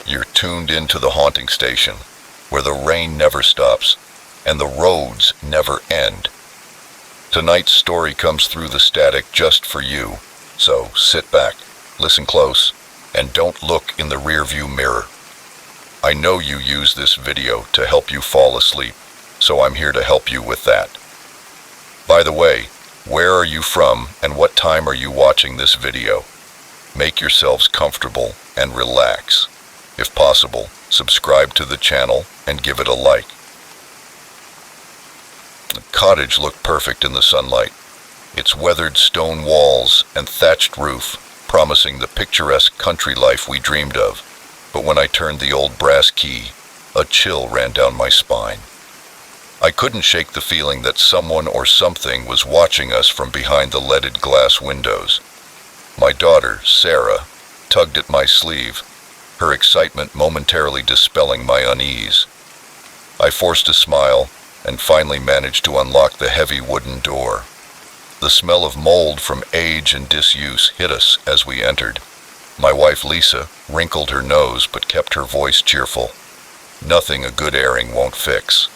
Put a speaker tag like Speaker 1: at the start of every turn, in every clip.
Speaker 1: You're tuned into the haunting station, where the rain never stops and the roads never end. Tonight's story comes through the static just for you, so sit back, listen close, and don't look in the rearview mirror. I know you use this video to help you fall asleep, so I'm here to help you with that. By the way, where are you from and what time are you watching this video? Make yourselves comfortable and relax. If possible, subscribe to the channel and give it a like. The cottage looked perfect in the sunlight, its weathered stone walls and thatched roof promising the picturesque country life we dreamed of. But when I turned the old brass key, a chill ran down my spine. I couldn't shake the feeling that someone or something was watching us from behind the leaded glass windows. My daughter, Sarah, tugged at my sleeve, her excitement momentarily dispelling my unease. I forced a smile and finally managed to unlock the heavy wooden door. The smell of mold from age and disuse hit us as we entered. My wife Lisa wrinkled her nose but kept her voice cheerful. Nothing a good airing won't fix.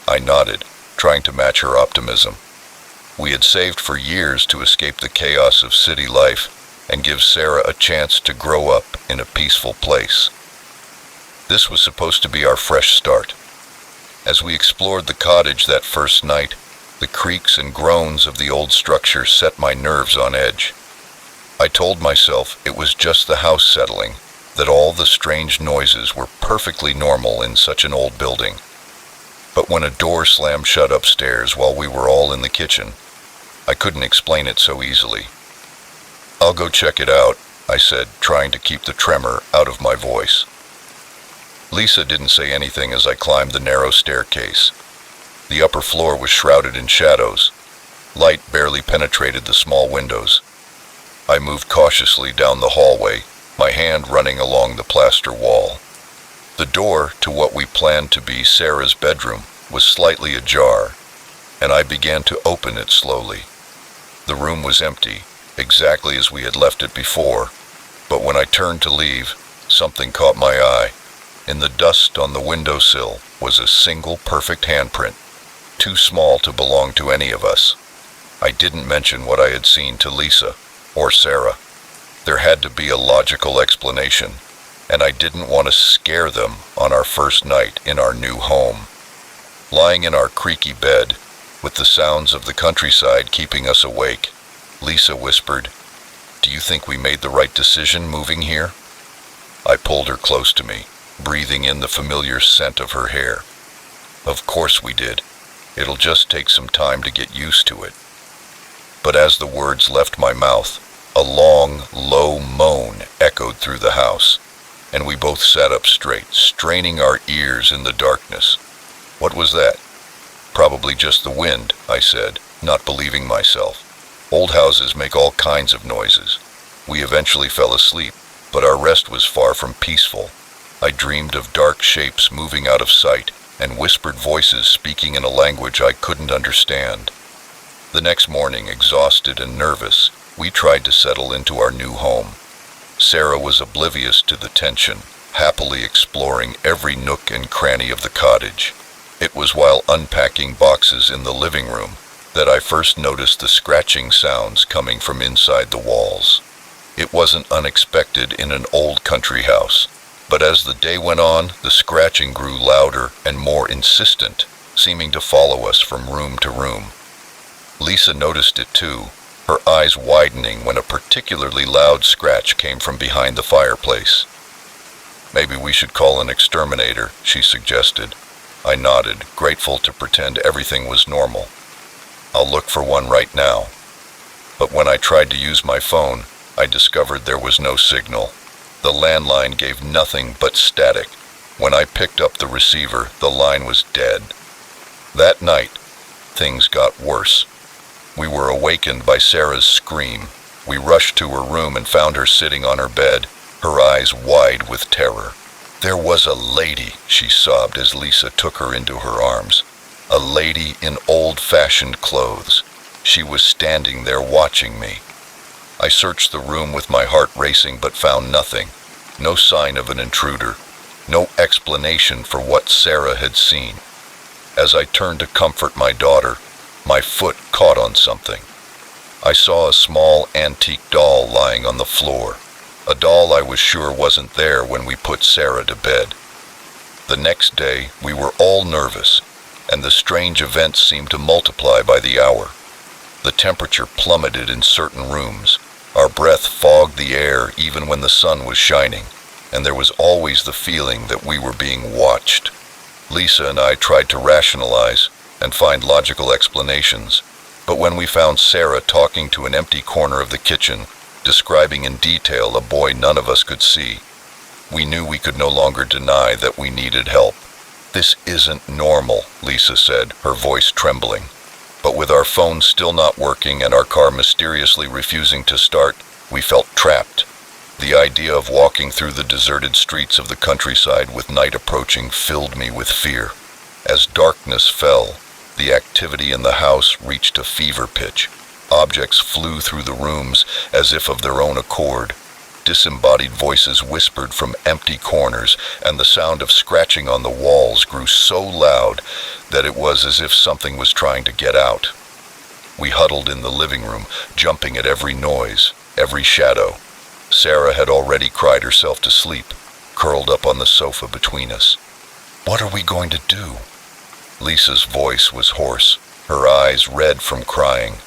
Speaker 1: I nodded, trying to match her optimism. We had saved for years to escape the chaos of city life and give Sarah a chance to grow up in a peaceful place. This was supposed to be our fresh start. As we explored the cottage that first night, the creaks and groans of the old structure set my nerves on edge. I told myself it was just the house settling, that all the strange noises were perfectly normal in such an old building. But when a door slammed shut upstairs while we were all in the kitchen, I couldn't explain it so easily. "I'll go check it out," I said, trying to keep the tremor out of my voice. Lisa didn't say anything as I climbed the narrow staircase. The upper floor was shrouded in shadows. Light barely penetrated the small windows. I moved cautiously down the hallway, my hand running along the plaster wall. The door to what we planned to be Sarah's bedroom was slightly ajar, and I began to open it slowly. The room was empty, exactly as we had left it before, but when I turned to leave, something caught my eye. In the dust on the windowsill was a single perfect handprint, too small to belong to any of us. I didn't mention what I had seen to Lisa or Sarah. There had to be a logical explanation, and I didn't want to scare them on our first night in our new home. Lying in our creaky bed, with the sounds of the countryside keeping us awake, Lisa whispered, "Do you think we made the right decision moving here?" I pulled her close to me, breathing in the familiar scent of her hair. "Of course we did. It'll just take some time to get used to it." But as the words left my mouth, a long, low moan echoed through the house, and we both sat up straight, straining our ears in the darkness. "What was that?" "Probably just the wind," I said, not believing myself. Old houses make all kinds of noises. We eventually fell asleep, but our rest was far from peaceful. I dreamed of dark shapes moving out of sight and whispered voices speaking in a language I couldn't understand. The next morning, exhausted and nervous, we tried to settle into our new home. Sarah was oblivious to the tension, happily exploring every nook and cranny of the cottage. It was while unpacking boxes in the living room that I first noticed the scratching sounds coming from inside the walls. It wasn't unexpected in an old country house, but as the day went on, the scratching grew louder and more insistent, seeming to follow us from room to room. Lisa noticed it too, her eyes widening when a particularly loud scratch came from behind the fireplace. "Maybe we should call an exterminator," she suggested. I nodded, grateful to pretend everything was normal. "I'll look for one right now." But when I tried to use my phone, I discovered there was no signal. The landline gave nothing but static. When I picked up the receiver, the line was dead. That night, things got worse. We were awakened by Sarah's scream. We rushed to her room and found her sitting on her bed, her eyes wide with terror. "There was a lady," she sobbed as Lisa took her into her arms. "A lady in old-fashioned clothes. She was standing there watching me." I searched the room with my heart racing but found nothing. No sign of an intruder. No explanation for what Sarah had seen. As I turned to comfort my daughter, my foot caught on something. I saw a small antique doll lying on the floor, a doll I was sure wasn't there when we put Sarah to bed. The next day, we were all nervous, and the strange events seemed to multiply by the hour. The temperature plummeted in certain rooms, our breath fogged the air even when the sun was shining, and there was always the feeling that we were being watched. Lisa and I tried to rationalize and find logical explanations, but when we found Sarah talking to an empty corner of the kitchen, describing in detail a boy none of us could see, we knew we could no longer deny that we needed help. "This isn't normal," Lisa said, her voice trembling. But with our phones still not working and our car mysteriously refusing to start, we felt trapped. The idea of walking through the deserted streets of the countryside with night approaching filled me with fear. As darkness fell, the activity in the house reached a fever pitch. Objects flew through the rooms as if of their own accord. Disembodied voices whispered from empty corners, and the sound of scratching on the walls grew so loud that it was as if something was trying to get out. We huddled in the living room, jumping at every noise, every shadow. Sarah had already cried herself to sleep, curled up on the sofa between us. "What are we going to do?" Lisa's voice was hoarse, her eyes red from crying.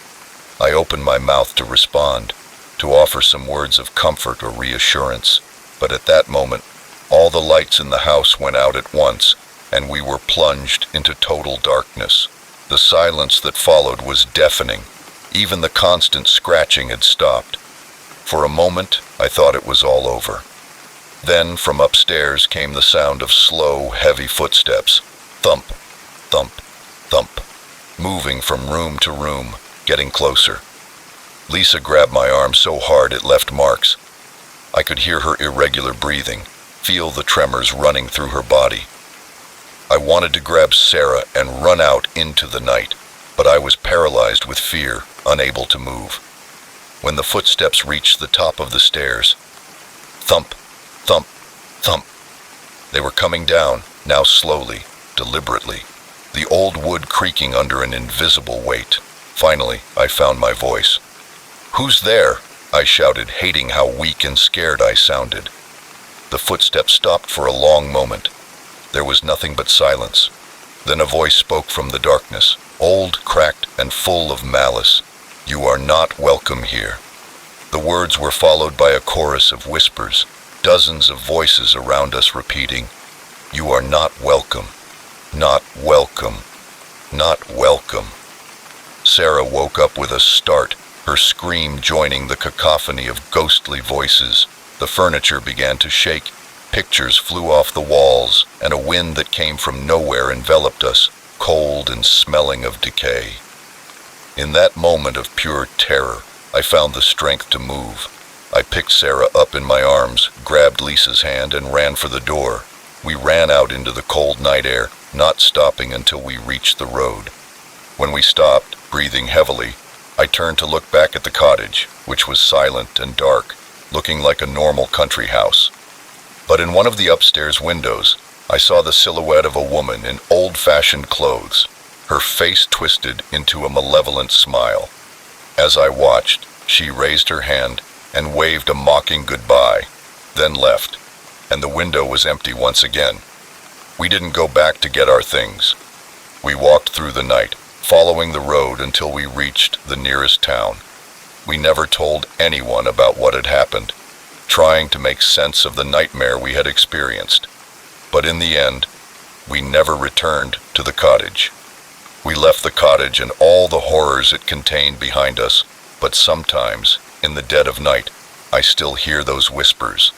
Speaker 1: I opened my mouth to respond, to offer some words of comfort or reassurance, but at that moment, all the lights in the house went out at once, and we were plunged into total darkness. The silence that followed was deafening. Even the constant scratching had stopped. For a moment, I thought it was all over. Then, from upstairs came the sound of slow, heavy footsteps. Thump, thump, thump, moving from room to room, getting closer. Lisa grabbed my arm so hard it left marks. I could hear her irregular breathing, feel the tremors running through her body. I wanted to grab Sarah and run out into the night, but I was paralyzed with fear, unable to move. When the footsteps reached the top of the stairs, thump, thump, thump. They were coming down, now slowly, deliberately, the old wood creaking under an invisible weight. Finally, I found my voice. "Who's there?" I shouted, hating how weak and scared I sounded. The footsteps stopped for a long moment. There was nothing but silence. Then a voice spoke from the darkness, old, cracked, and full of malice. "You are not welcome here." The words were followed by a chorus of whispers, dozens of voices around us repeating, "You are not welcome, not welcome, not welcome." Sarah woke up with a start, her scream joining the cacophony of ghostly voices. The furniture began to shake, pictures flew off the walls, and a wind that came from nowhere enveloped us, cold and smelling of decay. In that moment of pure terror, I found the strength to move. I picked Sarah up in my arms, grabbed Lisa's hand, and ran for the door. We ran out into the cold night air, not stopping until we reached the road. When we stopped, breathing heavily, I turned to look back at the cottage, which was silent and dark, looking like a normal country house. But in one of the upstairs windows, I saw the silhouette of a woman in old-fashioned clothes, her face twisted into a malevolent smile. As I watched, she raised her hand and waved a mocking goodbye, then left, and the window was empty once again. We didn't go back to get our things. We walked through the night, following the road until we reached the nearest town. We never told anyone about what had happened, trying to make sense of the nightmare we had experienced. But in the end, we never returned to the cottage. We left the cottage and all the horrors it contained behind us, but sometimes, in the dead of night, I still hear those whispers.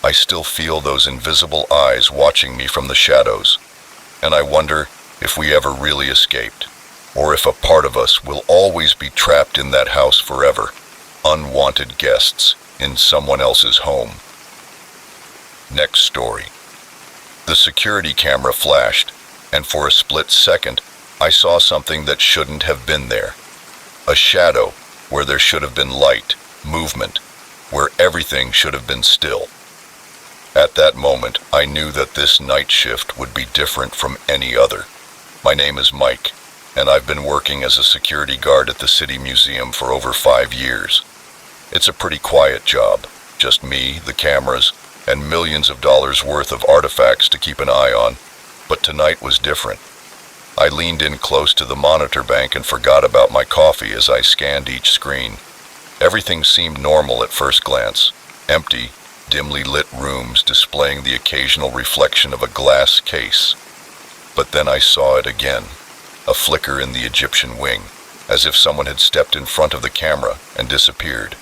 Speaker 1: I still feel those invisible eyes watching me from the shadows, and I wonder if we ever really escaped, or if a part of us will always be trapped in that house forever, unwanted guests in someone else's home. Next story. The security camera flashed, and for a split second, I saw something that shouldn't have been there. A shadow where there should have been light, movement, where everything should have been still. At that moment, I knew that this night shift would be different from any other. My name is Mike, and I've been working as a security guard at the City Museum for over 5 years. It's a pretty quiet job, just me, the cameras, and millions of dollars worth of artifacts to keep an eye on. But tonight was different. I leaned in close to the monitor bank and forgot about my coffee as I scanned each screen. Everything seemed normal at first glance. Empty, dimly lit rooms displaying the occasional reflection of a glass case. But then I saw it again, a flicker in the Egyptian wing, as if someone had stepped in front of the camera and disappeared.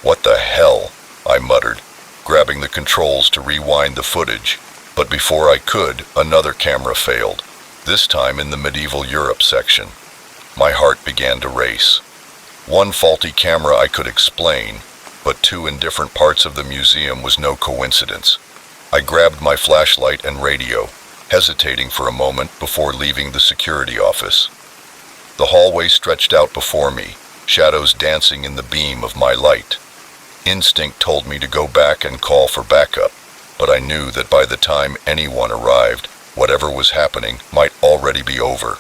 Speaker 1: "What the hell?" I muttered, grabbing the controls to rewind the footage. But before I could, another camera failed, this time in the medieval Europe section. My heart began to race. One faulty camera I could explain, but two in different parts of the museum was no coincidence. I grabbed my flashlight and radio, hesitating for a moment before leaving the security office. The hallway stretched out before me, shadows dancing in the beam of my light. Instinct told me to go back and call for backup, but I knew that by the time anyone arrived, whatever was happening might already be over.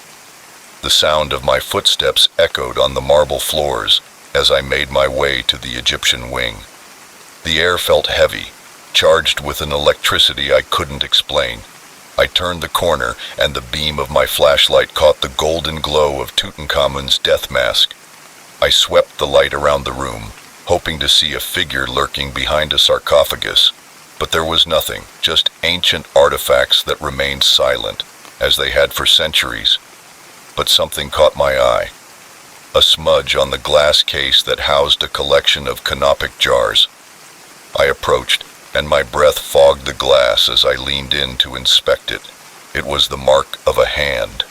Speaker 1: The sound of my footsteps echoed on the marble floors as I made my way to the Egyptian wing. The air felt heavy, charged with an electricity I couldn't explain. I turned the corner, and the beam of my flashlight caught the golden glow of Tutankhamun's death mask. I swept the light around the room, hoping to see a figure lurking behind a sarcophagus, but there was nothing, just ancient artifacts that remained silent, as they had for centuries. But something caught my eye. A smudge on the glass case that housed a collection of canopic jars. I approached, and my breath fogged the glass as I leaned in to inspect it. It was the mark of a hand.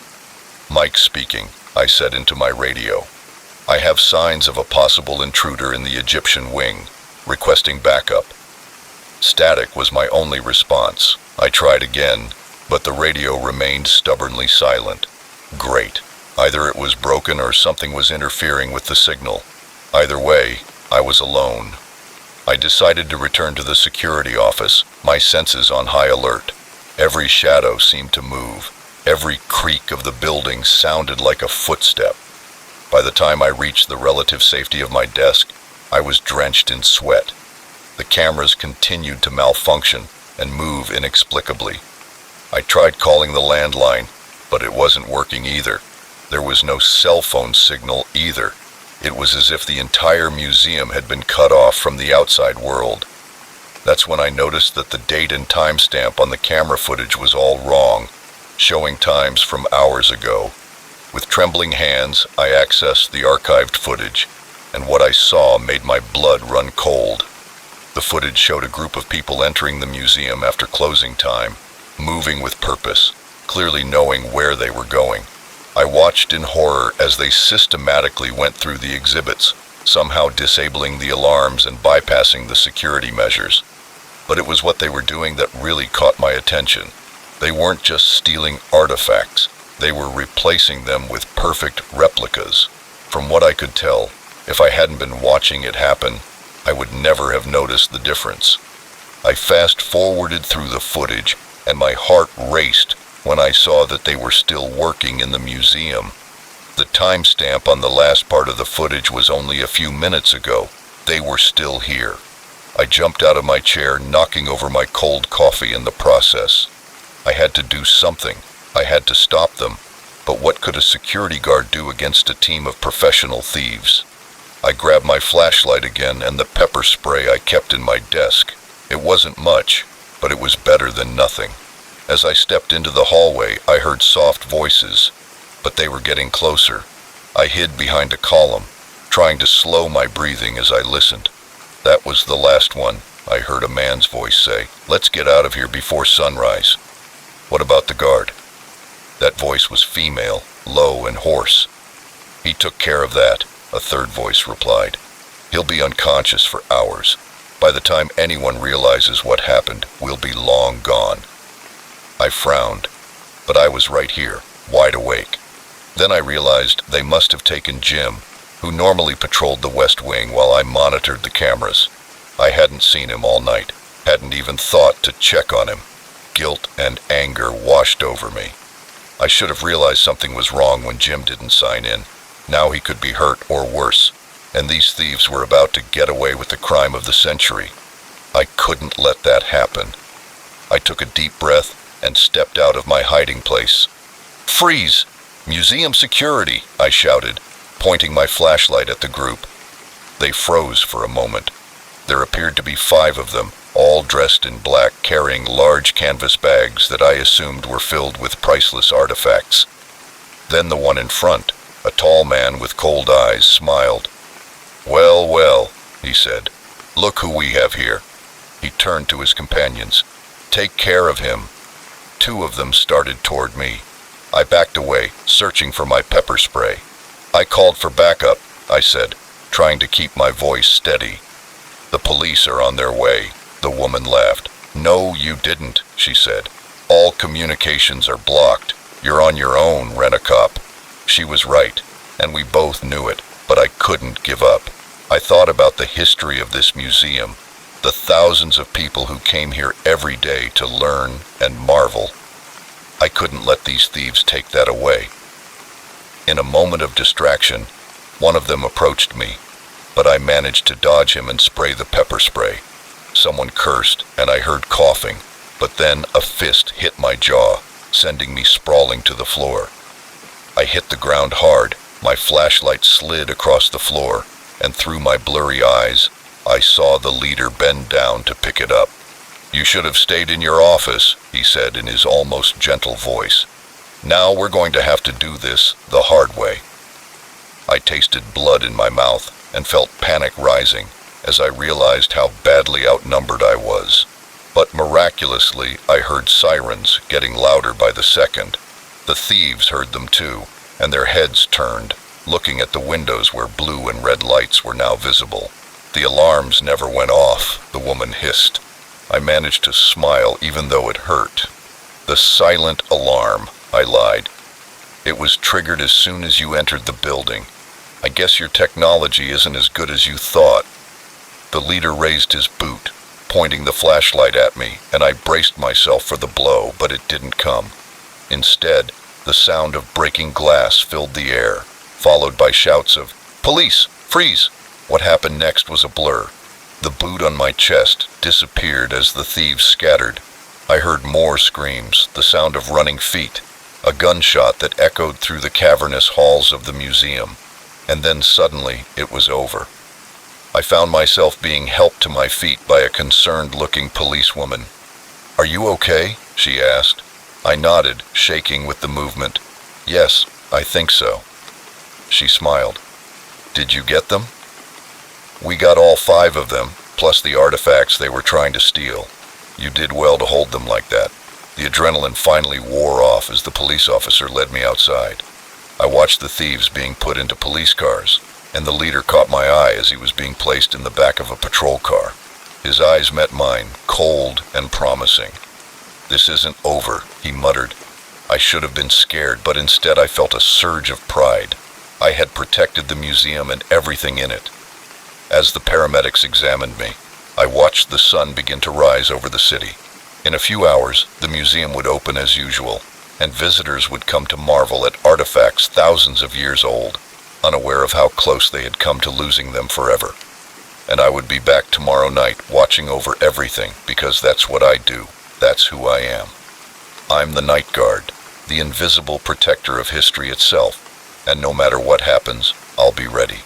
Speaker 1: "Mike speaking," I said into my radio. "I have signs of a possible intruder in the Egyptian wing, requesting backup." Static was my only response. I tried again, but the radio remained stubbornly silent. Great. Either it was broken or something was interfering with the signal. Either way, I was alone. I decided to return to the security office, my senses on high alert. Every shadow seemed to move. Every creak of the building sounded like a footstep. By the time I reached the relative safety of my desk, I was drenched in sweat. The cameras continued to malfunction and move inexplicably. I tried calling the landline, but it wasn't working either. There was no cell phone signal either. It was as if the entire museum had been cut off from the outside world. That's when I noticed that the date and timestamp on the camera footage was all wrong, showing times from hours ago. With trembling hands, I accessed the archived footage, and what I saw made my blood run cold. The footage showed a group of people entering the museum after closing time, moving with purpose, clearly knowing where they were going. I watched in horror as they systematically went through the exhibits, somehow disabling the alarms and bypassing the security measures. But it was what they were doing that really caught my attention. They weren't just stealing artifacts, they were replacing them with perfect replicas. From what I could tell, if I hadn't been watching it happen, I would never have noticed the difference. I fast-forwarded through the footage, and my heart raced when I saw that they were still working in the museum. The timestamp on the last part of the footage was only a few minutes ago. They were still here. I jumped out of my chair, knocking over my cold coffee in the process. I had to do something. I had to stop them. But what could a security guard do against a team of professional thieves? I grabbed my flashlight again and the pepper spray I kept in my desk. It wasn't much, but it was better than nothing. As I stepped into the hallway, I heard soft voices, but they were getting closer. I hid behind a column, trying to slow my breathing as I listened. "That was the last one," I heard a man's voice say. "Let's get out of here before sunrise." "What about the guard?" That voice was female, low and hoarse. "He took care of that," a third voice replied. "He'll be unconscious for hours. By the time anyone realizes what happened, we'll be long gone." I frowned, but I was right here, wide awake. Then I realized they must have taken Jim, who normally patrolled the West Wing while I monitored the cameras. I hadn't seen him all night, Hadn't even thought to check on him. Guilt and anger washed over me. I should have realized something was wrong when Jim didn't sign in. Now he could be hurt or worse, and these thieves were about to get away with the crime of the century. I couldn't let that happen. I took a deep breath and stepped out of my hiding place. "Freeze! Museum security!" I shouted, pointing my flashlight at the group. They froze for a moment. There appeared to be 5 of them, all dressed in black, carrying large canvas bags that I assumed were filled with priceless artifacts. Then the one in front, a tall man with cold eyes, smiled. "Well, well," he said. "Look who we have here." He turned to his companions. "Take care of him." 2 of them started toward me. I backed away, searching for my pepper spray. "I called for backup," I said, trying to keep my voice steady. "The police are on their way." The woman laughed. "No, you didn't," she said. "All communications are blocked. You're on your own, Rent-A-Cop." She was right, and we both knew it, but I couldn't give up. I thought about the history of this museum, the thousands of people who came here every day to learn and marvel. I couldn't let these thieves take that away. In a moment of distraction, one of them approached me, but I managed to dodge him and spray the pepper spray. Someone cursed, and I heard coughing, but then a fist hit my jaw, sending me sprawling to the floor. I hit the ground hard, my flashlight slid across the floor, and through my blurry eyes, I saw the leader bend down to pick it up. "You should have stayed in your office," he said in his almost gentle voice. "Now we're going to have to do this the hard way." I tasted blood in my mouth and felt panic rising as I realized how badly outnumbered I was. But miraculously, I heard sirens getting louder by the second. The thieves heard them too, and their heads turned, looking at the windows where blue and red lights were now visible. "The alarms never went off," the woman hissed. I managed to smile even though it hurt. "The silent alarm," I lied. "It was triggered as soon as you entered the building. I guess your technology isn't as good as you thought." The leader raised his boot, pointing the flashlight at me, and I braced myself for the blow, but it didn't come. Instead, the sound of breaking glass filled the air, followed by shouts of, "Police! Freeze!" What happened next was a blur. The boot on my chest disappeared as the thieves scattered. I heard more screams, the sound of running feet, a gunshot that echoed through the cavernous halls of the museum, and then suddenly it was over. I found myself being helped to my feet by a concerned-looking policewoman. "Are you okay?" she asked. I nodded, shaking with the movement. "Yes, I think so." She smiled. "Did you get them?" "We got all 5 of them, plus the artifacts they were trying to steal. You did well to hold them like that." The adrenaline finally wore off as the police officer led me outside. I watched the thieves being put into police cars, and the leader caught my eye as he was being placed in the back of a patrol car. His eyes met mine, cold and promising. "This isn't over," he muttered. I should have been scared, but instead I felt a surge of pride. I had protected the museum and everything in it. As the paramedics examined me, I watched the sun begin to rise over the city. In a few hours, the museum would open as usual, and visitors would come to marvel at artifacts thousands of years old, unaware of how close they had come to losing them forever. And I would be back tomorrow night watching over everything, because that's what I do. That's who I am. I'm the night guard, the invisible protector of history itself, and no matter what happens, I'll be ready.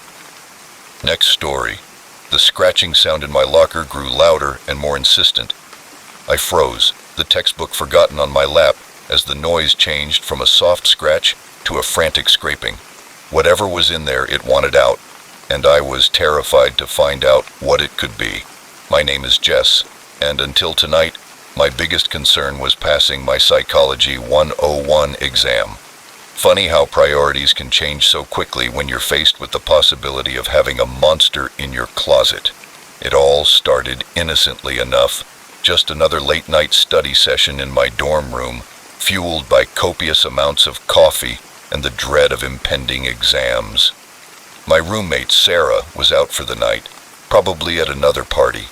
Speaker 1: Next story. The scratching sound in my locker grew louder and more insistent. I froze, the textbook forgotten on my lap, as the noise changed from a soft scratch to a frantic scraping. Whatever was in there, it wanted out, and I was terrified to find out what it could be. My name is Jess, and until tonight, my biggest concern was passing my Psychology 101 exam. Funny how priorities can change so quickly when you're faced with the possibility of having a monster in your closet. It all started innocently enough, just another late-night study session in my dorm room, fueled by copious amounts of coffee and the dread of impending exams. My roommate, Sarah, was out for the night, probably at another party.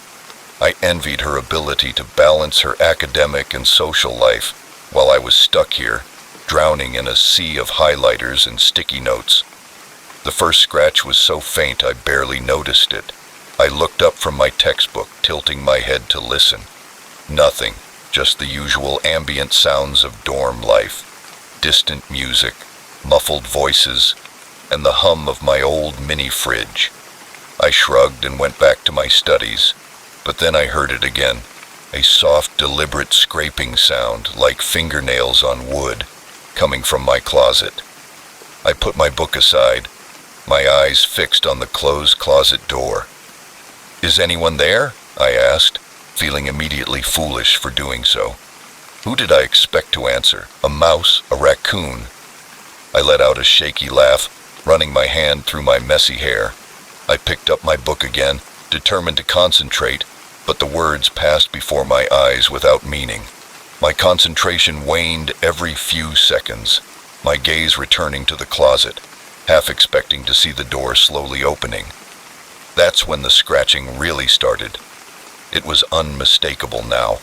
Speaker 1: I envied her ability to balance her academic and social life, while I was stuck here, drowning in a sea of highlighters and sticky notes. The first scratch was so faint I barely noticed it. I looked up from my textbook, tilting my head to listen. Nothing, just the usual ambient sounds of dorm life. Distant music, muffled voices, and the hum of my old mini fridge. I shrugged and went back to my studies, but then I heard it again, a soft, deliberate scraping sound like fingernails on wood, coming from my closet. I put my book aside, my eyes fixed on the closed closet door. "Is anyone there?" I asked, feeling immediately foolish for doing so. Who did I expect to answer? A mouse? A raccoon? I let out a shaky laugh, running my hand through my messy hair. I picked up my book again, determined to concentrate, but the words passed before my eyes without meaning. My concentration waned every few seconds, my gaze returning to the closet, half expecting to see the door slowly opening. That's when the scratching really started. It was unmistakable now.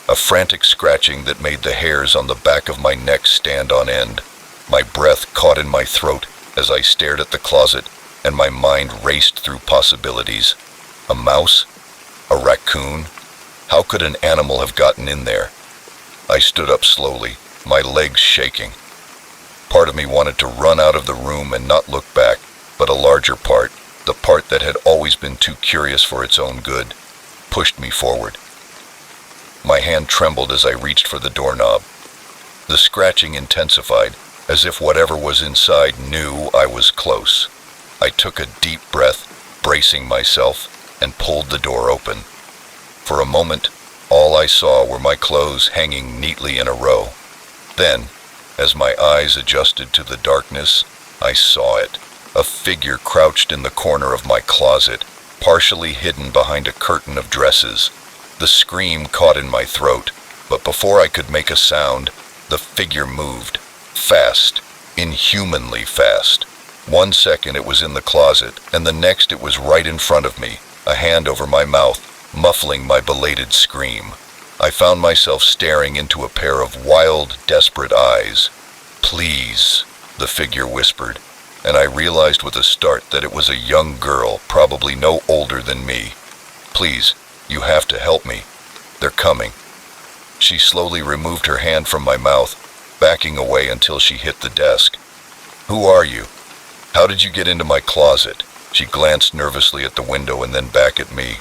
Speaker 1: A frantic scratching that made the hairs on the back of my neck stand on end. My breath caught in my throat as I stared at the closet, and my mind raced through possibilities. A mouse? A raccoon? How could an animal have gotten in there? I stood up slowly, my legs shaking. Part of me wanted to run out of the room and not look back, but a larger part, the part that had always been too curious for its own good, pushed me forward. My hand trembled as I reached for the doorknob. The scratching intensified, as if whatever was inside knew I was close. I took a deep breath, bracing myself, and pulled the door open. For a moment, all I saw were my clothes hanging neatly in a row. Then, as my eyes adjusted to the darkness, I saw it. A figure crouched in the corner of my closet, partially hidden behind a curtain of dresses. The scream caught in my throat, but before I could make a sound, the figure moved. Fast, inhumanly fast. 1 second it was in the closet, and the next it was right in front of me, a hand over my mouth, muffling my belated scream. I found myself staring into a pair of wild, desperate eyes. "Please," the figure whispered, and I realized with a start that it was a young girl, probably no older than me. "Please, you have to help me. They're coming." She slowly removed her hand from my mouth, backing away until she hit the desk. "Who are you? How did you get into my closet?" She glanced nervously at the window and then back at me.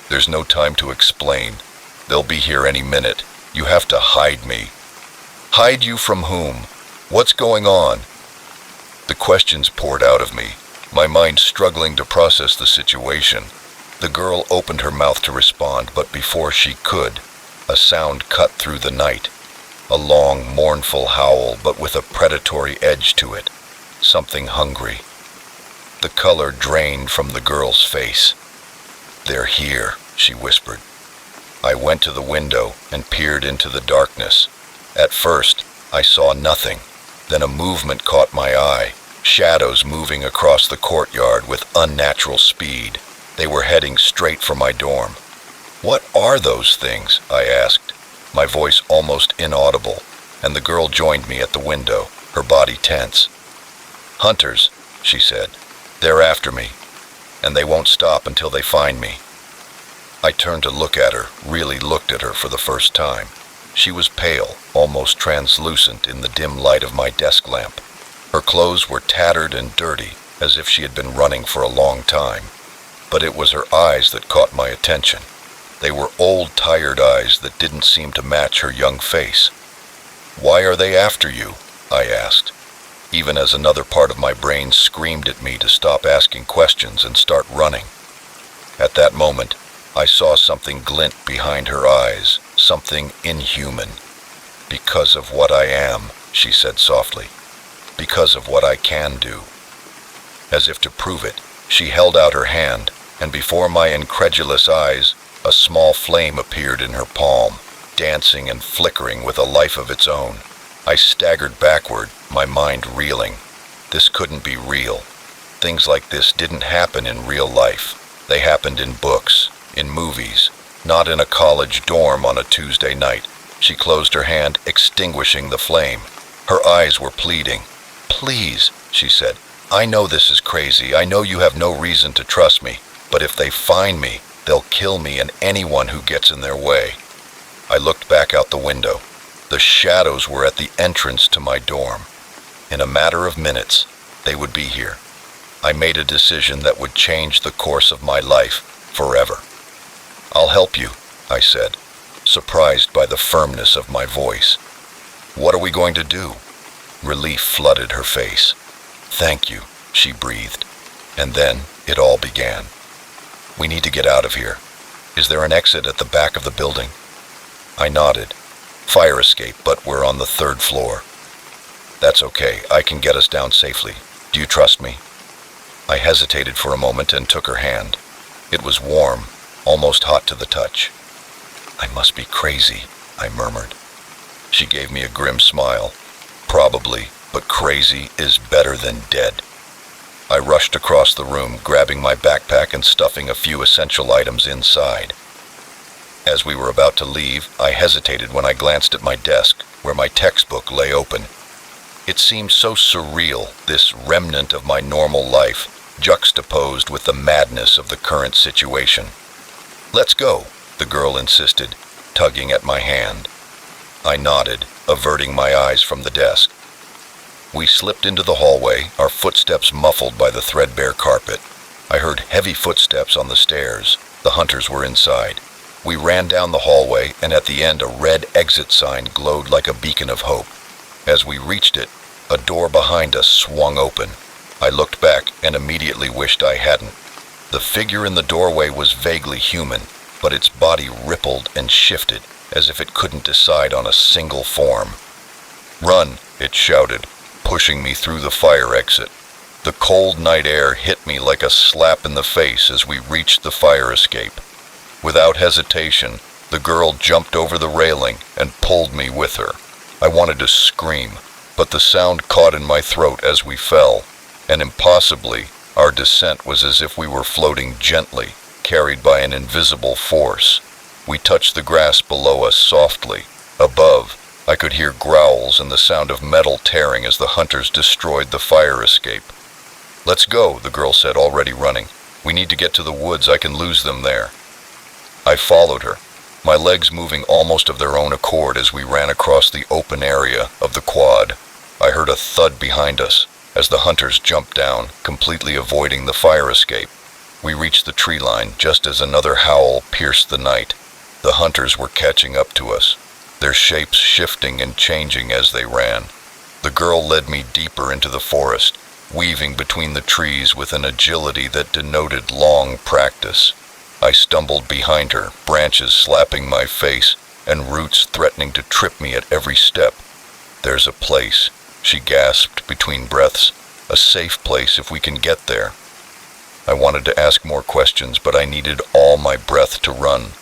Speaker 1: "There's no time to explain. They'll be here any minute. You have to hide me." "Hide you from whom? What's going on?" The questions poured out of me, my mind struggling to process the situation. The girl opened her mouth to respond, but before she could, a sound cut through the night. A long, mournful howl, but with a predatory edge to it. Something hungry. The color drained from the girl's face. "They're here," she whispered. I went to the window and peered into the darkness. At first, I saw nothing. Then a movement caught my eye. Shadows moving across the courtyard with unnatural speed. They were heading straight for my dorm. "What are those things?" I asked, my voice almost inaudible, and the girl joined me at the window, her body tense. "Hunters," she said. "They're after me, and they won't stop until they find me." I turned to look at her, really looked at her for the first time. She was pale, almost translucent in the dim light of my desk lamp. Her clothes were tattered and dirty, as if she had been running for a long time. But it was her eyes that caught my attention. They were old, tired eyes that didn't seem to match her young face. "Why are they after you?" I asked, even as another part of my brain screamed at me to stop asking questions and start running. At that moment, I saw something glint behind her eyes, something inhuman. "Because of what I am," she said softly. "Because of what I can do." As if to prove it, she held out her hand, and before my incredulous eyes, a small flame appeared in her palm, dancing and flickering with a life of its own. I staggered backward, my mind reeling. This couldn't be real. Things like this didn't happen in real life. They happened in books, in movies, Not in a college dorm on a Tuesday night. She closed her hand, extinguishing the flame. Her eyes were pleading. "Please," she said, "I know this is crazy. I know you have no reason to trust me. But if they find me, they'll kill me and anyone who gets in their way." I looked back out the window. The shadows were at the entrance to my dorm. In a matter of minutes, they would be here. I made a decision that would change the course of my life forever. "I'll help you," I said, surprised by the firmness of my voice. "What are we going to do?" Relief flooded her face. "Thank you," she breathed. And then it all began. "We need to get out of here. Is there an exit at the back of the building?" I nodded. "Fire escape, but we're on the 3rd floor." "That's okay. I can get us down safely. Do you trust me?" I hesitated for a moment and took her hand. It was warm, almost hot to the touch. "I must be crazy," I murmured. She gave me a grim smile. "Probably, but crazy is better than dead." I rushed across the room, grabbing my backpack and stuffing a few essential items inside. As we were about to leave, I hesitated when I glanced at my desk, where my textbook lay open. It seemed so surreal, this remnant of my normal life, juxtaposed with the madness of the current situation. "Let's go," the girl insisted, tugging at my hand. I nodded, averting my eyes from the desk. We slipped into the hallway, our footsteps muffled by the threadbare carpet. I heard heavy footsteps on the stairs. The hunters were inside. We ran down the hallway, and at the end a red exit sign glowed like a beacon of hope. As we reached it, a door behind us swung open. I looked back and immediately wished I hadn't. The figure in the doorway was vaguely human, but its body rippled and shifted as if it couldn't decide on a single form. "Run," it shouted, pushing me through the fire exit. The cold night air hit me like a slap in the face as we reached the fire escape. Without hesitation, the girl jumped over the railing and pulled me with her. I wanted to scream, but the sound caught in my throat as we fell, and impossibly, our descent was as if we were floating gently, carried by an invisible force. We touched the grass below us softly. Above, I could hear growls and the sound of metal tearing as the hunters destroyed the fire escape. "Let's go," the girl said, already running. "We need to get to the woods. I can lose them there." I followed her, my legs moving almost of their own accord as we ran across the open area of the quad. I heard a thud behind us as the hunters jumped down, completely avoiding the fire escape. We reached the tree line just as another howl pierced the night. The hunters were catching up to us, their shapes shifting and changing as they ran. The girl led me deeper into the forest, weaving between the trees with an agility that denoted long practice. I stumbled behind her, branches slapping my face and roots threatening to trip me at every step. "There's a place," she gasped between breaths. "A safe place if we can get there." I wanted to ask more questions, but I needed all my breath to run.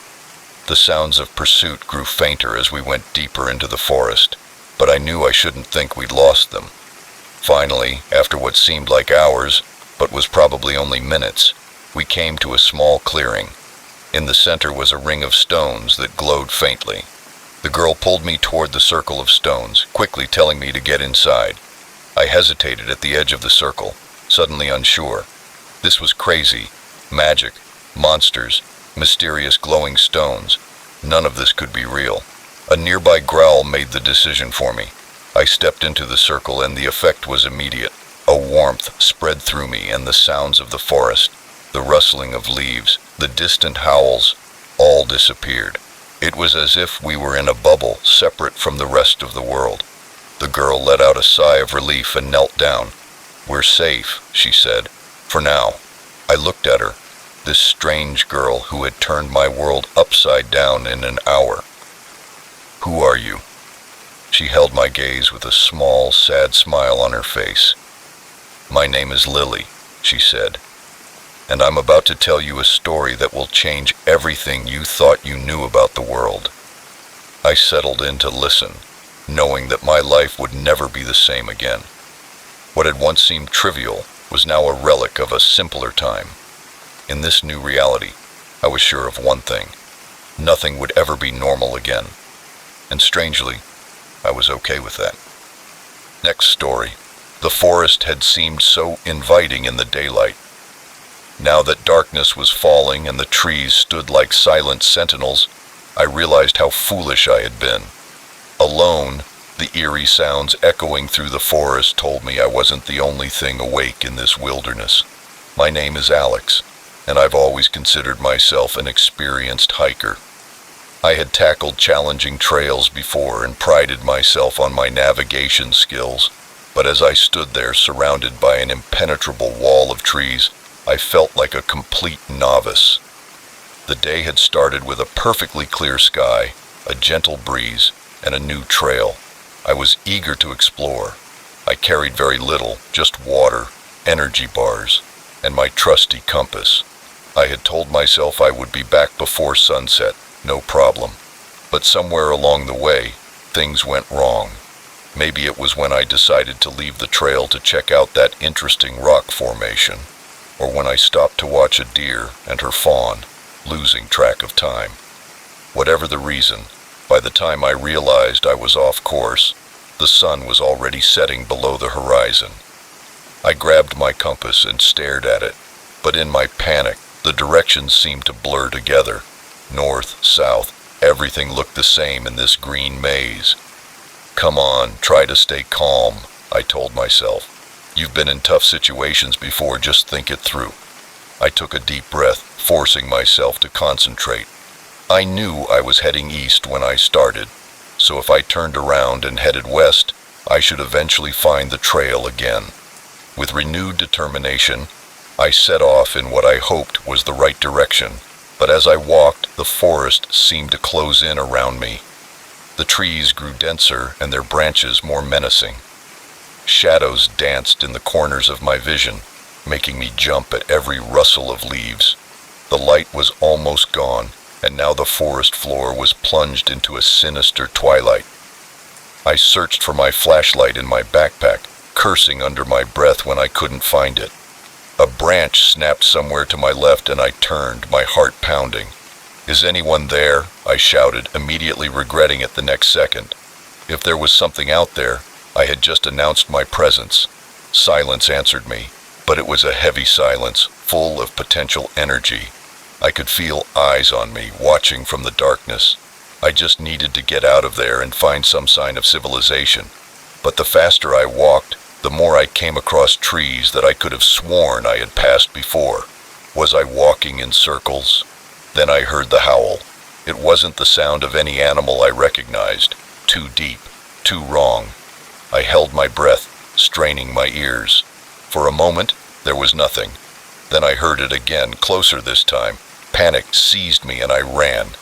Speaker 1: The sounds of pursuit grew fainter as we went deeper into the forest, but I knew I shouldn't think we'd lost them. Finally, after what seemed like hours, but was probably only minutes, we came to a small clearing. In the center was a ring of stones that glowed faintly. The girl pulled me toward the circle of stones, quickly telling me to get inside. I hesitated at the edge of the circle, suddenly unsure. This was crazy. Magic, monsters, mysterious glowing stones. None of this could be real. A nearby growl made the decision for me. I stepped into the circle and the effect was immediate. A warmth spread through me, and the sounds of the forest, the rustling of leaves, the distant howls, all disappeared. It was as if we were in a bubble, separate from the rest of the world. The girl let out a sigh of relief and knelt down. "We're safe," she said, "for now." I looked at her, this strange girl who had turned my world upside down in an hour. "Who are you?" She held my gaze with a small, sad smile on her face. "My name is Lily," she said, "and I'm about to tell you a story that will change everything you thought you knew about the world." I settled in to listen, knowing that my life would never be the same again. What had once seemed trivial was now a relic of a simpler time. In this new reality, I was sure of one thing. Nothing would ever be normal again. And strangely, I was okay with that. Next story. The forest had seemed so inviting in the daylight. Now that darkness was falling and the trees stood like silent sentinels, I realized how foolish I had been. Alone, the eerie sounds echoing through the forest told me I wasn't the only thing awake in this wilderness. My name is Alex, and I've always considered myself an experienced hiker. I had tackled challenging trails before and prided myself on my navigation skills, but as I stood there surrounded by an impenetrable wall of trees, I felt like a complete novice. The day had started with a perfectly clear sky, a gentle breeze, and a new trail. I was eager to explore. I carried very little, just water, energy bars, and my trusty compass. I had told myself I would be back before sunset, no problem. But somewhere along the way, things went wrong. Maybe it was when I decided to leave the trail to check out that interesting rock formation, or when I stopped to watch a deer and her fawn, losing track of time. Whatever the reason, by the time I realized I was off course, the sun was already setting below the horizon. I grabbed my compass and stared at it, but in my panic, the directions seemed to blur together. North, south, everything looked the same in this green maze. Come on, try to stay calm, I told myself. You've been in tough situations before, just think it through. I took a deep breath, forcing myself to concentrate. I knew I was heading east when I started, so if I turned around and headed west, I should eventually find the trail again. With renewed determination, I set off in what I hoped was the right direction, but as I walked, the forest seemed to close in around me. The trees grew denser and their branches more menacing. Shadows danced in the corners of my vision, making me jump at every rustle of leaves. The light was almost gone, and now the forest floor was plunged into a sinister twilight. I searched for my flashlight in my backpack, cursing under my breath when I couldn't find it. A branch snapped somewhere to my left and I turned, my heart pounding. "Is anyone there?" I shouted, immediately regretting it the next second. If there was something out there, I had just announced my presence. Silence answered me, but it was a heavy silence, full of potential energy. I could feel eyes on me, watching from the darkness. I just needed to get out of there and find some sign of civilization. But the faster I walked, the more I came across trees that I could have sworn I had passed before. Was I walking in circles? Then I heard the howl. It wasn't the sound of any animal I recognized. Too deep, too wrong. I held my breath, straining my ears. For a moment, there was nothing. Then I heard it again, closer this time. Panic seized me and I ran.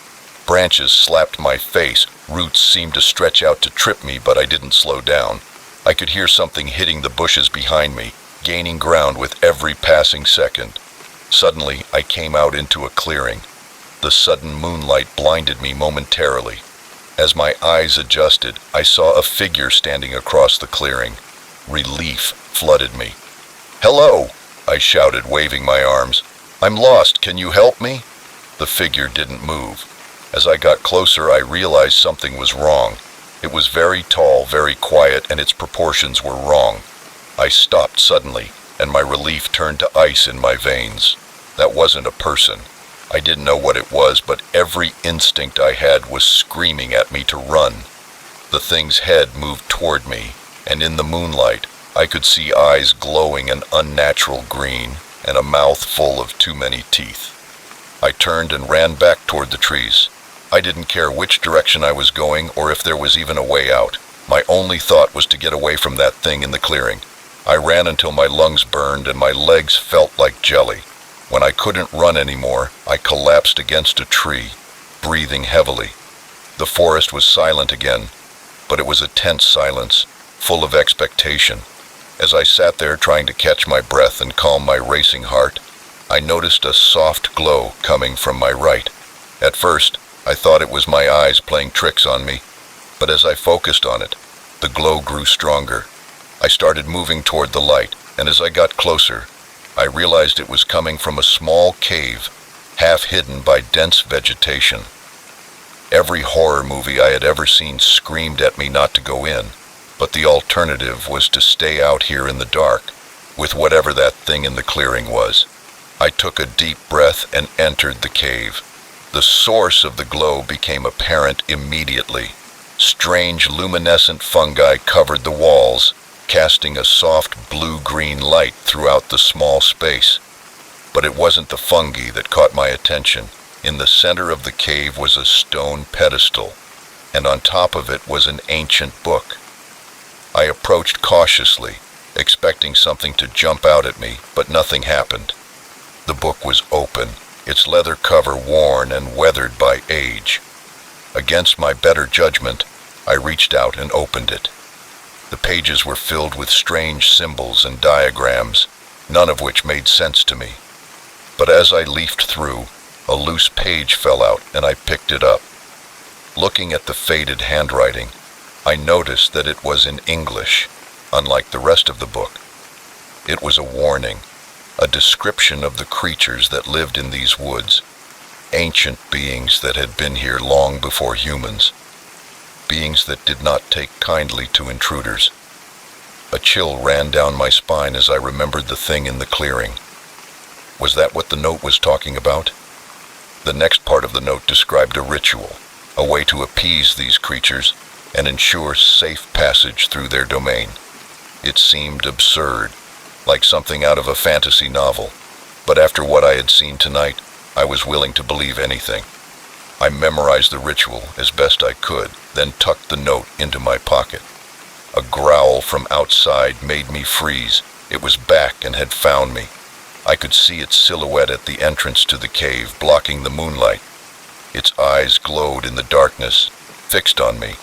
Speaker 1: Branches slapped my face, roots seemed to stretch out to trip me, but I didn't slow down. I could hear something hitting the bushes behind me, gaining ground with every passing second. Suddenly, I came out into a clearing. The sudden moonlight blinded me momentarily. As my eyes adjusted, I saw a figure standing across the clearing. Relief flooded me. "Hello!" I shouted, waving my arms. "I'm lost, can you help me?" The figure didn't move. As I got closer, I realized something was wrong. It was very tall, very quiet, and its proportions were wrong. I stopped suddenly, and my relief turned to ice in my veins. That wasn't a person. I didn't know what it was, but every instinct I had was screaming at me to run. The thing's head moved toward me, and in the moonlight, I could see eyes glowing an unnatural green, and a mouth full of too many teeth. I turned and ran back toward the trees. I didn't care which direction I was going or if there was even a way out. My only thought was to get away from that thing in the clearing. I ran until my lungs burned and my legs felt like jelly. When I couldn't run anymore, I collapsed against a tree, breathing heavily. The forest was silent again, but it was a tense silence, full of expectation. As I sat there trying to catch my breath and calm my racing heart, I noticed a soft glow coming from my right. At first, I thought it was my eyes playing tricks on me, but as I focused on it, the glow grew stronger. I started moving toward the light, and as I got closer, I realized it was coming from a small cave, half hidden by dense vegetation. Every horror movie I had ever seen screamed at me not to go in, but the alternative was to stay out here in the dark, with whatever that thing in the clearing was. I took a deep breath and entered the cave. The source of the glow became apparent immediately. Strange luminescent fungi covered the walls, casting a soft blue-green light throughout the small space. But it wasn't the fungi that caught my attention. In the center of the cave was a stone pedestal, and on top of it was an ancient book. I approached cautiously, expecting something to jump out at me, but nothing happened. The book was open, its leather cover worn and weathered by age. Against my better judgment, I reached out and opened it. The pages were filled with strange symbols and diagrams, none of which made sense to me. But as I leafed through, a loose page fell out and I picked it up. Looking at the faded handwriting, I noticed that it was in English, unlike the rest of the book. It was a warning, a description of the creatures that lived in these woods, ancient beings that had been here long before humans, beings that did not take kindly to intruders. A chill ran down my spine as I remembered the thing in the clearing. Was that what the note was talking about? The next part of the note described a ritual, a way to appease these creatures and ensure safe passage through their domain. It seemed absurd, like something out of a fantasy novel, but after what I had seen tonight, I was willing to believe anything. I memorized the ritual as best I could, then tucked the note into my pocket. A growl from outside made me freeze. It was back and had found me. I could see its silhouette at the entrance to the cave, blocking the moonlight. Its eyes glowed in the darkness, fixed on me.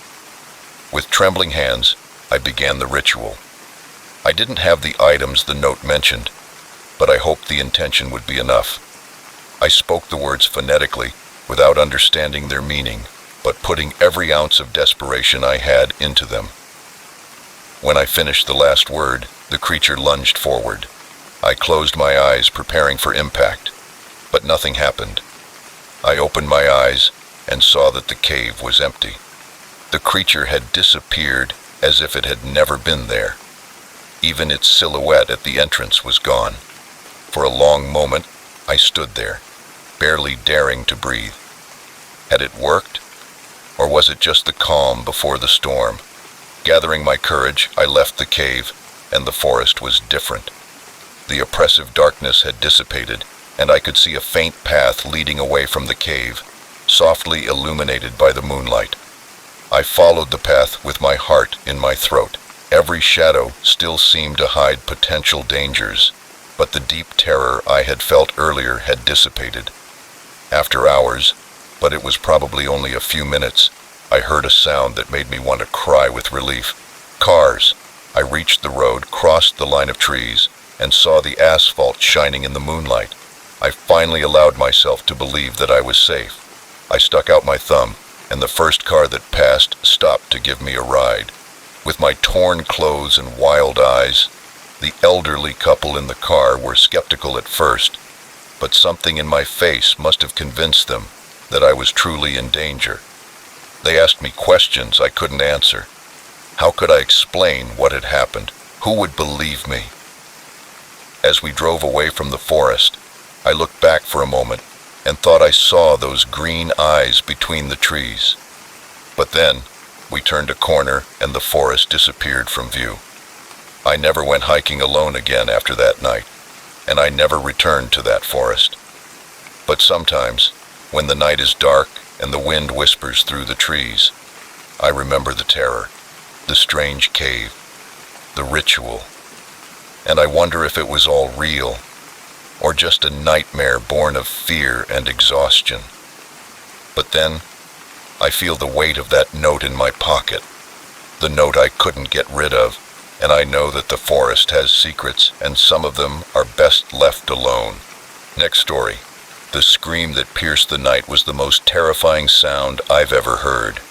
Speaker 1: With trembling hands, I began the ritual. I didn't have the items the note mentioned, but I hoped the intention would be enough. I spoke the words phonetically, without understanding their meaning, but putting every ounce of desperation I had into them. When I finished the last word, the creature lunged forward. I closed my eyes, preparing for impact, but nothing happened. I opened my eyes and saw that the cave was empty. The creature had disappeared as if it had never been there. Even its silhouette at the entrance was gone. For a long moment, I stood there, barely daring to breathe. Had it worked? Or was it just the calm before the storm? Gathering my courage, I left the cave, and the forest was different. The oppressive darkness had dissipated, and I could see a faint path leading away from the cave, softly illuminated by the moonlight. I followed the path with my heart in my throat. Every shadow still seemed to hide potential dangers, but the deep terror I had felt earlier had dissipated. After hours, but it was probably only a few minutes, I heard a sound that made me want to cry with relief. Cars. I reached the road, crossed the line of trees, and saw the asphalt shining in the moonlight. I finally allowed myself to believe that I was safe. I stuck out my thumb, and the first car that passed stopped to give me a ride. With my torn clothes and wild eyes, the elderly couple in the car were skeptical at first, but something in my face must have convinced them that I was truly in danger. They asked me questions I couldn't answer. How could I explain what had happened? Who would believe me? As we drove away from the forest, I looked back for a moment and thought I saw those green eyes between the trees. But then, we turned a corner and the forest disappeared from view. I never went hiking alone again after that night, and I never returned to that forest. But sometimes, when the night is dark and the wind whispers through the trees, I remember the terror, the strange cave, the ritual, and I wonder if it was all real, or just a nightmare born of fear and exhaustion. But then, I feel the weight of that note in my pocket, the note I couldn't get rid of, and I know that the forest has secrets, and some of them are best left alone. Next story. The scream that pierced the night was the most terrifying sound I've ever heard.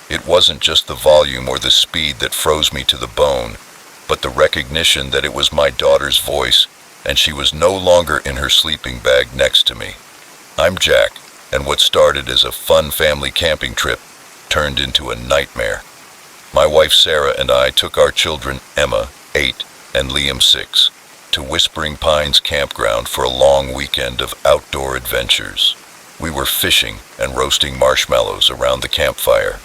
Speaker 1: It wasn't just the volume or the speed that froze me to the bone, but the recognition that it was my daughter's voice, and she was no longer in her sleeping bag next to me. I'm Jack, and what started as a fun family camping trip turned into a nightmare. My wife Sarah and I took our children, Emma, 8, and Liam, 6, to Whispering Pines Campground for a long weekend of outdoor adventures. We were fishing and roasting marshmallows around the campfire.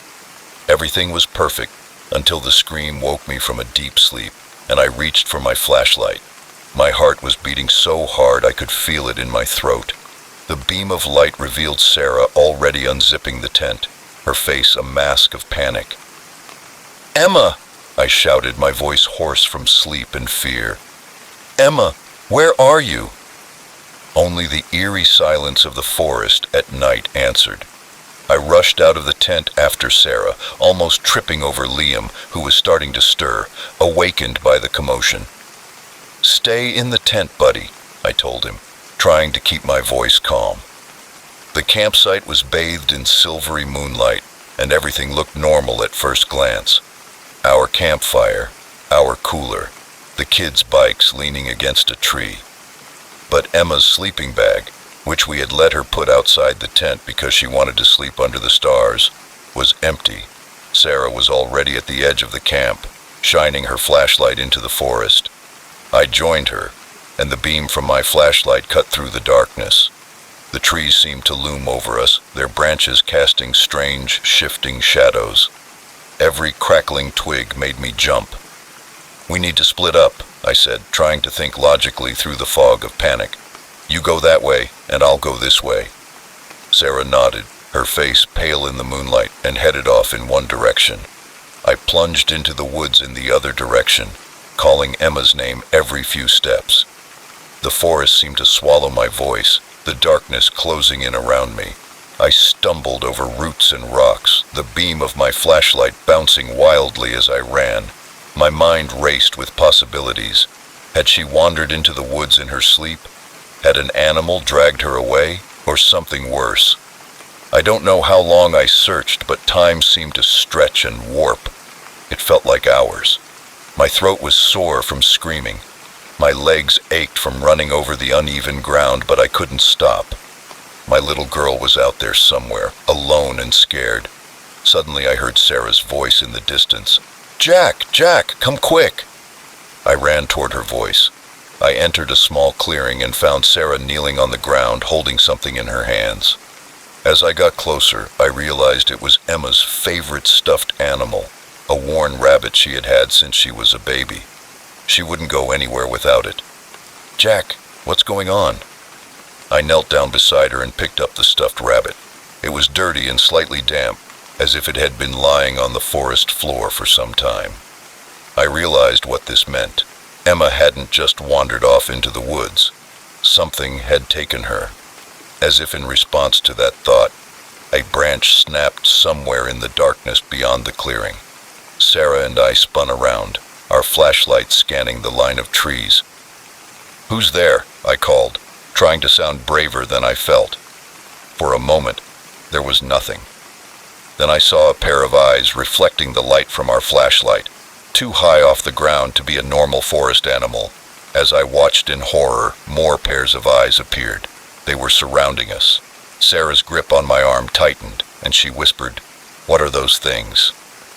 Speaker 1: Everything was perfect until the scream woke me from a deep sleep, and I reached for my flashlight. My heart was beating so hard I could feel it in my throat. The beam of light revealed Sarah already unzipping the tent, her face a mask of panic. "Emma!" I shouted, my voice hoarse from sleep and fear. "Emma, where are you?" Only the eerie silence of the forest at night answered. I rushed out of the tent after Sarah, almost tripping over Liam, who was starting to stir, awakened by the commotion. "Stay in the tent, buddy," I told him, trying to keep my voice calm. The campsite was bathed in silvery moonlight, and everything looked normal at first glance. Our campfire, our cooler, the kids' bikes leaning against a tree. But Emma's sleeping bag, which we had let her put outside the tent because she wanted to sleep under the stars, was empty. Sarah was already at the edge of the camp, shining her flashlight into the forest. I joined her, and the beam from my flashlight cut through the darkness. The trees seemed to loom over us, their branches casting strange, shifting shadows. Every crackling twig made me jump. "We need to split up," I said, trying to think logically through the fog of panic. "You go that way, and I'll go this way." Sarah nodded, her face pale in the moonlight, and headed off in one direction. I plunged into the woods in the other direction, calling Emma's name every few steps. The forest seemed to swallow my voice, the darkness closing in around me. I stumbled over roots and rocks, the beam of my flashlight bouncing wildly as I ran. My mind raced with possibilities. Had she wandered into the woods in her sleep? Had an animal dragged her away, or something worse? I don't know how long I searched, but time seemed to stretch and warp. It felt like hours. My throat was sore from screaming. My legs ached from running over the uneven ground, but I couldn't stop. My little girl was out there somewhere, alone and scared. Suddenly I heard Sarah's voice in the distance. "Jack, Jack, come quick!" I ran toward her voice. I entered a small clearing and found Sarah kneeling on the ground, holding something in her hands. As I got closer, I realized it was Emma's favorite stuffed animal, a worn rabbit she had had since she was a baby. She wouldn't go anywhere without it. "Jack, what's going on?" I knelt down beside her and picked up the stuffed rabbit. It was dirty and slightly damp, as if it had been lying on the forest floor for some time. I realized what this meant. Emma hadn't just wandered off into the woods. Something had taken her. As if in response to that thought, a branch snapped somewhere in the darkness beyond the clearing. Sarah and I spun around, our flashlights scanning the line of trees. "Who's there?" I called, trying to sound braver than I felt. For a moment, there was nothing. Then I saw a pair of eyes reflecting the light from our flashlight, too high off the ground to be a normal forest animal. As I watched in horror, more pairs of eyes appeared. They were surrounding us. Sarah's grip on my arm tightened, and she whispered, "What are those things?"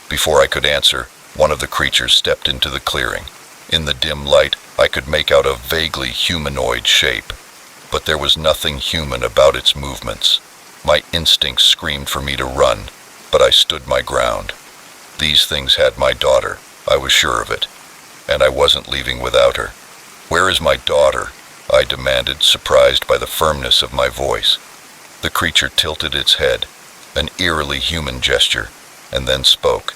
Speaker 1: Before I could answer, one of the creatures stepped into the clearing. In the dim light, I could make out a vaguely humanoid shape, but there was nothing human about its movements. My instincts screamed for me to run, but I stood my ground. These things had my daughter, I was sure of it, and I wasn't leaving without her. "Where is my daughter?" I demanded, surprised by the firmness of my voice. The creature tilted its head, an eerily human gesture, and then spoke.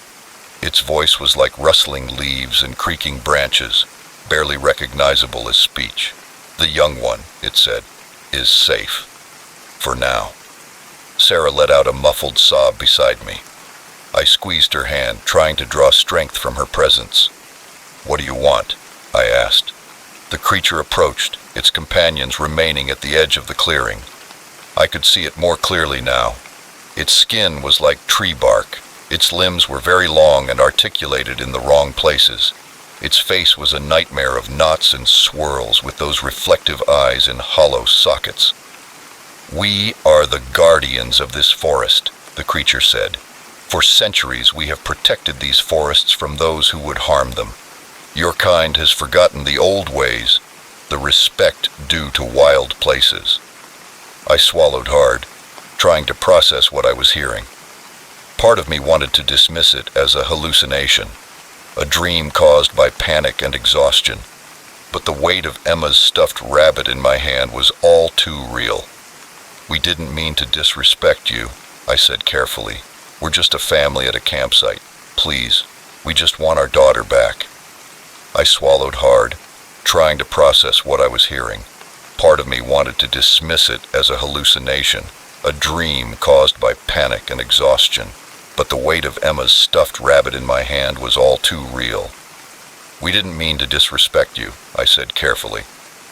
Speaker 1: Its voice was like rustling leaves and creaking branches, barely recognizable as speech. "The young one," it said, "is safe. For now." Sarah let out a muffled sob beside me. I squeezed her hand, trying to draw strength from her presence. "What do you want?" I asked. The creature approached, its companions remaining at the edge of the clearing. I could see it more clearly now. Its skin was like tree bark. Its limbs were very long and articulated in the wrong places. Its face was a nightmare of knots and swirls, with those reflective eyes in hollow sockets. "We are the guardians of this forest," the creature said. "For centuries we have protected these forests from those who would harm them. Your kind has forgotten the old ways, the respect due to wild places." I swallowed hard, trying to process what I was hearing. Part of me wanted to dismiss it as a hallucination, a dream caused by panic and exhaustion, but the weight of Emma's stuffed rabbit in my hand was all too real. "We didn't mean to disrespect you," I said carefully. "We're just a family at a campsite. Please, we just want our daughter back." I swallowed hard, trying to process what I was hearing. Part of me wanted to dismiss it as a hallucination, a dream caused by panic and exhaustion, but the weight of Emma's stuffed rabbit in my hand was all too real. "We didn't mean to disrespect you," I said carefully.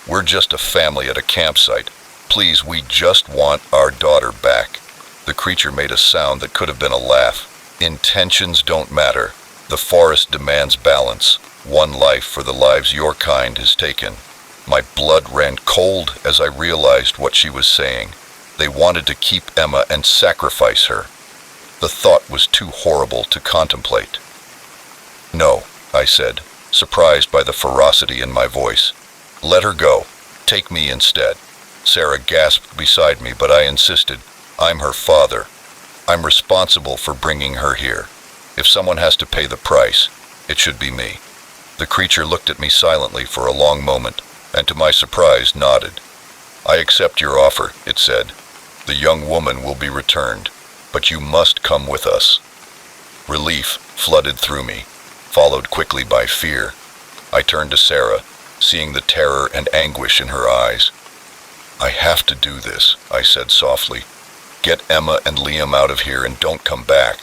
Speaker 1: "We're just a family at a campsite. Please, we just want our daughter back." The creature made a sound that could have been a laugh. "Intentions don't matter. The forest demands balance. One life for the lives your kind has taken." My blood ran cold as I realized what she was saying. They wanted to keep Emma and sacrifice her. The thought was too horrible to contemplate. "No," I said, surprised by the ferocity in my voice. "Let her go. Take me instead." Sarah gasped beside me, but I insisted. "I'm her father. I'm responsible for bringing her here. If someone has to pay the price, it should be me." The creature looked at me silently for a long moment, and to my surprise nodded. "I accept your offer," it said. "The young woman will be returned, but you must come with us." Relief flooded through me, followed quickly by fear. I turned to Sarah, seeing the terror and anguish in her eyes. "I have to do this," I said softly. "Get Emma and Liam out of here and don't come back."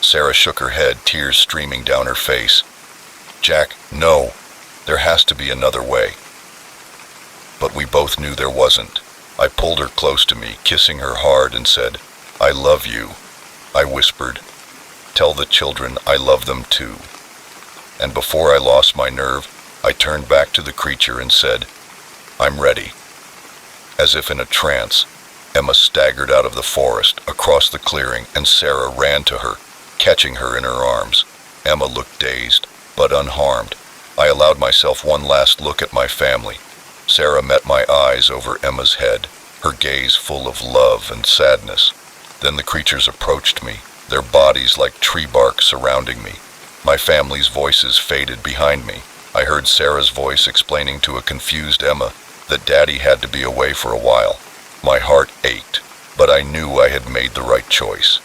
Speaker 1: Sarah shook her head, tears streaming down her face. "Jack, no. There has to be another way." But we both knew there wasn't. I pulled her close to me, kissing her hard, and said, "I love you." I whispered, "Tell the children I love them too." And before I lost my nerve, I turned back to the creature and said, "I'm ready." As if in a trance, Emma staggered out of the forest, across the clearing, and Sarah ran to her, catching her in her arms. Emma looked dazed, but unharmed. I allowed myself one last look at my family. Sarah met my eyes over Emma's head, her gaze full of love and sadness. Then the creatures approached me, their bodies like tree bark surrounding me. My family's voices faded behind me. I heard Sarah's voice explaining to a confused Emma that Daddy had to be away for a while. My heart ached, but I knew I had made the right choice.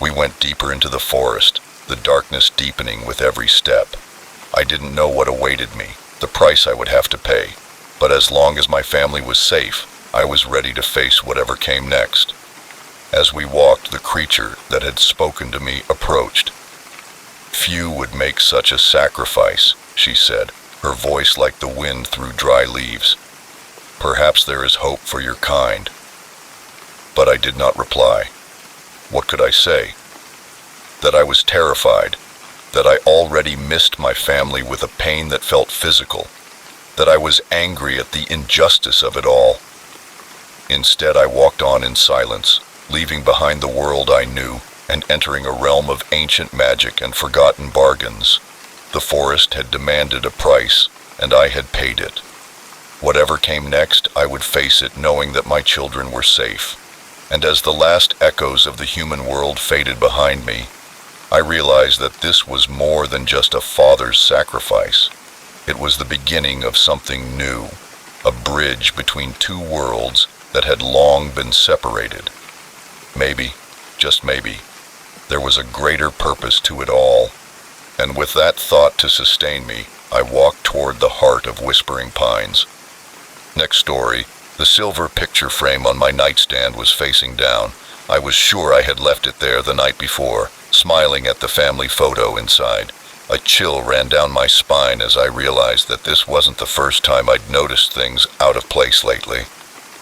Speaker 1: We went deeper into the forest, the darkness deepening with every step. I didn't know what awaited me, the price I would have to pay, but as long as my family was safe, I was ready to face whatever came next. As we walked, the creature that had spoken to me approached. "Few would make such a sacrifice," she said, her voice like the wind through dry leaves. "Perhaps there is hope for your kind." But I did not reply. What could I say? That I was terrified, that I already missed my family with a pain that felt physical, that I was angry at the injustice of it all. Instead, I walked on in silence, leaving behind the world I knew and entering a realm of ancient magic and forgotten bargains. The forest had demanded a price, and I had paid it. Whatever came next, I would face it knowing that my children were safe. And as the last echoes of the human world faded behind me, I realized that this was more than just a father's sacrifice. It was the beginning of something new, a bridge between two worlds that had long been separated. Maybe, just maybe, there was a greater purpose to it all. And with that thought to sustain me, I walked toward the heart of Whispering Pines. Next story, the silver picture frame on my nightstand was facing down. I was sure I had left it there the night before, smiling at the family photo inside. A chill ran down my spine as I realized that this wasn't the first time I'd noticed things out of place lately.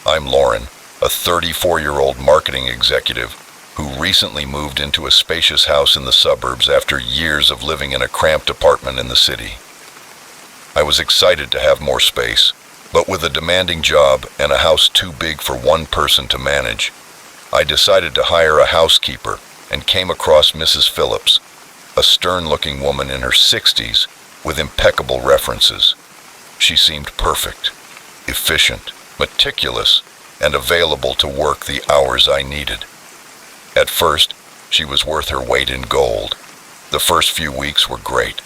Speaker 1: I'm Lauren, a 34-year-old marketing executive who recently moved into a spacious house in the suburbs after years of living in a cramped apartment in the city. I was excited to have more space, But with a demanding job and a house too big for one person to manage, I decided to hire a housekeeper and came across Mrs. Phillips, a stern-looking woman in her 60s with impeccable references. She seemed perfect, efficient, meticulous, and available to work the hours I needed. At first, she was worth her weight in gold. The first few weeks were great.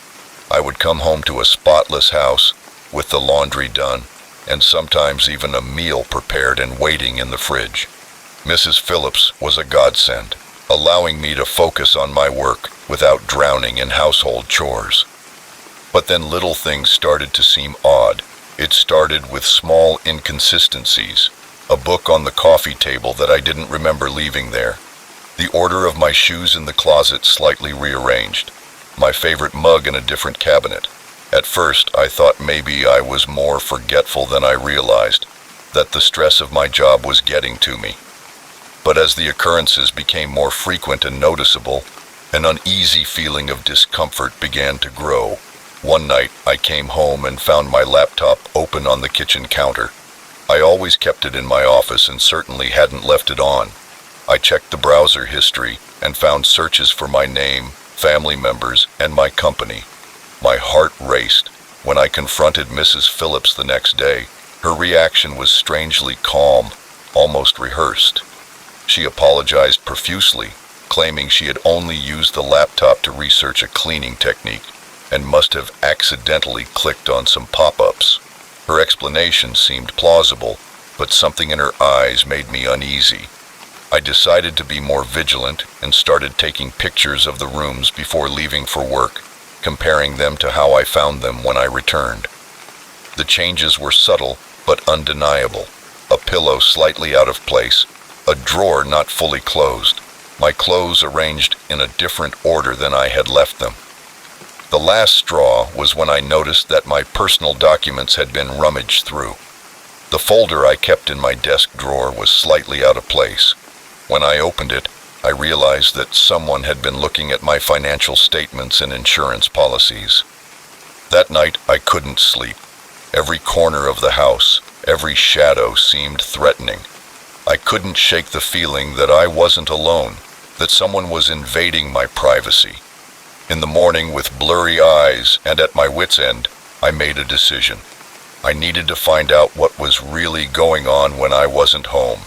Speaker 1: I would come home to a spotless house with the laundry done and sometimes even a meal prepared and waiting in the fridge. Mrs. Phillips was a godsend, allowing me to focus on my work without drowning in household chores. But then little things started to seem odd. It started with small inconsistencies, a book on the coffee table that I didn't remember leaving there, the order of my shoes in the closet slightly rearranged, my favorite mug in a different cabinet. At first, I thought maybe I was more forgetful than I realized, that the stress of my job was getting to me. But as the occurrences became more frequent and noticeable, an uneasy feeling of discomfort began to grow. One night, I came home and found my laptop open on the kitchen counter. I always kept it in my office and certainly hadn't left it on. I checked the browser history and found searches for my name, family members, and my company. My heart raced. When I confronted Mrs. Phillips the next day, her reaction was strangely calm, almost rehearsed. She apologized profusely, claiming she had only used the laptop to research a cleaning technique and must have accidentally clicked on some pop-ups. Her explanation seemed plausible, but something in her eyes made me uneasy. I decided to be more vigilant and started taking pictures of the rooms before leaving for work, comparing them to how I found them when I returned. The changes were subtle but undeniable. A pillow slightly out of place, a drawer not fully closed, my clothes arranged in a different order than I had left them. The last straw was when I noticed that my personal documents had been rummaged through. The folder I kept in my desk drawer was slightly out of place. When I opened it, I realized that someone had been looking at my financial statements and insurance policies. That night, I couldn't sleep. Every corner of the house, every shadow seemed threatening. I couldn't shake the feeling that I wasn't alone, that someone was invading my privacy. In the morning, with blurry eyes and at my wit's end, I made a decision. I needed to find out what was really going on when I wasn't home.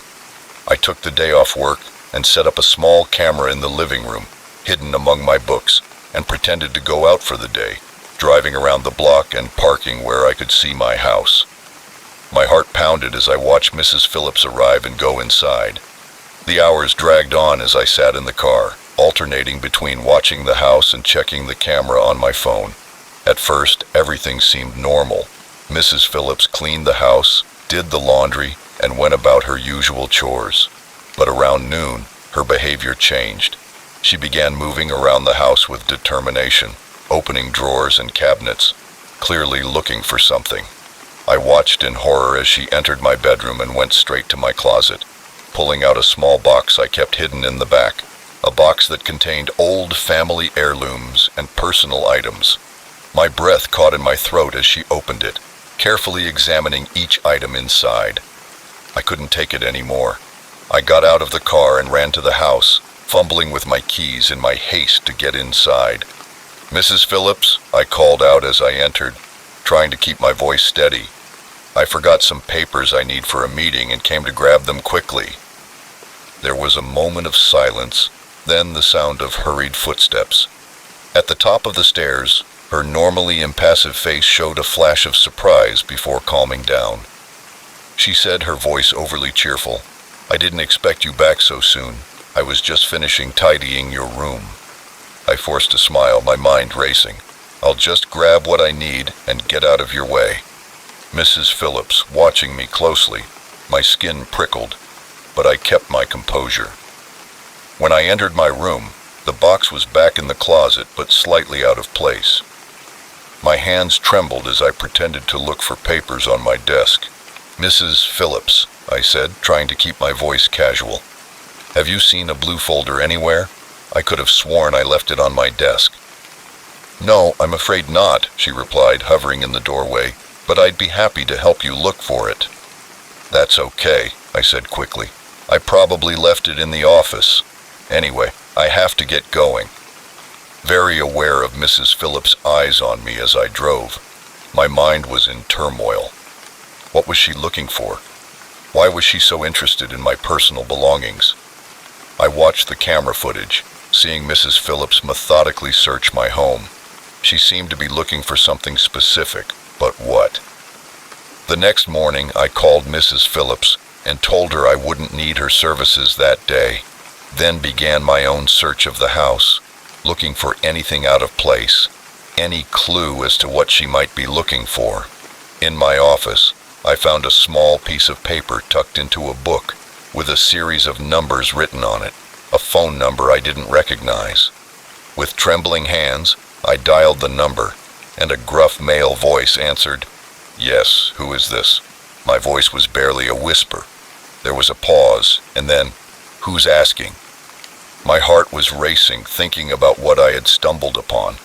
Speaker 1: I took the day off work and set up a small camera in the living room, hidden among my books, and pretended to go out for the day, driving around the block and parking where I could see my house. My heart pounded as I watched Mrs. Phillips arrive and go inside. The hours dragged on as I sat in the car, alternating between watching the house and checking the camera on my phone. At first, everything seemed normal. Mrs. Phillips cleaned the house, did the laundry, and went about her usual chores. But around noon, her behavior changed. She began moving around the house with determination, opening drawers and cabinets, clearly looking for something. I watched in horror as she entered my bedroom and went straight to my closet, pulling out a small box I kept hidden in the back, a box that contained old family heirlooms and personal items. My breath caught in my throat as she opened it, carefully examining each item inside. I couldn't take it anymore. I got out of the car and ran to the house, fumbling with my keys in my haste to get inside. "Mrs. Phillips," I called out as I entered, trying to keep my voice steady. I forgot some papers I need for a meeting and came to grab them quickly. There was a moment of silence, then the sound of hurried footsteps. At the top of the stairs, her normally impassive face showed a flash of surprise before calming down. She said, her voice overly cheerful, "I didn't expect you back so soon. I was just finishing tidying your room." I forced a smile, my mind racing. "I'll just grab what I need and get out of your way." Mrs. Phillips, watching me closely, my skin prickled, but I kept my composure. When I entered my room, the box was back in the closet but slightly out of place. My hands trembled as I pretended to look for papers on my desk. "Mrs. Phillips," I said, trying to keep my voice casual, "have you seen a blue folder anywhere? I could have sworn I left it on my desk." "No, I'm afraid not," she replied, hovering in the doorway, but I'd be happy to help you look for it." "That's okay," I said quickly. "I probably left it in the office. Anyway, I have to get going." Very aware of Mrs. Phillips' eyes on me as I drove, my mind was in turmoil. What was she looking for? Why was she so interested in my personal belongings? I watched the camera footage, seeing Mrs. Phillips methodically search my home. She seemed to be looking for something specific, but what? The next morning, I called Mrs. Phillips and told her I wouldn't need her services that day, then began my own search of the house, looking for anything out of place, any clue as to what she might be looking for. In my office, I found a small piece of paper tucked into a book with a series of numbers written on it, a phone number I didn't recognize. With trembling hands, I dialed the number, and a gruff male voice answered. "Yes, who is this?" My voice was barely a whisper. There was a pause, and then, "Who's asking?" My heart was racing, thinking about what I had stumbled upon.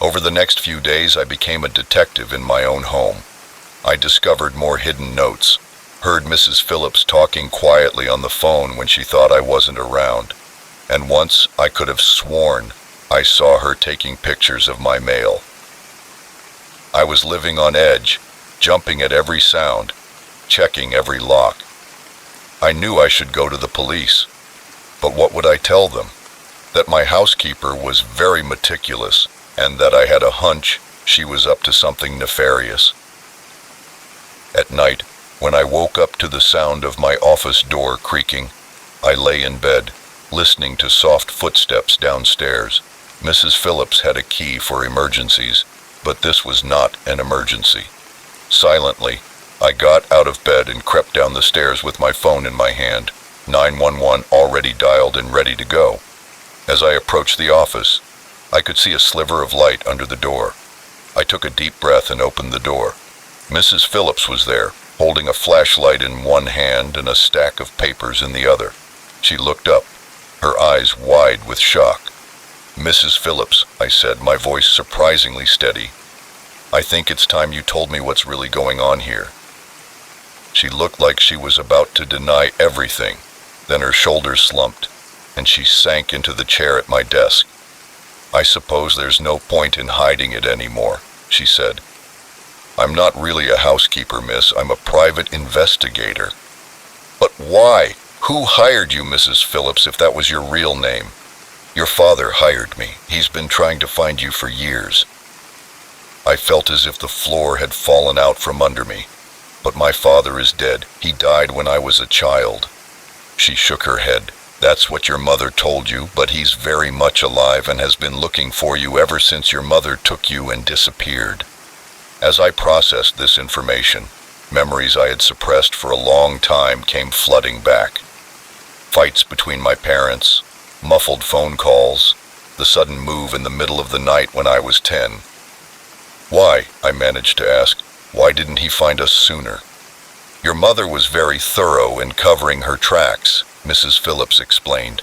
Speaker 1: Over the next few days, I became a detective in my own home. I discovered more hidden notes, heard Mrs. Phillips talking quietly on the phone when she thought I wasn't around, and once I could have sworn I saw her taking pictures of my mail. I was living on edge, jumping at every sound, checking every lock. I knew I should go to the police, but what would I tell them? That my housekeeper was very meticulous, and that I had a hunch she was up to something nefarious. At night, when I woke up to the sound of my office door creaking, I lay in bed, listening to soft footsteps downstairs. Mrs. Phillips had a key for emergencies, but this was not an emergency. Silently, I got out of bed and crept down the stairs with my phone in my hand, 911 already dialed and ready to go. As I approached the office, I could see a sliver of light under the door. I took a deep breath and opened the door. Mrs. Phillips was there, holding a flashlight in one hand and a stack of papers in the other. She looked up, her eyes wide with shock. "Mrs. Phillips," I said, my voice surprisingly steady, "I think it's time you told me what's really going on here." She looked like she was about to deny everything, then her shoulders slumped, and she sank into the chair at my desk. "I suppose there's no point in hiding it anymore," she said. "I'm not really a housekeeper, miss. I'm a private investigator." "But why? Who hired you, Mrs. Phillips, if that was your real name?" "Your father hired me. He's been trying to find you for years." I felt as if the floor had fallen out from under me. "But my father is dead. He died when I was a child." She shook her head. "That's what your mother told you, but he's very much alive and has been looking for you ever since your mother took you and disappeared." As I processed this information, memories I had suppressed for a long time came flooding back. Fights between my parents, muffled phone calls, the sudden move in the middle of the night when I was 10. "Why?" I managed to ask. "Why didn't he find us sooner?" "Your mother was very thorough in covering her tracks," Mrs. Phillips explained.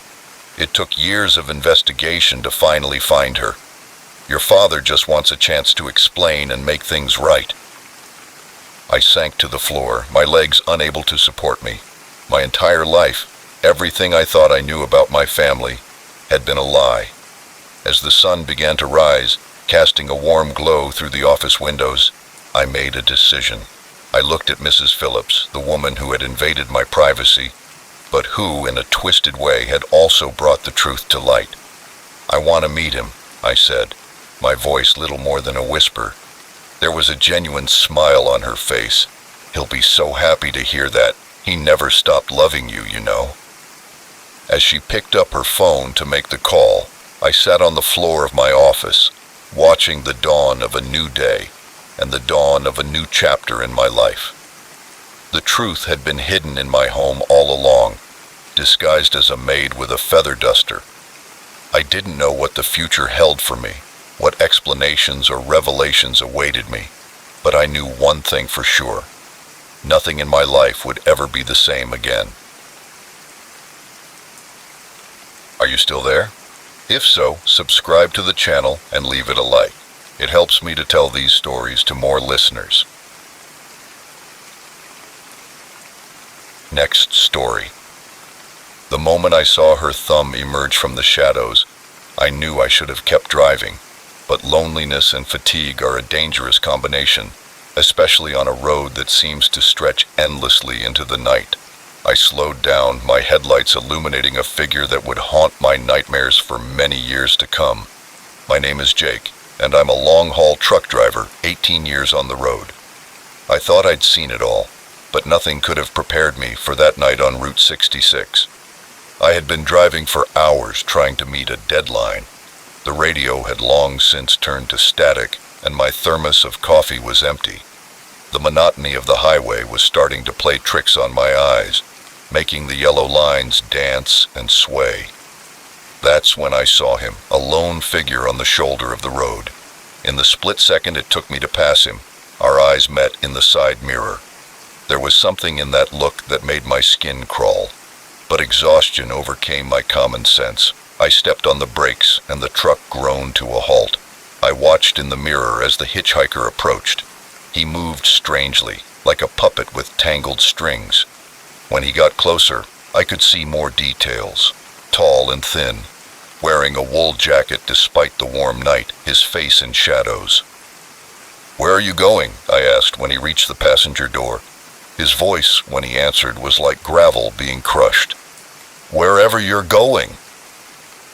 Speaker 1: "It took years of investigation to finally find her. Your father just wants a chance to explain and make things right." I sank to the floor, my legs unable to support me. My entire life, everything I thought I knew about my family, had been a lie. As the sun began to rise, casting a warm glow through the office windows, I made a decision. I looked at Mrs. Phillips, the woman who had invaded my privacy, but who, in a twisted way, had also brought the truth to light. "I want to meet him," I said, my voice little more than a whisper. There was a genuine smile on her face. "He'll be so happy to hear that. He never stopped loving you, you know." As she picked up her phone to make the call, I sat on the floor of my office, watching the dawn of a new day and the dawn of a new chapter in my life. The truth had been hidden in my home all along, disguised as a maid with a feather duster. I didn't know what the future held for me, what explanations or revelations awaited me, but I knew one thing for sure. Nothing in my life would ever be the same again. Are you still there? If so, subscribe to the channel and leave it a like. It helps me to tell these stories to more listeners. Next story. The moment I saw her thumb emerge from the shadows, I knew I should have kept driving, but loneliness and fatigue are a dangerous combination, especially on a road that seems to stretch endlessly into the night. I slowed down, my headlights illuminating a figure that would haunt my nightmares for many years to come. My name is Jake, and I'm a long-haul truck driver, 18 years on the road. I thought I'd seen it all, but nothing could have prepared me for that night on Route 66. I had been driving for hours trying to meet a deadline. The radio had long since turned to static, and my thermos of coffee was empty. The monotony of the highway was starting to play tricks on my eyes, making the yellow lines dance and sway. That's when I saw him, a lone figure on the shoulder of the road. In the split second it took me to pass him, our eyes met in the side mirror. There was something in that look that made my skin crawl, but exhaustion overcame my common sense. I stepped on the brakes and the truck groaned to a halt. I watched in the mirror as the hitchhiker approached. He moved strangely, like a puppet with tangled strings. When he got closer, I could see more details. Tall and thin, wearing a wool jacket despite the warm night, his face in shadows. "Where are you going?" I asked when he reached the passenger door. His voice, when he answered, was like gravel being crushed. "Wherever you're going."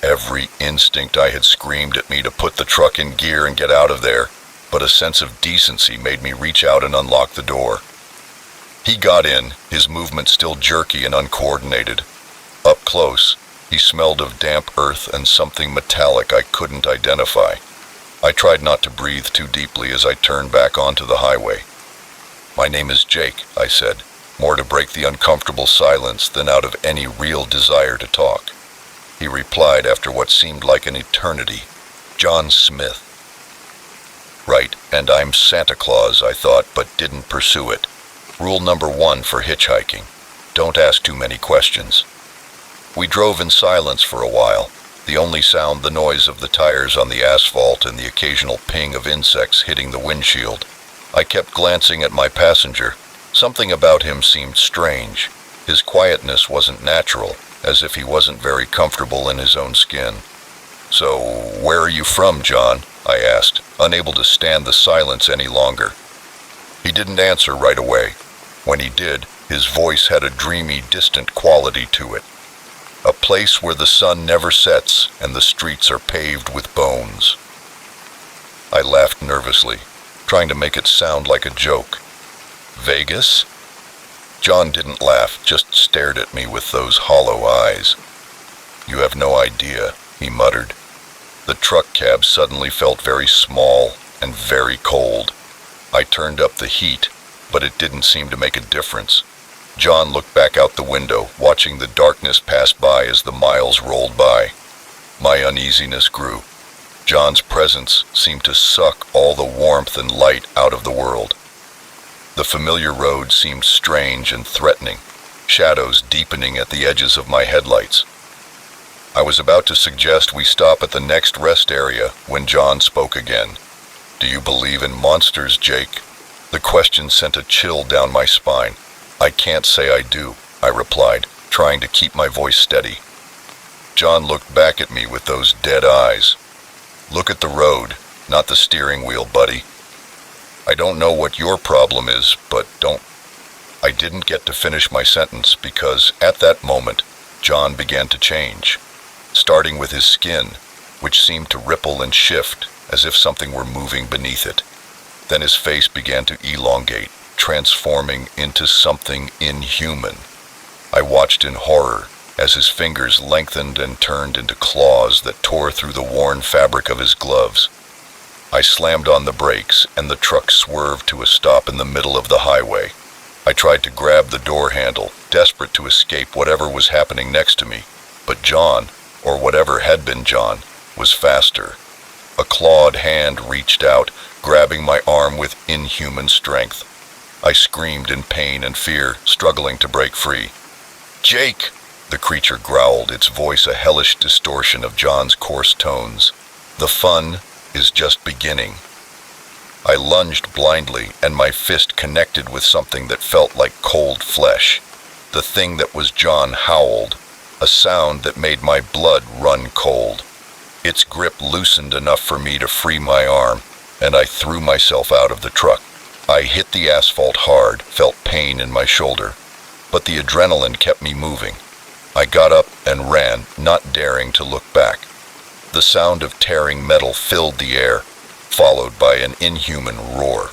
Speaker 1: Every instinct I had screamed at me to put the truck in gear and get out of there, but a sense of decency made me reach out and unlock the door. He got in, his movement still jerky and uncoordinated. Up close, he smelled of damp earth and something metallic I couldn't identify. I tried not to breathe too deeply as I turned back onto the highway. "My name is Jake," I said, more to break the uncomfortable silence than out of any real desire to talk. He replied after what seemed like an eternity, "John Smith." Right, and I'm Santa Claus, I thought, but didn't pursue it. Rule number 1 for hitchhiking: don't ask too many questions. We drove in silence for a while, the only sound the noise of the tires on the asphalt and the occasional ping of insects hitting the windshield. I kept glancing at my passenger. Something about him seemed strange. His quietness wasn't natural, as if he wasn't very comfortable in his own skin. "So, where are you from, John?" I asked, unable to stand the silence any longer. He didn't answer right away. When he did, his voice had a dreamy, distant quality to it. "A place where the sun never sets and the streets are paved with bones." I laughed nervously, trying to make it sound like a joke. "Vegas?" John didn't laugh, just stared at me with those hollow eyes. "You have no idea," he muttered. The truck cab suddenly felt very small and very cold. I turned up the heat, but it didn't seem to make a difference. John looked back out the window, watching the darkness pass by as the miles rolled by. My uneasiness grew. John's presence seemed to suck all the warmth and light out of the world. The familiar road seemed strange and threatening, shadows deepening at the edges of my headlights. I was about to suggest we stop at the next rest area when John spoke again. "Do you believe in monsters, Jake?" The question sent a chill down my spine. "I can't say I do," I replied, trying to keep my voice steady. John looked back at me with those dead eyes. "Look at the road, not the steering wheel, buddy. I don't know what your problem is, but don't..." I didn't get to finish my sentence because, at that moment, John began to change, starting with his skin, which seemed to ripple and shift as if something were moving beneath it. Then his face began to elongate, transforming into something inhuman. I watched in horror as his fingers lengthened and turned into claws that tore through the worn fabric of his gloves. I slammed on the brakes and the truck swerved to a stop in the middle of the highway. I tried to grab the door handle, desperate to escape whatever was happening next to me, but John, or whatever had been John, was faster. A clawed hand reached out, grabbing my arm with inhuman strength. I screamed in pain and fear, struggling to break free. "Jake!" the creature growled, its voice a hellish distortion of John's coarse tones. "The fun is just beginning." I lunged blindly, and my fist connected with something that felt like cold flesh. The thing that was John howled, a sound that made my blood run cold. Its grip loosened enough for me to free my arm, and I threw myself out of the truck. I hit the asphalt hard, felt pain in my shoulder, but the adrenaline kept me moving. I got up and ran, not daring to look back. The sound of tearing metal filled the air, followed by an inhuman roar.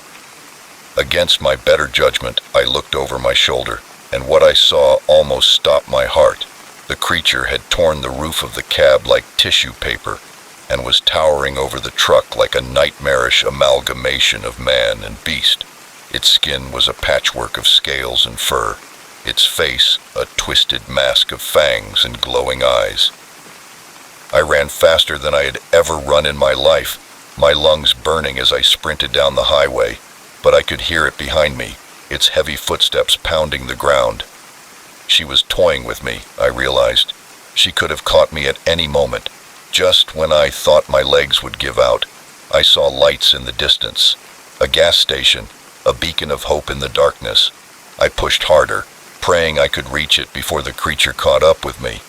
Speaker 1: Against my better judgment, I looked over my shoulder, and what I saw almost stopped my heart. The creature had torn the roof of the cab like tissue paper, and was towering over the truck like a nightmarish amalgamation of man and beast. Its skin was a patchwork of scales and fur, its face a twisted mask of fangs and glowing eyes. I ran faster than I had ever run in my life, my lungs burning as I sprinted down the highway, but I could hear it behind me, its heavy footsteps pounding the ground. She was toying with me, I realized. She could have caught me at any moment. Just when I thought my legs would give out, I saw lights in the distance. A gas station, a beacon of hope in the darkness. I pushed harder, praying I could reach it before the creature caught up with me.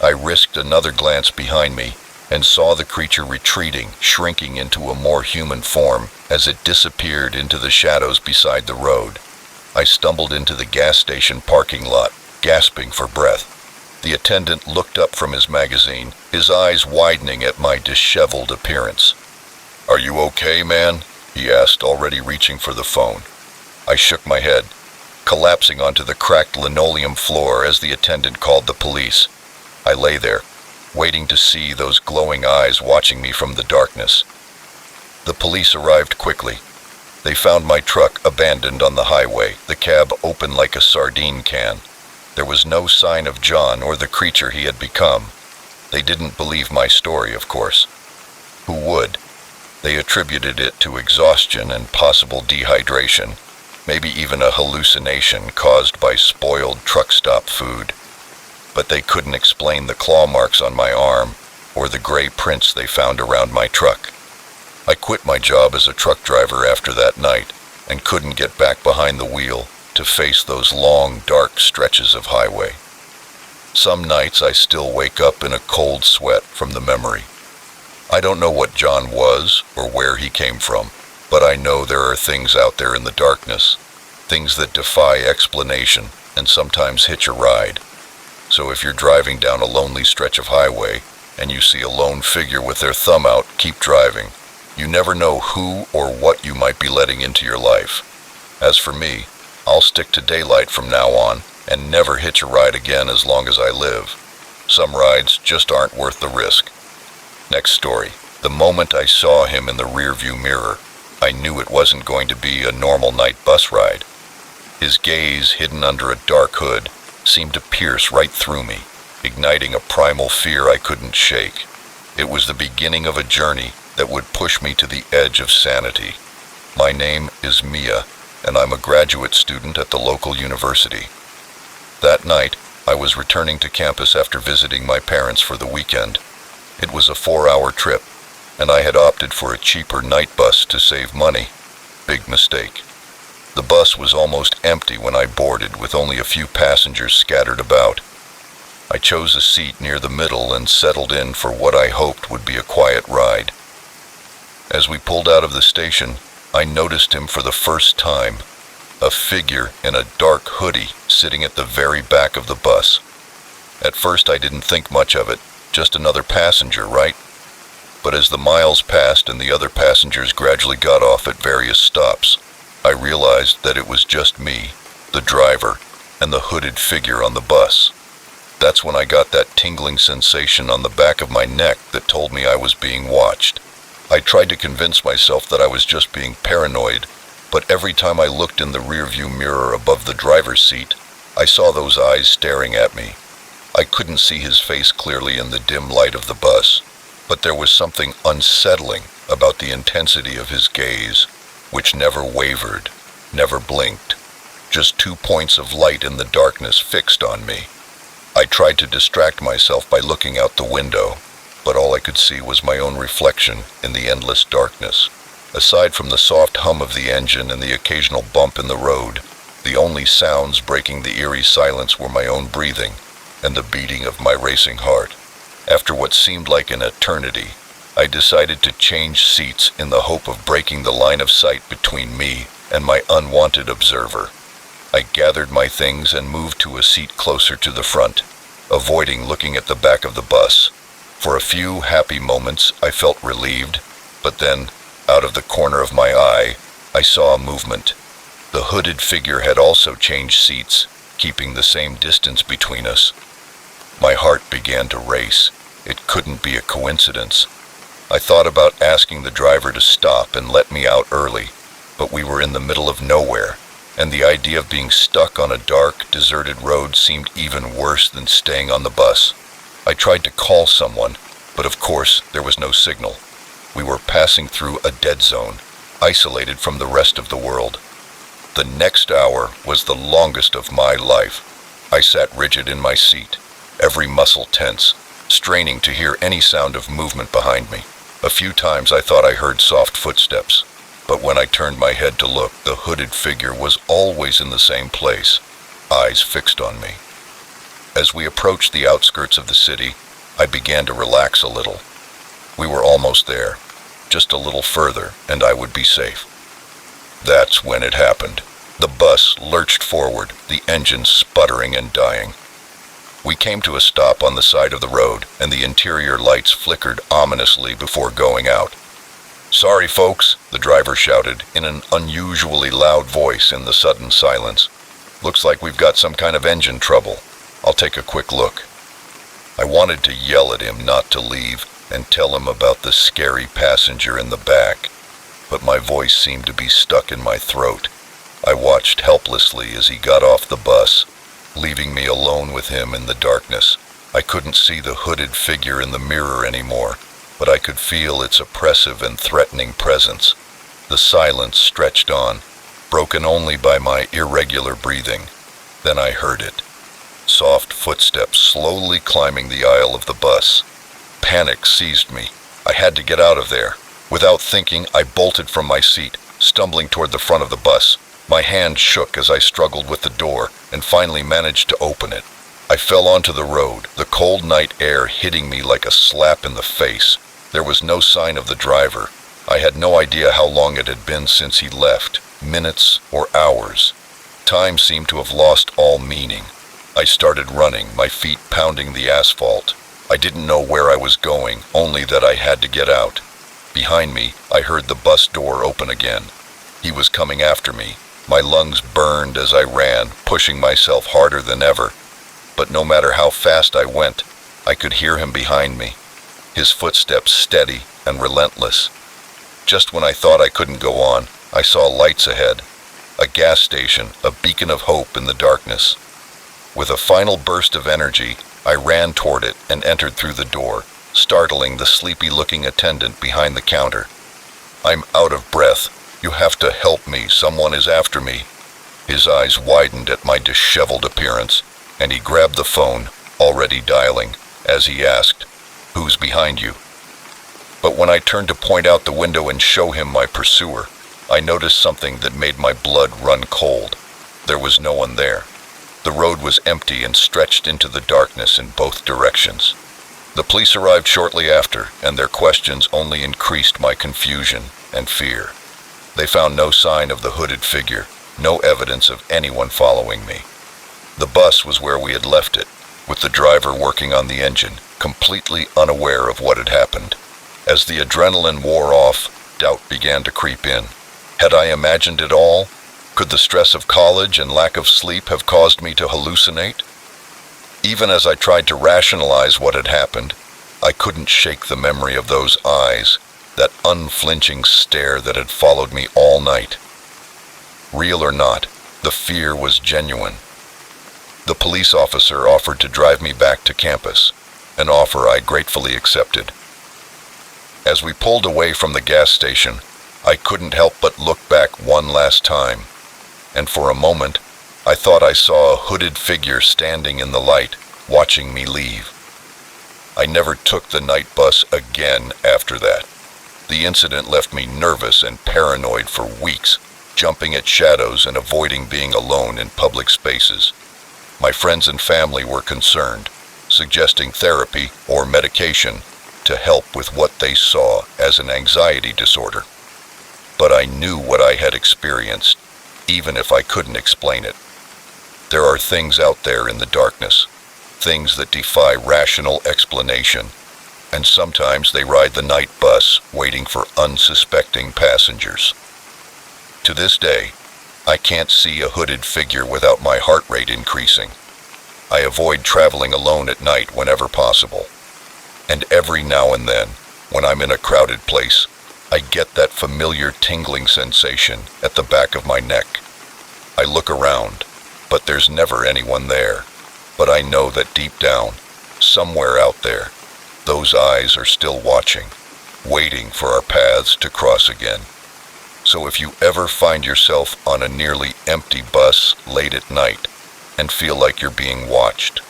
Speaker 1: I risked another glance behind me and saw the creature retreating, shrinking into a more human form as it disappeared into the shadows beside the road. I stumbled into the gas station parking lot, gasping for breath. The attendant looked up from his magazine, his eyes widening at my disheveled appearance. "Are you okay, man?" he asked, already reaching for the phone. I shook my head, collapsing onto the cracked linoleum floor as the attendant called the police. I lay there, waiting to see those glowing eyes watching me from the darkness. The police arrived quickly. They found my truck abandoned on the highway, the cab open like a sardine can. There was no sign of John or the creature he had become. They didn't believe my story, of course. Who would? They attributed it to exhaustion and possible dehydration, maybe even a hallucination caused by spoiled truck stop food. But they couldn't explain the claw marks on my arm or the gray prints they found around my truck. I quit my job as a truck driver after that night and couldn't get back behind the wheel to face those long, dark stretches of highway. Some nights I still wake up in a cold sweat from the memory. I don't know what John was or where he came from, but I know there are things out there in the darkness, things that defy explanation and sometimes hitch a ride. So if you're driving down a lonely stretch of highway and you see a lone figure with their thumb out, keep driving. You never know who or what you might be letting into your life. As for me, I'll stick to daylight from now on and never hitch a ride again as long as I live. Some rides just aren't worth the risk. Next story. The moment I saw him in the rearview mirror, I knew it wasn't going to be a normal night bus ride. His gaze, hidden under a dark hood, seemed to pierce right through me, igniting a primal fear I couldn't shake. It was the beginning of a journey that would push me to the edge of sanity. My name is Mia, and I'm a graduate student at the local university. That night, I was returning to campus after visiting my parents for the weekend. It was a 4-hour trip, and I had opted for a cheaper night bus to save money. Big mistake. The bus was almost empty when I boarded, with only a few passengers scattered about. I chose a seat near the middle and settled in for what I hoped would be a quiet ride. As we pulled out of the station, I noticed him for the first time, a figure in a dark hoodie sitting at the very back of the bus. At first I didn't think much of it, just another passenger, right? But as the miles passed and the other passengers gradually got off at various stops, I realized that it was just me, the driver, and the hooded figure on the bus. That's when I got that tingling sensation on the back of my neck that told me I was being watched. I tried to convince myself that I was just being paranoid, but every time I looked in the rearview mirror above the driver's seat, I saw those eyes staring at me. I couldn't see his face clearly in the dim light of the bus, but there was something unsettling about the intensity of his gaze, which never wavered, never blinked. Just 2 points of light in the darkness fixed on me. I tried to distract myself by looking out the window, but all I could see was my own reflection in the endless darkness. Aside from the soft hum of the engine and the occasional bump in the road, The only sounds breaking the eerie silence were my own breathing and the beating of my racing heart. After what seemed like an eternity, I decided to change seats in the hope of breaking the line of sight between me and my unwanted observer. I gathered my things and moved to a seat closer to the front, avoiding looking at the back of the bus. For a few happy moments, I felt relieved, but then, out of the corner of my eye, I saw a movement. The hooded figure had also changed seats, keeping the same distance between us. My heart began to race. It couldn't be a coincidence. I thought about asking the driver to stop and let me out early, but we were in the middle of nowhere, and the idea of being stuck on a dark, deserted road seemed even worse than staying on the bus. I tried to call someone, but of course there was no signal. We were passing through a dead zone, isolated from the rest of the world. The next hour was the longest of my life. I sat rigid in my seat, every muscle tense, straining to hear any sound of movement behind me. A few times I thought I heard soft footsteps, but when I turned my head to look, the hooded figure was always in the same place, eyes fixed on me. As we approached the outskirts of the city, I began to relax a little. We were almost there, just a little further, and I would be safe. That's when it happened. The bus lurched forward, the engine sputtering and dying. We came to a stop on the side of the road, and the interior lights flickered ominously before going out. "Sorry, folks," the driver shouted in an unusually loud voice in the sudden silence. "Looks like we've got some kind of engine trouble. I'll take a quick look." I wanted to yell at him not to leave and tell him about the scary passenger in the back, but my voice seemed to be stuck in my throat. I watched helplessly as he got off the bus, leaving me alone with him in the darkness. I couldn't see the hooded figure in the mirror anymore, but I could feel its oppressive and threatening presence. The silence stretched on, broken only by my irregular breathing. Then I heard it. Soft footsteps slowly climbing the aisle of the bus. Panic seized me. I had to get out of there. Without thinking, I bolted from my seat, stumbling toward the front of the bus. My hand shook as I struggled with the door and finally managed to open it. I fell onto the road, the cold night air hitting me like a slap in the face. There was no sign of the driver. I had no idea how long it had been since he left, minutes or hours. Time seemed to have lost all meaning. I started running, my feet pounding the asphalt. I didn't know where I was going, only that I had to get out. Behind me, I heard the bus door open again. He was coming after me. My lungs burned as I ran, pushing myself harder than ever. But no matter how fast I went, I could hear him behind me, his footsteps steady and relentless. Just when I thought I couldn't go on, I saw lights ahead, a gas station, a beacon of hope in the darkness. With a final burst of energy, I ran toward it and entered through the door, startling the sleepy-looking attendant behind the counter. "I'm out of breath. You have to help me. Someone is after me." His eyes widened at my disheveled appearance, and he grabbed the phone, already dialing, as he asked, "Who's behind you?" But when I turned to point out the window and show him my pursuer, I noticed something that made my blood run cold. There was no one there. The road was empty and stretched into the darkness in both directions. The police arrived shortly after, and their questions only increased my confusion and fear. They found no sign of the hooded figure, no evidence of anyone following me. The bus was where we had left it, with the driver working on the engine, completely unaware of what had happened. As the adrenaline wore off, doubt began to creep in. Had I imagined it all? Could the stress of college and lack of sleep have caused me to hallucinate? Even as I tried to rationalize what had happened, I couldn't shake the memory of those eyes, that unflinching stare that had followed me all night. Real or not, the fear was genuine. The police officer offered to drive me back to campus, an offer I gratefully accepted. As we pulled away from the gas station, I couldn't help but look back one last time, and for a moment, I thought I saw a hooded figure standing in the light, watching me leave. I never took the night bus again after that. The incident left me nervous and paranoid for weeks. jumping at shadows and avoiding being alone in public spaces. My friends and family were concerned, suggesting therapy or medication to help with what they saw as an anxiety disorder. But I knew what I had experienced, even if I couldn't explain it. There are things out there in the darkness, things that defy rational explanation, and sometimes they ride the night bus waiting for unsuspecting passengers. To this day, I can't see a hooded figure without my heart rate increasing. I avoid traveling alone at night whenever possible. And every now and then, when I'm in a crowded place, I get that familiar tingling sensation at the back of my neck. I look around, but there's never anyone there. But I know that deep down, somewhere out there, those eyes are still watching, waiting for our paths to cross again. So if you ever find yourself on a nearly empty bus late at night and feel like you're being watched,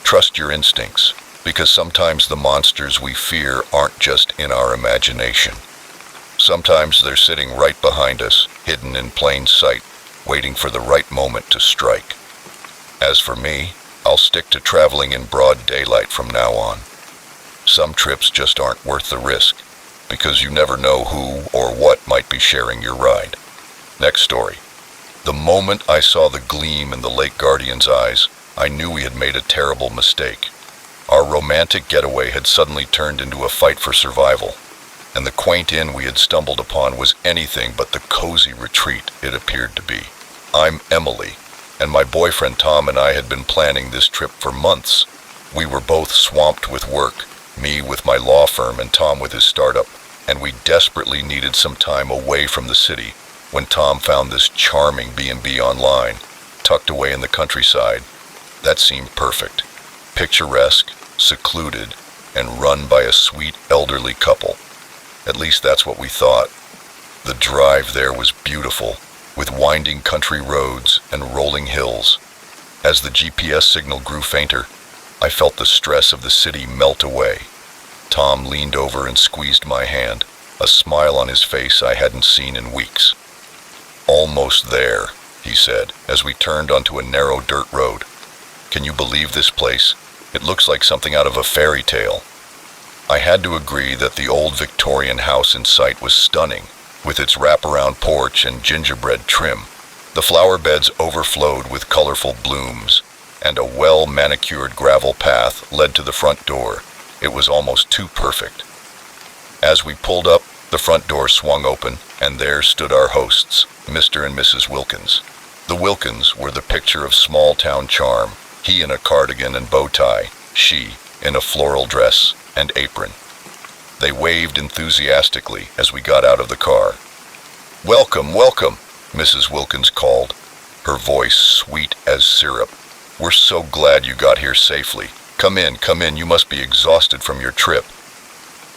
Speaker 1: trust your instincts, because sometimes the monsters we fear aren't just in our imagination. Sometimes they're sitting right behind us, hidden in plain sight, waiting for the right moment to strike. As for me, I'll stick to traveling in broad daylight from now on. Some trips just aren't worth the risk, because you never know who or what might be sharing your ride. Next story. The moment I saw the gleam in the lake guardian's eyes, I knew we had made a terrible mistake. Our romantic getaway had suddenly turned into a fight for survival, and the quaint inn we had stumbled upon was anything but the cozy retreat it appeared to be. I'm Emily, and my boyfriend Tom and I had been planning this trip for months. We were both swamped with work, me with my law firm and Tom with his startup, and we desperately needed some time away from the city when Tom found this charming B&B online, tucked away in the countryside. That seemed perfect. Picturesque, secluded, and run by a sweet elderly couple. At least that's what we thought. The drive there was beautiful, with winding country roads and rolling hills. As the GPS signal grew fainter, I felt the stress of the city melt away. Tom leaned over and squeezed my hand, a smile on his face I hadn't seen in weeks. "Almost there," he said, as we turned onto a narrow dirt road. "Can you believe this place? It looks like something out of a fairy tale." I had to agree that the old Victorian house in sight was stunning, with its wraparound porch and gingerbread trim. The flower beds overflowed with colorful blooms, and a well-manicured gravel path led to the front door. It was almost too perfect. As we pulled up, the front door swung open, and there stood our hosts, Mr. and Mrs. Wilkins. The Wilkins were the picture of small-town charm, he in a cardigan and bow tie, she in a floral dress and apron. They waved enthusiastically as we got out of the car. "Welcome, welcome," Mrs. Wilkins called, her voice sweet as syrup. "We're so glad you got here safely. Come in, you must be exhausted from your trip."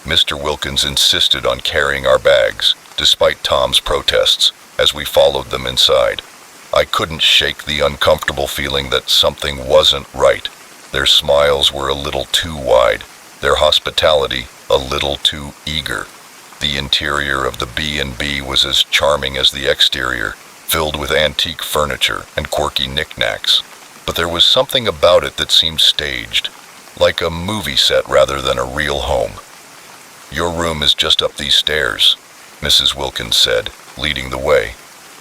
Speaker 1: Mr. Wilkins insisted on carrying our bags, despite Tom's protests, as we followed them inside. I couldn't shake the uncomfortable feeling that something wasn't right. Their smiles were a little too wide, their hospitality a little too eager. The interior of the B&B was as charming as the exterior, filled with antique furniture and quirky knickknacks. But there was something about it that seemed staged, like a movie set rather than a real home. "Your room is just up these stairs," Mrs. Wilkins said, leading the way.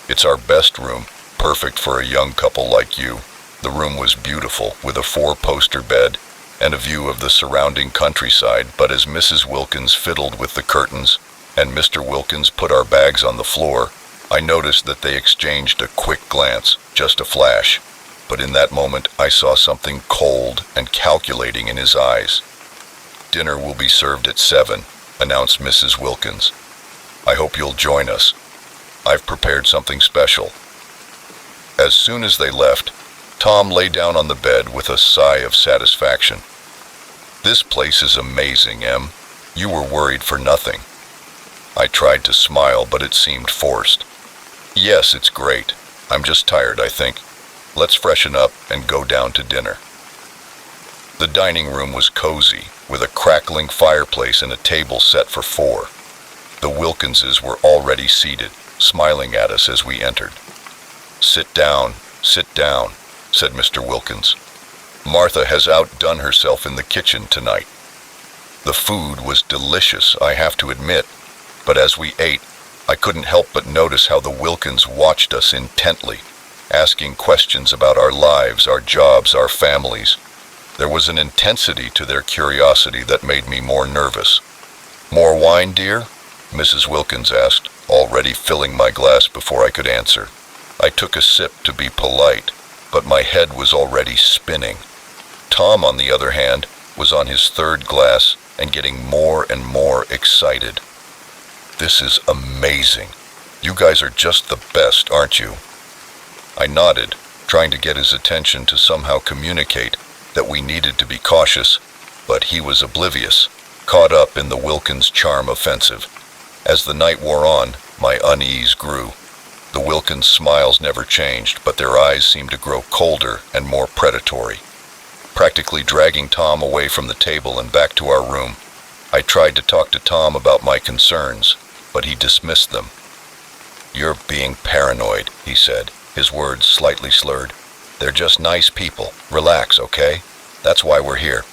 Speaker 1: "It's our best room, perfect for a young couple like you." The room was beautiful, with a 4-poster bed and a view of the surrounding countryside, but as Mrs. Wilkins fiddled with the curtains and Mr. Wilkins put our bags on the floor, I noticed that they exchanged a quick glance, just a flash. But in that moment, I saw something cold and calculating in his eyes. "Dinner will be served at 7, announced Mrs. Wilkins. "I hope you'll join us. I've prepared something special." As soon as they left, Tom lay down on the bed with a sigh of satisfaction. "This place is amazing, Em. You were worried for nothing." I tried to smile, but it seemed forced. "Yes, it's great. I'm just tired, I think. Let's freshen up and go down to dinner." The dining room was cozy, with a crackling fireplace and a table set for 4. The Wilkinses were already seated, smiling at us as we entered. Sit down, said Mr. Wilkins. Martha has outdone herself in the kitchen tonight. The food was delicious, I have to admit, but as we ate, I couldn't help but notice how the Wilkins watched us intently, asking questions about our lives, our jobs, our families. There was an intensity to their curiosity that made me more nervous. More wine, dear? Mrs. Wilkins asked, already filling my glass before I could answer. I took a sip to be polite, but my head was already spinning. Tom, on the other hand, was on his third glass and getting more and more excited. This is amazing. You guys are just the best, aren't you? I nodded, trying to get his attention to somehow communicate that we needed to be cautious, but he was oblivious, caught up in the Wilkins charm offensive. As the night wore on, my unease grew. The Wilkins' smiles never changed, but their eyes seemed to grow colder and more predatory. Practically dragging Tom away from the table and back to our room, I tried to talk to Tom about my concerns, but he dismissed them. You're being paranoid, he said, his words slightly slurred. They're just nice people. Relax, okay? That's why we're here.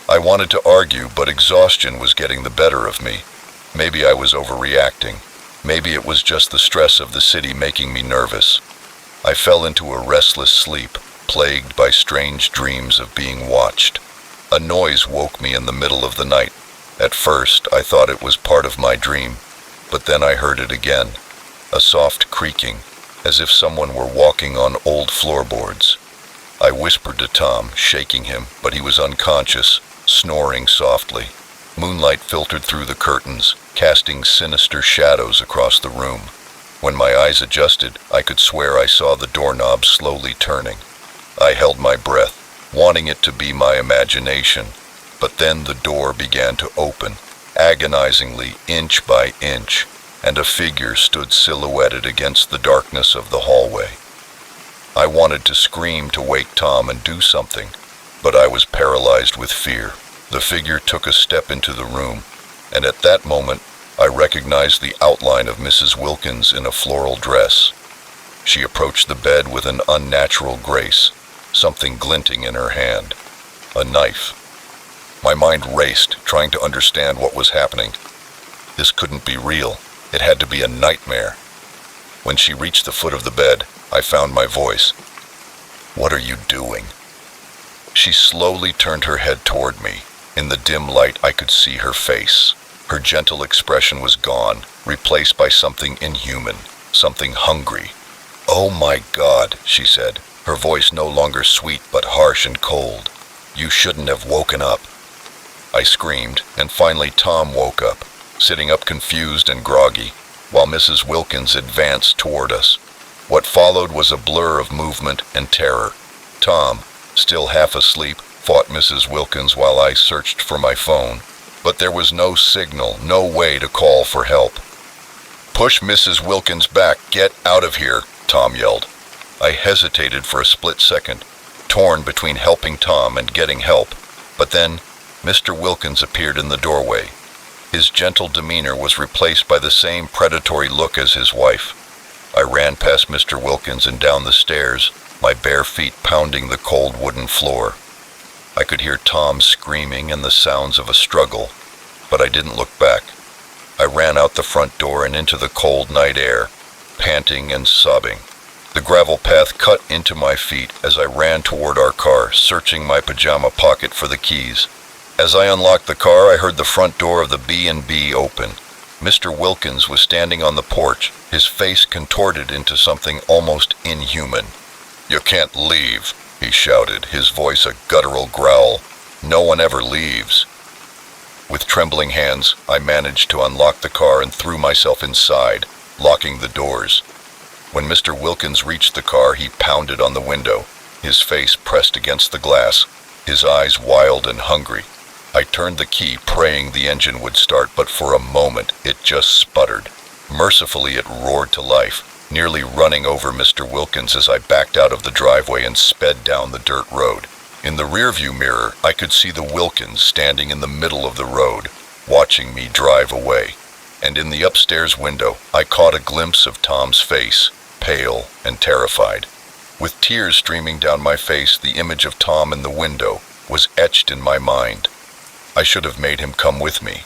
Speaker 1: I wanted to argue, but exhaustion was getting the better of me. Maybe I was overreacting. Maybe it was just the stress of the city making me nervous. I fell into a restless sleep, plagued by strange dreams of being watched. A noise woke me in the middle of the night. At first, I thought it was part of my dream, but then I heard it again, a soft creaking, as if someone were walking on old floorboards. I whispered to Tom, shaking him, but he was unconscious, snoring softly. Moonlight filtered through the curtains, casting sinister shadows across the room. When my eyes adjusted, I could swear I saw the doorknob slowly turning. I held my breath, wanting it to be my imagination, but then the door began to open, agonizingly inch by inch, and a figure stood silhouetted against the darkness of the hallway. I wanted to scream to wake Tom and do something, but I was paralyzed with fear. The figure took a step into the room, and at that moment, I recognized the outline of Mrs. Wilkins in a floral dress. She approached the bed with an unnatural grace, something glinting in her hand. A knife. My mind raced, trying to understand what was happening. This couldn't be real. It had to be a nightmare. When she reached the foot of the bed, I found my voice. What are you doing? She slowly turned her head toward me. In the dim light, I could see her face. Her gentle expression was gone, replaced by something inhuman, something hungry. Oh my God, she said, her voice no longer sweet but harsh and cold. You shouldn't have woken up. I screamed, and finally Tom woke up, sitting up confused and groggy, while Mrs. Wilkins advanced toward us. What followed was a blur of movement and terror. Tom, still half asleep, fought Mrs. Wilkins while I searched for my phone, but there was no signal, no way to call for help. Push Mrs. Wilkins back, get out of here, Tom yelled. I hesitated for a split second, torn between helping Tom and getting help, but then Mr. Wilkins appeared in the doorway. His gentle demeanor was replaced by the same predatory look as his wife. I ran past Mr. Wilkins and down the stairs, my bare feet pounding the cold wooden floor. I could hear Tom screaming and the sounds of a struggle, but I didn't look back. I ran out the front door and into the cold night air, panting and sobbing. The gravel path cut into my feet as I ran toward our car, searching my pajama pocket for the keys. As I unlocked the car, I heard the front door of the B&B open. Mr. Wilkins was standing on the porch, his face contorted into something almost inhuman. You can't leave, he shouted, his voice a guttural growl. No one ever leaves. With trembling hands, I managed to unlock the car and threw myself inside, locking the doors. When Mr. Wilkins reached the car, he pounded on the window, his face pressed against the glass, his eyes wild and hungry. I turned the key, praying the engine would start, but for a moment it just sputtered. Mercifully, it roared to life, nearly running over Mr. Wilkins as I backed out of the driveway and sped down the dirt road. In the rearview mirror, I could see the Wilkins standing in the middle of the road, watching me drive away. and in the upstairs window I caught a glimpse of Tom's face, pale and terrified. With tears streaming down my face, the image of Tom in the window was etched in my mind. I should have made him come with me.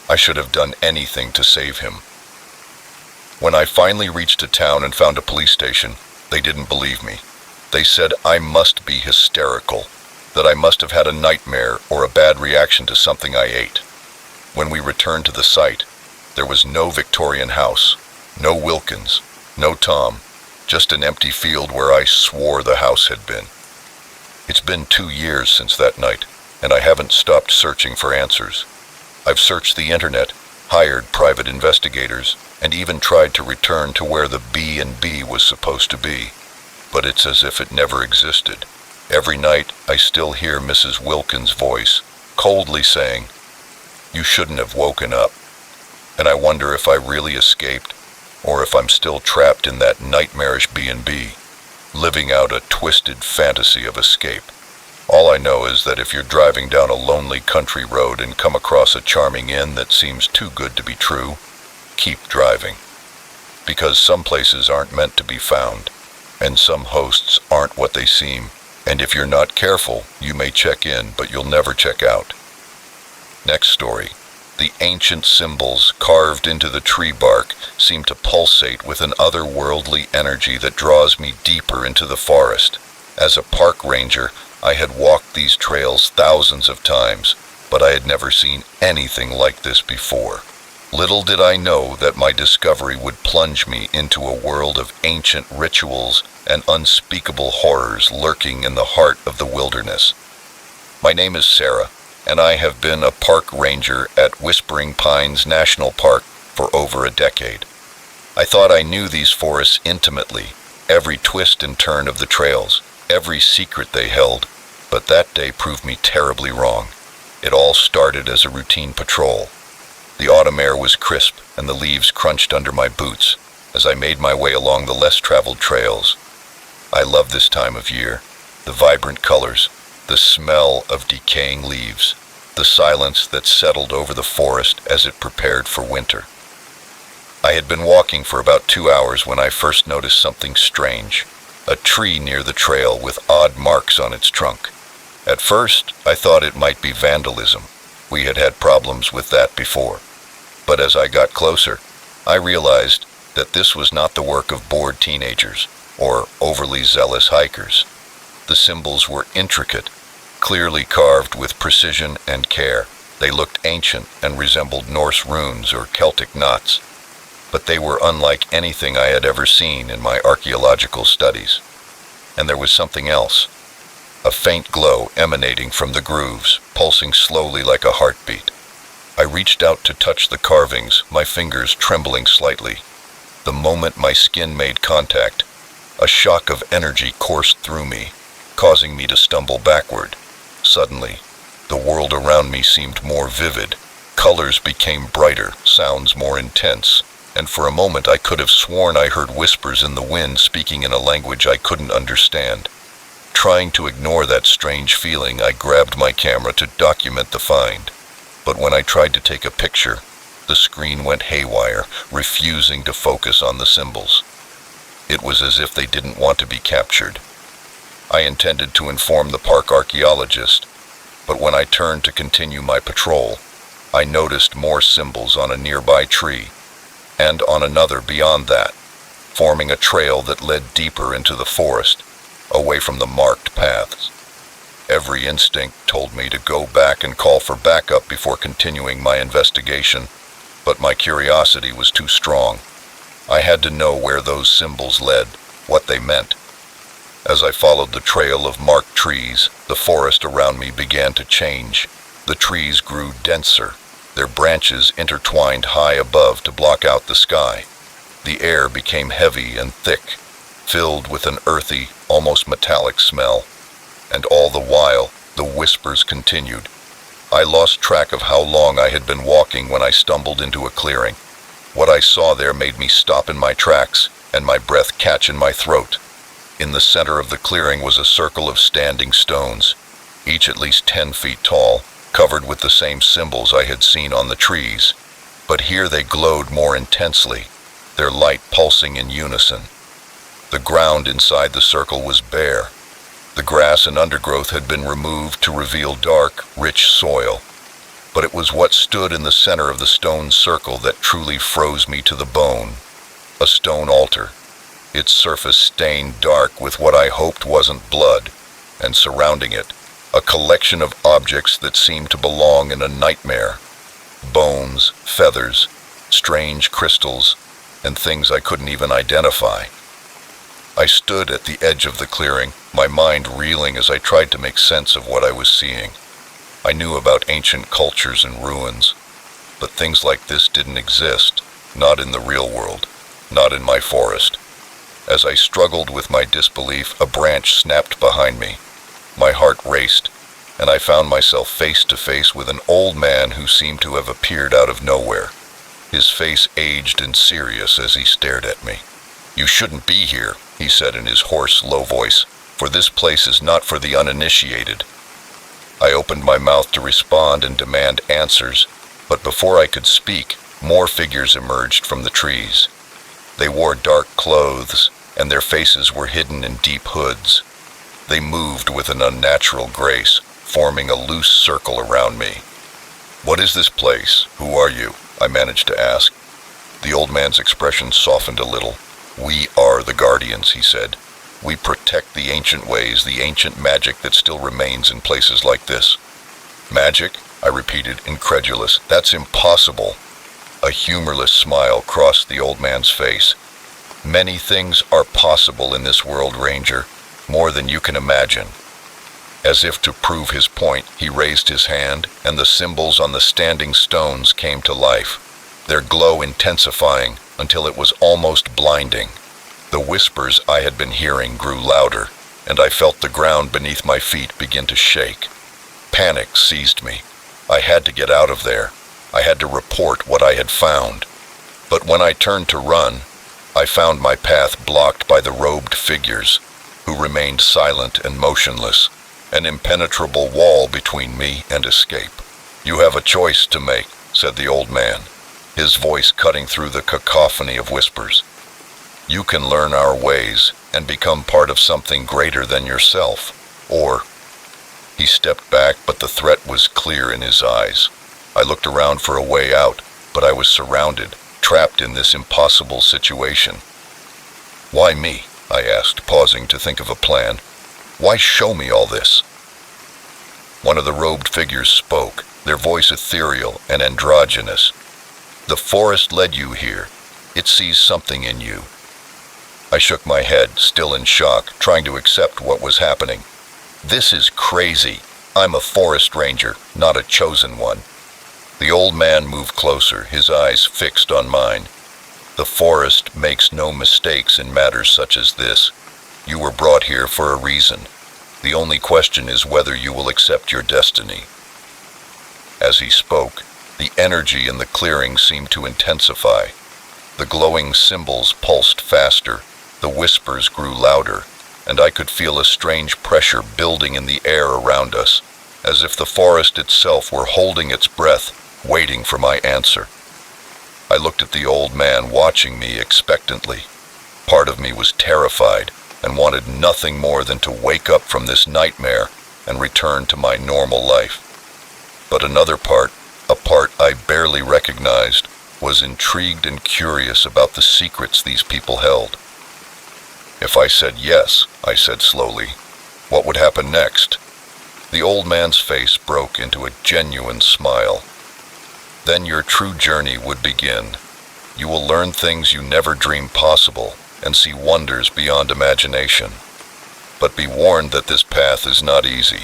Speaker 1: I should have done anything to save him. When I finally reached a town and found a police station, they didn't believe me. They said I must be hysterical, that I must have had a nightmare or a bad reaction to something I ate. When we returned to the site, there was no Victorian house, no Wilkins, no Tom, just an empty field where I swore the house had been. It's been 2 years since that night, and I haven't stopped searching for answers. I've searched the internet, hired private investigators, and even tried to return to where the B&B was supposed to be. But it's as if it never existed. Every night I still hear Mrs. Wilkins' voice, coldly saying, "You shouldn't have woken up." And I wonder if I really escaped, or if I'm still trapped in that nightmarish B&B, living out a twisted fantasy of escape. All I know is that if you're driving down a lonely country road and come across a charming inn that seems too good to be true, keep driving. Because some places aren't meant to be found, and some hosts aren't what they seem, and if you're not careful, you may check in, but you'll never check out. Next story. The ancient symbols carved into the tree bark seem to pulsate with an otherworldly energy that draws me deeper into the forest. As a park ranger, I had walked these trails thousands of times, but I had never seen anything like this before. Little did I know that my discovery would plunge me into a world of ancient rituals and unspeakable horrors lurking in the heart of the wilderness. My name is Sarah, and I have been a park ranger at Whispering Pines National Park for over a decade. I thought I knew these forests intimately, every twist and turn of the trails, every secret they held, but that day proved me terribly wrong. It all started as a routine patrol. The autumn air was crisp and the leaves crunched under my boots as I made my way along the less traveled trails. I love this time of year, the vibrant colors, the smell of decaying leaves, the silence that settled over the forest as it prepared for winter. I had been walking for about 2 hours when I first noticed something strange, a tree near the trail with odd marks on its trunk. At first, I thought it might be vandalism. We had had problems with that before. But as I got closer, I realized that this was not the work of bored teenagers or overly zealous hikers. The symbols were intricate, clearly carved with precision and care. They looked ancient and resembled Norse runes or Celtic knots, but they were unlike anything I had ever seen in my archaeological studies. And there was something else, a faint glow emanating from the grooves, pulsing slowly like a heartbeat. I reached out to touch the carvings, my fingers trembling slightly. The moment my skin made contact, a shock of energy coursed through me, causing me to stumble backward. Suddenly, the world around me seemed more vivid. Colors became brighter, sounds more intense, and for a moment I could have sworn I heard whispers in the wind speaking in a language I couldn't understand. Trying to ignore that strange feeling, I grabbed my camera to document the find. But when I tried to take a picture, the screen went haywire, refusing to focus on the symbols. It was as if they didn't want to be captured. I intended to inform the park archaeologist, but when I turned to continue my patrol, I noticed more symbols on a nearby tree, and on another beyond that, forming a trail that led deeper into the forest, away from the marked paths. Every instinct told me to go back and call for backup before continuing my investigation, but my curiosity was too strong. I had to know where those symbols led, what they meant. As I followed the trail of marked trees, the forest around me began to change. The trees grew denser, their branches intertwined high above to block out the sky. The air became heavy and thick, filled with an earthy, almost metallic smell. And all the while, the whispers continued. I lost track of how long I had been walking when I stumbled into a clearing. What I saw there made me stop in my tracks, and my breath catch in my throat. In the center of the clearing was a circle of standing stones, each at least 10 feet tall, covered with the same symbols I had seen on the trees. But here they glowed more intensely, their light pulsing in unison. The ground inside the circle was bare. The grass and undergrowth had been removed to reveal dark, rich soil. But it was what stood in the center of the stone circle that truly froze me to the bone. A stone altar, its surface stained dark with what I hoped wasn't blood, and surrounding it, a collection of objects that seemed to belong in a nightmare. Bones, feathers, strange crystals, and things I couldn't even identify. I stood at the edge of the clearing, my mind reeling as I tried to make sense of what I was seeing. I knew about ancient cultures and ruins, but things like this didn't exist, not in the real world, not in my forest. As I struggled with my disbelief, a branch snapped behind me. My heart raced, and I found myself face to face with an old man who seemed to have appeared out of nowhere. His face aged and serious as he stared at me. "You shouldn't be here," he said in his hoarse, low voice, "for this place is not for the uninitiated." I opened my mouth to respond and demand answers, but before I could speak, more figures emerged from the trees. They wore dark clothes, and their faces were hidden in deep hoods. They moved with an unnatural grace, forming a loose circle around me. "What is this place? Who are you?" I managed to ask. The old man's expression softened a little. "We are the guardians," he said. "We protect the ancient ways, the ancient magic that still remains in places like this." "Magic?" I repeated, incredulous. "That's impossible." A humorless smile crossed the old man's face. "Many things are possible in this world, Ranger, more than you can imagine." As if to prove his point, he raised his hand, and the symbols on the standing stones came to life, their glow intensifying until it was almost blinding. The whispers I had been hearing grew louder, and I felt the ground beneath my feet begin to shake. Panic seized me. I had to get out of there. I had to report what I had found. But when I turned to run, I found my path blocked by the robed figures, who remained silent and motionless, an impenetrable wall between me and escape. "You have a choice to make," said the old man, his voice cutting through the cacophony of whispers. "You can learn our ways and become part of something greater than yourself, or—" He stepped back, but the threat was clear in his eyes. I looked around for a way out, but I was surrounded, trapped in this impossible situation. "Why me?" I asked, pausing to think of a plan. "Why show me all this?" One of the robed figures spoke, their voice ethereal and androgynous. "The forest led you here. It sees something in you." I shook my head, still in shock, trying to accept what was happening. "This is crazy. I'm a forest ranger, not a chosen one." The old man moved closer, his eyes fixed on mine. "The forest makes no mistakes in matters such as this. You were brought here for a reason. The only question is whether you will accept your destiny." As he spoke, the energy in the clearing seemed to intensify. The glowing symbols pulsed faster, the whispers grew louder, and I could feel a strange pressure building in the air around us, as if the forest itself were holding its breath, waiting for my answer. I looked at the old man, watching me expectantly. Part of me was terrified and wanted nothing more than to wake up from this nightmare and return to my normal life. But another part, a part I barely recognized, was intrigued and curious about the secrets these people held. "If I said yes," I said slowly, "what would happen next?" The old man's face broke into a genuine smile. "Then your true journey would begin. You will learn things you never dreamed possible and see wonders beyond imagination. But be warned that this path is not easy.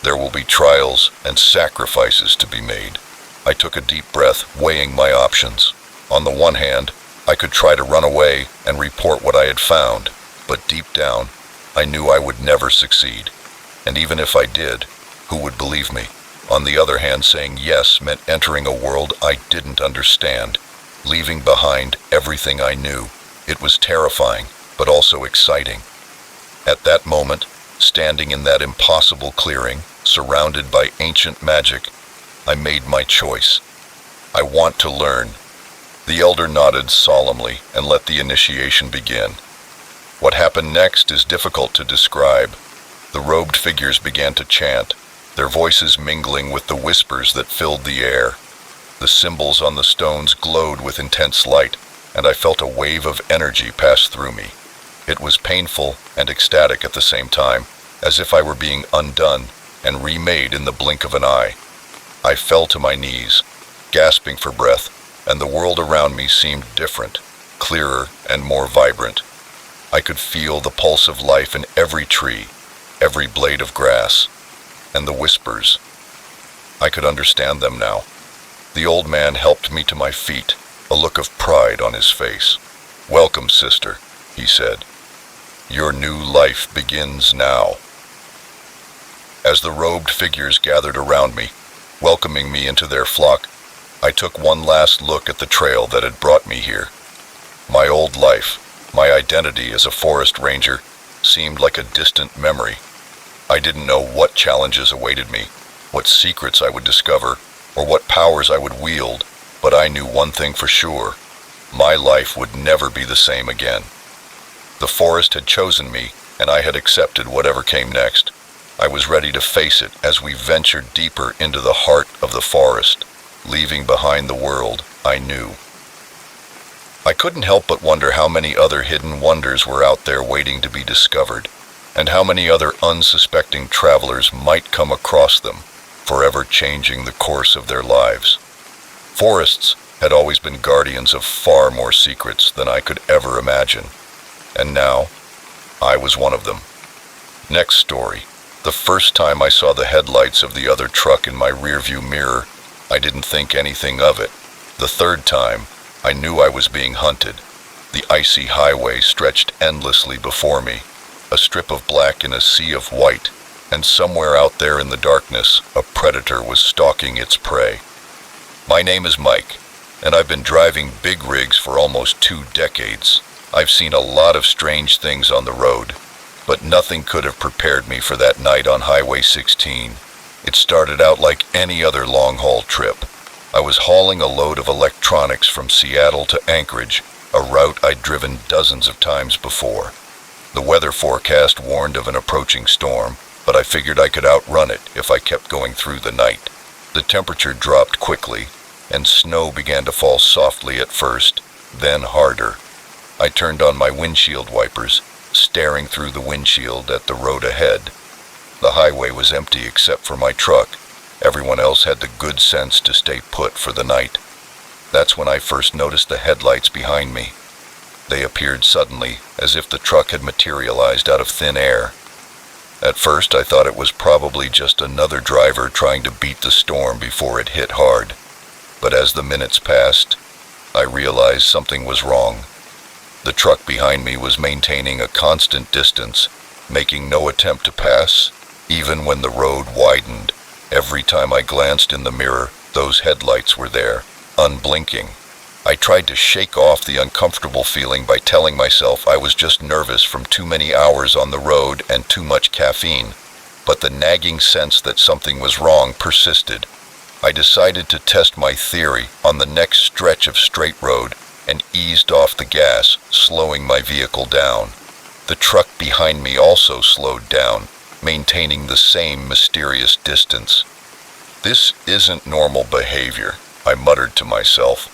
Speaker 1: There will be trials and sacrifices to be made." I took a deep breath, weighing my options. On the one hand, I could try to run away and report what I had found, but deep down, I knew I would never succeed. And even if I did, who would believe me? On the other hand, saying yes meant entering a world I didn't understand, leaving behind everything I knew. It was terrifying, but also exciting. At that moment, standing in that impossible clearing, surrounded by ancient magic, I made my choice. I want to learn." The elder nodded solemnly and let the initiation begin. What happened next is difficult to describe. The robed figures began to chant, their voices mingling with the whispers that filled the air. The symbols on the stones glowed with intense light, and I felt a wave of energy pass through me. It was painful and ecstatic at the same time, as if I were being undone and remade in the blink of an eye. I fell to my knees, gasping for breath, and the world around me seemed different, clearer and more vibrant. I could feel the pulse of life in every tree, every blade of grass, and the whispers. I could understand them now. The old man helped me to my feet, a look of pride on his face. "Welcome, sister," he said. "Your new life begins now." As the robed figures gathered around me, welcoming me into their flock, I took one last look at the trail that had brought me here. My old life, my identity as a forest ranger, seemed like a distant memory. I didn't know what challenges awaited me, what secrets I would discover, or what powers I would wield, but I knew one thing for sure: my life would never be the same again. The forest had chosen me, and I had accepted whatever came next. I was ready to face it as we ventured deeper into the heart of the forest, leaving behind the world I knew. I couldn't help but wonder how many other hidden wonders were out there waiting to be discovered, and how many other unsuspecting travelers might come across them, forever changing the course of their lives. Forests had always been guardians of far more secrets than I could ever imagine, and now I was one of them. Next story. The first time I saw the headlights of the other truck in my rearview mirror, I didn't think anything of it. The third time, I knew I was being hunted. The icy highway stretched endlessly before me, a strip of black in a sea of white, and somewhere out there in the darkness, a predator was stalking its prey. My name is Mike, and I've been driving big rigs for almost 2 decades. I've seen a lot of strange things on the road, but nothing could have prepared me for that night on Highway 16. It started out like any other long-haul trip. I was hauling a load of electronics from Seattle to Anchorage, a route I'd driven dozens of times before. The weather forecast warned of an approaching storm, but I figured I could outrun it if I kept going through the night. The temperature dropped quickly, and snow began to fall softly at first, then harder. I turned on my windshield wipers, staring through the windshield at the road ahead. The highway was empty except for my truck. Everyone else had the good sense to stay put for the night. That's when I first noticed the headlights behind me. They appeared suddenly, as if the truck had materialized out of thin air. At first I thought it was probably just another driver trying to beat the storm before it hit hard. But as the minutes passed, I realized something was wrong. The truck behind me was maintaining a constant distance, making no attempt to pass, even when the road widened. Every time I glanced in the mirror, those headlights were there, unblinking. I tried to shake off the uncomfortable feeling by telling myself I was just nervous from too many hours on the road and too much caffeine, but the nagging sense that something was wrong persisted. I decided to test my theory on the next stretch of straight road and eased off the gas, slowing my vehicle down. The truck behind me also slowed down, maintaining the same mysterious distance. "This isn't normal behavior," I muttered to myself.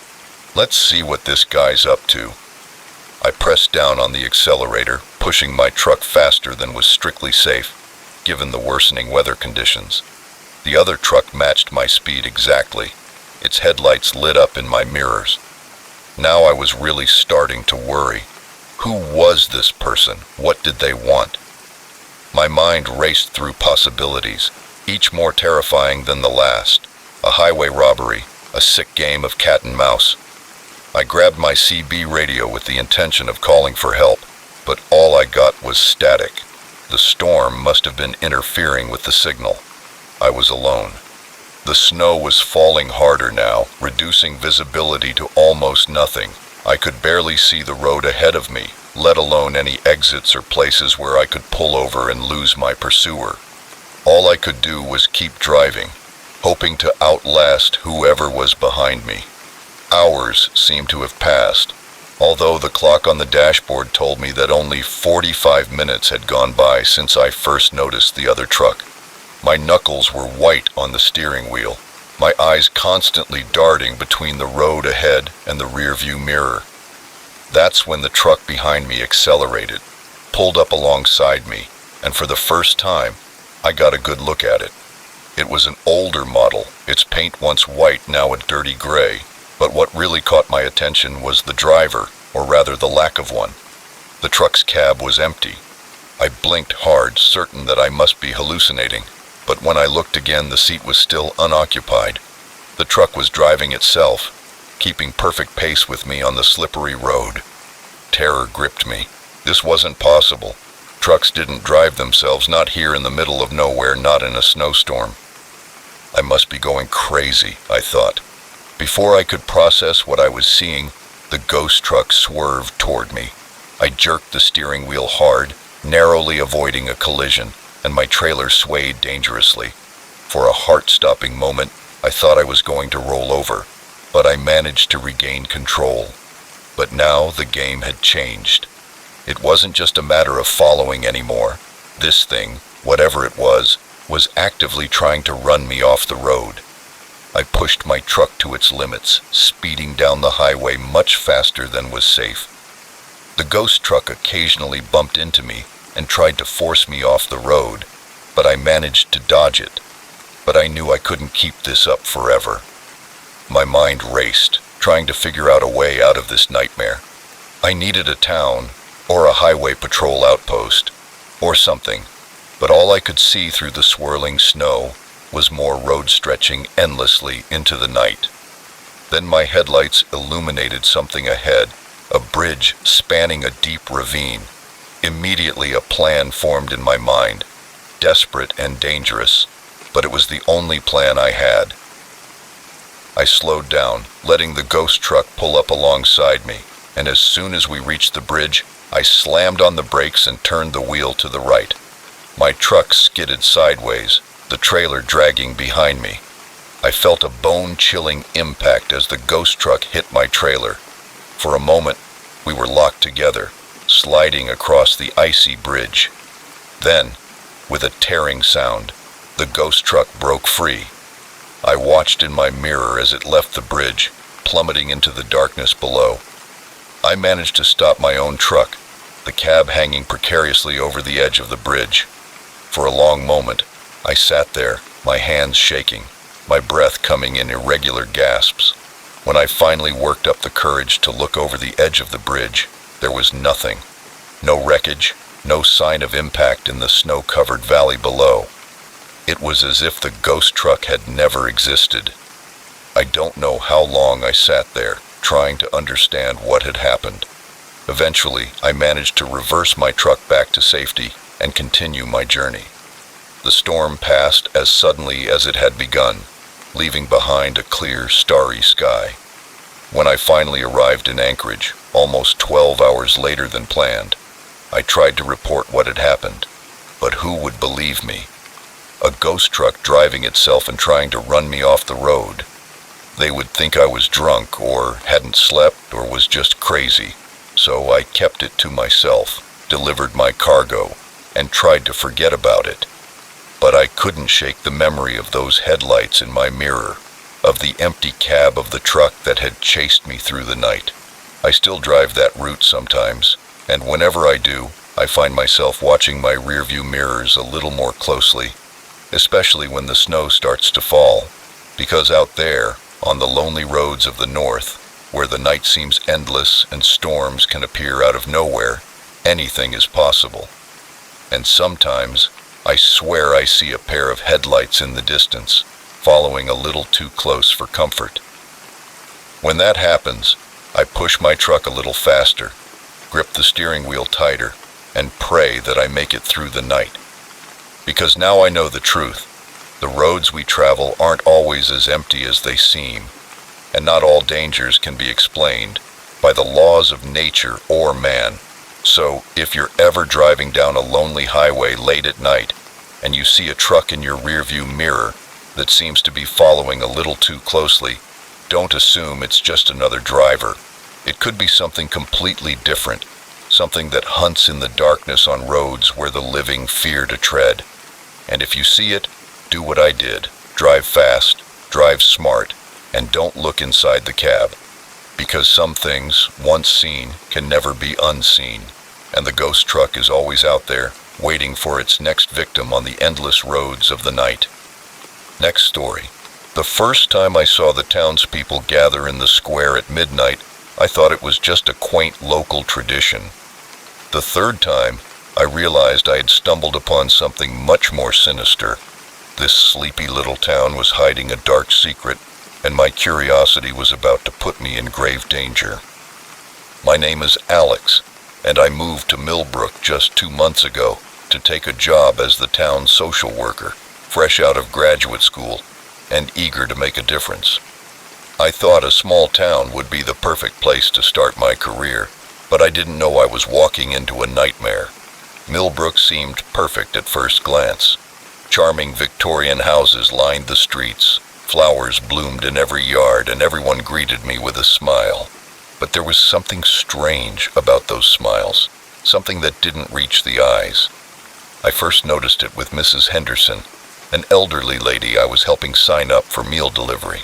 Speaker 1: "Let's see what this guy's up to." I pressed down on the accelerator, pushing my truck faster than was strictly safe, given the worsening weather conditions. The other truck matched my speed exactly. Its headlights lit up in my mirrors. Now I was really starting to worry. Who was this person? What did they want? My mind raced through possibilities, each more terrifying than the last. A highway robbery, a sick game of cat and mouse. I grabbed my CB radio with the intention of calling for help, but all I got was static. The storm must have been interfering with the signal. I was alone. The snow was falling harder now, reducing visibility to almost nothing. I could barely see the road ahead of me, let alone any exits or places where I could pull over and lose my pursuer. All I could do was keep driving, hoping to outlast whoever was behind me. Hours seemed to have passed, although the clock on the dashboard told me that only 45 minutes had gone by since I first noticed the other truck. My knuckles were white on the steering wheel, my eyes constantly darting between the road ahead and the rearview mirror. That's when the truck behind me accelerated, pulled up alongside me, and for the first time, I got a good look at it. It was an older model, its paint once white, now a dirty gray, but what really caught my attention was the driver, or rather the lack of one. The truck's cab was empty. I blinked hard, certain that I must be hallucinating, but when I looked again, the seat was still unoccupied. The truck was driving itself, keeping perfect pace with me on the slippery road. Terror gripped me. This wasn't possible. Trucks didn't drive themselves, not here in the middle of nowhere, not in a snowstorm. I must be going crazy, I thought. Before I could process what I was seeing, the ghost truck swerved toward me. I jerked the steering wheel hard, narrowly avoiding a collision, and my trailer swayed dangerously. For a heart-stopping moment, I thought I was going to roll over, but I managed to regain control. But now the game had changed. It wasn't just a matter of following anymore. This thing, whatever it was actively trying to run me off the road. I pushed my truck to its limits, speeding down the highway much faster than was safe. The ghost truck occasionally bumped into me and tried to force me off the road, but I managed to dodge it. But I knew I couldn't keep this up forever. My mind raced, trying to figure out a way out of this nightmare. I needed a town, or a highway patrol outpost, or something, but all I could see through the swirling snow was more road stretching endlessly into the night. Then my headlights illuminated something ahead, a bridge spanning a deep ravine. Immediately a plan formed in my mind, desperate and dangerous, but it was the only plan I had. I slowed down, letting the ghost truck pull up alongside me, and as soon as we reached the bridge, I slammed on the brakes and turned the wheel to the right. My truck skidded sideways, the trailer dragging behind me. I felt a bone-chilling impact as the ghost truck hit my trailer. For a moment, we were locked together, sliding across the icy bridge. Then, with a tearing sound, the ghost truck broke free. I watched in my mirror as it left the bridge, plummeting into the darkness below. I managed to stop my own truck, the cab hanging precariously over the edge of the bridge. For a long moment, I sat there, my hands shaking, my breath coming in irregular gasps. When I finally worked up the courage to look over the edge of the bridge, there was nothing. No wreckage, no sign of impact in the snow-covered valley below. It was as if the ghost truck had never existed. I don't know how long I sat there, trying to understand what had happened. Eventually, I managed to reverse my truck back to safety and continue my journey. The storm passed as suddenly as it had begun, leaving behind a clear, starry sky. When I finally arrived in Anchorage, almost 12 hours later than planned, I tried to report what had happened, but who would believe me? A ghost truck driving itself and trying to run me off the road. They would think I was drunk or hadn't slept or was just crazy, so I kept it to myself, delivered my cargo, and tried to forget about it. But I couldn't shake the memory of those headlights in my mirror, of the empty cab of the truck that had chased me through the night. I still drive that route sometimes, and whenever I do, I find myself watching my rearview mirrors a little more closely, especially when the snow starts to fall, because out there, on the lonely roads of the north, where the night seems endless and storms can appear out of nowhere, anything is possible. And sometimes, I swear I see a pair of headlights in the distance, following a little too close for comfort. When that happens, I push my truck a little faster, grip the steering wheel tighter, and pray that I make it through the night. Because now I know the truth. The roads we travel aren't always as empty as they seem, and not all dangers can be explained by the laws of nature or man. So, if you're ever driving down a lonely highway late at night, and you see a truck in your rearview mirror, that seems to be following a little too closely, don't assume it's just another driver. It could be something completely different, something that hunts in the darkness on roads where the living fear to tread. And if you see it, do what I did. Drive fast, drive smart, and don't look inside the cab. Because some things, once seen, can never be unseen. And the ghost truck is always out there, waiting for its next victim on the endless roads of the night. Next story. The first time I saw the townspeople gather in the square at midnight, I thought it was just a quaint local tradition. The third time, I realized I had stumbled upon something much more sinister. This sleepy little town was hiding a dark secret, and my curiosity was about to put me in grave danger. My name is Alex, and I moved to Millbrook just 2 months ago to take a job as the town's social worker, fresh out of graduate school and eager to make a difference. I thought a small town would be the perfect place to start my career, but I didn't know I was walking into a nightmare. Millbrook seemed perfect at first glance. Charming Victorian houses lined the streets, flowers bloomed in every yard, and everyone greeted me with a smile. But there was something strange about those smiles, something that didn't reach the eyes. I first noticed it with Mrs. Henderson, an elderly lady I was helping sign up for meal delivery.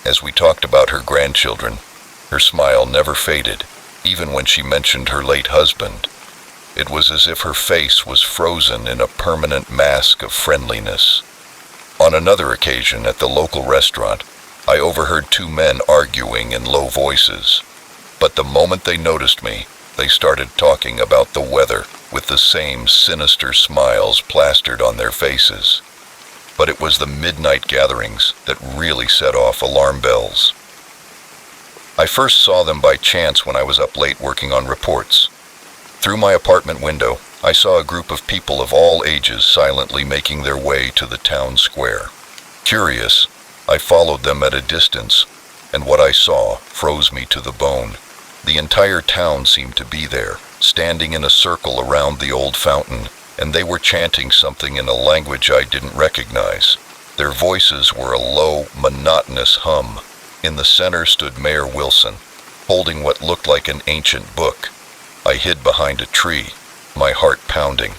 Speaker 1: As we talked about her grandchildren, her smile never faded, even when she mentioned her late husband. It was as if her face was frozen in a permanent mask of friendliness. On another occasion at the local restaurant, I overheard 2 men arguing in low voices. But the moment they noticed me, they started talking about the weather with the same sinister smiles plastered on their faces. But it was the midnight gatherings that really set off alarm bells. I first saw them by chance when I was up late working on reports. Through my apartment window, I saw a group of people of all ages silently making their way to the town square. Curious, I followed them at a distance, and what I saw froze me to the bone. The entire town seemed to be there, standing in a circle around the old fountain, and they were chanting something in a language I didn't recognize. Their voices were a low, monotonous hum. In the center stood Mayor Wilson, holding what looked like an ancient book. I hid behind a tree, my heart pounding.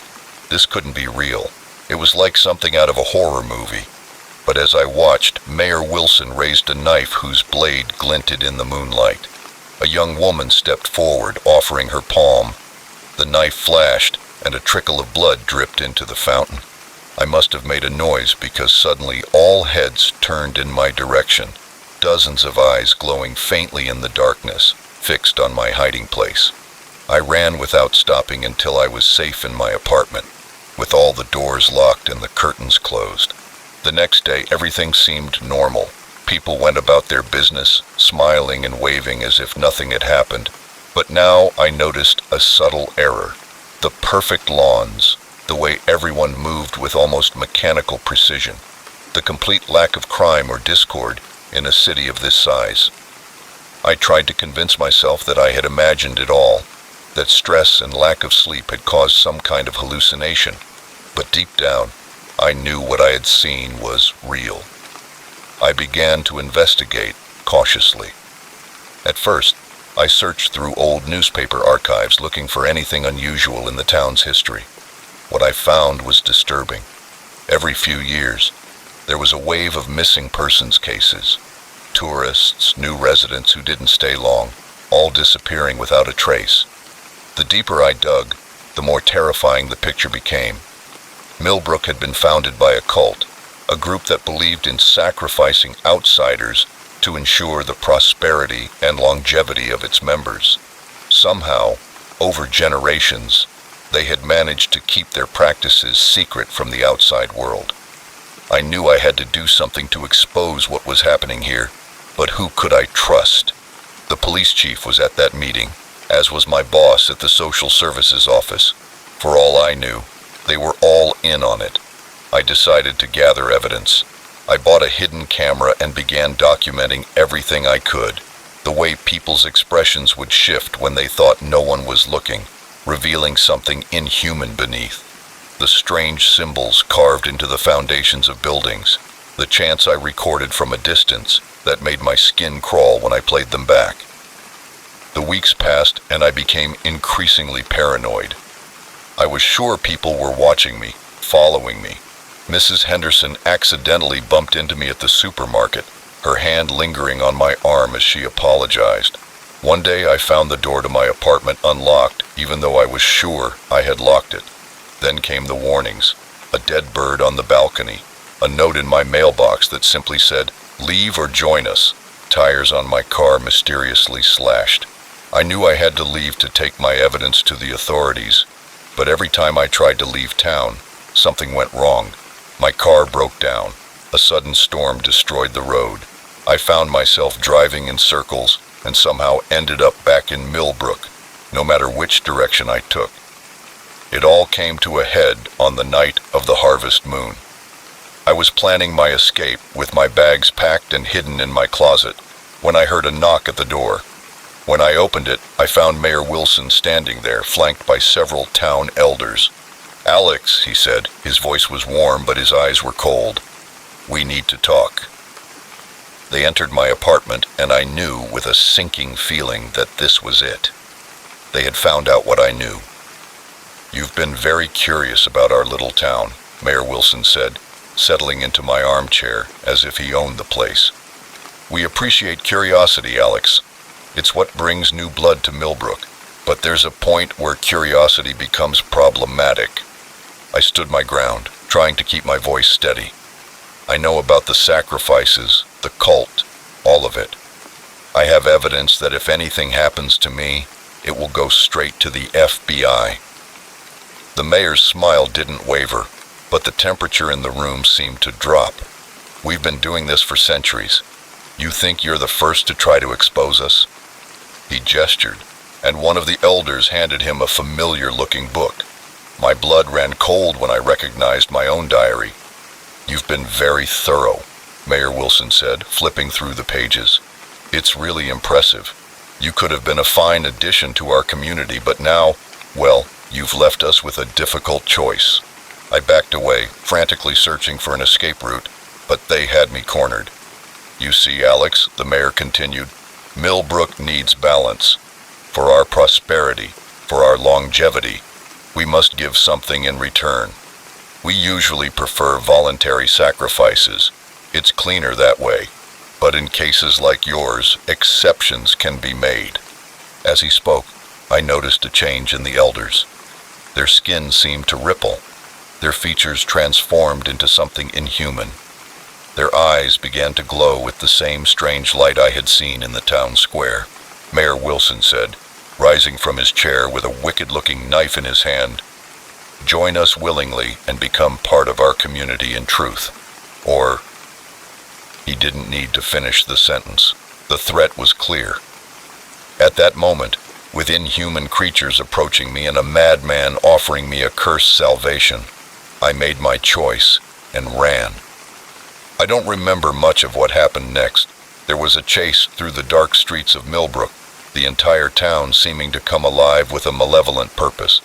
Speaker 1: This couldn't be real. It was like something out of a horror movie. But as I watched, Mayor Wilson raised a knife whose blade glinted in the moonlight. A young woman stepped forward, offering her palm. The knife flashed, and a trickle of blood dripped into the fountain. I must have made a noise because suddenly all heads turned in my direction, dozens of eyes glowing faintly in the darkness, fixed on my hiding place. I ran without stopping until I was safe in my apartment, with all the doors locked and the curtains closed. The next day, everything seemed normal. People went about their business, smiling and waving as if nothing had happened. But now I noticed a subtle error. The perfect lawns, the way everyone moved with almost mechanical precision, the complete lack of crime or discord in a city of this size. I tried to convince myself that I had imagined it all, that stress and lack of sleep had caused some kind of hallucination. But deep down, I knew what I had seen was real. I began to investigate cautiously. At first, I searched through old newspaper archives looking for anything unusual in the town's history. What I found was disturbing. Every few years, there was a wave of missing persons cases. Tourists, new residents who didn't stay long, all disappearing without a trace. The deeper I dug, the more terrifying the picture became. Millbrook had been founded by a cult, a group that believed in sacrificing outsiders to ensure the prosperity and longevity of its members. Somehow, over generations, they had managed to keep their practices secret from the outside world. I knew I had to do something to expose what was happening here, but who could I trust? The police chief was at that meeting, as was my boss at the social services office. For all I knew, they were all in on it. I decided to gather evidence. I bought a hidden camera and began documenting everything I could. The way people's expressions would shift when they thought no one was looking, revealing something inhuman beneath. The strange symbols carved into the foundations of buildings, the chants I recorded from a distance that made my skin crawl when I played them back. The weeks passed and I became increasingly paranoid. I was sure people were watching me, following me. Mrs. Henderson accidentally bumped into me at the supermarket, her hand lingering on my arm as she apologized. One day I found the door to my apartment unlocked, even though I was sure I had locked it. Then came the warnings. A dead bird on the balcony, a note in my mailbox that simply said, "Leave or join us." Tires on my car mysteriously slashed. I knew I had to leave to take my evidence to the authorities, but every time I tried to leave town, something went wrong. My car broke down. A sudden storm destroyed the road. I found myself driving in circles and somehow ended up back in Millbrook, no matter which direction I took. It all came to a head on the night of the harvest moon. I was planning my escape with my bags packed and hidden in my closet when I heard a knock at the door. When I opened it, I found Mayor Wilson standing there, flanked by several town elders. "Alex," he said. His voice was warm, but his eyes were cold. "We need to talk." They entered my apartment, and I knew with a sinking feeling that this was it. They had found out what I knew. "You've been very curious about our little town," Mayor Wilson said, settling into my armchair as if he owned the place. "We appreciate curiosity, Alex. It's what brings new blood to Millbrook. But there's a point where curiosity becomes problematic." I stood my ground, trying to keep my voice steady. "I know about the sacrifices, the cult, all of it. I have evidence that if anything happens to me, it will go straight to the FBI." The mayor's smile didn't waver, but the temperature in the room seemed to drop. "We've been doing this for centuries. You think you're the first to try to expose us?" He gestured, and one of the elders handed him a familiar-looking book. My blood ran cold when I recognized my own diary. "You've been very thorough," Mayor Wilson said, flipping through the pages. "It's really impressive. You could have been a fine addition to our community, but now, well, you've left us with a difficult choice." I backed away, frantically searching for an escape route, but they had me cornered. "You see, Alex," the mayor continued, "Millbrook needs balance. For our prosperity, for our longevity, we must give something in return. We usually prefer voluntary sacrifices. It's cleaner that way. But in cases like yours, exceptions can be made." As he spoke, I noticed a change in the elders. Their skin seemed to ripple. Their features transformed into something inhuman. Their eyes began to glow with the same strange light I had seen in the town square. Mayor Wilson said, rising from his chair with a wicked-looking knife in his hand, "Join us willingly and become part of our community in truth." Or, he didn't need to finish the sentence. The threat was clear. At that moment, with inhuman creatures approaching me and a madman offering me a cursed salvation, I made my choice and ran. I don't remember much of what happened next. There was a chase through the dark streets of Millbrook, the entire town seeming to come alive with a malevolent purpose.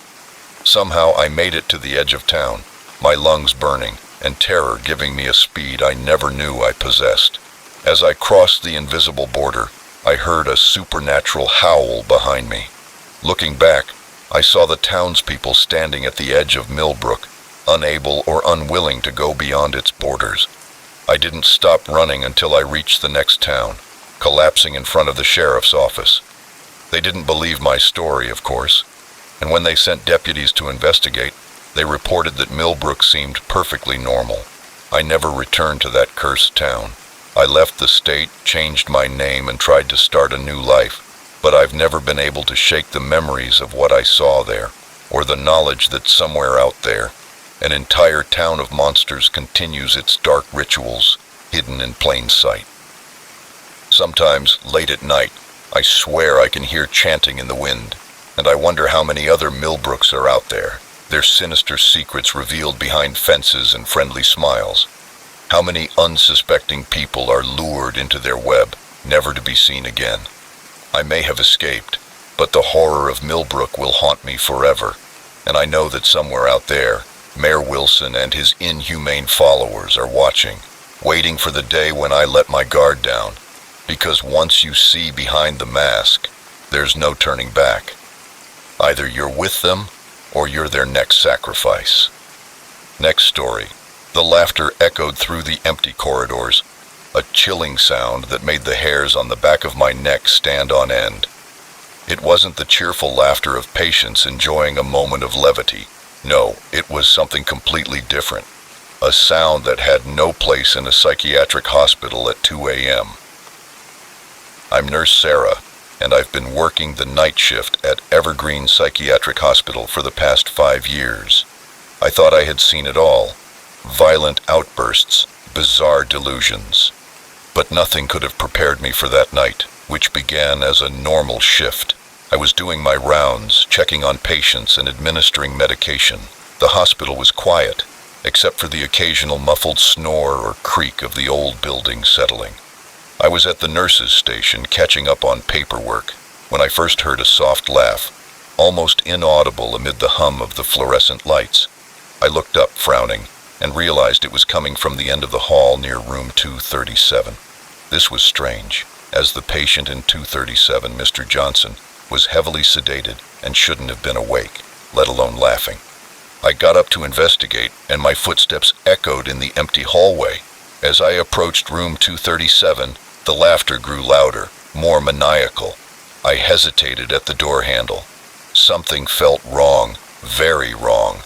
Speaker 1: Somehow I made it to the edge of town, my lungs burning and terror giving me a speed I never knew I possessed. As I crossed the invisible border, I heard a supernatural howl behind me. Looking back, I saw the townspeople standing at the edge of Millbrook, unable or unwilling to go beyond its borders. I didn't stop running until I reached the next town, collapsing in front of the sheriff's office. They didn't believe my story, of course, and when they sent deputies to investigate, they reported that Millbrook seemed perfectly normal. I never returned to that cursed town. I left the state, changed my name, and tried to start a new life, but I've never been able to shake the memories of what I saw there, or the knowledge that somewhere out there, an entire town of monsters continues its dark rituals, hidden in plain sight. Sometimes, late at night, I swear I can hear chanting in the wind, and I wonder how many other Millbrooks are out there, their sinister secrets revealed behind fences and friendly smiles. How many unsuspecting people are lured into their web, never to be seen again. I may have escaped, but the horror of Millbrook will haunt me forever, and I know that somewhere out there, Mayor Wilson and his inhumane followers are watching, waiting for the day when I let my guard down. Because once you see behind the mask, there's no turning back. Either you're with them, or you're their next sacrifice. Next story. The laughter echoed through the empty corridors, a chilling sound that made the hairs on the back of my neck stand on end. It wasn't the cheerful laughter of patients enjoying a moment of levity. No, it was something completely different. A sound that had no place in a psychiatric hospital at 2 a.m. I'm Nurse Sarah, and I've been working the night shift at Evergreen Psychiatric Hospital for the past 5 years. I thought I had seen it all. Violent outbursts, bizarre delusions. But nothing could have prepared me for that night, which began as a normal shift. I was doing my rounds, checking on patients and administering medication. The hospital was quiet, except for the occasional muffled snore or creak of the old building settling. I was at the nurses' station catching up on paperwork when I first heard a soft laugh, almost inaudible amid the hum of the fluorescent lights. I looked up, frowning, and realized it was coming from the end of the hall near room 237. This was strange, as the patient in 237, Mr. Johnson, was heavily sedated and shouldn't have been awake, let alone laughing. I got up to investigate, and my footsteps echoed in the empty hallway. As I approached room 237, the laughter grew louder, more maniacal. I hesitated at the door handle. Something felt wrong, very wrong.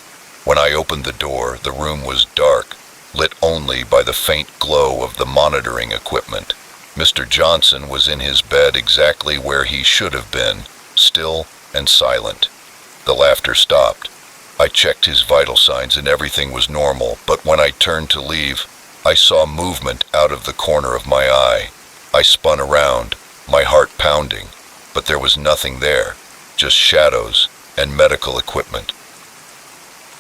Speaker 1: When I opened the door, the room was dark, lit only by the faint glow of the monitoring equipment. Mr. Johnson was in his bed exactly where he should have been, still and silent. The laughter stopped. I checked his vital signs and everything was normal, but when I turned to leave, I saw movement out of the corner of my eye. I spun around, my heart pounding, but there was nothing there, just shadows and medical equipment.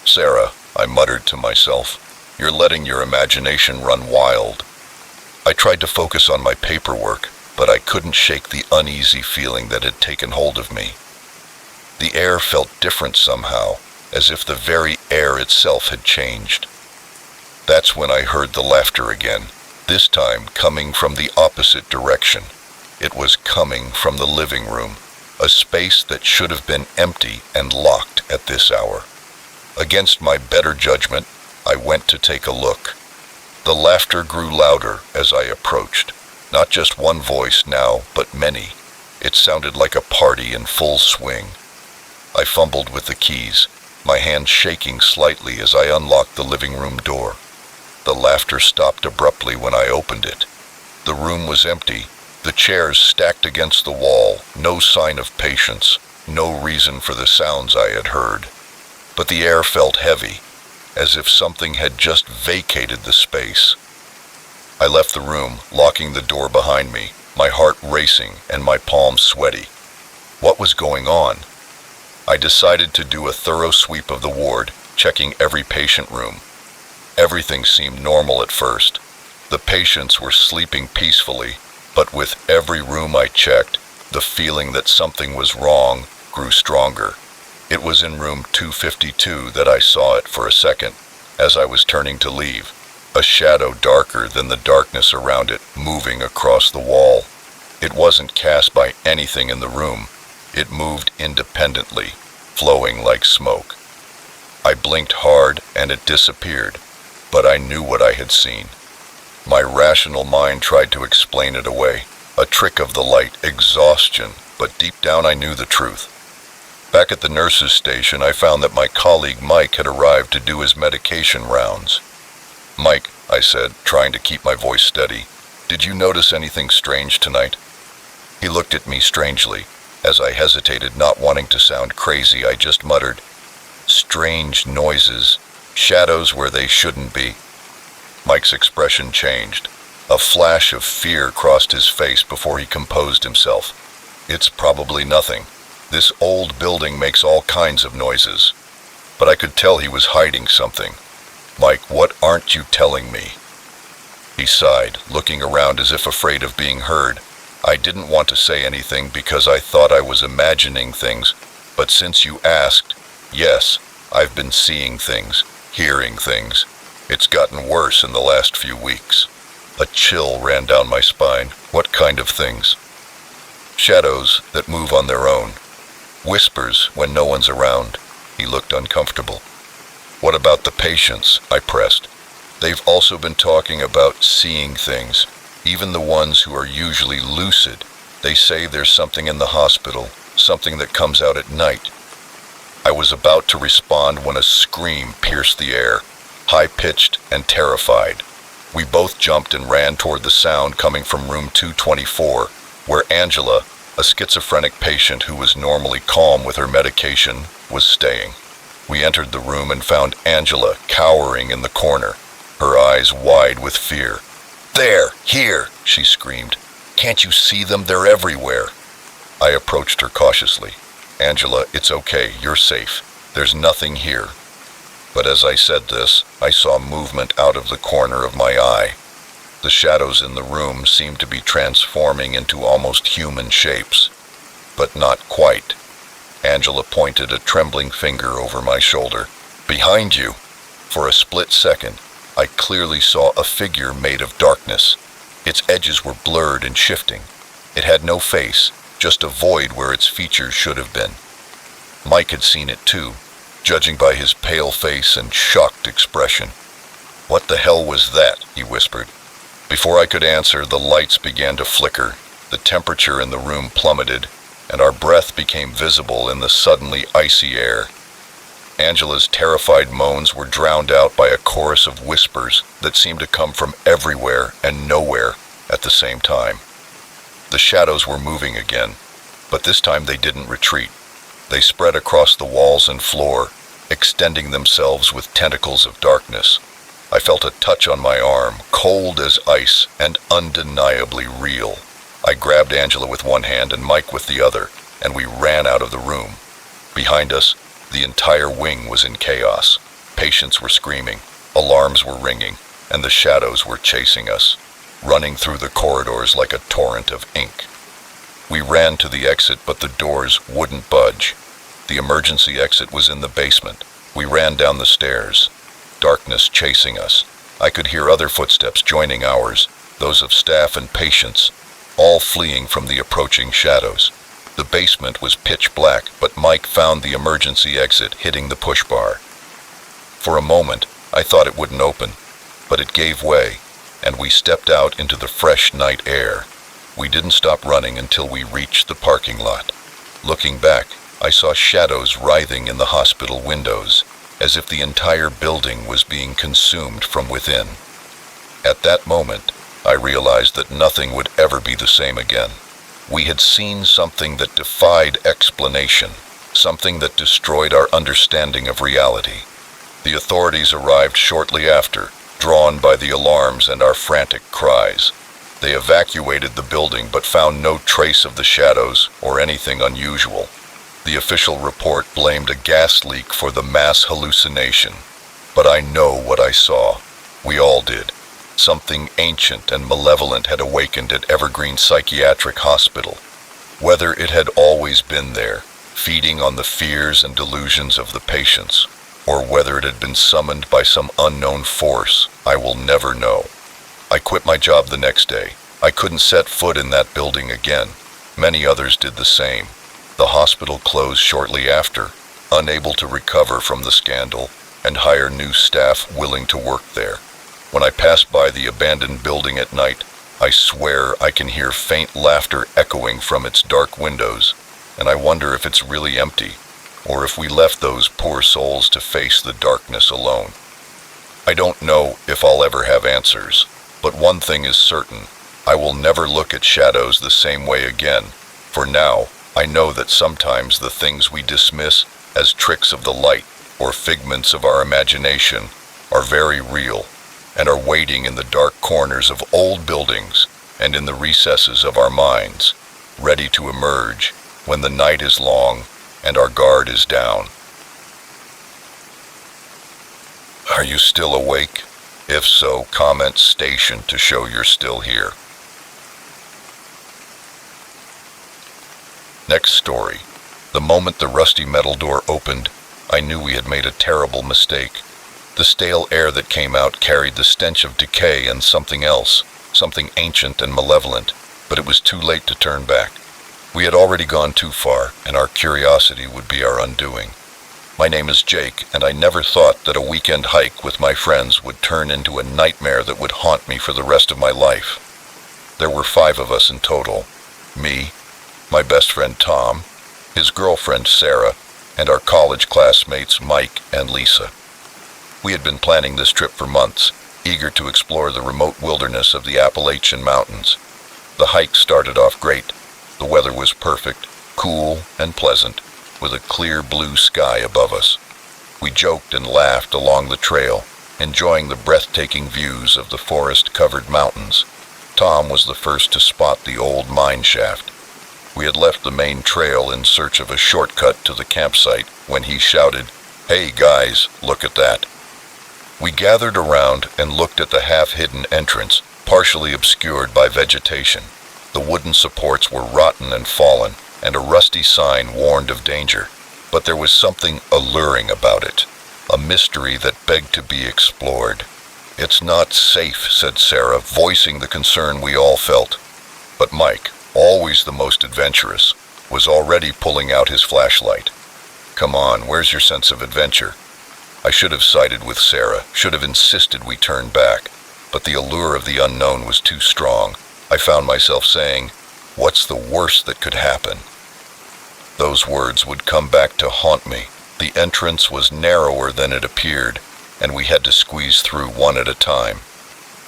Speaker 1: "Sarah," I muttered to myself, "you're letting your imagination run wild." I tried to focus on my paperwork, but I couldn't shake the uneasy feeling that had taken hold of me. The air felt different somehow, as if the very air itself had changed. That's when I heard the laughter again, this time coming from the opposite direction. It was coming from the living room, a space that should have been empty and locked at this hour. Against my better judgment, I went to take a look. The laughter grew louder as I approached. Not just one voice now, but many. It sounded like a party in full swing. I fumbled with the keys, my hand shaking slightly as I unlocked the living room door. The laughter stopped abruptly when I opened it. The room was empty, the chairs stacked against the wall, no sign of patients, no reason for the sounds I had heard. But the air felt heavy, as if something had just vacated the space. I left the room, locking the door behind me, my heart racing and my palms sweaty. What was going on? I decided to do a thorough sweep of the ward, checking every patient room. Everything seemed normal at first. The patients were sleeping peacefully, but with every room I checked, the feeling that something was wrong grew stronger. It was in room 252 that I saw it for a second, as I was turning to leave, a shadow darker than the darkness around it moving across the wall. It wasn't cast by anything in the room. It moved independently, flowing like smoke. I blinked hard and it disappeared, but I knew what I had seen. My rational mind tried to explain it away, a trick of the light, exhaustion, but deep down I knew the truth. Back at the nurses' station, I found that my colleague Mike had arrived to do his medication rounds. "Mike," I said, trying to keep my voice steady, "did you notice anything strange tonight?" He looked at me strangely. As I hesitated, not wanting to sound crazy, I just muttered, "Strange noises, shadows where they shouldn't be." Mike's expression changed. A flash of fear crossed his face before he composed himself. "It's probably nothing. This old building makes all kinds of noises." But I could tell he was hiding something. "Mike, what aren't you telling me?" He sighed, looking around as if afraid of being heard. I didn't want to say anything because I thought I was imagining things, but since you asked, yes, I've been seeing things, hearing things. It's gotten worse in the last few weeks. A chill ran down my spine. What kind of things? Shadows that move on their own. Whispers when no one's around. He looked uncomfortable. What about the patients? I pressed. They've also been talking about seeing things, even the ones who are usually lucid. They say there's something in the hospital, something that comes out at night. I was about to respond when a scream pierced the air, high-pitched and terrified. We both jumped and ran toward the sound coming from room 224, where Angela, a schizophrenic patient who was normally calm with her medication, was staying. We entered the room and found Angela cowering in the corner, her eyes wide with fear. "There! Here!" she screamed. "Can't you see them? They're everywhere." I approached her cautiously. "Angela, it's okay. You're safe. There's nothing here." But as I said this, I saw movement out of the corner of my eye. The shadows in the room seemed to be transforming into almost human shapes. But not quite. Angela pointed a trembling finger over my shoulder. "Behind you!" For a split second, I clearly saw a figure made of darkness. Its edges were blurred and shifting. It had no face, just a void where its features should have been. Mike had seen it too, judging by his pale face and shocked expression. "What the hell was that?" he whispered. Before I could answer, the lights began to flicker, the temperature in the room plummeted, and our breath became visible in the suddenly icy air. Angela's terrified moans were drowned out by a chorus of whispers that seemed to come from everywhere and nowhere at the same time. The shadows were moving again, but this time they didn't retreat. They spread across the walls and floor, extending themselves with tentacles of darkness. I felt a touch on my arm, cold as ice and undeniably real. I grabbed Angela with one hand and Mike with the other, and we ran out of the room. Behind us, the entire wing was in chaos. Patients were screaming, alarms were ringing, and the shadows were chasing us, running through the corridors like a torrent of ink. We ran to the exit, but the doors wouldn't budge. The emergency exit was in the basement. We ran down the stairs, darkness chasing us. I could hear other footsteps joining ours, those of staff and patients, all fleeing from the approaching shadows. The basement was pitch black, but Mike found the emergency exit hitting the push bar. For a moment, I thought it wouldn't open, but it gave way, and we stepped out into the fresh night air. We didn't stop running until we reached the parking lot. Looking back, I saw shadows writhing in the hospital windows, as if the entire building was being consumed from within. At that moment, I realized that nothing would ever be the same again. We had seen something that defied explanation, something that destroyed our understanding of reality. The authorities arrived shortly after, drawn by the alarms and our frantic cries. They evacuated the building but found no trace of the shadows or anything unusual. The official report blamed a gas leak for the mass hallucination. But I know what I saw. We all did. Something ancient and malevolent had awakened at Evergreen Psychiatric Hospital. Whether it had always been there, feeding on the fears and delusions of the patients, or whether it had been summoned by some unknown force, I will never know. I quit my job the next day. I couldn't set foot in that building again. Many others did the same. The hospital closed shortly after, unable to recover from the scandal and hire new staff willing to work there. When I pass by the abandoned building at night, I swear I can hear faint laughter echoing from its dark windows, and I wonder if it's really empty, or if we left those poor souls to face the darkness alone. I don't know if I'll ever have answers, but one thing is certain. I will never look at shadows the same way again, for now I know that sometimes the things we dismiss as tricks of the light or figments of our imagination are very real, and are waiting in the dark corners of old buildings and in the recesses of our minds, ready to emerge when the night is long and our guard is down. Are you still awake? If so, comment station to show you're still here. Next story. The moment the rusty metal door opened, I knew we had made a terrible mistake. The stale air that came out carried the stench of decay and something else, something ancient and malevolent, but it was too late to turn back. We had already gone too far, and our curiosity would be our undoing. My name is Jake, and I never thought that a weekend hike with my friends would turn into a nightmare that would haunt me for the rest of my life. There were 5 of us in total. Me, my best friend Tom, his girlfriend Sarah, and our college classmates Mike and Lisa. We had been planning this trip for months, eager to explore the remote wilderness of the Appalachian Mountains. The hike started off great. The weather was perfect, cool and pleasant, with a clear blue sky above us. We joked and laughed along the trail, enjoying the breathtaking views of the forest-covered mountains. Tom was the first to spot the old mine shaft. We had left the main trail in search of a shortcut to the campsite when he shouted, "Hey guys, look at that." We gathered around and looked at the half-hidden entrance, partially obscured by vegetation. The wooden supports were rotten and fallen, and a rusty sign warned of danger. But there was something alluring about it, a mystery that begged to be explored. "It's not safe," said Sarah, voicing the concern we all felt. But Mike, always the most adventurous, was already pulling out his flashlight. "Come on, where's your sense of adventure?" I should have sided with Sarah, should have insisted we turn back, but the allure of the unknown was too strong. I found myself saying, "What's the worst that could happen?" Those words would come back to haunt me. The entrance was narrower than it appeared, and we had to squeeze through one at a time.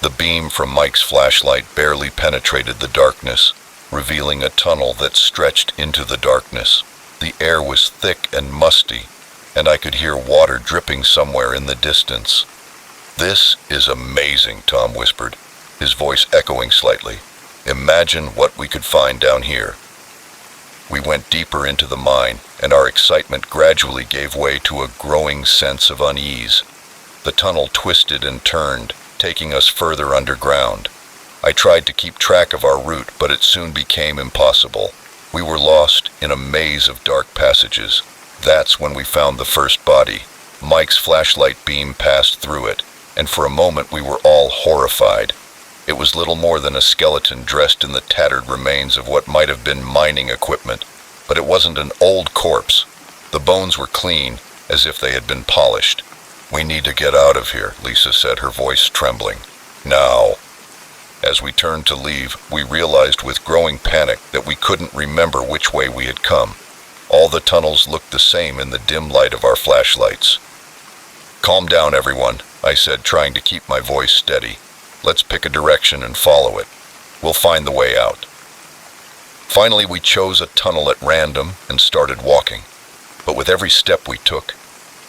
Speaker 1: The beam from Mike's flashlight barely penetrated the darkness, revealing a tunnel that stretched into the darkness. The air was thick and musty, and I could hear water dripping somewhere in the distance. "This is amazing," Tom whispered, his voice echoing slightly. "Imagine what we could find down here." We went deeper into the mine, and our excitement gradually gave way to a growing sense of unease. The tunnel twisted and turned, taking us further underground. I tried to keep track of our route, but it soon became impossible. We were lost in a maze of dark passages. That's when we found the first body. Mike's flashlight beam passed through it, and for a moment we were all horrified. It was little more than a skeleton dressed in the tattered remains of what might have been mining equipment, but it wasn't an old corpse. The bones were clean, as if they had been polished. "We need to get out of here," Lisa said, her voice trembling. "Now." As we turned to leave, we realized with growing panic that we couldn't remember which way we had come. All the tunnels looked the same in the dim light of our flashlights. "Calm down, everyone," I said, trying to keep my voice steady. "Let's pick a direction and follow it. We'll find the way out." Finally, we chose a tunnel at random and started walking. But with every step we took,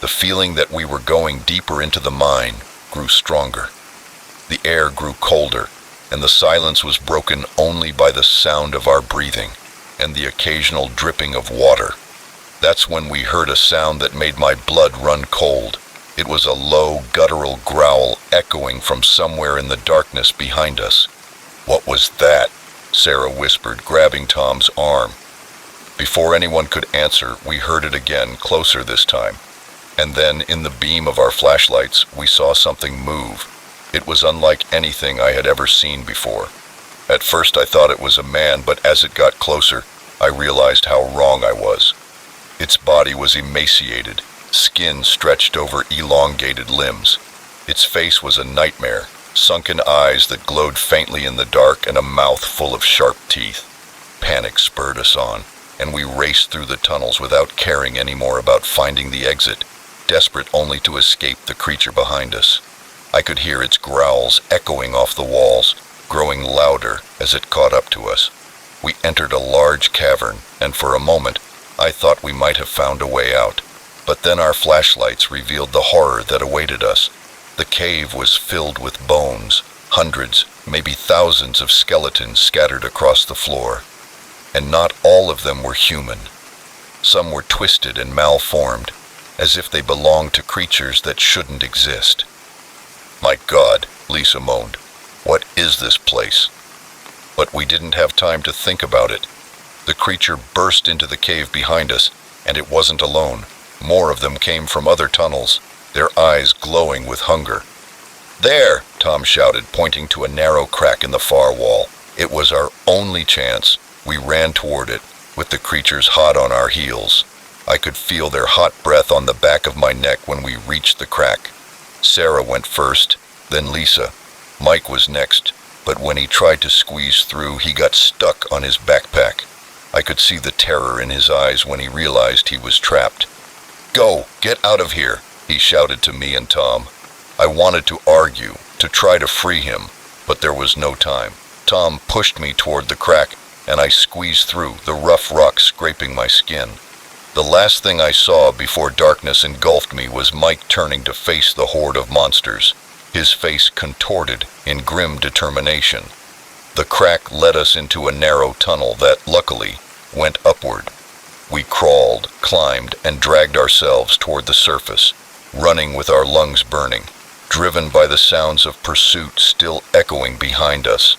Speaker 1: the feeling that we were going deeper into the mine grew stronger. The air grew colder, and the silence was broken only by the sound of our breathing and the occasional dripping of water. That's when we heard a sound that made my blood run cold. It was a low, guttural growl echoing from somewhere in the darkness behind us. "What was that?" Sarah whispered, grabbing Tom's arm. Before anyone could answer, we heard it again, closer this time. And then, in the beam of our flashlights, we saw something move. It was unlike anything I had ever seen before. At first I thought it was a man, but as it got closer, I realized how wrong I was. Its body was emaciated, skin stretched over elongated limbs. Its face was a nightmare, sunken eyes that glowed faintly in the dark and a mouth full of sharp teeth. Panic spurred us on, and we raced through the tunnels without caring any more about finding the exit, desperate only to escape the creature behind us. I could hear its growls echoing off the walls, growing louder as it caught up to us. We entered a large cavern, and for a moment, I thought we might have found a way out. But then our flashlights revealed the horror that awaited us. The cave was filled with bones, hundreds, maybe thousands of skeletons scattered across the floor. And not all of them were human. Some were twisted and malformed, as if they belonged to creatures that shouldn't exist. "My God," Lisa moaned. "What is this place?" But we didn't have time to think about it. The creature burst into the cave behind us, and it wasn't alone. More of them came from other tunnels, their eyes glowing with hunger. "There!" Tom shouted, pointing to a narrow crack in the far wall. It was our only chance. We ran toward it, with the creatures hot on our heels. I could feel their hot breath on the back of my neck when we reached the crack. Sarah went first, then Lisa. Mike was next, but when he tried to squeeze through, he got stuck on his backpack. I could see the terror in his eyes when he realized he was trapped. "Go! Get out of here!" he shouted to me and Tom. I wanted to argue, to try to free him, but there was no time. Tom pushed me toward the crack, and I squeezed through, the rough rock scraping my skin. The last thing I saw before darkness engulfed me was Mike turning to face the horde of monsters, his face contorted in grim determination. The crack led us into a narrow tunnel that, luckily, went upward. We crawled, climbed, and dragged ourselves toward the surface, running with our lungs burning, driven by the sounds of pursuit still echoing behind us.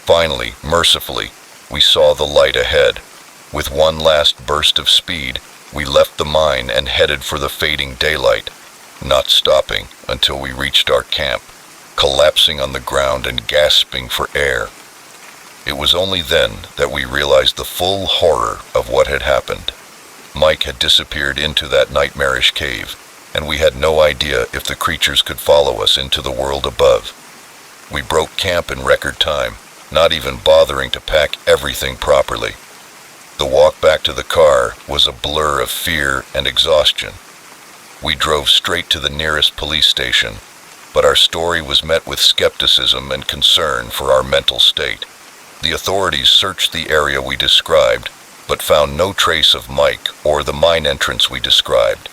Speaker 1: Finally, mercifully, we saw the light ahead. With one last burst of speed, we left the mine and headed for the fading daylight, not stopping until we reached our camp, collapsing on the ground and gasping for air. It was only then that we realized the full horror of what had happened. Mike had disappeared into that nightmarish cave, and we had no idea if the creatures could follow us into the world above. We broke camp in record time, not even bothering to pack everything properly. The walk back to the car was a blur of fear and exhaustion. We drove straight to the nearest police station, but our story was met with skepticism and concern for our mental state. The authorities searched the area we described, but found no trace of Mike or the mine entrance we described.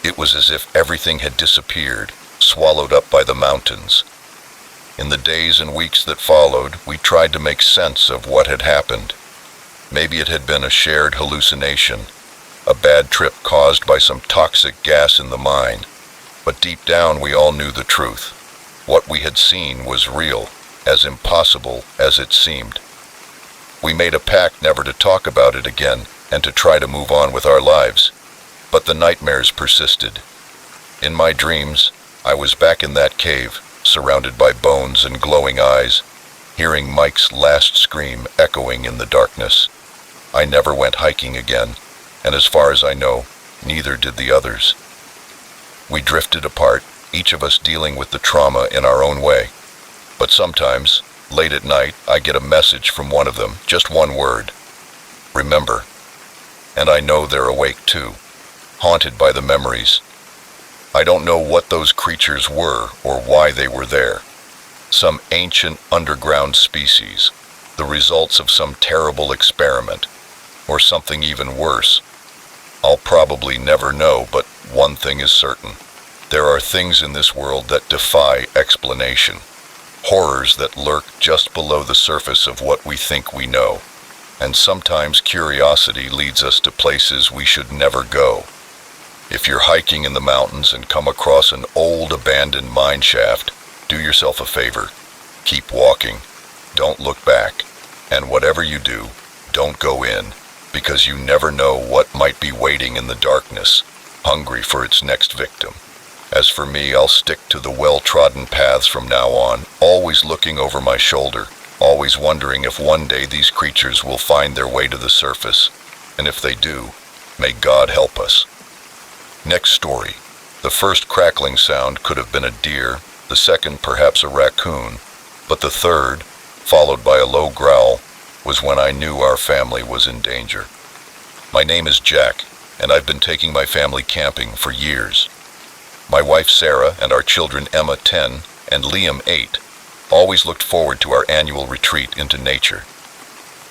Speaker 1: It was as if everything had disappeared, swallowed up by the mountains. In the days and weeks that followed, we tried to make sense of what had happened. Maybe it had been a shared hallucination, a bad trip caused by some toxic gas in the mine. But deep down we all knew the truth. What we had seen was real, as impossible as it seemed. We made a pact never to talk about it again and to try to move on with our lives. But the nightmares persisted. In my dreams, I was back in that cave, surrounded by bones and glowing eyes, hearing Mike's last scream echoing in the darkness. I never went hiking again, and as far as I know, neither did the others. We drifted apart, each of us dealing with the trauma in our own way. But sometimes, late at night, I get a message from one of them, just one word: remember. And I know they're awake too, haunted by the memories. I don't know what those creatures were or why they were there. Some ancient underground species, the results of some terrible experiment, or something even worse. I'll probably never know, but one thing is certain. There are things in this world that defy explanation. Horrors that lurk just below the surface of what we think we know. And sometimes curiosity leads us to places we should never go. If you're hiking in the mountains and come across an old abandoned mine shaft, do yourself a favor. Keep walking. Don't look back. And whatever you do, don't go in, because you never know what might be waiting in the darkness, hungry for its next victim. As for me, I'll stick to the well-trodden paths from now on, always looking over my shoulder, always wondering if one day these creatures will find their way to the surface. And if they do, may God help us. Next story. The first crackling sound could have been a deer, the second perhaps a raccoon, but the third, followed by a low growl, was when I knew our family was in danger. My name is Jack, and I've been taking my family camping for years. My wife Sarah and our children Emma 10 and Liam 8 always looked forward to our annual retreat into nature.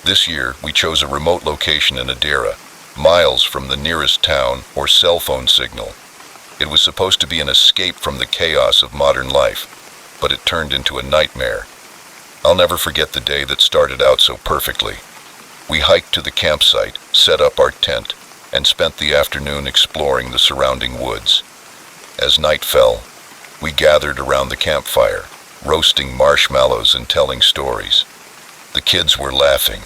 Speaker 1: This year we chose a remote location in Adira, miles from the nearest town or cell phone signal. It was supposed to be an escape from the chaos of modern life, but it turned into a nightmare. I'll never forget the day that started out so perfectly. We hiked to the campsite, set up our tent, and spent the afternoon exploring the surrounding woods. As night fell, we gathered around the campfire, roasting marshmallows and telling stories. The kids were laughing,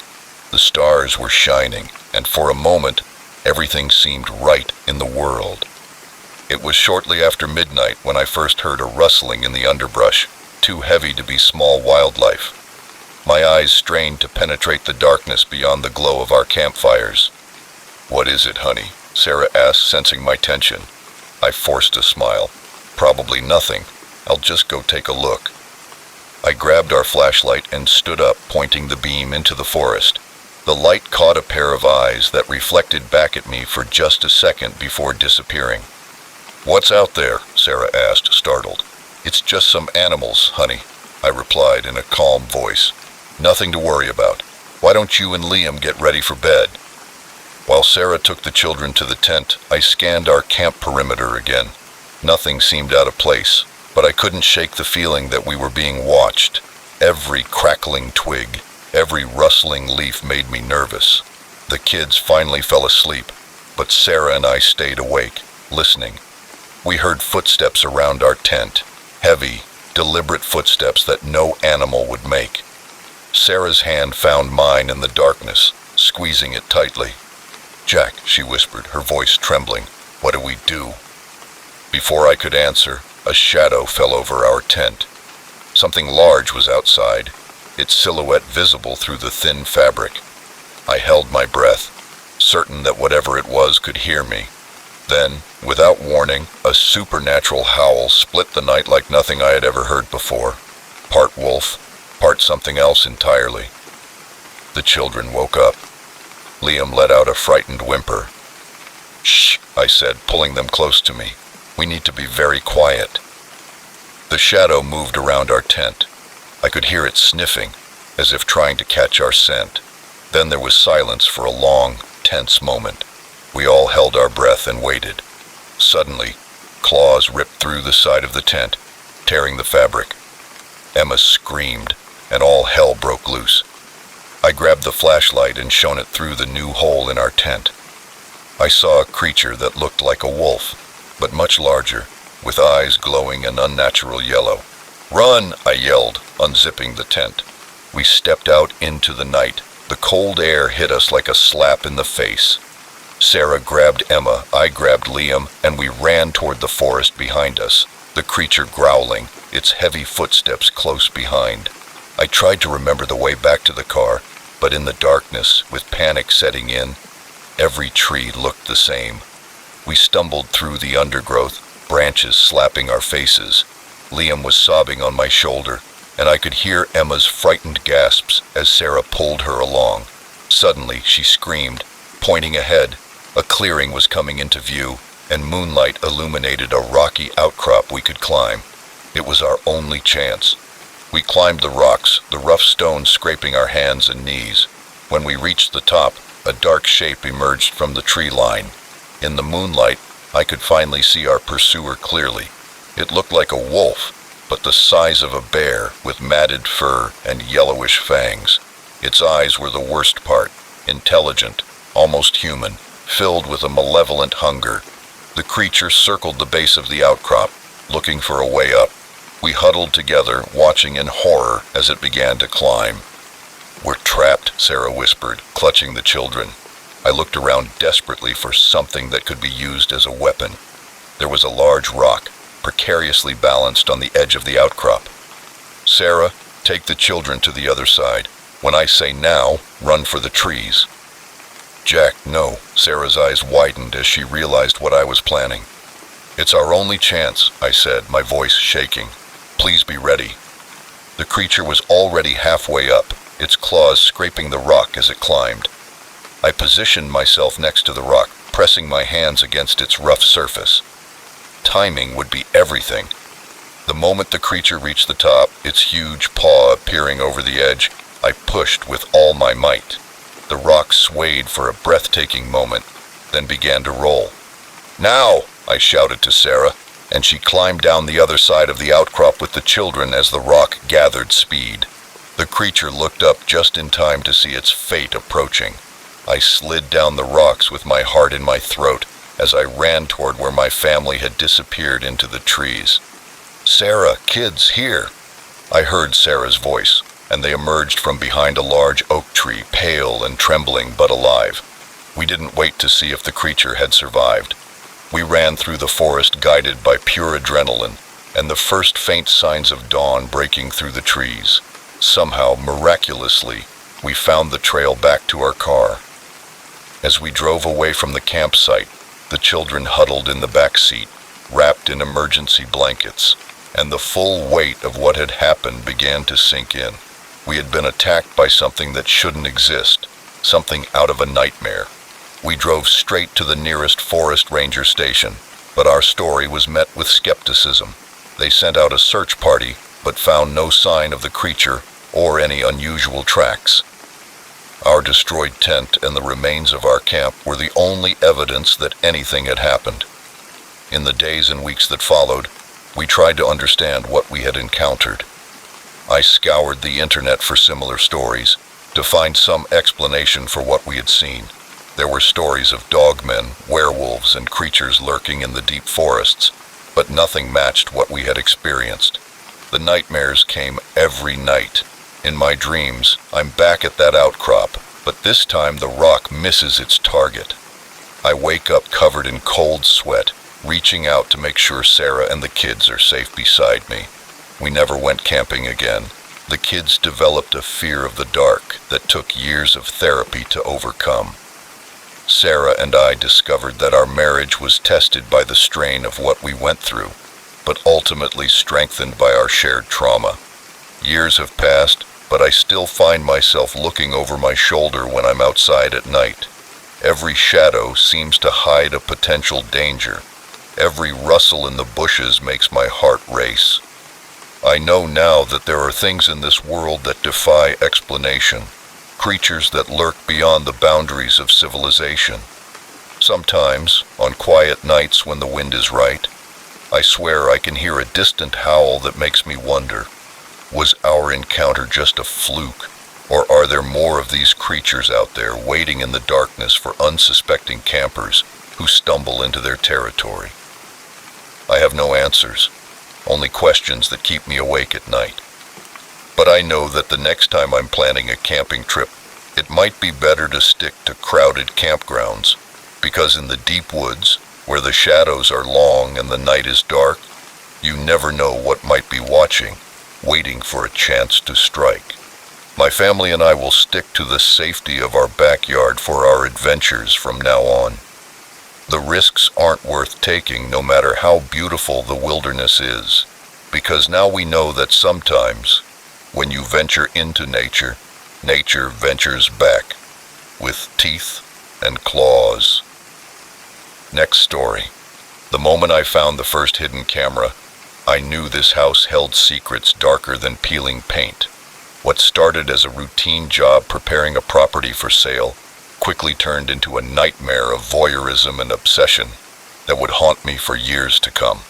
Speaker 1: the stars were shining, and for a moment, everything seemed right in the world. It was shortly after midnight when I first heard a rustling in the underbrush, too heavy to be small wildlife. My eyes strained to penetrate the darkness beyond the glow of our campfires. "What is it, honey?" Sarah asked, sensing my tension. I forced a smile. "Probably nothing. I'll just go take a look." I grabbed our flashlight and stood up, pointing the beam into the forest. The light caught a pair of eyes that reflected back at me for just a second before disappearing. "What's out there?" Sarah asked, startled. "It's just some animals, honey," I replied in a calm voice. "Nothing to worry about. Why don't you and Liam get ready for bed?" While Sarah took the children to the tent, I scanned our camp perimeter again. Nothing seemed out of place, but I couldn't shake the feeling that we were being watched. Every crackling twig, every rustling leaf made me nervous. The kids finally fell asleep, but Sarah and I stayed awake, listening. We heard footsteps around our tent, heavy, deliberate footsteps that no animal would make. Sarah's hand found mine in the darkness, squeezing it tightly. "Jack," she whispered, her voice trembling, "what do we do?" Before I could answer, a shadow fell over our tent. Something large was outside, its silhouette visible through the thin fabric. I held my breath, certain that whatever it was could hear me. Then, without warning, a supernatural howl split the night like nothing I had ever heard before. Part wolf, part something else entirely. The children woke up. Liam let out a frightened whimper. "Shh," I said, pulling them close to me. "We need to be very quiet." The shadow moved around our tent. I could hear it sniffing, as if trying to catch our scent. Then there was silence for a long, tense moment. We all held our breath and waited. Suddenly, claws ripped through the side of the tent, tearing the fabric. Emma screamed, and all hell broke loose. I grabbed the flashlight and shone it through the new hole in our tent. I saw a creature that looked like a wolf, but much larger, with eyes glowing an unnatural yellow. "Run!" I yelled, unzipping the tent. We stepped out into the night. The cold air hit us like a slap in the face. Sarah grabbed Emma, I grabbed Liam, and we ran toward the forest behind us, the creature growling, its heavy footsteps close behind. I tried to remember the way back to the car, but in the darkness, with panic setting in, every tree looked the same. We stumbled through the undergrowth, branches slapping our faces. Liam was sobbing on my shoulder, and I could hear Emma's frightened gasps as Sarah pulled her along. Suddenly, she screamed, pointing ahead. A clearing was coming into view, and moonlight illuminated a rocky outcrop we could climb. It was our only chance. We climbed the rocks, the rough stones scraping our hands and knees. When we reached the top, a dark shape emerged from the tree line. In the moonlight, I could finally see our pursuer clearly. It looked like a wolf, but the size of a bear, with matted fur and yellowish fangs. Its eyes were the worst part, intelligent, almost human, filled with a malevolent hunger. The creature circled the base of the outcrop, looking for a way up. We huddled together, watching in horror as it began to climb. "We're trapped," Sarah whispered, clutching the children. I looked around desperately for something that could be used as a weapon. There was a large rock, precariously balanced on the edge of the outcrop. "Sarah, take the children to the other side. When I say now, run for the trees." "Jack, no." Sarah's eyes widened as she realized what I was planning. "It's our only chance," I said, my voice shaking. "Please be ready." The creature was already halfway up, its claws scraping the rock as it climbed. I positioned myself next to the rock, pressing my hands against its rough surface. Timing would be everything. The moment the creature reached the top, its huge paw appearing over the edge, I pushed with all my might. The rock swayed for a breathtaking moment, then began to roll. "Now!" I shouted to Sarah, and she climbed down the other side of the outcrop with the children as the rock gathered speed. The creature looked up just in time to see its fate approaching. I slid down the rocks with my heart in my throat as I ran toward where my family had disappeared into the trees. "Sarah, kids, here!" I heard Sarah's voice, and they emerged from behind a large oak tree, pale and trembling but alive. We didn't wait to see if the creature had survived. We ran through the forest guided by pure adrenaline. and the first faint signs of dawn breaking through the trees. Somehow, miraculously, we found the trail back to our car. As we drove away from the campsite, the children huddled in the back seat, wrapped in emergency blankets, and the full weight of what had happened began to sink in. We had been attacked by something that shouldn't exist, something out of a nightmare. We drove straight to the nearest forest ranger station, but our story was met with skepticism. They sent out a search party, but found no sign of the creature or any unusual tracks. Our destroyed tent and the remains of our camp were the only evidence that anything had happened. In the days and weeks that followed, we tried to understand what we had encountered. I scoured the internet for similar stories, to find some explanation for what we had seen. There were stories of dogmen, werewolves, and creatures lurking in the deep forests, but nothing matched what we had experienced. The nightmares came every night. In my dreams, I'm back at that outcrop, but this time the rock misses its target. I wake up covered in cold sweat, reaching out to make sure Sarah and the kids are safe beside me. We never went camping again. The kids developed a fear of the dark that took years of therapy to overcome. Sarah and I discovered that our marriage was tested by the strain of what we went through, but ultimately strengthened by our shared trauma. Years have passed, but I still find myself looking over my shoulder when I'm outside at night. Every shadow seems to hide a potential danger. Every rustle in the bushes makes my heart race. I know now that there are things in this world that defy explanation, creatures that lurk beyond the boundaries of civilization. Sometimes, on quiet nights when the wind is right, I swear I can hear a distant howl that makes me wonder, was our encounter just a fluke, or are there more of these creatures out there waiting in the darkness for unsuspecting campers who stumble into their territory? I have no answers, only questions that keep me awake at night. But I know that the next time I'm planning a camping trip, it might be better to stick to crowded campgrounds, because in the deep woods, where the shadows are long and the night is dark, you never know what might be watching, waiting for a chance to strike. My family and I will stick to the safety of our backyard for our adventures from now on. The risks aren't worth taking no matter how beautiful the wilderness is, because now we know that sometimes, when you venture into nature, nature ventures back, with teeth and claws. Next story. The moment I found the first hidden camera, I knew this house held secrets darker than peeling paint. What started as a routine job preparing a property for sale quickly turned into a nightmare of voyeurism and obsession that would haunt me for years to come.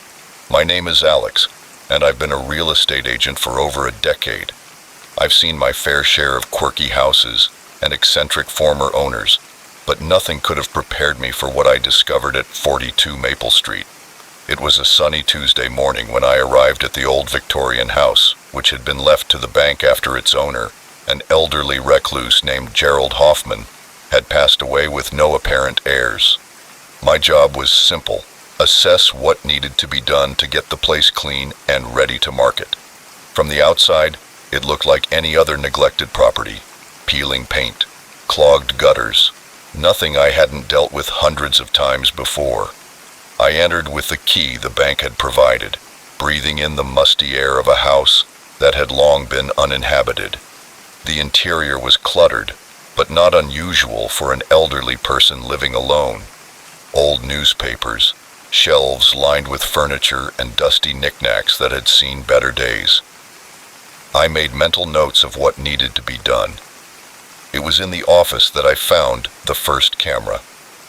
Speaker 1: My name is Alex, and I've been a real estate agent for over a decade. I've seen my fair share of quirky houses and eccentric former owners, but nothing could have prepared me for what I discovered at 42 Maple Street. It was a sunny Tuesday morning when I arrived at the old Victorian house, which had been left to the bank after its owner, an elderly recluse named Gerald Hoffman, had passed away with no apparent heirs. My job was simple: assess what needed to be done to get the place clean and ready to market. From the outside, it looked like any other neglected property: peeling paint, clogged gutters, nothing I hadn't dealt with hundreds of times before. I entered with the key the bank had provided, breathing in the musty air of a house that had long been uninhabited. The interior was cluttered, but not unusual for an elderly person living alone. Old newspapers, shelves lined with furniture, and dusty knickknacks that had seen better days. I made mental notes of what needed to be done. It was in the office that I found the first camera.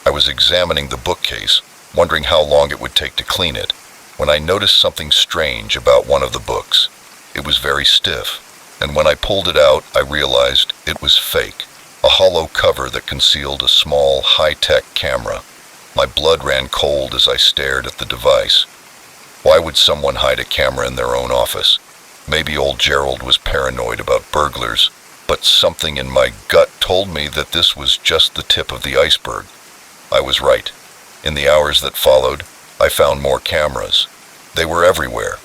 Speaker 1: I was examining the bookcase, wondering how long it would take to clean it, when I noticed something strange about one of the books. It was very stiff, and when I pulled it out, I realized it was fake, a hollow cover that concealed a small, high-tech camera. My blood ran cold as I stared at the device. Why would someone hide a camera in their own office? Maybe old Gerald was paranoid about burglars, but something in my gut told me that this was just the tip of the iceberg. I was right. In the hours that followed, I found more cameras. They were everywhere,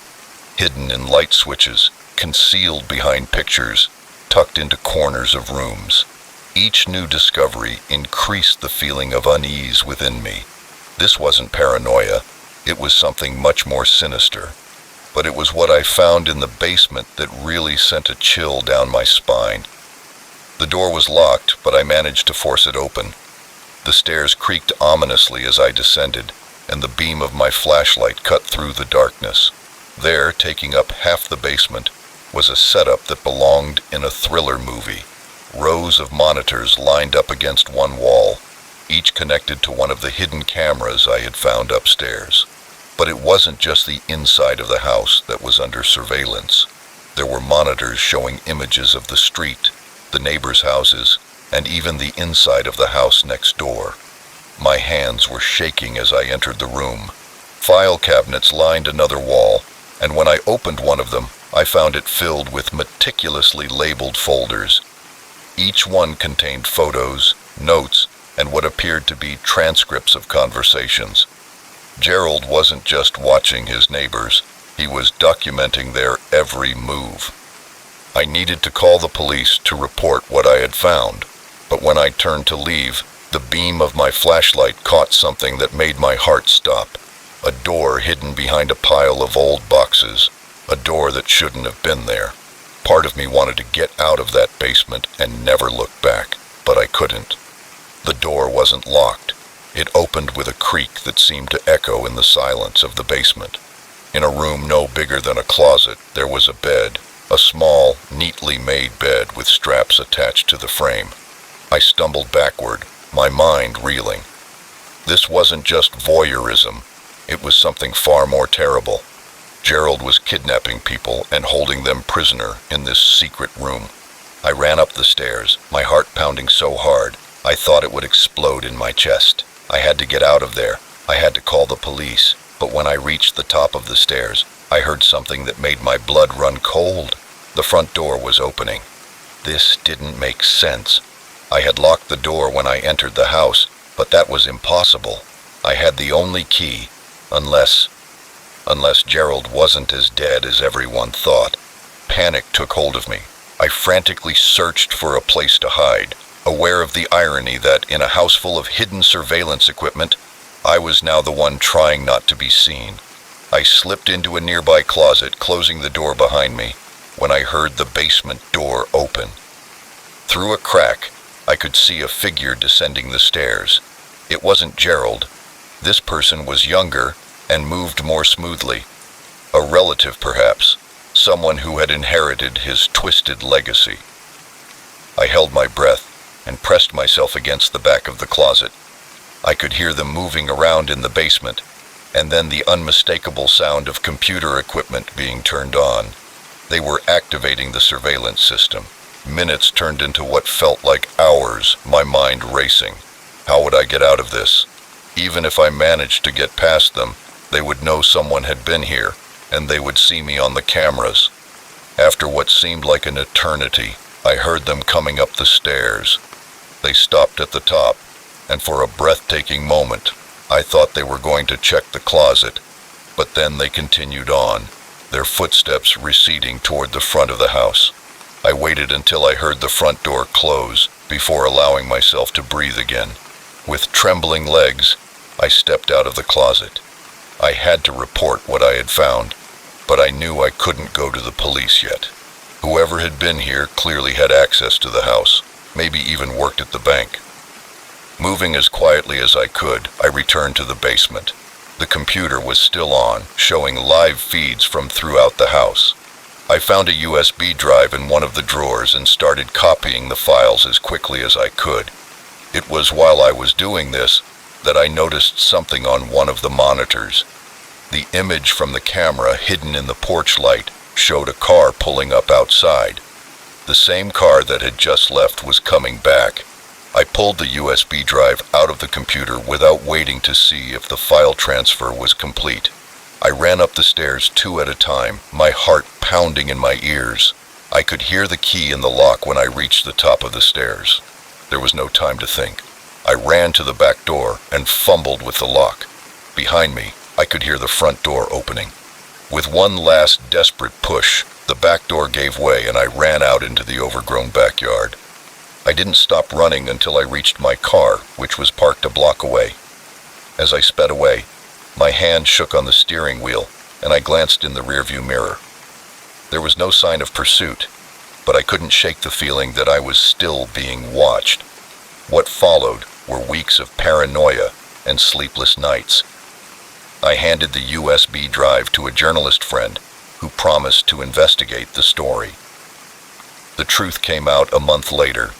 Speaker 1: hidden in light switches, concealed behind pictures, tucked into corners of rooms. Each new discovery increased the feeling of unease within me. This wasn't paranoia, it was something much more sinister. But it was what I found in the basement that really sent a chill down my spine. The door was locked, but I managed to force it open. The stairs creaked ominously as I descended, and the beam of my flashlight cut through the darkness. There, taking up half the basement, was a setup that belonged in a thriller movie. Rows of monitors lined up against one wall, each connected to one of the hidden cameras I had found upstairs. But it wasn't just the inside of the house that was under surveillance. There were monitors showing images of the street, the neighbors' houses, and even the inside of the house next door. My hands were shaking as I entered the room. File cabinets lined another wall, and when I opened one of them, I found it filled with meticulously labeled folders. Each one contained photos, notes, and what appeared to be transcripts of conversations. Gerald wasn't just watching his neighbors, he was documenting their every move. I needed to call the police to report what I had found, but when I turned to leave, the beam of my flashlight caught something that made my heart stop. A door hidden behind a pile of old boxes, a door that shouldn't have been there. Part of me wanted to get out of that basement and never look back, but I couldn't. The door wasn't locked. It opened with a creak that seemed to echo in the silence of the basement. In a room no bigger than a closet, there was a bed, a small, neatly made bed with straps attached to the frame. I stumbled backward, my mind reeling. This wasn't just voyeurism, it was something far more terrible. Gerald was kidnapping people and holding them prisoner in this secret room. I ran up the stairs, my heart pounding so hard, I thought it would explode in my chest. I had to get out of there. I had to call the police. But when I reached the top of the stairs, I heard something that made my blood run cold. The front door was opening. This didn't make sense. I had locked the door when I entered the house, but that was impossible. I had the only key, unless Gerald wasn't as dead as everyone thought. Panic took hold of me. I frantically searched for a place to hide, aware of the irony that in a house full of hidden surveillance equipment, I was now the one trying not to be seen. I slipped into a nearby closet, closing the door behind me, when I heard the basement door open. Through a crack, I could see a figure descending the stairs. It wasn't Gerald. This person was younger and moved more smoothly. A relative, perhaps, someone who had inherited his twisted legacy. I held my breath and pressed myself against the back of the closet. I could hear them moving around in the basement, and then the unmistakable sound of computer equipment being turned on. They were activating the surveillance system. Minutes turned into what felt like hours, my mind racing. How would I get out of this? Even if I managed to get past them, they would know someone had been here, and they would see me on the cameras. After what seemed like an eternity, I heard them coming up the stairs. They stopped at the top, and for a breathtaking moment, I thought they were going to check the closet, but then they continued on, their footsteps receding toward the front of the house. I waited until I heard the front door close before allowing myself to breathe again. With trembling legs, I stepped out of the closet. I had to report what I had found, but I knew I couldn't go to the police yet. Whoever had been here clearly had access to the house, maybe even worked at the bank. Moving as quietly as I could, I returned to the basement. The computer was still on, showing live feeds from throughout the house. I found a USB drive in one of the drawers and started copying the files as quickly as I could. It was while I was doing this that I noticed something on one of the monitors. The image from the camera hidden in the porch light showed a car pulling up outside. The same car that had just left was coming back. I pulled the USB drive out of the computer without waiting to see if the file transfer was complete. I ran up the stairs 2 at a time, my heart pounding in my ears. I could hear the key in the lock when I reached the top of the stairs. There was no time to think. I ran to the back door and fumbled with the lock. Behind me, I could hear the front door opening. With one last desperate push, the back door gave way and I ran out into the overgrown backyard. I didn't stop running until I reached my car, which was parked a block away. As I sped away, my hand shook on the steering wheel and I glanced in the rearview mirror. There was no sign of pursuit, but I couldn't shake the feeling that I was still being watched. What followed were weeks of paranoia and sleepless nights. I handed the USB drive to a journalist friend who promised to investigate the story. The truth came out a month later,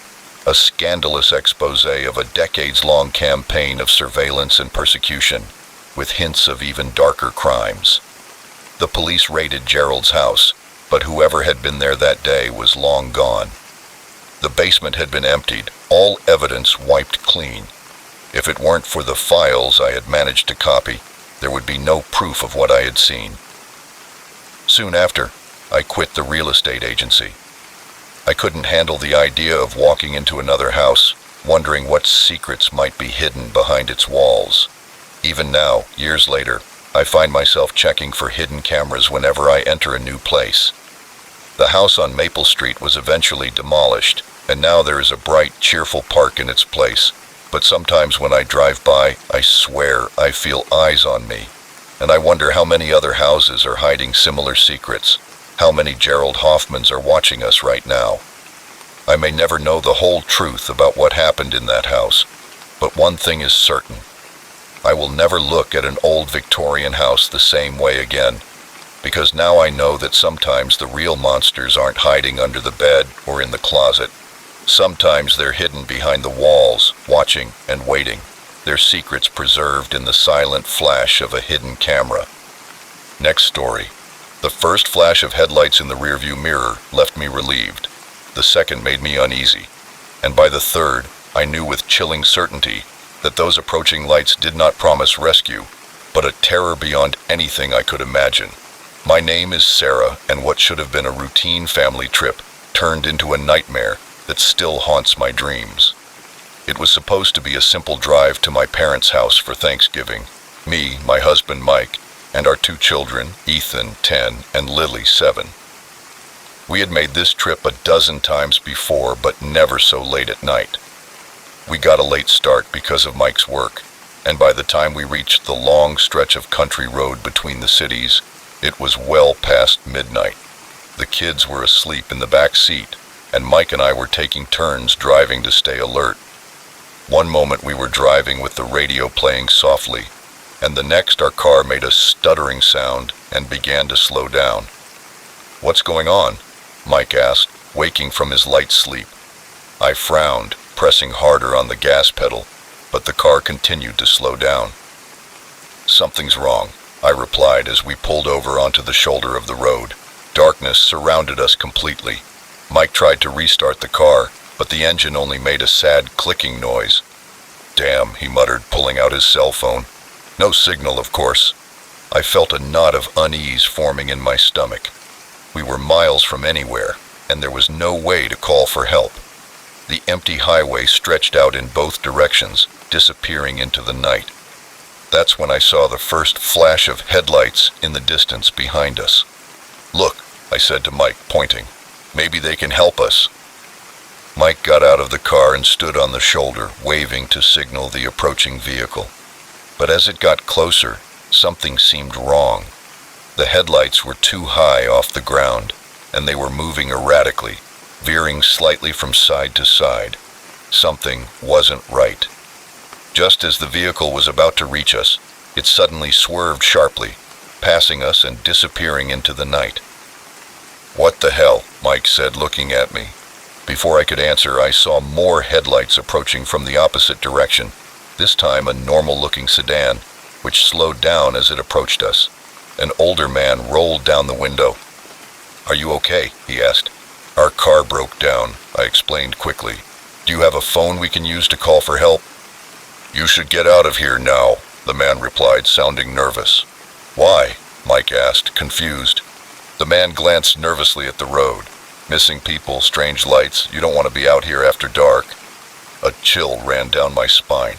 Speaker 1: a scandalous expose of a decades-long campaign of surveillance and persecution, with hints of even darker crimes. The police raided Gerald's house, but whoever had been there that day was long gone. The basement had been emptied, all evidence wiped clean. If it weren't for the files I had managed to copy, there would be no proof of what I had seen. Soon after, I quit the real estate agency. I couldn't handle the idea of walking into another house, wondering what secrets might be hidden behind its walls. Even now, years later, I find myself checking for hidden cameras whenever I enter a new place. The house on Maple Street was eventually demolished, and now there is a bright, cheerful park in its place. But sometimes when I drive by, I swear I feel eyes on me, and I wonder how many other houses are hiding similar secrets. How many Gerald Hoffmans are watching us right now? I may never know the whole truth about what happened in that house, but one thing is certain. I will never look at an old Victorian house the same way again, because now I know that sometimes the real monsters aren't hiding under the bed or in the closet. Sometimes they're hidden behind the walls, watching and waiting, their secrets preserved in the silent flash of a hidden camera. Next story. The first flash of headlights in the rearview mirror left me relieved. The second made me uneasy. And by the third, I knew with chilling certainty that those approaching lights did not promise rescue, but a terror beyond anything I could imagine. My name is Sarah, and what should have been a routine family trip turned into a nightmare that still haunts my dreams. It was supposed to be a simple drive to my parents' house for Thanksgiving. Me, my husband Mike, and our 2 children, Ethan, 10, and Lily, 7. We had made this trip a dozen times before, but never so late at night. We got a late start because of Mike's work, and by the time we reached the long stretch of country road between the cities, it was well past midnight. The kids were asleep in the back seat, and Mike and I were taking turns driving to stay alert. One moment we were driving with the radio playing softly, and the next our car made a stuttering sound and began to slow down. "What's going on?" Mike asked, waking from his light sleep. I frowned, pressing harder on the gas pedal, but the car continued to slow down. "Something's wrong," I replied as we pulled over onto the shoulder of the road. Darkness surrounded us completely. Mike tried to restart the car, but the engine only made a sad clicking noise. "Damn," he muttered, pulling out his cell phone. No signal, of course. I felt a knot of unease forming in my stomach. We were miles from anywhere, and there was no way to call for help. The empty highway stretched out in both directions, disappearing into the night. That's when I saw the first flash of headlights in the distance behind us. "Look," I said to Mike, pointing. "Maybe they can help us." Mike got out of the car and stood on the shoulder, waving to signal the approaching vehicle. But as it got closer, something seemed wrong. The headlights were too high off the ground, and they were moving erratically, veering slightly from side to side. Something wasn't right. Just as the vehicle was about to reach us, it suddenly swerved sharply, passing us and disappearing into the night. "What the hell?" Mike said, looking at me. Before I could answer, I saw more headlights approaching from the opposite direction, this time a normal-looking sedan, which slowed down as it approached us. An older man rolled down the window. "Are you okay?" he asked. "Our car broke down," I explained quickly. "Do you have a phone we can use to call for help?" "You should get out of here now," the man replied, sounding nervous. "Why?" Mike asked, confused. The man glanced nervously at the road. "Missing people, strange lights. You don't want to be out here after dark." A chill ran down my spine.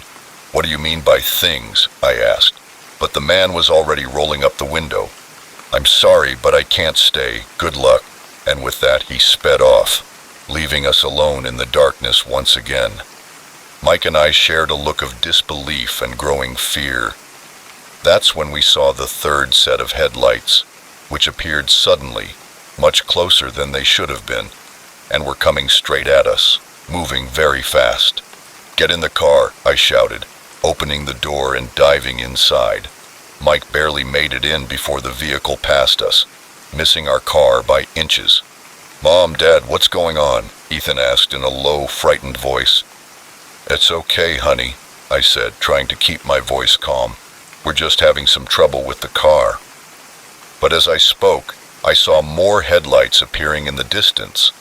Speaker 1: "What do you mean by things?" I asked. But the man was already rolling up the window. "I'm sorry, but I can't stay. Good luck." And with that, he sped off, leaving us alone in the darkness once again. Mike and I shared a look of disbelief and growing fear. That's when we saw the third set of headlights, which appeared suddenly, much closer than they should have been, and were coming straight at us, moving very fast. "Get in the car," I shouted, opening the door and diving inside. Mike barely made it in before the vehicle passed us, missing our car by inches. "Mom, Dad, what's going on?" Ethan asked in a low, frightened voice. "It's okay, honey," I said, trying to keep my voice calm. "We're just having some trouble with the car." But as I spoke, I saw more headlights appearing in the distance.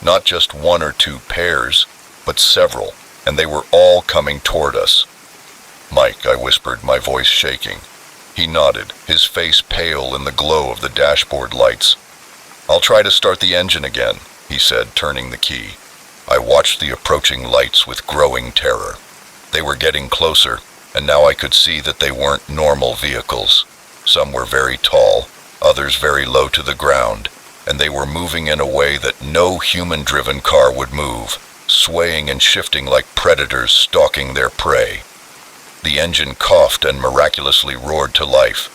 Speaker 1: Not just one or two pairs, but several, and they were all coming toward us. "Mike," I whispered, my voice shaking. He nodded, his face pale in the glow of the dashboard lights. "I'll try to start the engine again," he said, turning the key. I watched the approaching lights with growing terror. They were getting closer, and now I could see that they weren't normal vehicles. Some were very tall, others very low to the ground, and they were moving in a way that no human-driven car would move, swaying and shifting like predators stalking their prey. The engine coughed and miraculously roared to life.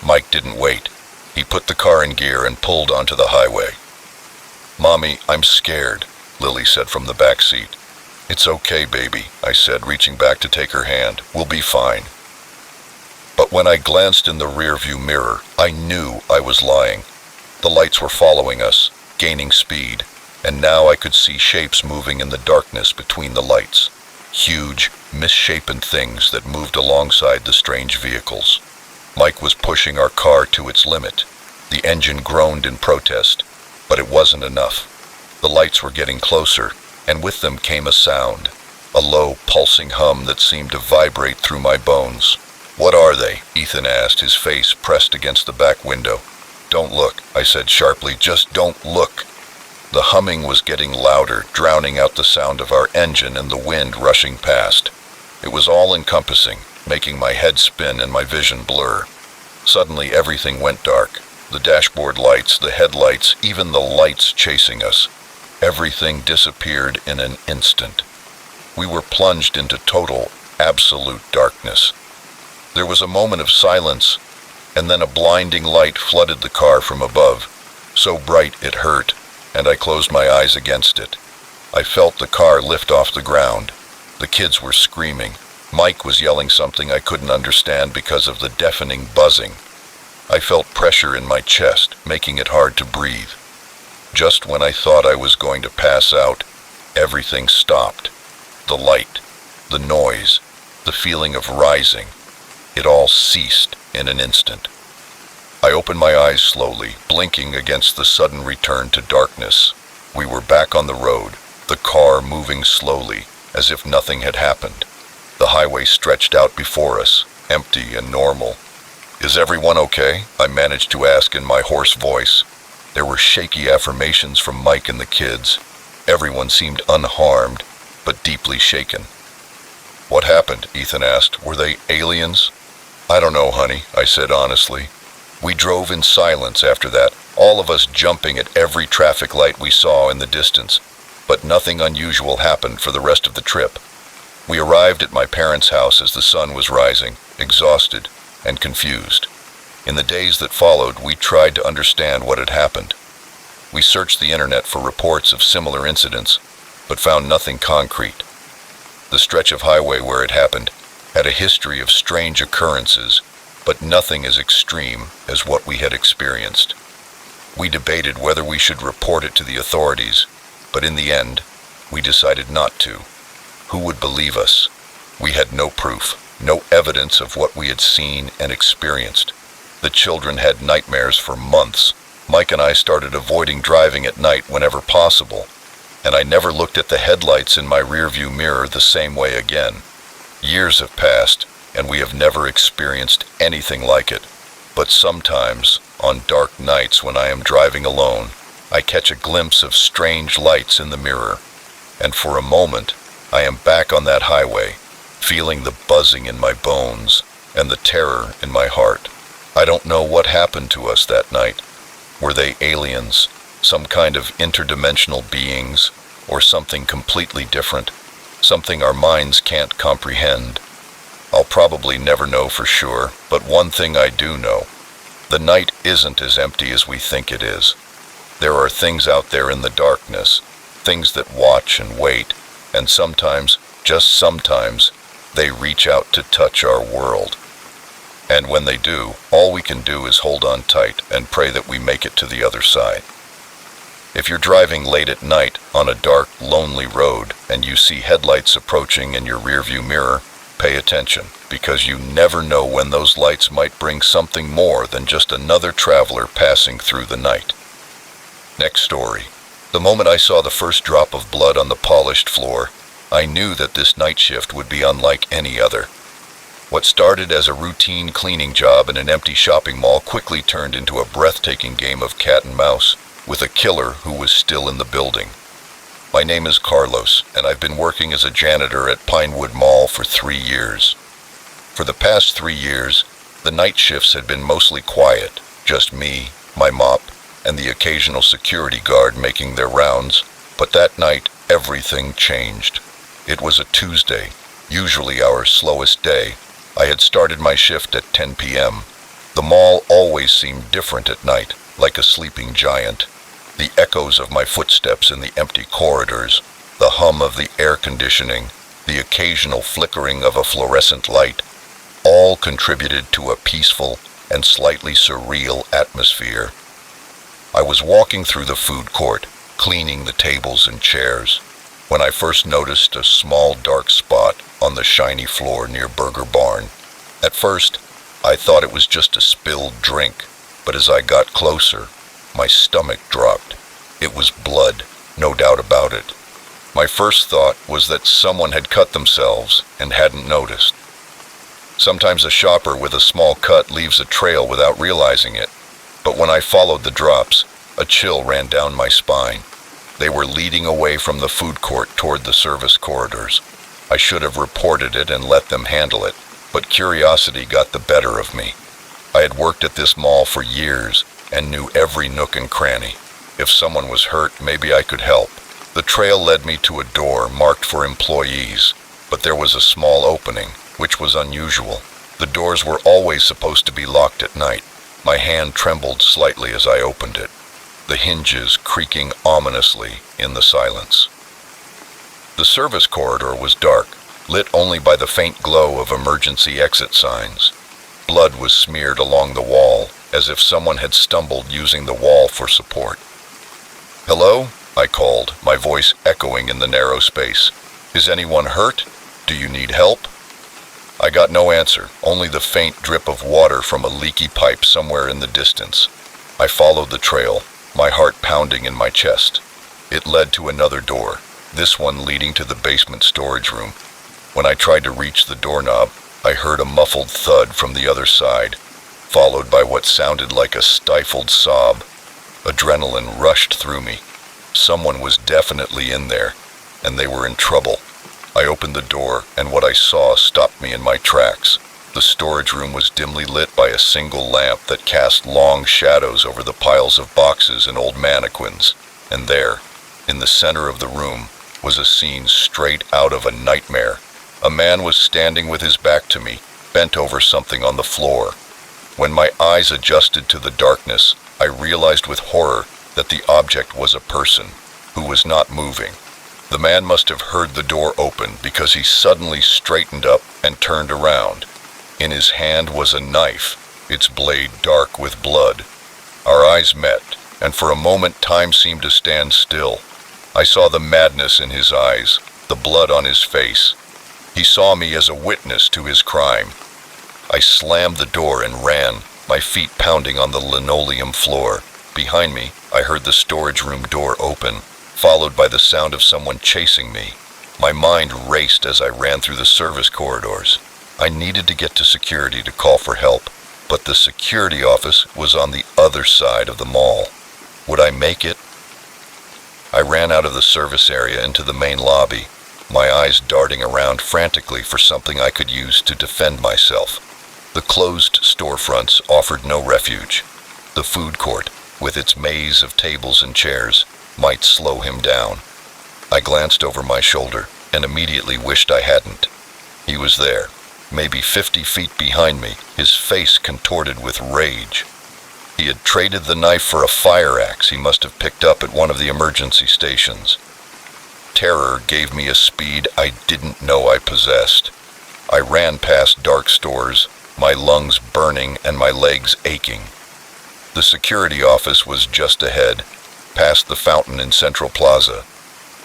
Speaker 1: Mike didn't wait. He put the car in gear and pulled onto the highway. "Mommy, I'm scared," Lily said from the back seat. "It's okay, baby," I said, reaching back to take her hand. "We'll be fine." But when I glanced in the rearview mirror, I knew I was lying. The lights were following us, gaining speed, and now I could see shapes moving in the darkness between the lights. Huge, misshapen things that moved alongside the strange vehicles. Mike was pushing our car to its limit. The engine groaned in protest, but it wasn't enough. The lights were getting closer, and with them came a sound, a low, pulsing hum that seemed to vibrate through my bones. "What are they?" Ethan asked, his face pressed against the back window. "Don't look," I said sharply, "just don't look." The humming was getting louder, drowning out the sound of our engine and the wind rushing past. It was all-encompassing, making my head spin and my vision blur. Suddenly everything went dark. The dashboard lights, the headlights, even the lights chasing us. Everything disappeared in an instant. We were plunged into total, absolute darkness. There was a moment of silence, and then a blinding light flooded the car from above, so bright it hurt, and I closed my eyes against it. I felt the car lift off the ground. The kids were screaming. Mike was yelling something I couldn't understand because of the deafening buzzing. I felt pressure in my chest, making it hard to breathe. Just when I thought I was going to pass out, everything stopped. The light, the noise, the feeling of rising. It all ceased in an instant. I opened my eyes slowly, blinking against the sudden return to darkness. We were back on the road, the car moving slowly, as if nothing had happened. The highway stretched out before us, empty and normal. "Is everyone okay?" I managed to ask in my hoarse voice. There were shaky affirmations from Mike and the kids. Everyone seemed unharmed, but deeply shaken. "What happened?" Ethan asked. "Were they aliens?" "I don't know, honey," I said honestly. We drove in silence after that, all of us jumping at every traffic light we saw in the distance, but nothing unusual happened for the rest of the trip. We arrived at my parents' house as the sun was rising, exhausted and confused. In the days that followed, we tried to understand what had happened. We searched the internet for reports of similar incidents, but found nothing concrete. The stretch of highway where it happened had a history of strange occurrences, but nothing as extreme as what we had experienced. We debated whether we should report it to the authorities, but in the end, we decided not to. Who would believe us? We had no proof, no evidence of what we had seen and experienced. The children had nightmares for months. Mike and I started avoiding driving at night whenever possible, and I never looked at the headlights in my rearview mirror the same way again. Years have passed, and we have never experienced anything like it. But sometimes, on dark nights when I am driving alone, I catch a glimpse of strange lights in the mirror, and for a moment, I am back on that highway, feeling the buzzing in my bones and the terror in my heart. I don't know what happened to us that night. Were they aliens, some kind of interdimensional beings, or something completely different, something our minds can't comprehend? I'll probably never know for sure, but one thing I do know. The night isn't as empty as we think it is. There are things out there in the darkness, things that watch and wait, and sometimes, just sometimes, they reach out to touch our world. And when they do, all we can do is hold on tight and pray that we make it to the other side. If you're driving late at night on a dark, lonely road and you see headlights approaching in your rearview mirror, pay attention, because you never know when those lights might bring something more than just another traveler passing through the night. Next story. The moment I saw the first drop of blood on the polished floor, I knew that this night shift would be unlike any other. What started as a routine cleaning job in an empty shopping mall quickly turned into a breathtaking game of cat and mouse, with a killer who was still in the building. My name is Carlos, and I've been working as a janitor at Pinewood Mall for 3 years. For the past 3 years, the night shifts had been mostly quiet, just me, my mop, and the occasional security guard making their rounds, but that night everything changed. It was a Tuesday, usually our slowest day. I had started my shift at 10 p.m. The mall always seemed different at night, like a sleeping giant. The echoes of my footsteps in the empty corridors, the hum of the air conditioning, the occasional flickering of a fluorescent light, all contributed to a peaceful and slightly surreal atmosphere. I was walking through the food court, cleaning the tables and chairs, when I first noticed a small dark spot on the shiny floor near Burger Barn. At first, I thought it was just a spilled drink, but as I got closer, my stomach dropped. It was blood, no doubt about it. My first thought was that someone had cut themselves and hadn't noticed. Sometimes a shopper with a small cut leaves a trail without realizing it, but when I followed the drops, a chill ran down my spine. They were leading away from the food court toward the service corridors. I should have reported it and let them handle it, but curiosity got the better of me. I had worked at this mall for years and knew every nook and cranny. If someone was hurt, maybe I could help. The trail led me to a door marked for employees, but there was a small opening, which was unusual. The doors were always supposed to be locked at night. My hand trembled slightly as I opened it, the hinges creaking ominously in the silence. The service corridor was dark, lit only by the faint glow of emergency exit signs. Blood was smeared along the wall, as if someone had stumbled using the wall for support. "Hello?" I called, my voice echoing in the narrow space. "Is anyone hurt? Do you need help?" I got no answer, only the faint drip of water from a leaky pipe somewhere in the distance. I followed the trail, my heart pounding in my chest. It led to another door, this one leading to the basement storage room. When I tried to reach the doorknob, I heard a muffled thud from the other side, followed by what sounded like a stifled sob. Adrenaline rushed through me. Someone was definitely in there, and they were in trouble. I opened the door, and what I saw stopped me in my tracks. The storage room was dimly lit by a single lamp that cast long shadows over the piles of boxes and old mannequins. And there, in the center of the room, was a scene straight out of a nightmare. A man was standing with his back to me, bent over something on the floor. When my eyes adjusted to the darkness, I realized with horror that the object was a person who was not moving. The man must have heard the door open because he suddenly straightened up and turned around. In his hand was a knife, its blade dark with blood. Our eyes met, and for a moment time seemed to stand still. I saw the madness in his eyes, the blood on his face. He saw me as a witness to his crime. I slammed the door and ran, my feet pounding on the linoleum floor. Behind me, I heard the storage room door open, followed by the sound of someone chasing me. My mind raced as I ran through the service corridors. I needed to get to security to call for help, but the security office was on the other side of the mall. Would I make it? I ran out of the service area into the main lobby, my eyes darting around frantically for something I could use to defend myself. The closed storefronts offered no refuge. The food court, with its maze of tables and chairs, might slow him down. I glanced over my shoulder and immediately wished I hadn't. He was there, maybe 50 feet behind me, his face contorted with rage. He had traded the knife for a fire axe he must have picked up at one of the emergency stations. Terror gave me a speed I didn't know I possessed. I ran past dark stores, my lungs burning and my legs aching. The security office was just ahead, past the fountain in Central Plaza.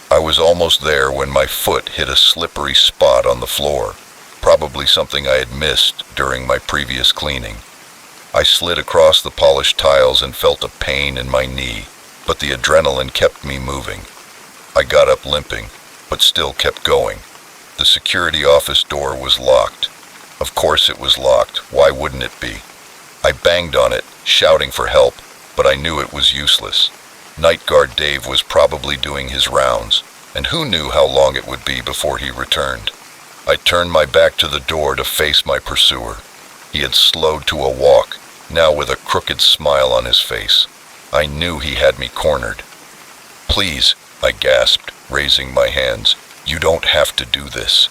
Speaker 1: I was almost there when my foot hit a slippery spot on the floor, probably something I had missed during my previous cleaning. I slid across the polished tiles and felt a pain in my knee, but the adrenaline kept me moving. I got up limping, but still kept going. The security office door was locked. Of course it was locked. Why wouldn't it be? I banged on it, shouting for help, but I knew it was useless. Night Guard Dave was probably doing his rounds, and who knew how long it would be before he returned. I turned my back to the door to face my pursuer. He had slowed to a walk, now with a crooked smile on his face. I knew he had me cornered. "Please," I gasped, raising my hands. "You don't have to do this."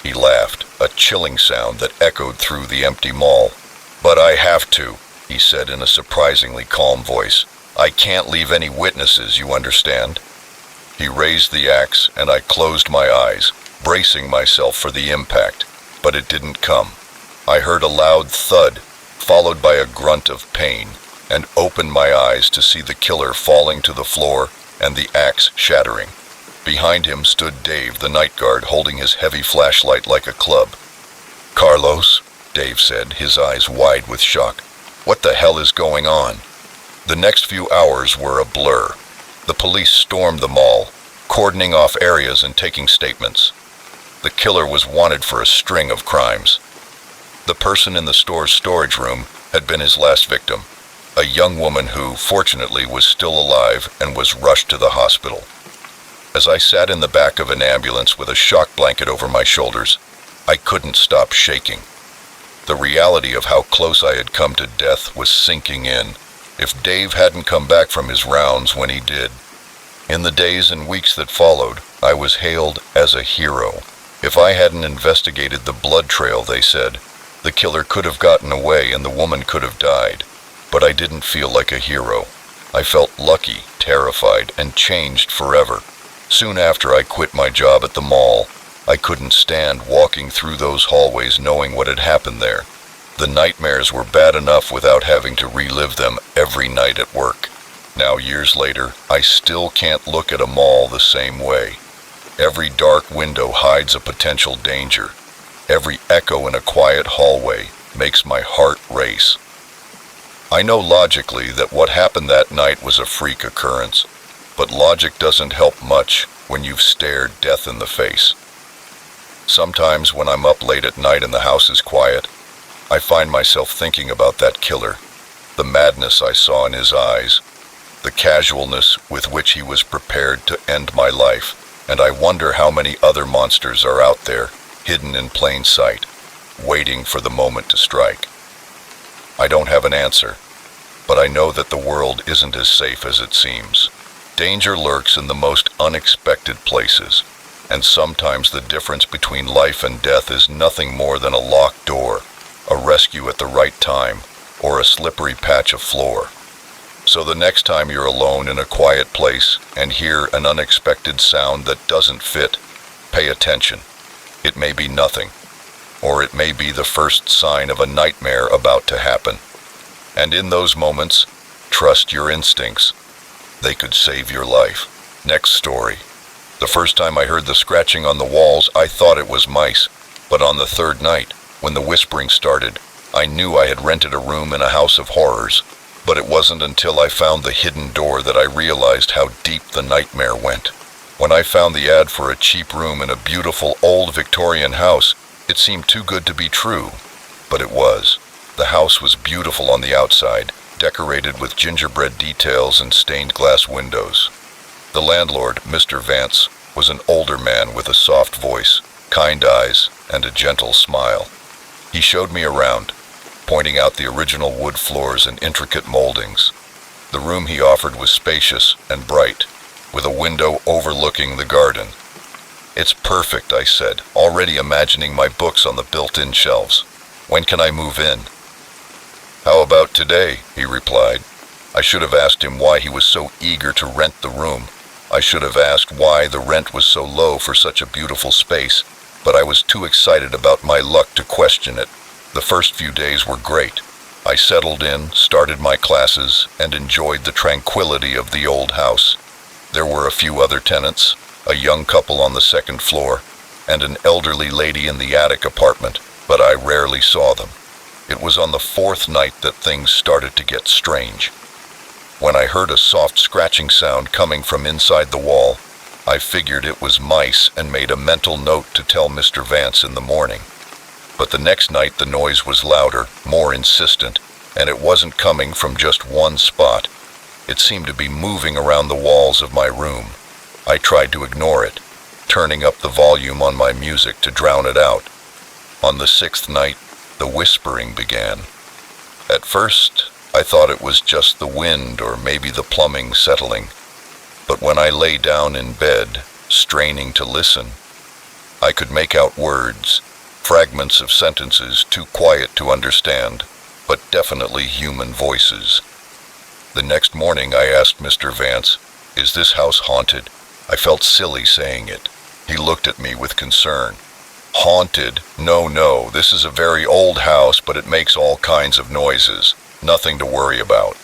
Speaker 1: He laughed, a chilling sound that echoed through the empty mall. "But I have to," he said in a surprisingly calm voice. "I can't leave any witnesses, you understand?" He raised the axe, and I closed my eyes, bracing myself for the impact, but it didn't come. I heard a loud thud, followed by a grunt of pain, and opened my eyes to see the killer falling to the floor and the axe shattering. Behind him stood Dave, the night guard, holding his heavy flashlight like a club. "Carlos," Dave said, his eyes wide with shock. "What the hell is going on?" The next few hours were a blur. The police stormed the mall, cordoning off areas and taking statements. The killer was wanted for a string of crimes. The person in the store's storage room had been his last victim, a young woman who, fortunately, was still alive and was rushed to the hospital. As I sat in the back of an ambulance with a shock blanket over my shoulders, I couldn't stop shaking. The reality of how close I had come to death was sinking in. If Dave hadn't come back from his rounds when he did. In the days and weeks that followed, I was hailed as a hero. If I hadn't investigated the blood trail, they said, the killer could have gotten away and the woman could have died. But I didn't feel like a hero. I felt lucky, terrified, and changed forever. Soon after I quit my job at the mall, I couldn't stand walking through those hallways knowing what had happened there. The nightmares were bad enough without having to relive them every night at work. Now, years later, I still can't look at a mall the same way. Every dark window hides a potential danger. Every echo in a quiet hallway makes my heart race. I know logically that what happened that night was a freak occurrence, but logic doesn't help much when you've stared death in the face. Sometimes when I'm up late at night and the house is quiet, I find myself thinking about that killer, the madness I saw in his eyes, the casualness with which he was prepared to end my life, and I wonder how many other monsters are out there, hidden in plain sight, waiting for the moment to strike. I don't have an answer, but I know that the world isn't as safe as it seems. Danger lurks in the most unexpected places, and sometimes the difference between life and death is nothing more than a locked door, a rescue at the right time, or a slippery patch of floor. So the next time you're alone in a quiet place and hear an unexpected sound that doesn't fit, pay attention. It may be nothing, or it may be the first sign of a nightmare about to happen. And in those moments, trust your instincts. They could save your life. Next story. The first time I heard the scratching on the walls, I thought it was mice, but on the third night, when the whispering started, I knew I had rented a room in a house of horrors, but it wasn't until I found the hidden door that I realized how deep the nightmare went. When I found the ad for a cheap room in a beautiful old Victorian house, it seemed too good to be true, but it was. The house was beautiful on the outside, decorated with gingerbread details and stained glass windows. The landlord, Mr. Vance, was an older man with a soft voice, kind eyes, and a gentle smile. He showed me around, pointing out the original wood floors and intricate moldings. The room he offered was spacious and bright, with a window overlooking the garden. "It's perfect," I said, already imagining my books on the built-in shelves. "When can I move in?" "How about today?" he replied. I should have asked him why he was so eager to rent the room. I should have asked why the rent was so low for such a beautiful space, but I was too excited about my luck to question it. The first few days were great. I settled in, started my classes, and enjoyed the tranquility of the old house. There were a few other tenants, a young couple on the second floor, and an elderly lady in the attic apartment, but I rarely saw them. It was on the fourth night that things started to get strange. When I heard a soft scratching sound coming from inside the wall, I figured it was mice and made a mental note to tell Mr. Vance in the morning. But the next night the noise was louder, more insistent, and it wasn't coming from just one spot. It seemed to be moving around the walls of my room. I tried to ignore it, turning up the volume on my music to drown it out. On the sixth night, the whispering began. At first, I thought it was just the wind or maybe the plumbing settling. But when I lay down in bed, straining to listen, I could make out words, fragments of sentences too quiet to understand, but definitely human voices. The next morning I asked Mr. Vance, "Is this house haunted?" I felt silly saying it. He looked at me with concern. "Haunted? No, this is a very old house, but it makes all kinds of noises. Nothing to worry about."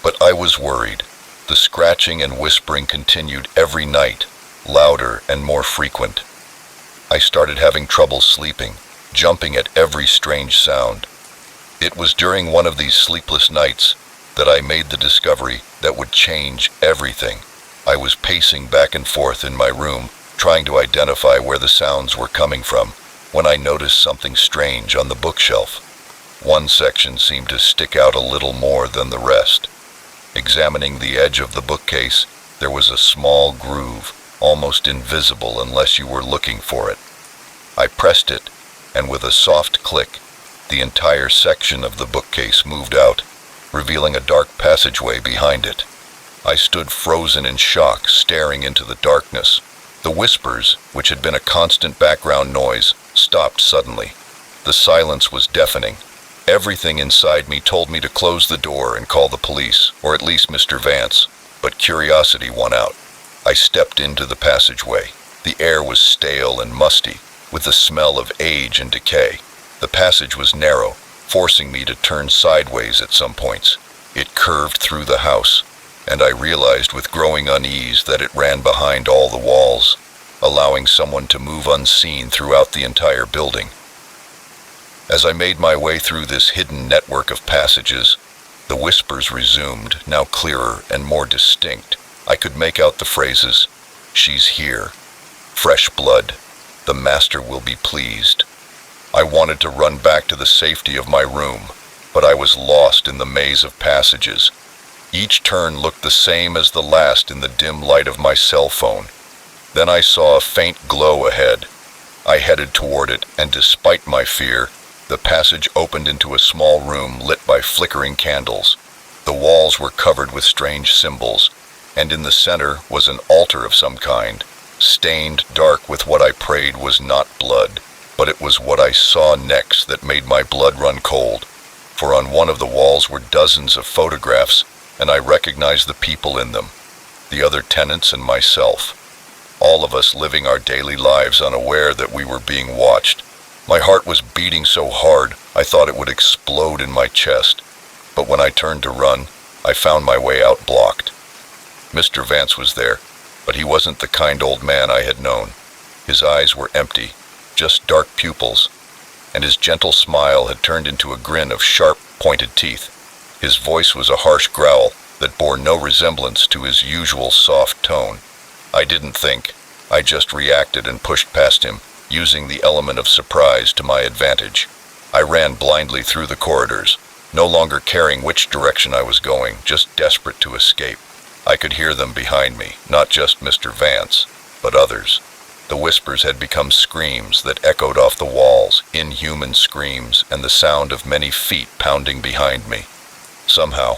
Speaker 1: But I was worried. The scratching and whispering continued every night, louder and more frequent. I started having trouble sleeping, jumping at every strange sound. It was during one of these sleepless nights that I made the discovery that would change everything. I was pacing back and forth in my room, trying to identify where the sounds were coming from, when I noticed something strange on the bookshelf. One section seemed to stick out a little more than the rest. Examining the edge of the bookcase, there was a small groove, almost invisible unless you were looking for it. I pressed it, and with a soft click, the entire section of the bookcase moved out, revealing a dark passageway behind it. I stood frozen in shock, staring into the darkness. The whispers, which had been a constant background noise, stopped suddenly. The silence was deafening. Everything inside me told me to close the door and call the police, or at least Mr. Vance, but curiosity won out. I stepped into the passageway. The air was stale and musty, with the smell of age and decay. The passage was narrow, forcing me to turn sideways at some points. It curved through the house, and I realized with growing unease that it ran behind all the walls, allowing someone to move unseen throughout the entire building. As I made my way through this hidden network of passages, the whispers resumed, now clearer and more distinct. I could make out the phrases, "She's here," "Fresh blood," "The master will be pleased." I wanted to run back to the safety of my room, but I was lost in the maze of passages. Each turn looked the same as the last in the dim light of my cell phone. Then I saw a faint glow ahead. I headed toward it, and despite my fear, the passage opened into a small room lit by flickering candles. The walls were covered with strange symbols, and in the center was an altar of some kind, stained dark with what I prayed was not blood, but it was what I saw next that made my blood run cold. For on one of the walls were dozens of photographs, and I recognized the people in them, the other tenants and myself. All of us living our daily lives unaware that we were being watched. My heart was beating so hard, I thought it would explode in my chest. But when I turned to run, I found my way out blocked. Mr. Vance was there, but he wasn't the kind old man I had known. His eyes were empty, just dark pupils, and his gentle smile had turned into a grin of sharp, pointed teeth. His voice was a harsh growl that bore no resemblance to his usual soft tone. I didn't think. I just reacted and pushed past him, using the element of surprise to my advantage. I ran blindly through the corridors, no longer caring which direction I was going, just desperate to escape. I could hear them behind me, not just Mr. Vance, but others. The whispers had become screams that echoed off the walls, inhuman screams, and the sound of many feet pounding behind me. Somehow,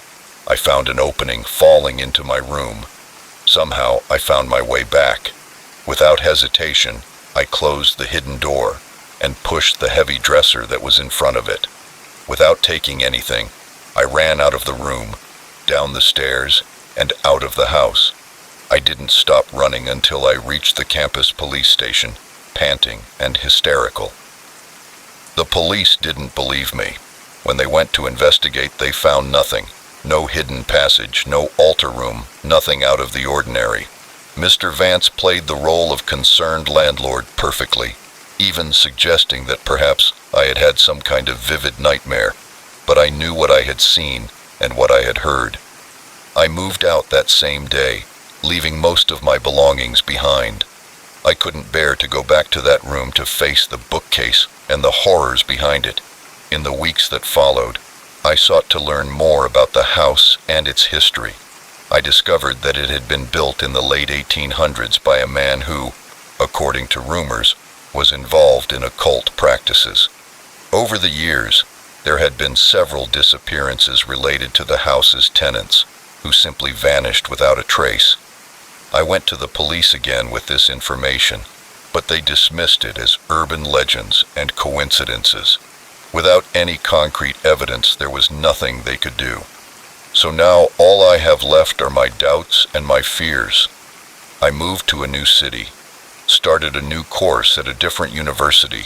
Speaker 1: I found an opening falling into my room. Somehow, I found my way back. Without hesitation, I closed the hidden door and pushed the heavy dresser that was in front of it. Without taking anything, I ran out of the room, down the stairs, and out of the house. I didn't stop running until I reached the campus police station, panting and hysterical. The police didn't believe me. When they went to investigate, they found nothing. No hidden passage, no altar room, nothing out of the ordinary. Mr. Vance played the role of concerned landlord perfectly, even suggesting that perhaps I had had some kind of vivid nightmare, but I knew what I had seen and what I had heard. I moved out that same day, leaving most of my belongings behind. I couldn't bear to go back to that room to face the bookcase and the horrors behind it. In the weeks that followed, I sought to learn more about the house and its history. I discovered that it had been built in the late 1800s by a man who, according to rumors, was involved in occult practices. Over the years, there had been several disappearances related to the house's tenants, who simply vanished without a trace. I went to the police again with this information, but they dismissed it as urban legends and coincidences. Without any concrete evidence, there was nothing they could do. So now all I have left are my doubts and my fears. I moved to a new city, started a new course at a different university,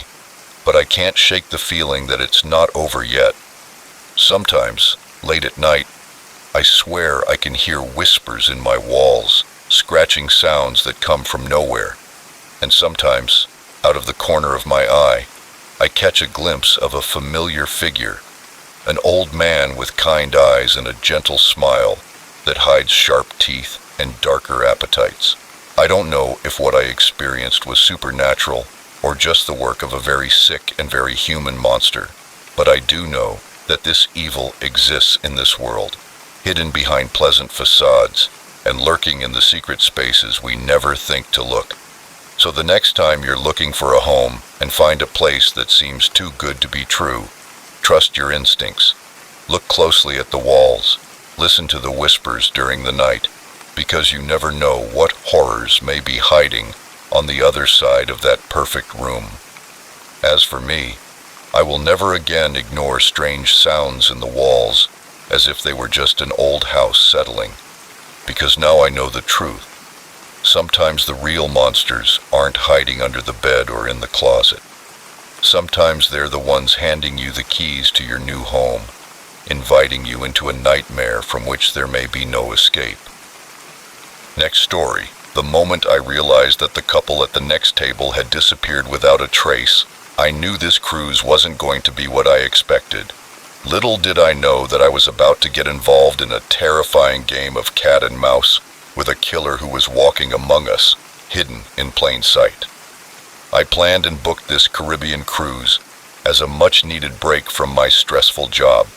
Speaker 1: but I can't shake the feeling that it's not over yet. Sometimes, late at night, I swear I can hear whispers in my walls, scratching sounds that come from nowhere. And sometimes, out of the corner of my eye, I catch a glimpse of a familiar figure, an old man with kind eyes and a gentle smile that hides sharp teeth and darker appetites. I don't know if what I experienced was supernatural or just the work of a very sick and very human monster, but I do know that this evil exists in this world, hidden behind pleasant facades and lurking in the secret spaces we never think to look. So the next time you're looking for a home and find a place that seems too good to be true, trust your instincts. Look closely at the walls. Listen to the whispers during the night, because you never know what horrors may be hiding on the other side of that perfect room. As for me, I will never again ignore strange sounds in the walls as if they were just an old house settling, because now I know the truth. Sometimes the real monsters aren't hiding under the bed or in the closet. Sometimes they're the ones handing you the keys to your new home, inviting you into a nightmare from which there may be no escape. Next story. The moment I realized that the couple at the next table had disappeared without a trace, I knew this cruise wasn't going to be what I expected. Little did I know that I was about to get involved in a terrifying game of cat and mouse with a killer who was walking among us, hidden in plain sight. I planned and booked this Caribbean cruise as a much-needed break from my stressful job.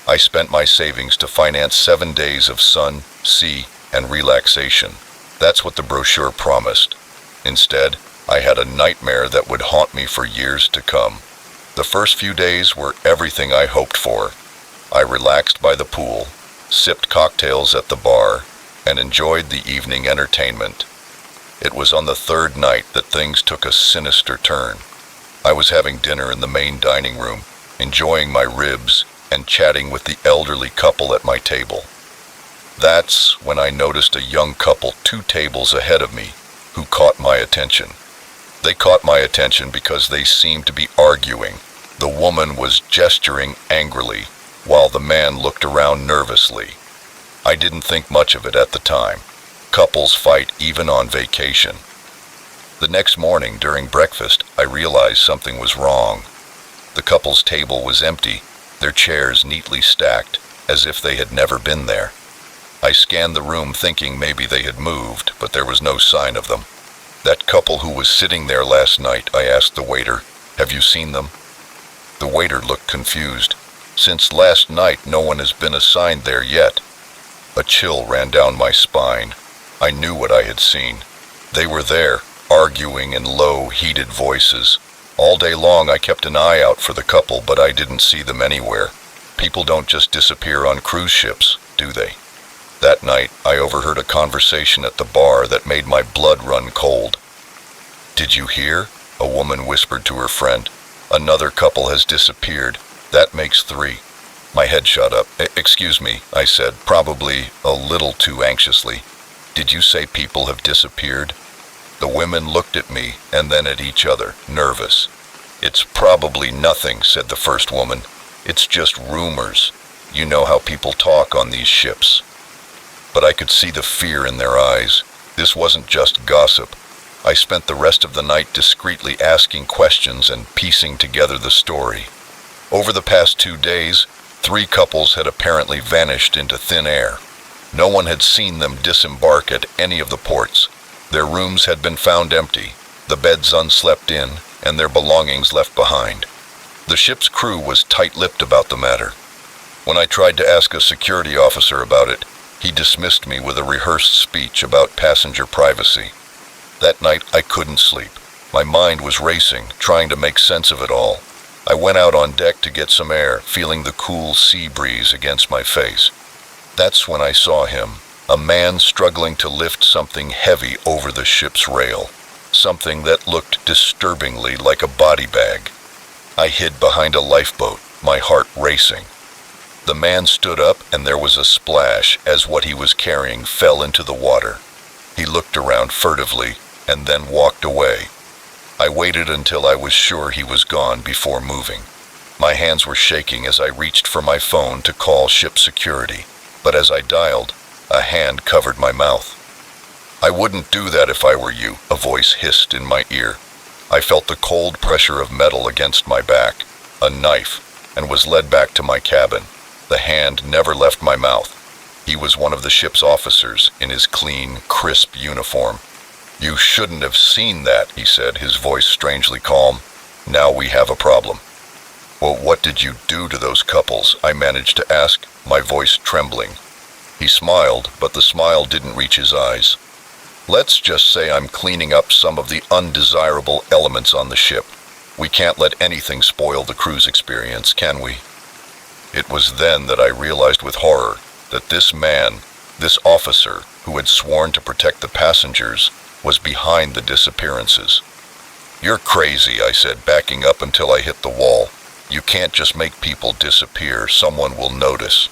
Speaker 1: I spent my savings to finance 7 days of sun, sea, and relaxation. That's what the brochure promised. Instead, I had a nightmare that would haunt me for years to come. The first few days were everything I hoped for. I relaxed by the pool, sipped cocktails at the bar, and enjoyed the evening entertainment. It was on the third night that things took a sinister turn. I was having dinner in the main dining room, enjoying my ribs and chatting with the elderly couple at my table. That's when I noticed a young couple 2 tables ahead of me who caught my attention. They caught my attention because they seemed to be arguing. The woman was gesturing angrily, while the man looked around nervously. I didn't think much of it at the time. Couples fight even on vacation. The next morning during breakfast, I realized something was wrong. The couple's table was empty, their chairs neatly stacked, as if they had never been there. I scanned the room thinking maybe they had moved, but there was no sign of them. That couple who was sitting there last night, I asked the waiter, "Have you seen them?" The waiter looked confused. "Since last night, no one has been assigned there yet." A chill ran down my spine. I knew what I had seen. They were there, arguing in low, heated voices. All day long I kept an eye out for the couple, but I didn't see them anywhere. People don't just disappear on cruise ships, do they? That night, I overheard a conversation at the bar that made my blood run cold. "Did you hear?" a woman whispered to her friend. "Another couple has disappeared. That makes 3. My head shot up. "Excuse me," I said, probably a little too anxiously. "Did you say people have disappeared?" The women looked at me and then at each other, nervous. "It's probably nothing," said the first woman. "It's just rumors. You know how people talk on these ships." But I could see the fear in their eyes. This wasn't just gossip. I spent the rest of the night discreetly asking questions and piecing together the story. Over the past 2 days, 3 couples had apparently vanished into thin air. No one had seen them disembark at any of the ports. Their rooms had been found empty, the beds unslept in, and their belongings left behind. The ship's crew was tight-lipped about the matter. When I tried to ask a security officer about it, he dismissed me with a rehearsed speech about passenger privacy. That night I couldn't sleep. My mind was racing, trying to make sense of it all. I went out on deck to get some air, feeling the cool sea breeze against my face. That's when I saw him, a man struggling to lift something heavy over the ship's rail, something that looked disturbingly like a body bag. I hid behind a lifeboat, my heart racing. The man stood up and there was a splash as what he was carrying fell into the water. He looked around furtively and then walked away. I waited until I was sure he was gone before moving. My hands were shaking as I reached for my phone to call ship security, but as I dialed, a hand covered my mouth. "I wouldn't do that if I were you," a voice hissed in my ear. I felt the cold pressure of metal against my back, a knife, and was led back to my cabin. The hand never left my mouth. He was one of the ship's officers in his clean, crisp uniform. "You shouldn't have seen that," he said, his voice strangely calm. "Now we have a problem." "Well, what did you do to those couples?" I managed to ask, my voice trembling. He smiled, but the smile didn't reach his eyes. "Let's just say I'm cleaning up some of the undesirable elements on the ship. We can't let anything spoil the cruise experience, can we?" It was then that I realized with horror that this man, this officer who had sworn to protect the passengers, was behind the disappearances. "You're crazy," I said, backing up until I hit the wall. "You can't just make people disappear. Someone will notice."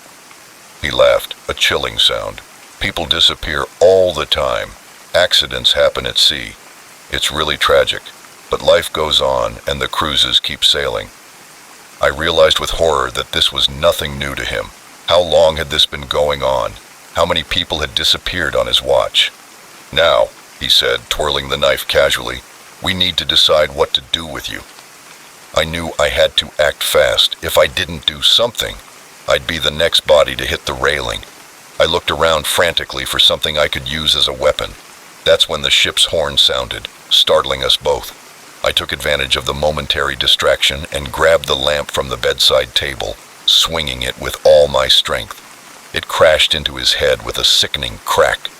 Speaker 1: He laughed, a chilling sound. "People disappear all the time. Accidents happen at sea. It's really tragic, but life goes on and the cruises keep sailing." I realized with horror that this was nothing new to him. How long had this been going on? How many people had disappeared on his watch? "Now," he said, twirling the knife casually, "we need to decide what to do with you." I knew I had to act fast. If I didn't do something, I'd be the next body to hit the railing. I looked around frantically for something I could use as a weapon. That's when the ship's horn sounded, startling us both. I took advantage of the momentary distraction and grabbed the lamp from the bedside table, swinging it with all my strength. It crashed into his head with a sickening crack.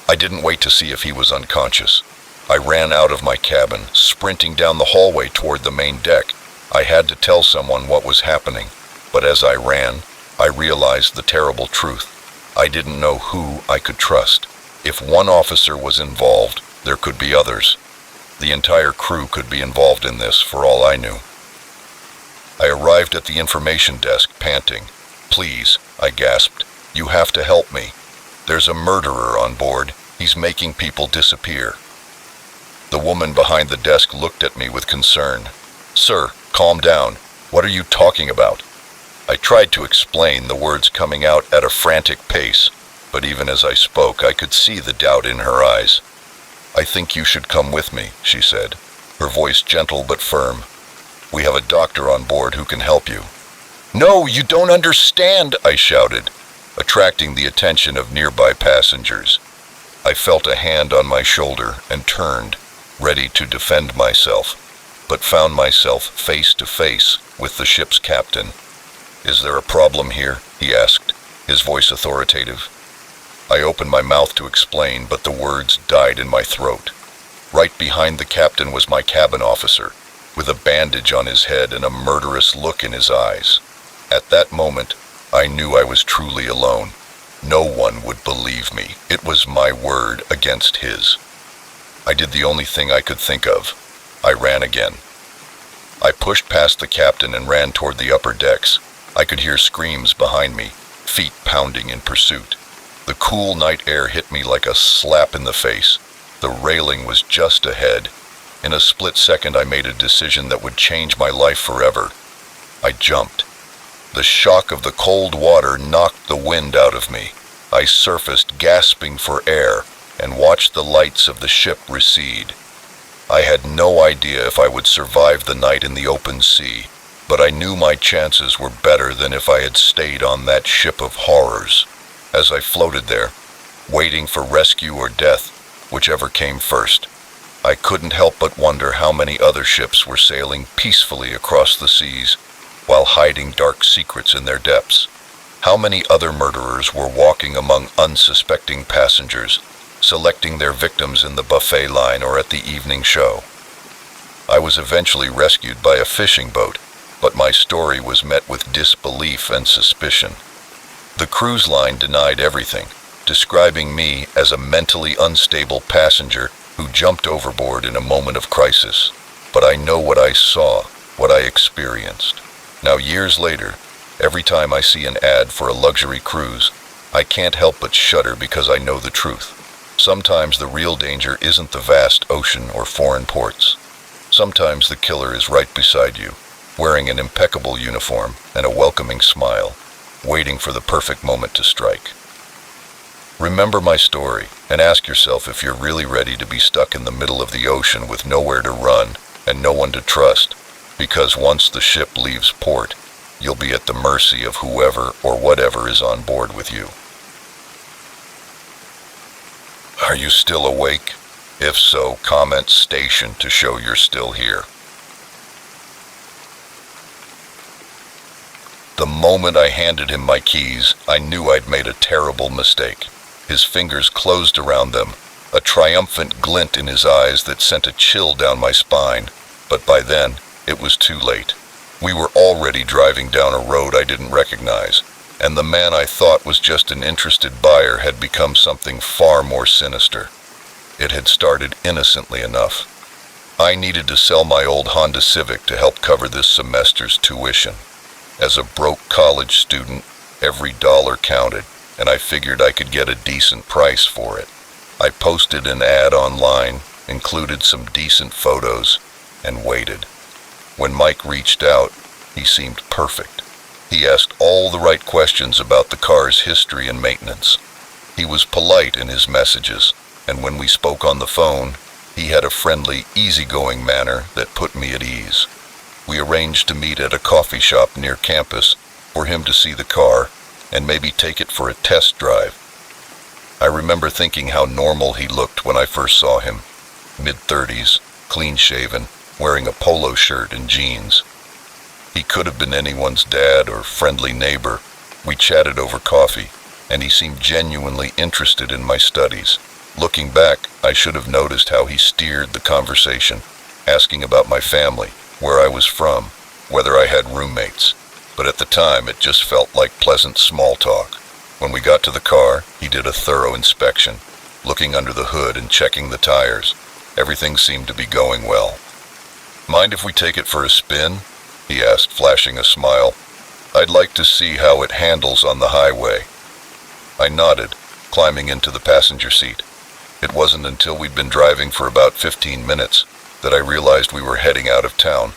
Speaker 1: I didn't wait to see if he was unconscious. I ran out of my cabin, sprinting down the hallway toward the main deck. I had to tell someone what was happening, but as I ran, I realized the terrible truth. I didn't know who I could trust. If one officer was involved, there could be others. The entire crew could be involved in this, for all I knew. I arrived at the information desk, panting. "Please," I gasped, "you have to help me. There's a murderer on board. He's making people disappear." The woman behind the desk looked at me with concern. "Sir, calm down. What are you talking about?" I tried to explain, the words coming out at a frantic pace, but even as I spoke, I could see the doubt in her eyes. "I think you should come with me," she said, her voice gentle but firm. "We have a doctor on board who can help you." "No, you don't understand," I shouted, attracting the attention of nearby passengers. I felt a hand on my shoulder and turned, ready to defend myself, but found myself face to face with the ship's captain. "Is there a problem here?" he asked, his voice authoritative. I opened my mouth to explain, but the words died in my throat. Right behind the captain was my cabin officer, with a bandage on his head and a murderous look in his eyes. At that moment, I knew I was truly alone. No one would believe me. It was my word against his. I did the only thing I could think of. I ran again. I pushed past the captain and ran toward the upper decks. I could hear screams behind me, feet pounding in pursuit. The cool night air hit me like a slap in the face. The railing was just ahead. In a split second, I made a decision that would change my life forever. I jumped. The shock of the cold water knocked the wind out of me. I surfaced, gasping for air, and watched the lights of the ship recede. I had no idea if I would survive the night in the open sea, but I knew my chances were better than if I had stayed on that ship of horrors. As I floated there, waiting for rescue or death, whichever came first, I couldn't help but wonder how many other ships were sailing peacefully across the seas while hiding dark secrets in their depths. How many other murderers were walking among unsuspecting passengers, selecting their victims in the buffet line or at the evening show. I was eventually rescued by a fishing boat, but my story was met with disbelief and suspicion. The cruise line denied everything, describing me as a mentally unstable passenger who jumped overboard in a moment of crisis. But I know what I saw, what I experienced. Now, years later, every time I see an ad for a luxury cruise, I can't help but shudder because I know the truth. Sometimes the real danger isn't the vast ocean or foreign ports. Sometimes the killer is right beside you, wearing an impeccable uniform and a welcoming smile, waiting for the perfect moment to strike. Remember my story and ask yourself if you're really ready to be stuck in the middle of the ocean with nowhere to run and no one to trust, because once the ship leaves port, you'll be at the mercy of whoever or whatever is on board with you. Are you still awake? If so, comment station to show you're still here. The moment I handed him my keys, I knew I'd made a terrible mistake. His fingers closed around them, a triumphant glint in his eyes that sent a chill down my spine. But by then, it was too late. We were already driving down a road I didn't recognize, and the man I thought was just an interested buyer had become something far more sinister. It had started innocently enough. I needed to sell my old Honda Civic to help cover this semester's tuition. As a broke college student, every dollar counted, and I figured I could get a decent price for it. I posted an ad online, included some decent photos, and waited. When Mike reached out, he seemed perfect. He asked all the right questions about the car's history and maintenance. He was polite in his messages, and when we spoke on the phone, he had a friendly, easygoing manner that put me at ease. We arranged to meet at a coffee shop near campus for him to see the car and maybe take it for a test drive. I remember thinking how normal he looked when I first saw him. Mid-30s, clean-shaven, wearing a polo shirt and jeans. He could have been anyone's dad or friendly neighbor. We chatted over coffee, and he seemed genuinely interested in my studies. Looking back, I should have noticed how he steered the conversation, asking about my family, where I was from, whether I had roommates. But at the time, it just felt like pleasant small talk. When we got to the car, he did a thorough inspection, looking under the hood and checking the tires. Everything seemed to be going well. "Mind if we take it for a spin?" he asked, flashing a smile. "I'd like to see how it handles on the highway." I nodded, climbing into the passenger seat. It wasn't until we'd been driving for about 15 minutes that I realized we were heading out of town.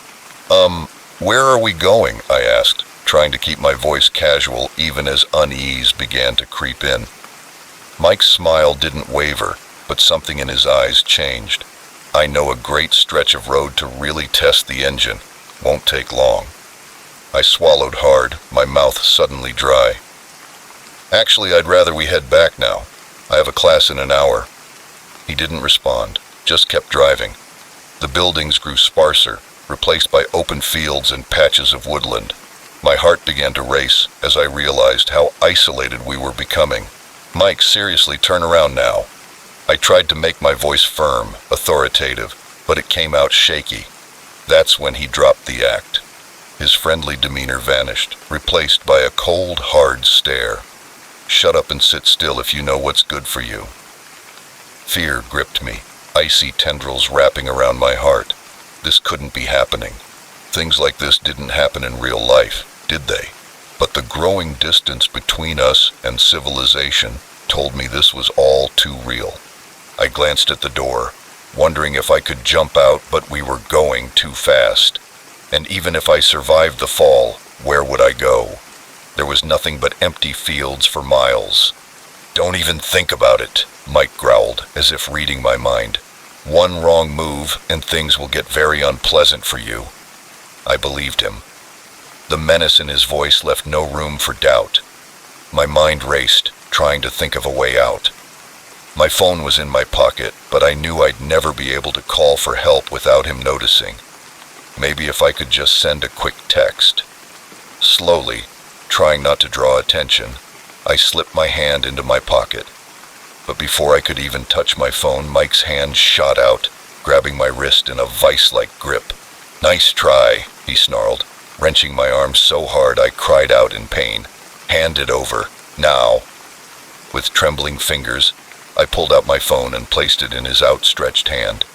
Speaker 1: Where are we going?" I asked, trying to keep my voice casual even as unease began to creep in. Mike's smile didn't waver, but something in his eyes changed. "I know a great stretch of road to really test the engine. Won't take long." I swallowed hard, my mouth suddenly dry. "Actually, I'd rather we head back now. I have a class in an hour." He didn't respond, just kept driving. The buildings grew sparser, replaced by open fields and patches of woodland. My heart began to race as I realized how isolated we were becoming. "Mike, seriously, turn around now." I tried to make my voice firm, authoritative, but it came out shaky. That's when he dropped the act. His friendly demeanor vanished, replaced by a cold, hard stare. "Shut up and sit still if you know what's good for you." Fear gripped me, icy tendrils wrapping around my heart. This couldn't be happening. Things like this didn't happen in real life, did they? But the growing distance between us and civilization told me this was all too real. I glanced at the door, wondering if I could jump out, but we were going too fast. And even if I survived the fall, where would I go? There was nothing but empty fields for miles. "Don't even think about it," Mike growled, as if reading my mind. "One wrong move and things will get very unpleasant for you." I believed him. The menace in his voice left no room for doubt. My mind raced, trying to think of a way out. My phone was in my pocket, but I knew I'd never be able to call for help without him noticing. Maybe if I could just send a quick text. Slowly, trying not to draw attention, I slipped my hand into my pocket. But before I could even touch my phone, Mike's hand shot out, grabbing my wrist in a vice-like grip. "Nice try," he snarled, wrenching my arm so hard I cried out in pain. "Hand it over, now." With trembling fingers, I pulled out my phone and placed it in his outstretched hand.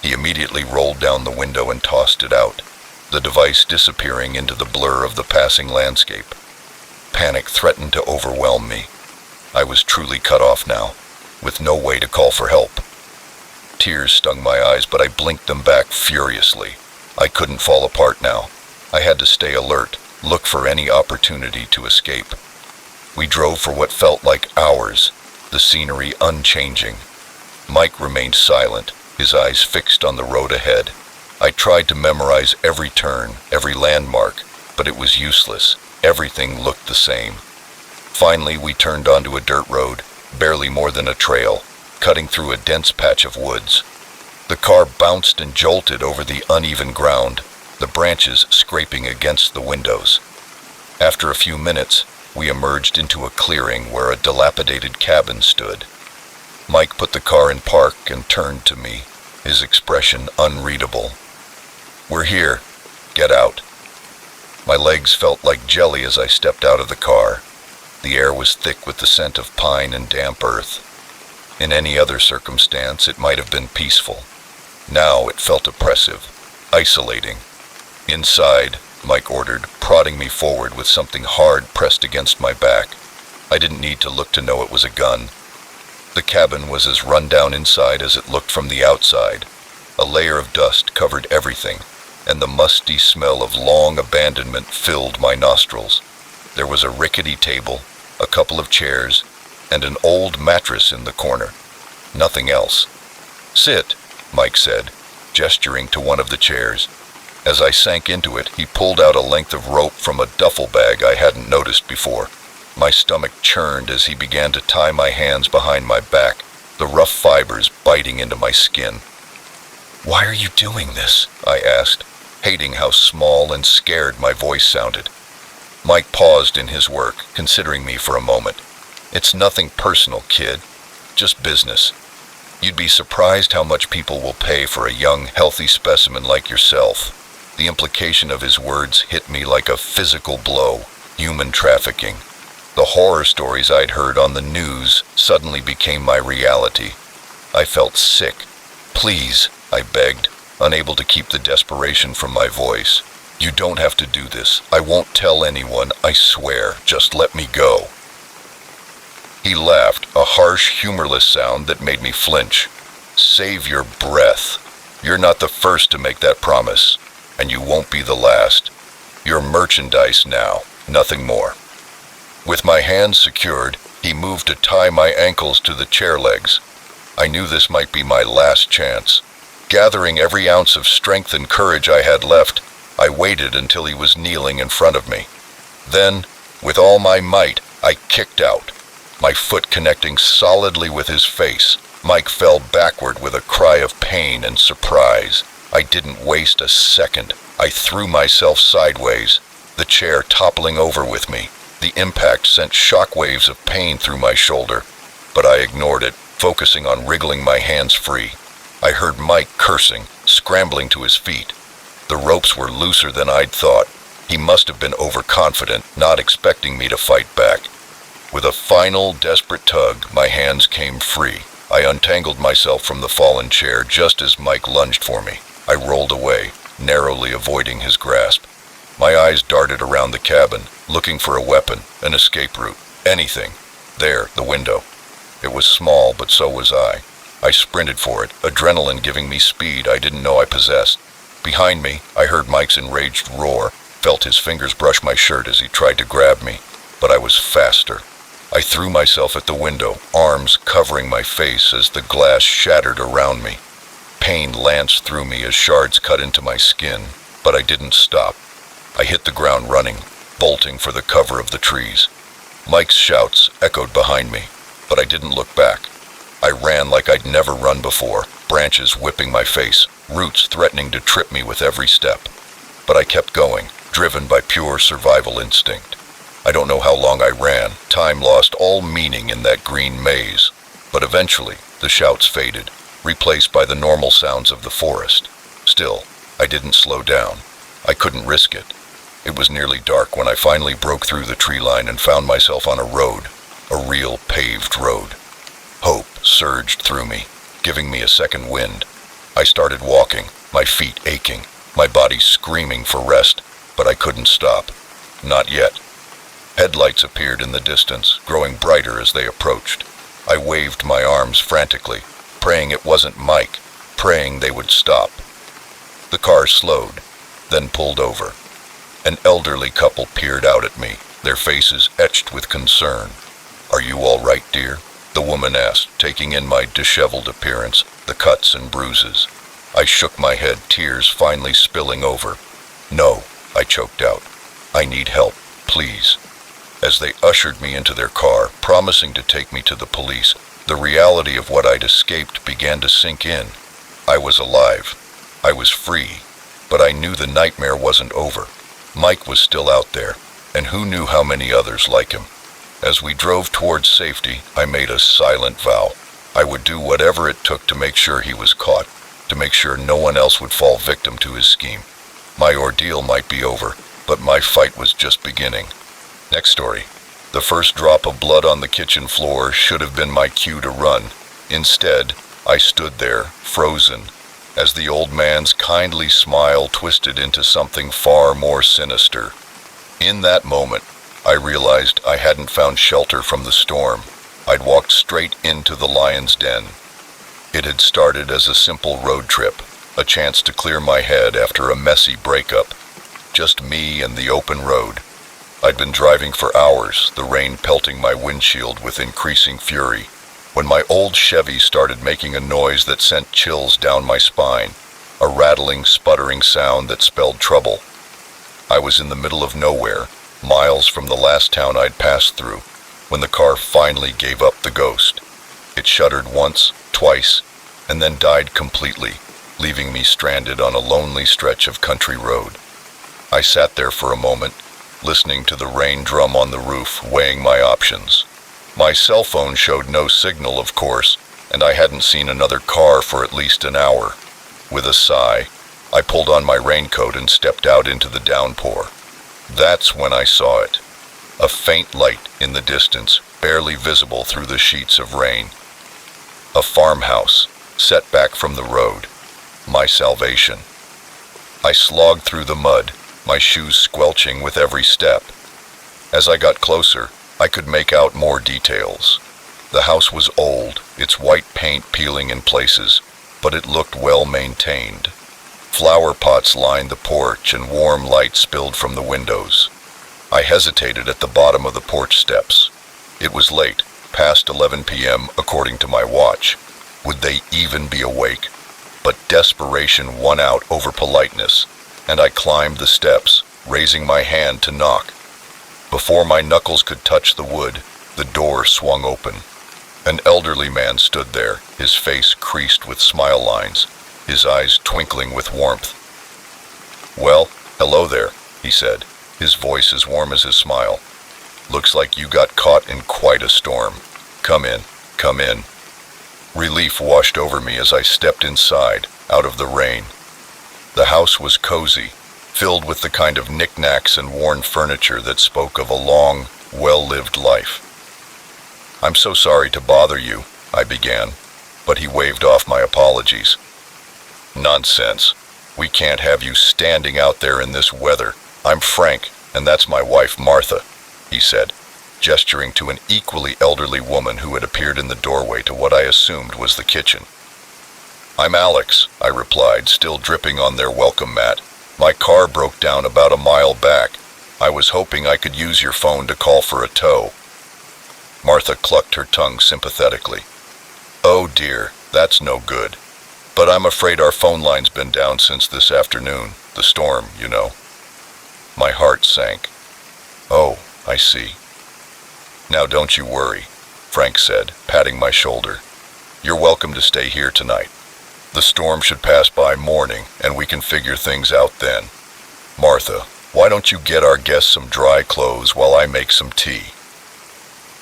Speaker 1: He immediately rolled down the window and tossed it out, the device disappearing into the blur of the passing landscape. Panic threatened to overwhelm me. I was truly cut off now, with no way to call for help. Tears stung my eyes, but I blinked them back furiously. I couldn't fall apart now. I had to stay alert, look for any opportunity to escape. We drove for what felt like hours, the scenery unchanging. Mike remained silent, his eyes fixed on the road ahead. I tried to memorize every turn, every landmark, but it was useless. Everything looked the same. Finally, we turned onto a dirt road, barely more than a trail, cutting through a dense patch of woods. The car bounced and jolted over the uneven ground, the branches scraping against the windows. After a few minutes, we emerged into a clearing where a dilapidated cabin stood. Mike put the car in park and turned to me, his expression unreadable. "We're here. Get out." My legs felt like jelly as I stepped out of the car. The air was thick with the scent of pine and damp earth. In any other circumstance, it might have been peaceful. Now it felt oppressive, isolating. "Inside," Mike ordered, prodding me forward with something hard pressed against my back. I didn't need to look to know it was a gun. The cabin was as run down inside as it looked from the outside. A layer of dust covered everything, and the musty smell of long abandonment filled my nostrils. There was a rickety table, a couple of chairs, and an old mattress in the corner. Nothing else. "Sit," Mike said, gesturing to one of the chairs. As I sank into it, he pulled out a length of rope from a duffel bag I hadn't noticed before. My stomach churned as he began to tie my hands behind my back, the rough fibers biting into my skin. "Why are you doing this?" I asked, hating how small and scared my voice sounded. Mike paused in his work, considering me for a moment. "It's nothing personal, kid. Just business. You'd be surprised how much people will pay for a young, healthy specimen like yourself." The implication of his words hit me like a physical blow. Human trafficking. The horror stories I'd heard on the news suddenly became my reality. I felt sick. "Please," I begged, unable to keep the desperation from my voice. "You don't have to do this. I won't tell anyone, I swear. Just let me go." He laughed, a harsh, humorless sound that made me flinch. "Save your breath. You're not the first to make that promise, and you won't be the last. You're merchandise now, nothing more." With my hands secured, he moved to tie my ankles to the chair legs. I knew this might be my last chance. Gathering every ounce of strength and courage I had left, I waited until he was kneeling in front of me. Then, with all my might, I kicked out, my foot connecting solidly with his face. Mike fell backward with a cry of pain and surprise. I didn't waste a second. I threw myself sideways, the chair toppling over with me. The impact sent shockwaves of pain through my shoulder, but I ignored it, focusing on wriggling my hands free. I heard Mike cursing, scrambling to his feet. The ropes were looser than I'd thought. He must have been overconfident, not expecting me to fight back. With a final, desperate tug, my hands came free. I untangled myself from the fallen chair just as Mike lunged for me. I rolled away, narrowly avoiding his grasp. My eyes darted around the cabin, looking for a weapon, an escape route, anything. There, the window. It was small, but so was I. I sprinted for it, adrenaline giving me speed I didn't know I possessed. Behind me, I heard Mike's enraged roar, felt his fingers brush my shirt as he tried to grab me, but I was faster. I threw myself at the window, arms covering my face as the glass shattered around me. Pain lanced through me as shards cut into my skin, but I didn't stop. I hit the ground running, bolting for the cover of the trees. Mike's shouts echoed behind me, but I didn't look back. I ran like I'd never run before, branches whipping my face, roots threatening to trip me with every step. But I kept going, driven by pure survival instinct. I don't know how long I ran. Time lost all meaning in that green maze. But eventually, the shouts faded, replaced by the normal sounds of the forest. Still, I didn't slow down. I couldn't risk it. It was nearly dark when I finally broke through the tree line and found myself on a road, a real paved road. Hope surged through me, giving me a second wind. I started walking, my feet aching, my body screaming for rest, but I couldn't stop. Not yet. Headlights appeared in the distance, growing brighter as they approached. I waved my arms frantically, praying it wasn't Mike, praying they would stop. The car slowed, then pulled over. An elderly couple peered out at me, their faces etched with concern. "Are you all right, dear?" the woman asked, taking in my disheveled appearance, the cuts and bruises. I shook my head, tears finally spilling over. "No," I choked out. "I need help, please." As they ushered me into their car, promising to take me to the police, the reality of what I'd escaped began to sink in. I was alive. I was free. But I knew the nightmare wasn't over. Mike was still out there, and who knew how many others like him. As we drove towards safety, I made a silent vow. I would do whatever it took to make sure he was caught, to make sure no one else would fall victim to his scheme. My ordeal might be over, but my fight was just beginning. Next story. The first drop of blood on the kitchen floor should have been my cue to run. Instead, I stood there, frozen, as the old man's kindly smile twisted into something far more sinister. In that moment, I realized I hadn't found shelter from the storm. I'd walked straight into the lion's den. It had started as a simple road trip, a chance to clear my head after a messy breakup. Just me and the open road. I'd been driving for hours, the rain pelting my windshield with increasing fury, when my old Chevy started making a noise that sent chills down my spine, a rattling, sputtering sound that spelled trouble. I was in the middle of nowhere, miles from the last town I'd passed through, when the car finally gave up the ghost. It shuddered once, twice, and then died completely, leaving me stranded on a lonely stretch of country road. I sat there for a moment, listening to the rain drum on the roof, weighing my options. My cell phone showed no signal, of course, and I hadn't seen another car for at least an hour. With a sigh, I pulled on my raincoat and stepped out into the downpour. That's when I saw it. A faint light in the distance, barely visible through the sheets of rain. A farmhouse, set back from the road. My salvation. I slogged through the mud, my shoes squelching with every step. As I got closer, I could make out more details. The house was old, its white paint peeling in places, but it looked well maintained. Flower pots lined the porch and warm light spilled from the windows. I hesitated at the bottom of the porch steps. It was late, past 11 p.m. according to my watch. Would they even be awake? But desperation won out over politeness, and I climbed the steps, raising my hand to knock. Before my knuckles could touch the wood, the door swung open. An elderly man stood there, his face creased with smile lines, his eyes twinkling with warmth. "Well, hello there," he said, his voice as warm as his smile. "Looks like you got caught in quite a storm. Come in, come in." Relief washed over me as I stepped inside, out of the rain. The house was cozy, filled with the kind of knickknacks and worn furniture that spoke of a long, well-lived life. "I'm so sorry to bother you," I began, but he waved off my apologies. "Nonsense. We can't have you standing out there in this weather. I'm Frank, and that's my wife Martha," he said, gesturing to an equally elderly woman who had appeared in the doorway to what I assumed was the kitchen. "I'm Alex," I replied, still dripping on their welcome mat. "My car broke down about a mile back. I was hoping I could use your phone to call for a tow." Martha clucked her tongue sympathetically. "Oh dear, that's no good. But I'm afraid our phone line's been down since this afternoon. The storm, you know." My heart sank. "Oh, I see." "Now don't you worry," Frank said, patting my shoulder. "You're welcome to stay here tonight. The storm should pass by morning, and we can figure things out then. Martha, why don't you get our guests some dry clothes while I make some tea?"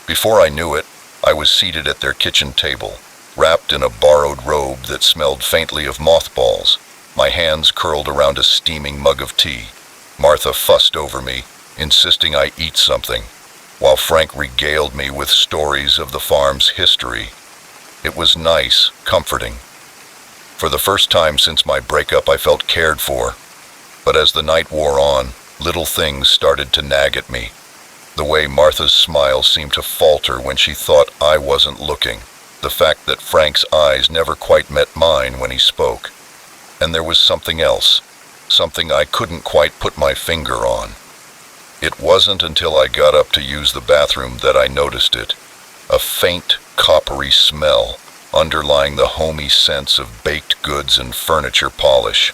Speaker 1: Before I knew it, I was seated at their kitchen table, wrapped in a borrowed robe that smelled faintly of mothballs, my hands curled around a steaming mug of tea. Martha fussed over me, insisting I eat something, while Frank regaled me with stories of the farm's history. It was nice, comforting. For the first time since my breakup, I felt cared for. But as the night wore on, little things started to nag at me. The way Martha's smile seemed to falter when she thought I wasn't looking. The fact that Frank's eyes never quite met mine when he spoke. And there was something else, something I couldn't quite put my finger on. It wasn't until I got up to use the bathroom that I noticed it. A faint, coppery smell, underlying the homey sense of baked goods and furniture polish.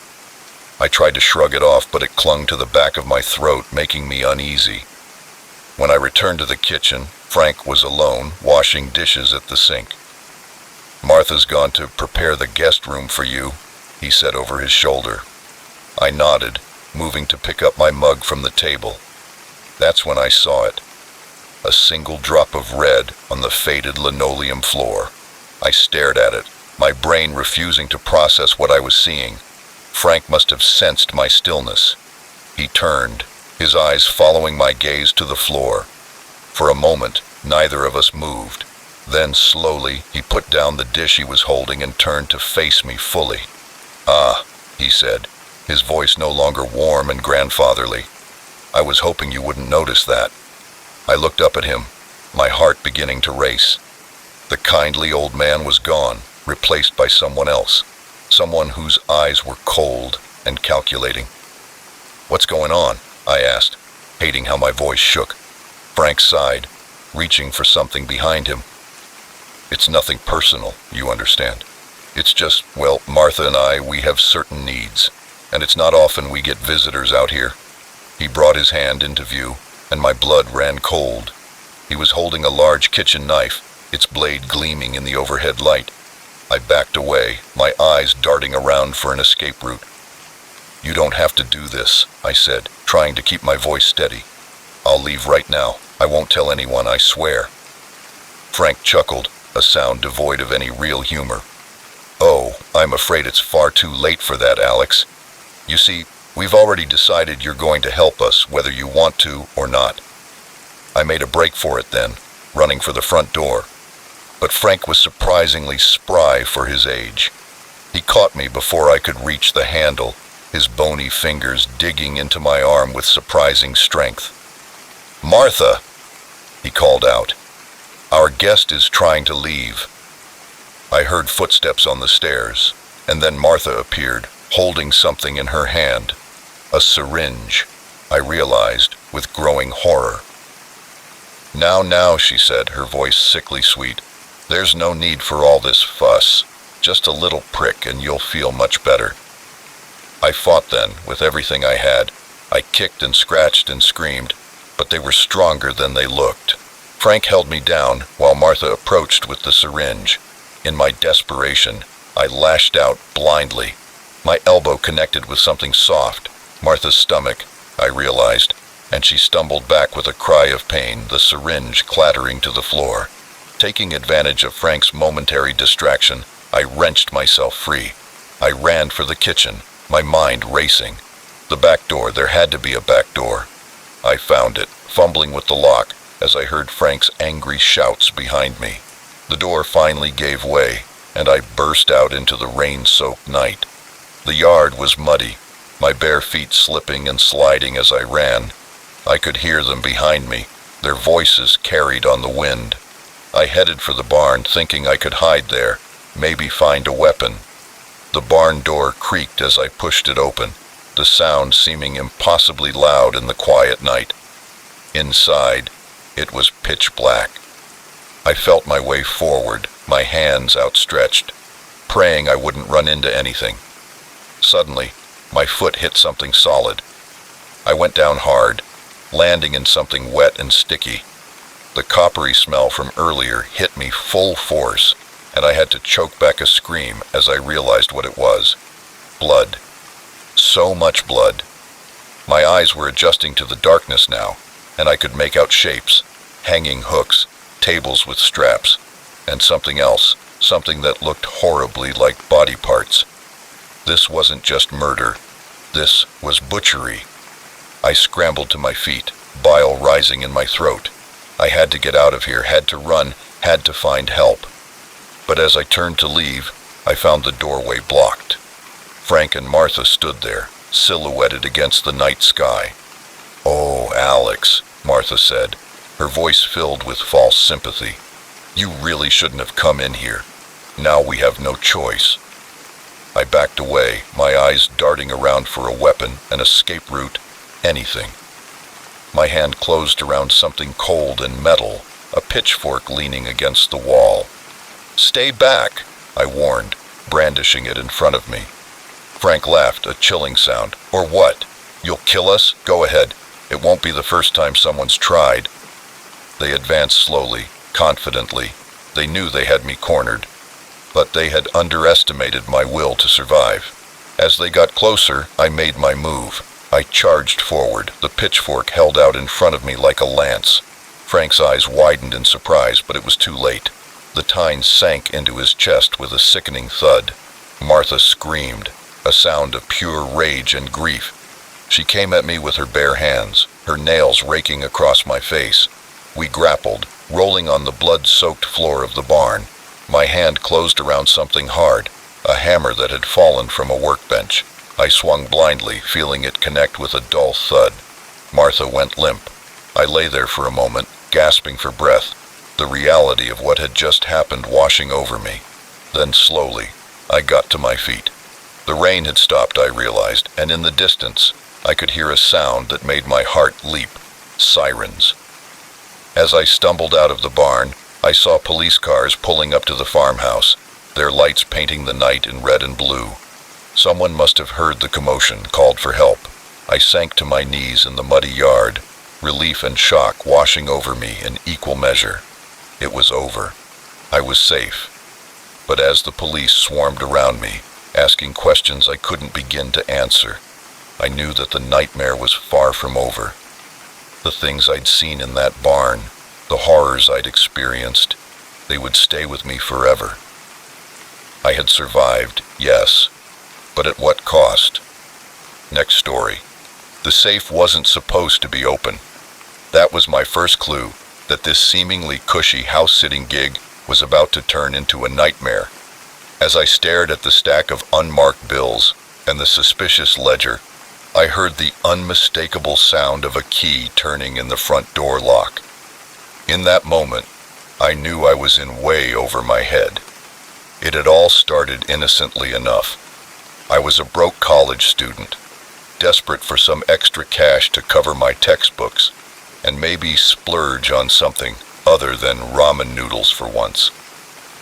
Speaker 1: I tried to shrug it off, but it clung to the back of my throat, making me uneasy. When I returned to the kitchen, Frank was alone, washing dishes at the sink. "Martha's gone to prepare the guest room for you," he said over his shoulder. I nodded, moving to pick up my mug from the table. That's when I saw it. A single drop of red on the faded linoleum floor. I stared at it, my brain refusing to process what I was seeing. Frank must have sensed my stillness. He turned, his eyes following my gaze to the floor. For a moment, neither of us moved. Then slowly, he put down the dish he was holding and turned to face me fully. "Ah," he said, his voice no longer warm and grandfatherly. "I was hoping you wouldn't notice that." I looked up at him, my heart beginning to race. The kindly old man was gone, replaced by someone else, someone whose eyes were cold and calculating. "What's going on?" I asked, hating how my voice shook. Frank sighed, reaching for something behind him. "It's nothing personal, you understand. It's just, well, Martha and we have certain needs, and it's not often we get visitors out here." He brought his hand into view, and my blood ran cold. He was holding a large kitchen knife, its blade gleaming in the overhead light. I backed away, my eyes darting around for an escape route. "You don't have to do this," I said, trying to keep my voice steady. "I'll leave right now. I won't tell anyone, I swear." Frank chuckled, a sound devoid of any real humor. "Oh, I'm afraid it's far too late for that, Alex. You see, we've already decided you're going to help us, whether you want to or not." I made a break for it then, running for the front door. But Frank was surprisingly spry for his age. He caught me before I could reach the handle, his bony fingers digging into my arm with surprising strength. "Martha!" he called out. "Our guest is trying to leave." I heard footsteps on the stairs, and then Martha appeared, holding something in her hand. A syringe, I realized, with growing horror. Now, she said, her voice sickly sweet. "There's no need for all this fuss. Just a little prick and you'll feel much better." I fought then, with everything I had. I kicked and scratched and screamed, but they were stronger than they looked. Frank held me down while Martha approached with the syringe. In my desperation, I lashed out blindly. My elbow connected with something soft, Martha's stomach, I realized, and she stumbled back with a cry of pain, the syringe clattering to the floor. Taking advantage of Frank's momentary distraction, I wrenched myself free. I ran for the kitchen, my mind racing. The back door, there had to be a back door. I found it, fumbling with the lock, as I heard Frank's angry shouts behind me. The door finally gave way, and I burst out into the rain-soaked night. The yard was muddy, my bare feet slipping and sliding as I ran. I could hear them behind me, their voices carried on the wind. I headed for the barn, thinking I could hide there, maybe find a weapon. The barn door creaked as I pushed it open, the sound seeming impossibly loud in the quiet night. Inside, it was pitch black. I felt my way forward, my hands outstretched, praying I wouldn't run into anything. Suddenly, my foot hit something solid. I went down hard, landing in something wet and sticky. The coppery smell from earlier hit me full force, and I had to choke back a scream as I realized what it was. Blood. So much blood. My eyes were adjusting to the darkness now, and I could make out shapes, hanging hooks, tables with straps, and something else, something that looked horribly like body parts. This wasn't just murder. This was butchery. I scrambled to my feet, bile rising in my throat. I had to get out of here, had to run, had to find help. But as I turned to leave, I found the doorway blocked. Frank and Martha stood there, silhouetted against the night sky. "Oh, Alex," Martha said, her voice filled with false sympathy. "You really shouldn't have come in here. Now we have no choice." I backed away, my eyes darting around for a weapon, an escape route, anything. My hand closed around something cold and metal, a pitchfork leaning against the wall. "Stay back," I warned, brandishing it in front of me. Frank laughed, a chilling sound. "Or what? You'll kill us? Go ahead. It won't be the first time someone's tried." They advanced slowly, confidently. They knew they had me cornered, but they had underestimated my will to survive. As they got closer, I made my move. I charged forward, the pitchfork held out in front of me like a lance. Frank's eyes widened in surprise, but it was too late. The tine sank into his chest with a sickening thud. Martha screamed, a sound of pure rage and grief. She came at me with her bare hands, her nails raking across my face. We grappled, rolling on the blood-soaked floor of the barn. My hand closed around something hard, a hammer that had fallen from a workbench. I swung blindly, feeling it connect with a dull thud. Martha went limp. I lay there for a moment, gasping for breath, the reality of what had just happened washing over me. Then slowly, I got to my feet. The rain had stopped, I realized, and in the distance, I could hear a sound that made my heart leap. Sirens. As I stumbled out of the barn, I saw police cars pulling up to the farmhouse, their lights painting the night in red and blue. Someone must have heard the commotion, called for help. I sank to my knees in the muddy yard, relief and shock washing over me in equal measure. It was over. I was safe. But as the police swarmed around me, asking questions I couldn't begin to answer, I knew that the nightmare was far from over. The things I'd seen in that barn, the horrors I'd experienced, they would stay with me forever. I had survived, yes, but at what cost? Next story. The safe wasn't supposed to be open. That was my first clue that this seemingly cushy house-sitting gig was about to turn into a nightmare. As I stared at the stack of unmarked bills and the suspicious ledger, I heard the unmistakable sound of a key turning in the front door lock. In that moment, I knew I was in way over my head. It had all started innocently enough. I was a broke college student, desperate for some extra cash to cover my textbooks, and maybe splurge on something other than ramen noodles for once.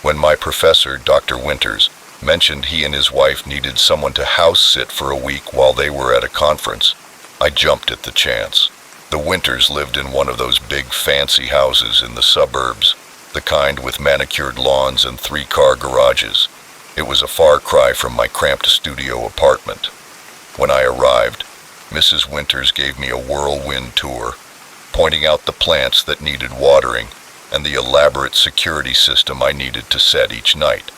Speaker 1: When my professor, Dr. Winters, mentioned he and his wife needed someone to house sit for a week while they were at a conference, I jumped at the chance. The Winters lived in one of those big fancy houses in the suburbs, the kind with manicured lawns and 3-car garages. It was a far cry from my cramped studio apartment. When I arrived, Mrs. Winters gave me a whirlwind tour, pointing out the plants that needed watering, and the elaborate security system I needed to set each night.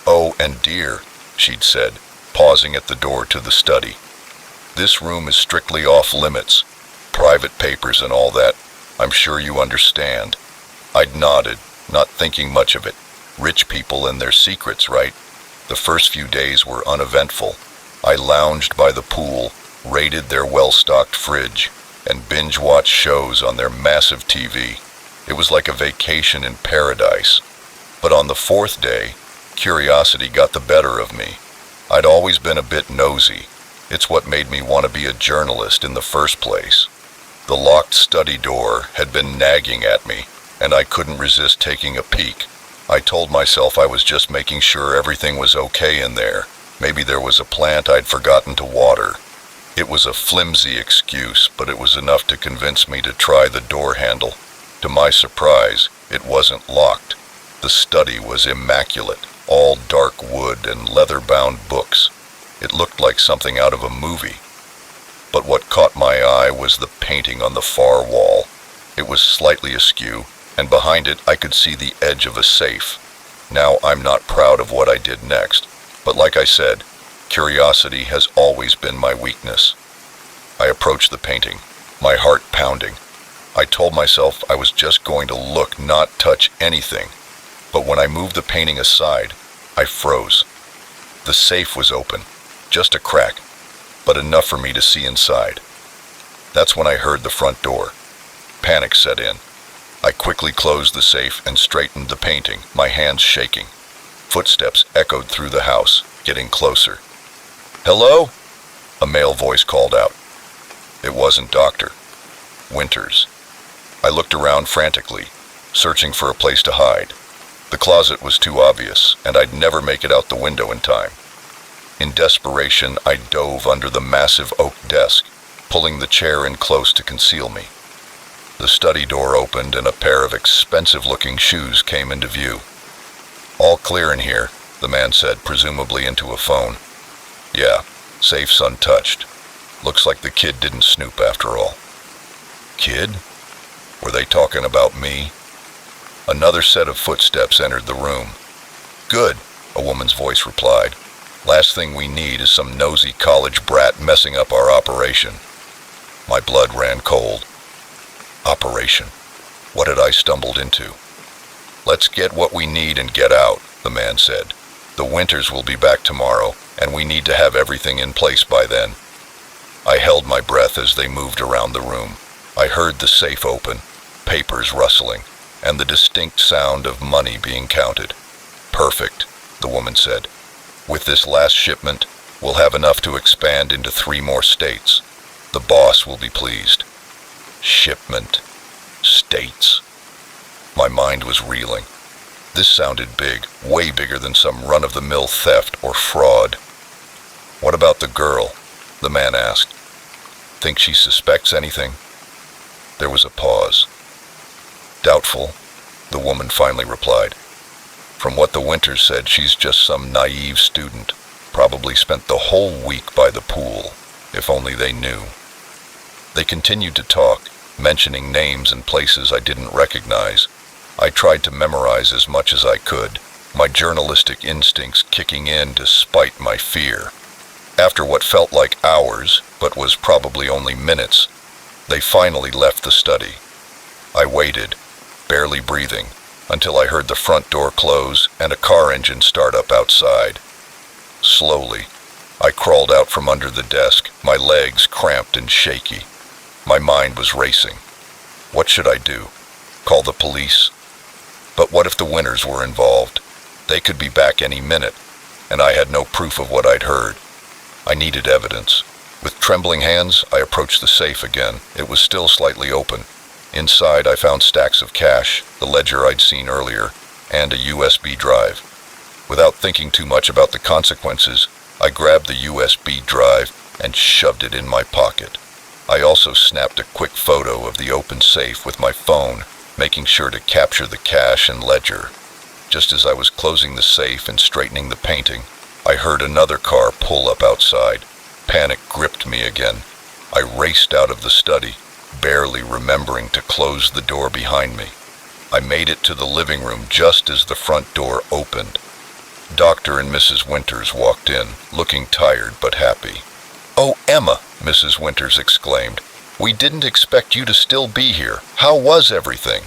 Speaker 1: "Oh, and dear," she'd said, pausing at the door to the study, "this room is strictly off limits. Private papers and all that. I'm sure you understand." I'd nodded, not thinking much of it. Rich people and their secrets, right? The first few days were uneventful. I lounged by the pool, raided their well-stocked fridge, and binge-watched shows on their massive TV. It was like a vacation in paradise. But on the fourth day, curiosity got the better of me. I'd always been a bit nosy. It's what made me want to be a journalist in the first place. The locked study door had been nagging at me, and I couldn't resist taking a peek. I told myself I was just making sure everything was okay in there. Maybe there was a plant I'd forgotten to water. It was a flimsy excuse, but it was enough to convince me to try the door handle. To my surprise, it wasn't locked. The study was immaculate, all dark wood and leather-bound books. It looked like something out of a movie. But what caught my eye was the painting on the far wall. It was slightly askew, and behind it I could see the edge of a safe. Now, I'm not proud of what I did next, but like I said, curiosity has always been my weakness. I approached the painting, my heart pounding. I told myself I was just going to look, not touch anything. But when I moved the painting aside, I froze. The safe was open, just a crack, but enough for me to see inside. That's when I heard the front door. Panic set in. I quickly closed the safe and straightened the painting, my hands shaking. Footsteps echoed through the house, getting closer. "Hello?" a male voice called out. It wasn't Dr. Winters. I looked around frantically, searching for a place to hide. The closet was too obvious, and I'd never make it out the window in time. In desperation, I dove under the massive oak desk, pulling the chair in close to conceal me. The study door opened and a pair of expensive-looking shoes came into view. "All clear in here," the man said, presumably into a phone. "Yeah, safe's untouched. Looks like the kid didn't snoop after all." Kid? Were they talking about me? Another set of footsteps entered the room. "Good," a woman's voice replied. "Last thing we need is some nosy college brat messing up our operation." My blood ran cold. Operation. What had I stumbled into? "Let's get what we need and get out," the man said. "The Winters will be back tomorrow, and we need to have everything in place by then." I held my breath as they moved around the room. I heard the safe open, papers rustling, and the distinct sound of money being counted. "Perfect," the woman said. "With this last shipment, we'll have enough to expand into 3 more states. The boss will be pleased." Shipment. States. My mind was reeling. This sounded big, way bigger than some run-of-the-mill theft or fraud. "What about the girl?" the man asked. "Think she suspects anything?" There was a pause. "Doubtful," the woman finally replied. "From what the Winters said, she's just some naive student. Probably spent the whole week by the pool, if only they knew." They continued to talk, mentioning names and places I didn't recognize. I tried to memorize as much as I could, my journalistic instincts kicking in despite my fear. After what felt like hours, but was probably only minutes, they finally left the study. I waited, barely breathing, until I heard the front door close and a car engine start up outside. Slowly, I crawled out from under the desk, my legs cramped and shaky. My mind was racing. What should I do? Call the police? But what if the Winters were involved? They could be back any minute, and I had no proof of what I'd heard. I needed evidence. With trembling hands, I approached the safe again. It was still slightly open. Inside, I found stacks of cash, the ledger I'd seen earlier, and a USB drive. Without thinking too much about the consequences, I grabbed the USB drive and shoved it in my pocket. I also snapped a quick photo of the open safe with my phone, making sure to capture the cash and ledger. Just as I was closing the safe and straightening the painting, I heard another car pull up outside. Panic gripped me again. I raced out of the study, barely remembering to close the door behind me. I made it to the living room just as the front door opened. Dr. and Mrs. Winters walked in, looking tired but happy. "Oh, Emma," Mrs. Winters exclaimed. "We didn't expect you to still be here. How was everything?"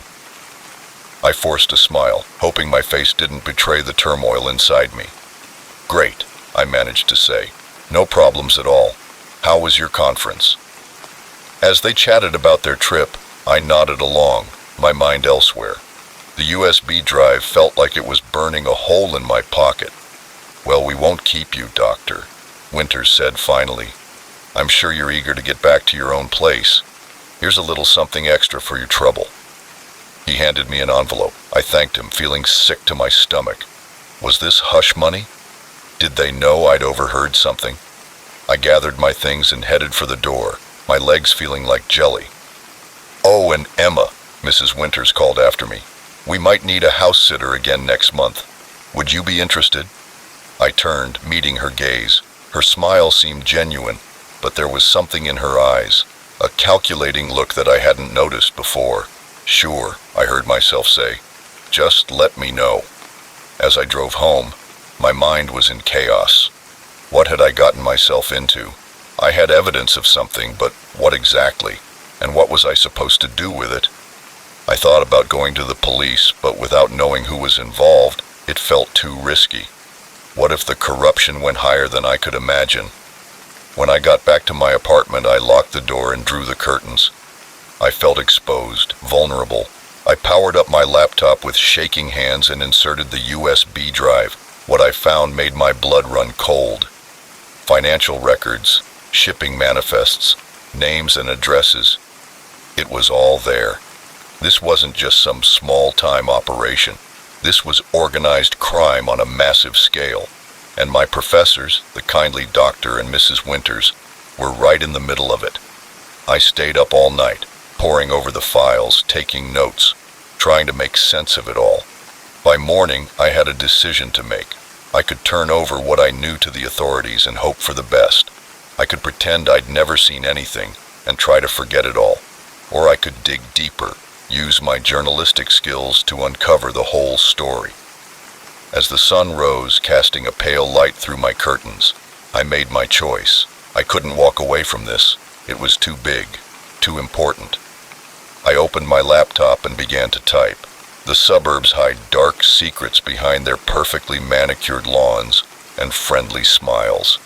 Speaker 1: I forced a smile, hoping my face didn't betray the turmoil inside me. "Great," I managed to say. "No problems at all. How was your conference?" As they chatted about their trip, I nodded along, my mind elsewhere. The USB drive felt like it was burning a hole in my pocket. "Well, we won't keep you, Doctor," Winters said finally. "I'm sure you're eager to get back to your own place. Here's a little something extra for your trouble." He handed me an envelope. I thanked him, feeling sick to my stomach. Was this hush money? Did they know I'd overheard something? I gathered my things and headed for the door, my legs feeling like jelly. "Oh, and Emma," Mrs. Winters called after me. "We might need a house sitter again next month. Would you be interested?" I turned, meeting her gaze. Her smile seemed genuine, but there was something in her eyes, a calculating look that I hadn't noticed before. "Sure," I heard myself say. "Just let me know." As I drove home, my mind was in chaos. What had I gotten myself into? I had evidence of something, but what exactly? And what was I supposed to do with it? I thought about going to the police, but without knowing who was involved, it felt too risky. What if the corruption went higher than I could imagine? When I got back to my apartment, I locked the door and drew the curtains. I felt exposed, vulnerable. I powered up my laptop with shaking hands and inserted the USB drive. What I found made my blood run cold. Financial records, shipping manifests, names and addresses. It was all there. This wasn't just some small-time operation. This was organized crime on a massive scale. And my professors, the kindly Dr. and Mrs. Winters, were right in the middle of it. I stayed up all night, poring over the files, taking notes, trying to make sense of it all. By morning, I had a decision to make. I could turn over what I knew to the authorities and hope for the best. I could pretend I'd never seen anything and try to forget it all. Or I could dig deeper, use my journalistic skills to uncover the whole story. As the sun rose, casting a pale light through my curtains, I made my choice. I couldn't walk away from this. It was too big, too important. I opened my laptop and began to type. The suburbs hide dark secrets behind their perfectly manicured lawns and friendly smiles.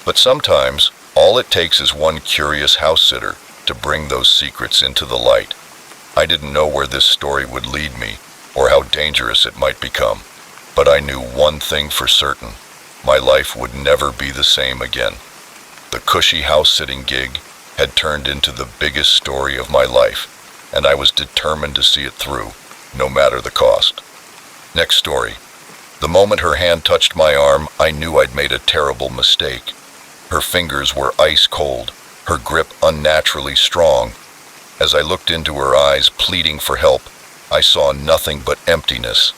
Speaker 1: But sometimes, all it takes is one curious house sitter to bring those secrets into the light. I didn't know where this story would lead me, or how dangerous it might become. But I knew one thing for certain. My life would never be the same again. The cushy house-sitting gig had turned into the biggest story of my life, and I was determined to see it through, no matter the cost. Next story. The moment her hand touched my arm, I knew I'd made a terrible mistake. Her fingers were ice cold, her grip unnaturally strong. As I looked into her eyes, pleading for help, I saw nothing but emptiness.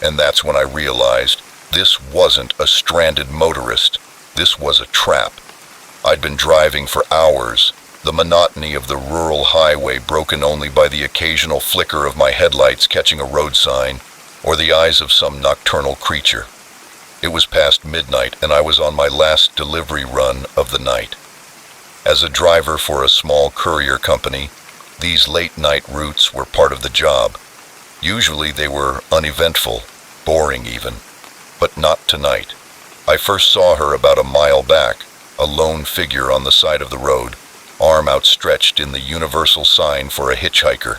Speaker 1: And that's when I realized this wasn't a stranded motorist. This was a trap. I'd been driving for hours, the monotony of the rural highway broken only by the occasional flicker of my headlights catching a road sign, or the eyes of some nocturnal creature. It was past midnight, and I was on my last delivery run of the night. As a driver for a small courier company, these late-night routes were part of the job. Usually they were uneventful, boring even, but not tonight. I first saw her about a mile back, a lone figure on the side of the road, arm outstretched in the universal sign for a hitchhiker.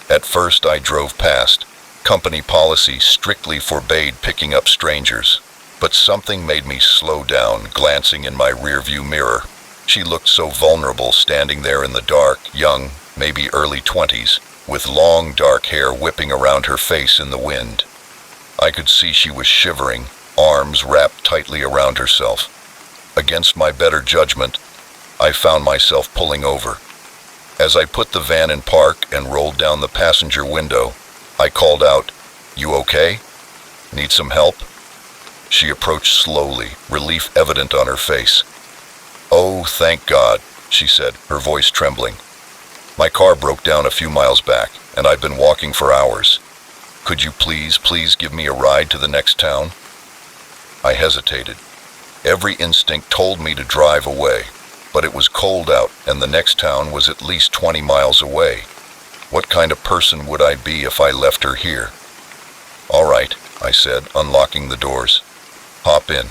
Speaker 1: At first I drove past. Company policy strictly forbade picking up strangers, but something made me slow down, glancing in my rearview mirror. She looked so vulnerable standing there in the dark, young, maybe early 20s, with long dark hair whipping around her face in the wind. I could see she was shivering, arms wrapped tightly around herself. Against my better judgment, I found myself pulling over. As I put the van in park and rolled down the passenger window, I called out, "You okay? Need some help?" She approached slowly, relief evident on her face. "Oh, thank God," she said, her voice trembling. My car broke down a few miles back, and I've been walking for hours. Could you please give me a ride to the next town? I hesitated. Every instinct told me to drive away, but it was cold out and the next town was at least 20 miles away. What kind of person would I be if I left her here? All right, I said, unlocking the doors. Hop in.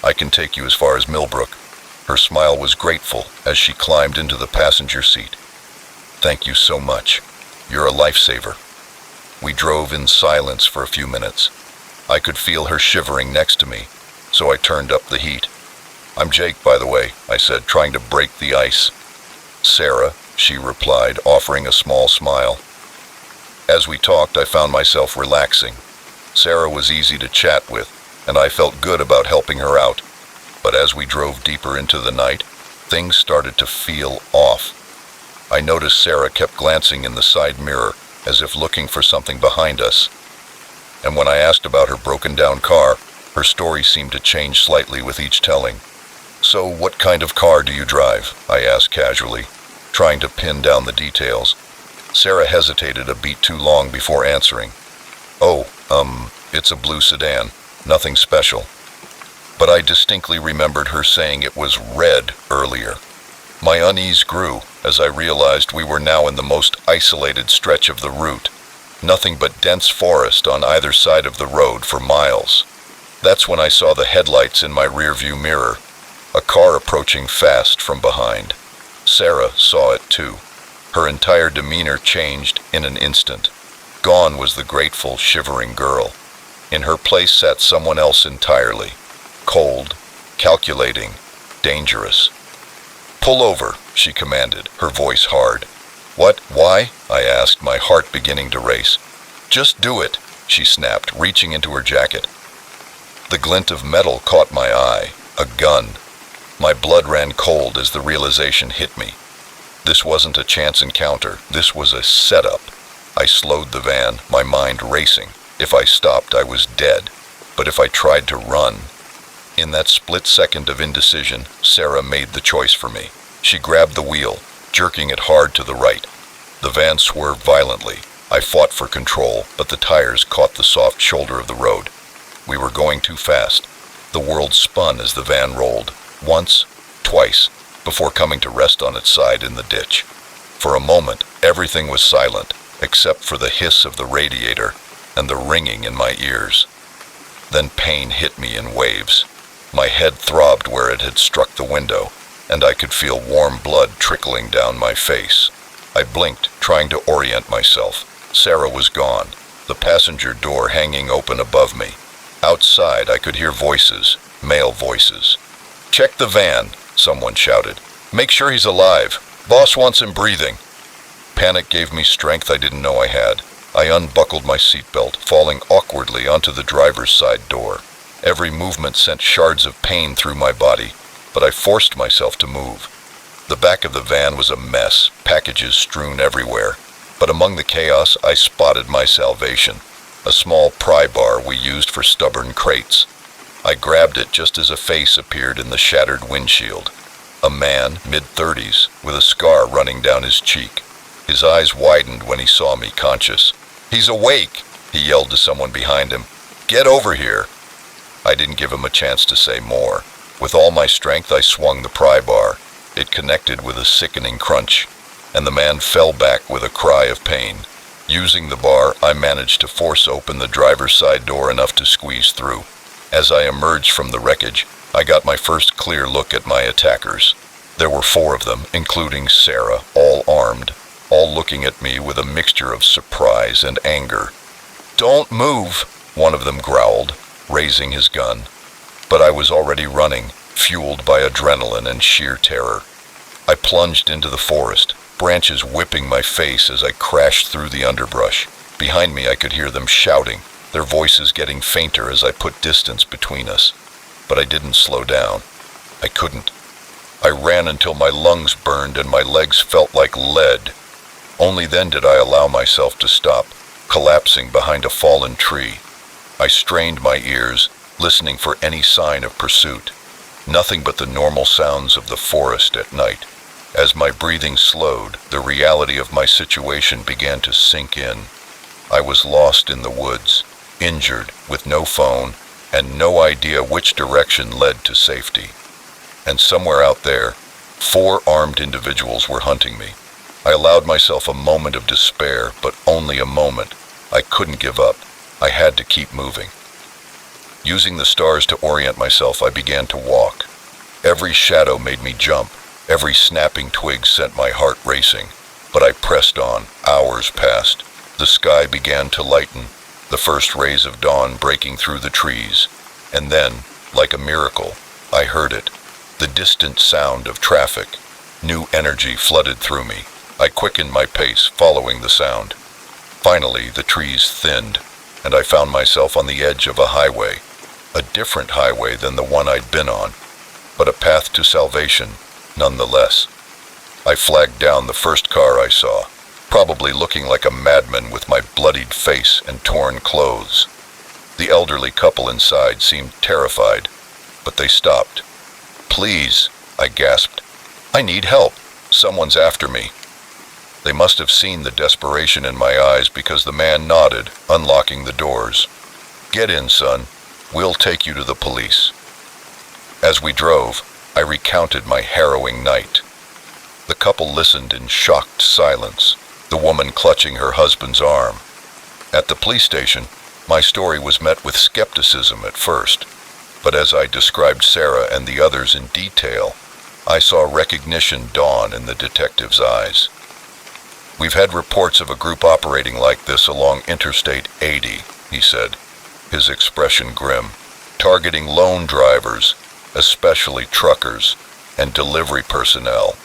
Speaker 1: I can take you as far as Millbrook. Her smile was grateful as she climbed into the passenger seat. Thank you so much. You're a lifesaver. We drove in silence for a few minutes. I could feel her shivering next to me, so I turned up the heat. I'm Jake, by the way, I said, trying to break the ice. Sarah, she replied, offering a small smile. As we talked, I found myself relaxing. Sarah was easy to chat with, and I felt good about helping her out. But as we drove deeper into the night, things started to feel off. I noticed Sarah kept glancing in the side mirror, as if looking for something behind us. And when I asked about her broken-down car, her story seemed to change slightly with each telling. So what kind of car do you drive? I asked casually, trying to pin down the details. Sarah hesitated a beat too long before answering. It's a blue sedan, nothing special. But I distinctly remembered her saying it was red earlier. My unease grew as I realized we were now in the most isolated stretch of the route. Nothing but dense forest on either side of the road for miles. That's when I saw the headlights in my rearview mirror, a car approaching fast from behind. Sarah saw it too. Her entire demeanor changed in an instant. Gone was the grateful, shivering girl. In her place sat someone else entirely. Cold, calculating, dangerous. Pull over, she commanded, her voice hard. What? Why? I asked, my heart beginning to race. Just do it, she snapped, reaching into her jacket. The glint of metal caught my eye. A gun. My blood ran cold as the realization hit me. This wasn't a chance encounter. This was a setup. I slowed the van, my mind racing. If I stopped, I was dead. But if I tried to run... In that split second of indecision, Sarah made the choice for me. She grabbed the wheel, jerking it hard to the right. The van swerved violently. I fought for control, but the tires caught the soft shoulder of the road. We were going too fast. The world spun as the van rolled. Once, twice, before coming to rest on its side in the ditch. For a moment, everything was silent, except for the hiss of the radiator and the ringing in my ears. Then pain hit me in waves. My head throbbed where it had struck the window, and I could feel warm blood trickling down my face. I blinked, trying to orient myself. Sarah was gone, the passenger door hanging open above me. Outside, I could hear voices, male voices. "Check the van," someone shouted. "Make sure he's alive. Boss wants him breathing." Panic gave me strength I didn't know I had. I unbuckled my seatbelt, falling awkwardly onto the driver's side door. Every movement sent shards of pain through my body, but I forced myself to move. The back of the van was a mess, packages strewn everywhere. But among the chaos, I spotted my salvation, a small pry bar we used for stubborn crates. I grabbed it just as a face appeared in the shattered windshield. A man, mid-30s, with a scar running down his cheek. His eyes widened when he saw me conscious. "He's awake!" he yelled to someone behind him. "Get over here!" I didn't give him a chance to say more. With all my strength, I swung the pry bar. It connected with a sickening crunch, and the man fell back with a cry of pain. Using the bar, I managed to force open the driver's side door enough to squeeze through. As I emerged from the wreckage, I got my first clear look at my attackers. There were 4 of them, including Sarah, all armed, all looking at me with a mixture of surprise and anger. "Don't move," one of them growled, raising his gun. But I was already running, fueled by adrenaline and sheer terror. I plunged into the forest, branches whipping my face as I crashed through the underbrush. Behind me I could hear them shouting, their voices getting fainter as I put distance between us. But I didn't slow down. I couldn't. I ran until my lungs burned and my legs felt like lead. Only then did I allow myself to stop, collapsing behind a fallen tree. I strained my ears, listening for any sign of pursuit. Nothing but the normal sounds of the forest at night. As my breathing slowed, the reality of my situation began to sink in. I was lost in the woods, injured, with no phone, and no idea which direction led to safety. And somewhere out there, 4 armed individuals were hunting me. I allowed myself a moment of despair, but only a moment. I couldn't give up. I had to keep moving. Using the stars to orient myself, I began to walk. Every shadow made me jump. Every snapping twig sent my heart racing. But I pressed on. Hours passed. The sky began to lighten, the first rays of dawn breaking through the trees. And then, like a miracle, I heard it. The distant sound of traffic. New energy flooded through me. I quickened my pace, following the sound. Finally, the trees thinned, and I found myself on the edge of a highway. A different highway than the one I'd been on, but a path to salvation, nonetheless. I flagged down the first car I saw, probably looking like a madman with my bloodied face and torn clothes. The elderly couple inside seemed terrified, but they stopped. "Please," I gasped. "I need help. Someone's after me." They must have seen the desperation in my eyes because the man nodded, unlocking the doors. "Get in, son. We'll take you to the police." As we drove, I recounted my harrowing night. The couple listened in shocked silence, the woman clutching her husband's arm. At the police station, my story was met with skepticism at first, but as I described Sarah and the others in detail, I saw recognition dawn in the detective's eyes. "We've had reports of a group operating like this along Interstate 80, he said, his expression grim, "targeting lone drivers, especially truckers, and delivery personnel.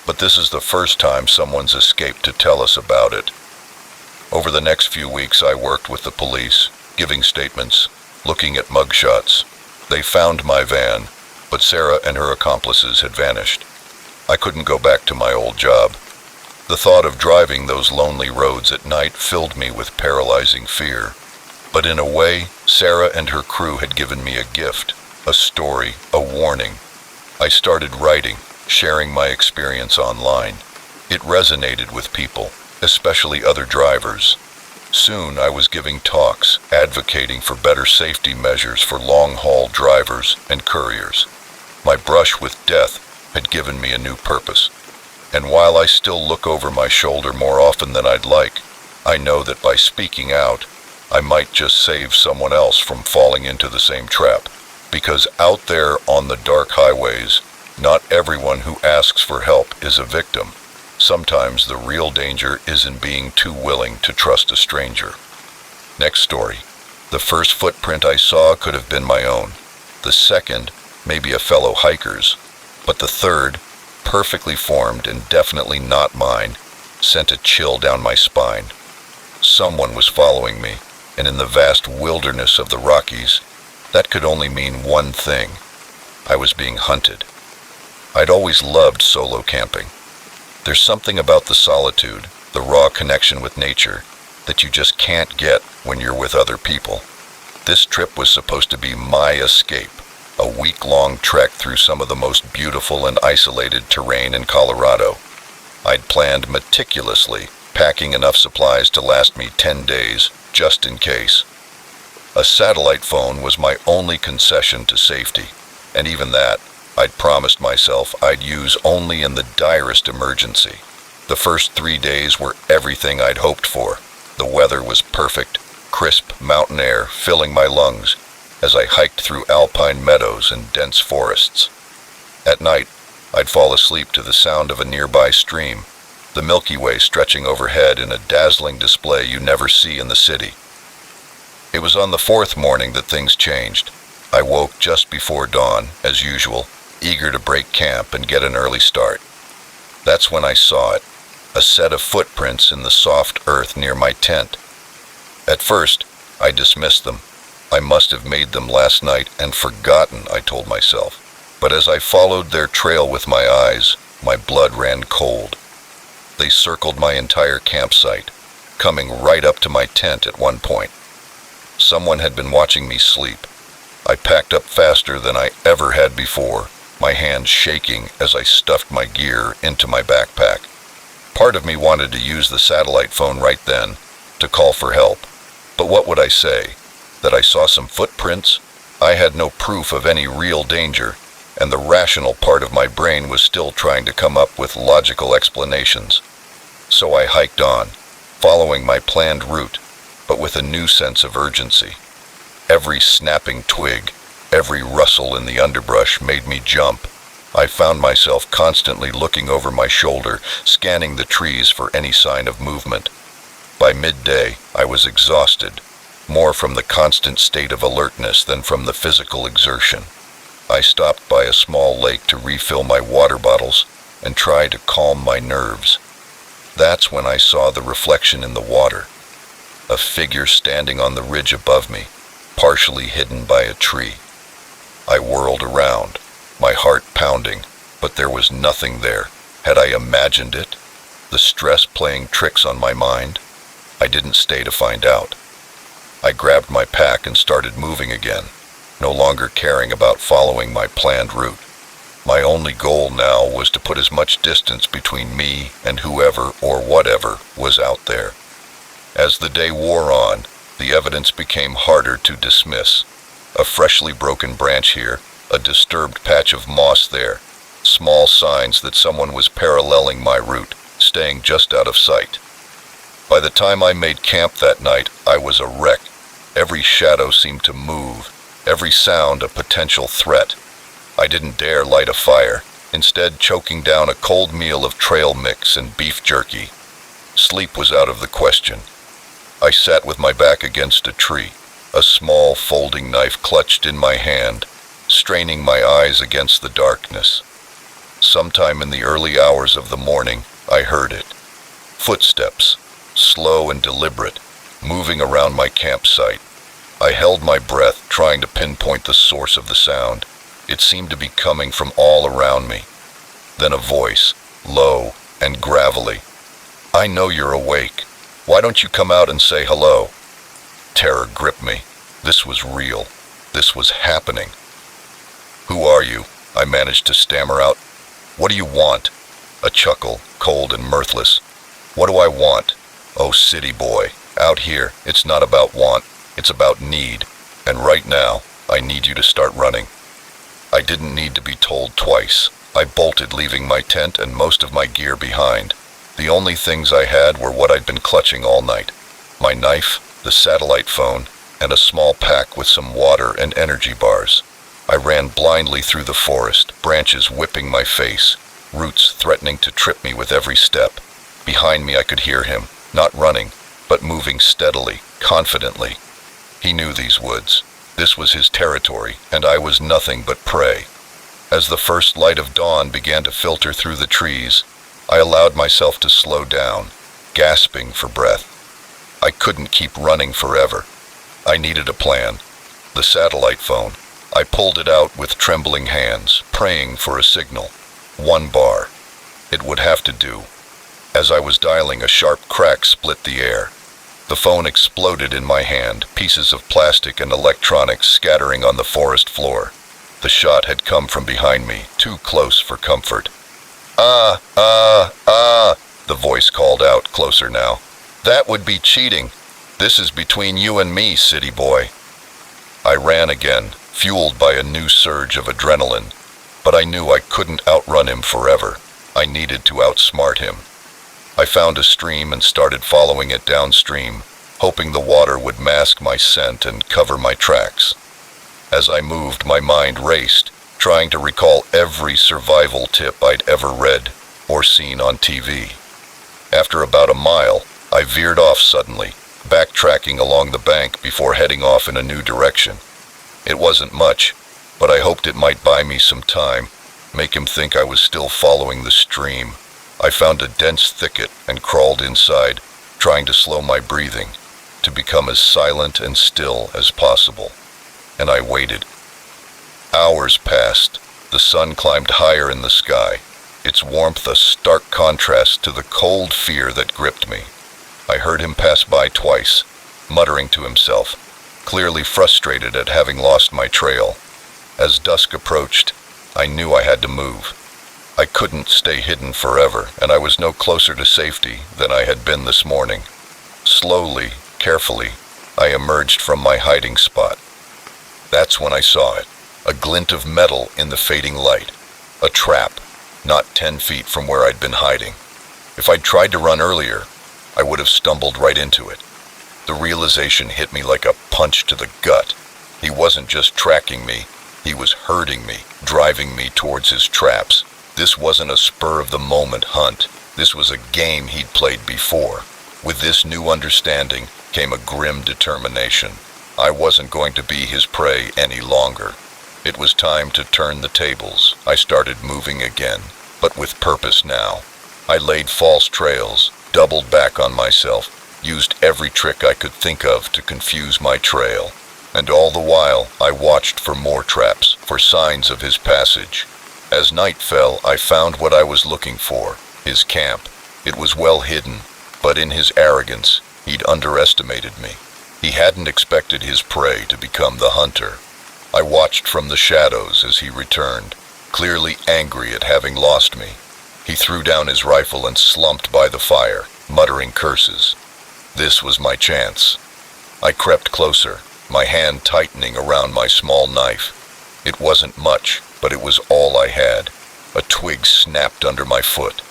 Speaker 1: But this is the first time someone's escaped to tell us about it." Over the next few weeks, I worked with the police, giving statements, looking at mugshots. They found my van, but Sarah and her accomplices had vanished. I couldn't go back to my old job. The thought of driving those lonely roads at night filled me with paralyzing fear. But in a way, Sarah and her crew had given me a gift, a story, a warning. I started writing, sharing my experience online. It resonated with people, especially other drivers. Soon I was giving talks, advocating for better safety measures for long-haul drivers and couriers. My brush with death had given me a new purpose. And while I still look over my shoulder more often than I'd like, I know that by speaking out, I might just save someone else from falling into the same trap. Because out there on the dark highways, not everyone who asks for help is a victim. Sometimes the real danger is in being too willing to trust a stranger. Next story. The first footprint I saw could have been my own. The second, maybe a fellow hiker's. But the third, perfectly formed and definitely not mine, sent a chill down my spine. Someone was following me, and in the vast wilderness of the Rockies, that could only mean one thing. I was being hunted. I'd always loved solo camping. There's something about the solitude, the raw connection with nature, that you just can't get when you're with other people. This trip was supposed to be my escape, a week-long trek through some of the most beautiful and isolated terrain in Colorado. I'd planned meticulously, packing enough supplies to last me 10 days, just in case. A satellite phone was my only concession to safety, and even that, I'd promised myself I'd use only in the direst emergency. The first 3 days were everything I'd hoped for. The weather was perfect, crisp mountain air filling my lungs as I hiked through alpine meadows and dense forests. At night, I'd fall asleep to the sound of a nearby stream, the Milky Way stretching overhead in a dazzling display you never see in the city. It was on the 4th morning that things changed. I woke just before dawn, as usual, eager to break camp and get an early start. That's when I saw it, a set of footprints in the soft earth near my tent. At first, I dismissed them. I must have made them last night and forgotten, I told myself. But as I followed their trail with my eyes, my blood ran cold. They circled my entire campsite, coming right up to my tent at one point. Someone had been watching me sleep. I packed up faster than I ever had before, my hands shaking as I stuffed my gear into my backpack. Part of me wanted to use the satellite phone right then to call for help. But what would I say? That I saw some footprints? I had no proof of any real danger, and the rational part of my brain was still trying to come up with logical explanations. So I hiked on, following my planned route, but with a new sense of urgency. Every snapping twig, every rustle in the underbrush made me jump. I found myself constantly looking over my shoulder, scanning the trees for any sign of movement. By midday, I was exhausted, more from the constant state of alertness than from the physical exertion. I stopped by a small lake to refill my water bottles and try to calm my nerves. That's when I saw the reflection in the water, a figure standing on the ridge above me, partially hidden by a tree. I whirled around, my heart pounding, but there was nothing there. Had I imagined it? The stress playing tricks on my mind? I didn't stay to find out. I grabbed my pack and started moving again, no longer caring about following my planned route. My only goal now was to put as much distance between me and whoever or whatever was out there. As the day wore on, the evidence became harder to dismiss. A freshly broken branch here, a disturbed patch of moss there, small signs that someone was paralleling my route, staying just out of sight. By the time I made camp that night, I was a wreck. Every shadow seemed to move, every sound a potential threat. I didn't dare light a fire, instead choking down a cold meal of trail mix and beef jerky. Sleep was out of the question. I sat with my back against a tree, a small folding knife clutched in my hand, straining my eyes against the darkness. Sometime in the early hours of the morning, I heard it. Footsteps, slow and deliberate, moving around my campsite. I held my breath, trying to pinpoint the source of the sound. It seemed to be coming from all around me. Then a voice, low and gravelly. "I know you're awake. Why don't you come out and say hello?" Terror gripped me. This was real. This was happening. "Who are you?" I managed to stammer out. "What do you want?" A chuckle, cold and mirthless. "What do I want? Oh, city boy, out here, it's not about want, it's about need. And right now, I need you to start running." I didn't need to be told twice. I bolted, leaving my tent and most of my gear behind. The only things I had were what I'd been clutching all night. My knife, the satellite phone, and a small pack with some water and energy bars. I ran blindly through the forest, branches whipping my face, roots threatening to trip me with every step. Behind me I could hear him, not running, but moving steadily, confidently. He knew these woods. This was his territory, and I was nothing but prey. As the first light of dawn began to filter through the trees, I allowed myself to slow down, gasping for breath. I couldn't keep running forever. I needed a plan. The satellite phone. I pulled it out with trembling hands, praying for a signal. 1 bar. It would have to do. As I was dialing, a sharp crack split the air. The phone exploded in my hand, pieces of plastic and electronics scattering on the forest floor. The shot had come from behind me, too close for comfort. "Ah, ah, ah," the voice called out, closer now. "That would be cheating. This is between you and me, city boy." I ran again, fueled by a new surge of adrenaline, but I knew I couldn't outrun him forever. I needed to outsmart him. I found a stream and started following it downstream, hoping the water would mask my scent and cover my tracks. As I moved, my mind raced, trying to recall every survival tip I'd ever read or seen on TV. After about a mile, I veered off suddenly, backtracking along the bank before heading off in a new direction. It wasn't much, but I hoped it might buy me some time, make him think I was still following the stream. I found a dense thicket and crawled inside, trying to slow my breathing, to become as silent and still as possible. And I waited. Hours passed. The sun climbed higher in the sky, its warmth a stark contrast to the cold fear that gripped me. I heard him pass by twice, muttering to himself, clearly frustrated at having lost my trail. As dusk approached, I knew I had to move. I couldn't stay hidden forever, and I was no closer to safety than I had been this morning. Slowly, carefully, I emerged from my hiding spot. That's when I saw it, a glint of metal in the fading light. A trap, not 10 feet from where I'd been hiding. If I'd tried to run earlier, I would have stumbled right into it. The realization hit me like a punch to the gut. He wasn't just tracking me, he was herding me, driving me towards his traps. This wasn't a spur-of-the-moment hunt. This was a game he'd played before. With this new understanding came a grim determination. I wasn't going to be his prey any longer. It was time to turn the tables. I started moving again, but with purpose now. I laid false trails, doubled back on myself, used every trick I could think of to confuse my trail. And all the while, I watched for more traps, for signs of his passage. As night fell, I found what I was looking for, his camp. It was well hidden, but in his arrogance, he'd underestimated me. He hadn't expected his prey to become the hunter. I watched from the shadows as he returned, clearly angry at having lost me. He threw down his rifle and slumped by the fire, muttering curses. This was my chance. I crept closer, my hand tightening around my small knife. It wasn't much, but it was all I had. A twig snapped under my foot.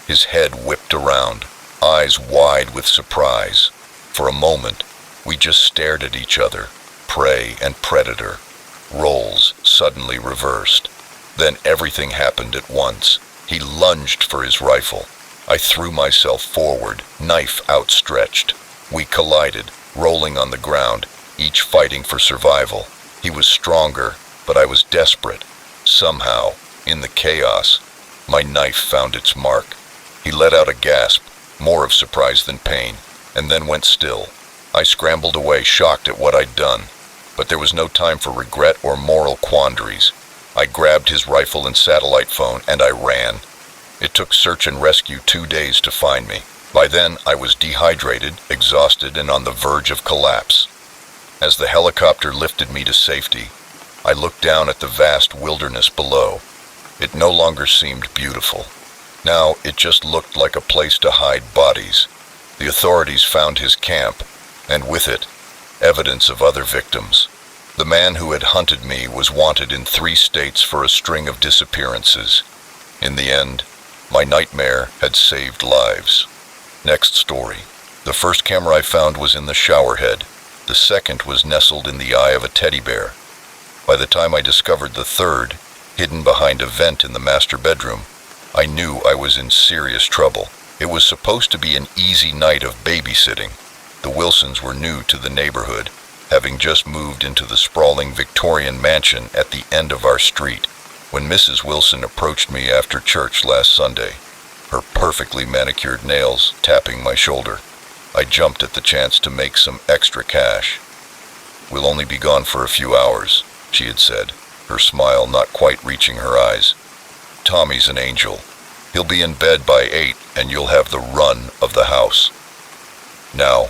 Speaker 1: His head whipped around, eyes wide with surprise. For a moment, we just stared at each other, prey and predator. Roles suddenly reversed. Then everything happened at once. He lunged for his rifle. I threw myself forward, knife outstretched. We collided, rolling on the ground, each fighting for survival. He was stronger, but I was desperate. Somehow, in the chaos, my knife found its mark. He let out a gasp, more of surprise than pain, and then went still. I scrambled away, shocked at what I'd done, but there was no time for regret or moral quandaries. I grabbed his rifle and satellite phone, and I ran. It took search and rescue 2 days to find me. By then, I was dehydrated, exhausted, and on the verge of collapse. As the helicopter lifted me to safety, I looked down at the vast wilderness below. It no longer seemed beautiful. Now, it just looked like a place to hide bodies. The authorities found his camp, and with it, evidence of other victims. The man who had hunted me was wanted in 3 states for a string of disappearances. In the end, my nightmare had saved lives. Next story. The first camera I found was in the shower head. The second was nestled in the eye of a teddy bear. By the time I discovered the third, hidden behind a vent in the master bedroom, I knew I was in serious trouble. It was supposed to be an easy night of babysitting. The Wilsons were new to the neighborhood, having just moved into the sprawling Victorian mansion at the end of our street. When Mrs. Wilson approached me after church last Sunday, her perfectly manicured nails tapping my shoulder, I jumped at the chance to make some extra cash. "We'll only be gone for a few hours," she had said, her smile not quite reaching her eyes. "Tommy's an angel. He'll be in bed by 8 and you'll have the run of the house." Now,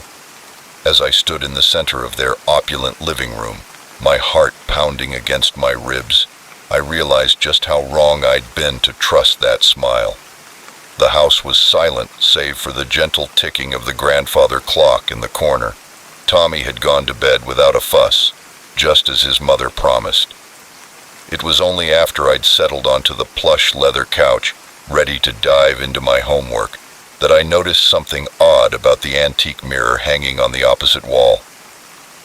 Speaker 1: as I stood in the center of their opulent living room, my heart pounding against my ribs, I realized just how wrong I'd been to trust that smile. The house was silent save for the gentle ticking of the grandfather clock in the corner. Tommy had gone to bed without a fuss, just as his mother promised. It was only after I'd settled onto the plush leather couch, ready to dive into my homework, that I noticed something odd about the antique mirror hanging on the opposite wall.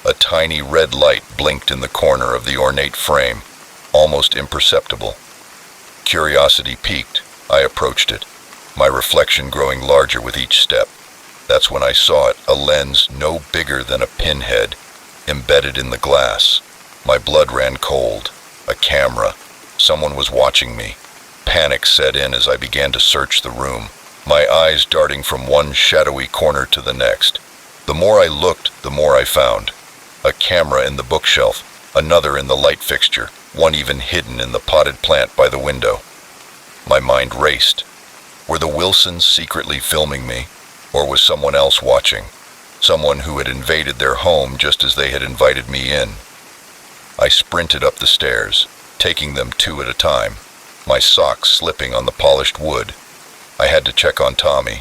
Speaker 1: A tiny red light blinked in the corner of the ornate frame, almost imperceptible. Curiosity piqued, I approached it, my reflection growing larger with each step. That's when I saw it, a lens no bigger than a pinhead, embedded in the glass. My blood ran cold. A camera. Someone was watching me. Panic set in as I began to search the room, my eyes darting from one shadowy corner to the next. The more I looked, the more I found. A camera in the bookshelf, another in the light fixture, one even hidden in the potted plant by the window. My mind raced. Were the Wilsons secretly filming me, or was someone else watching? Someone who had invaded their home just as they had invited me in. I sprinted up the stairs, taking them two at a time, my socks slipping on the polished wood. I had to check on Tommy.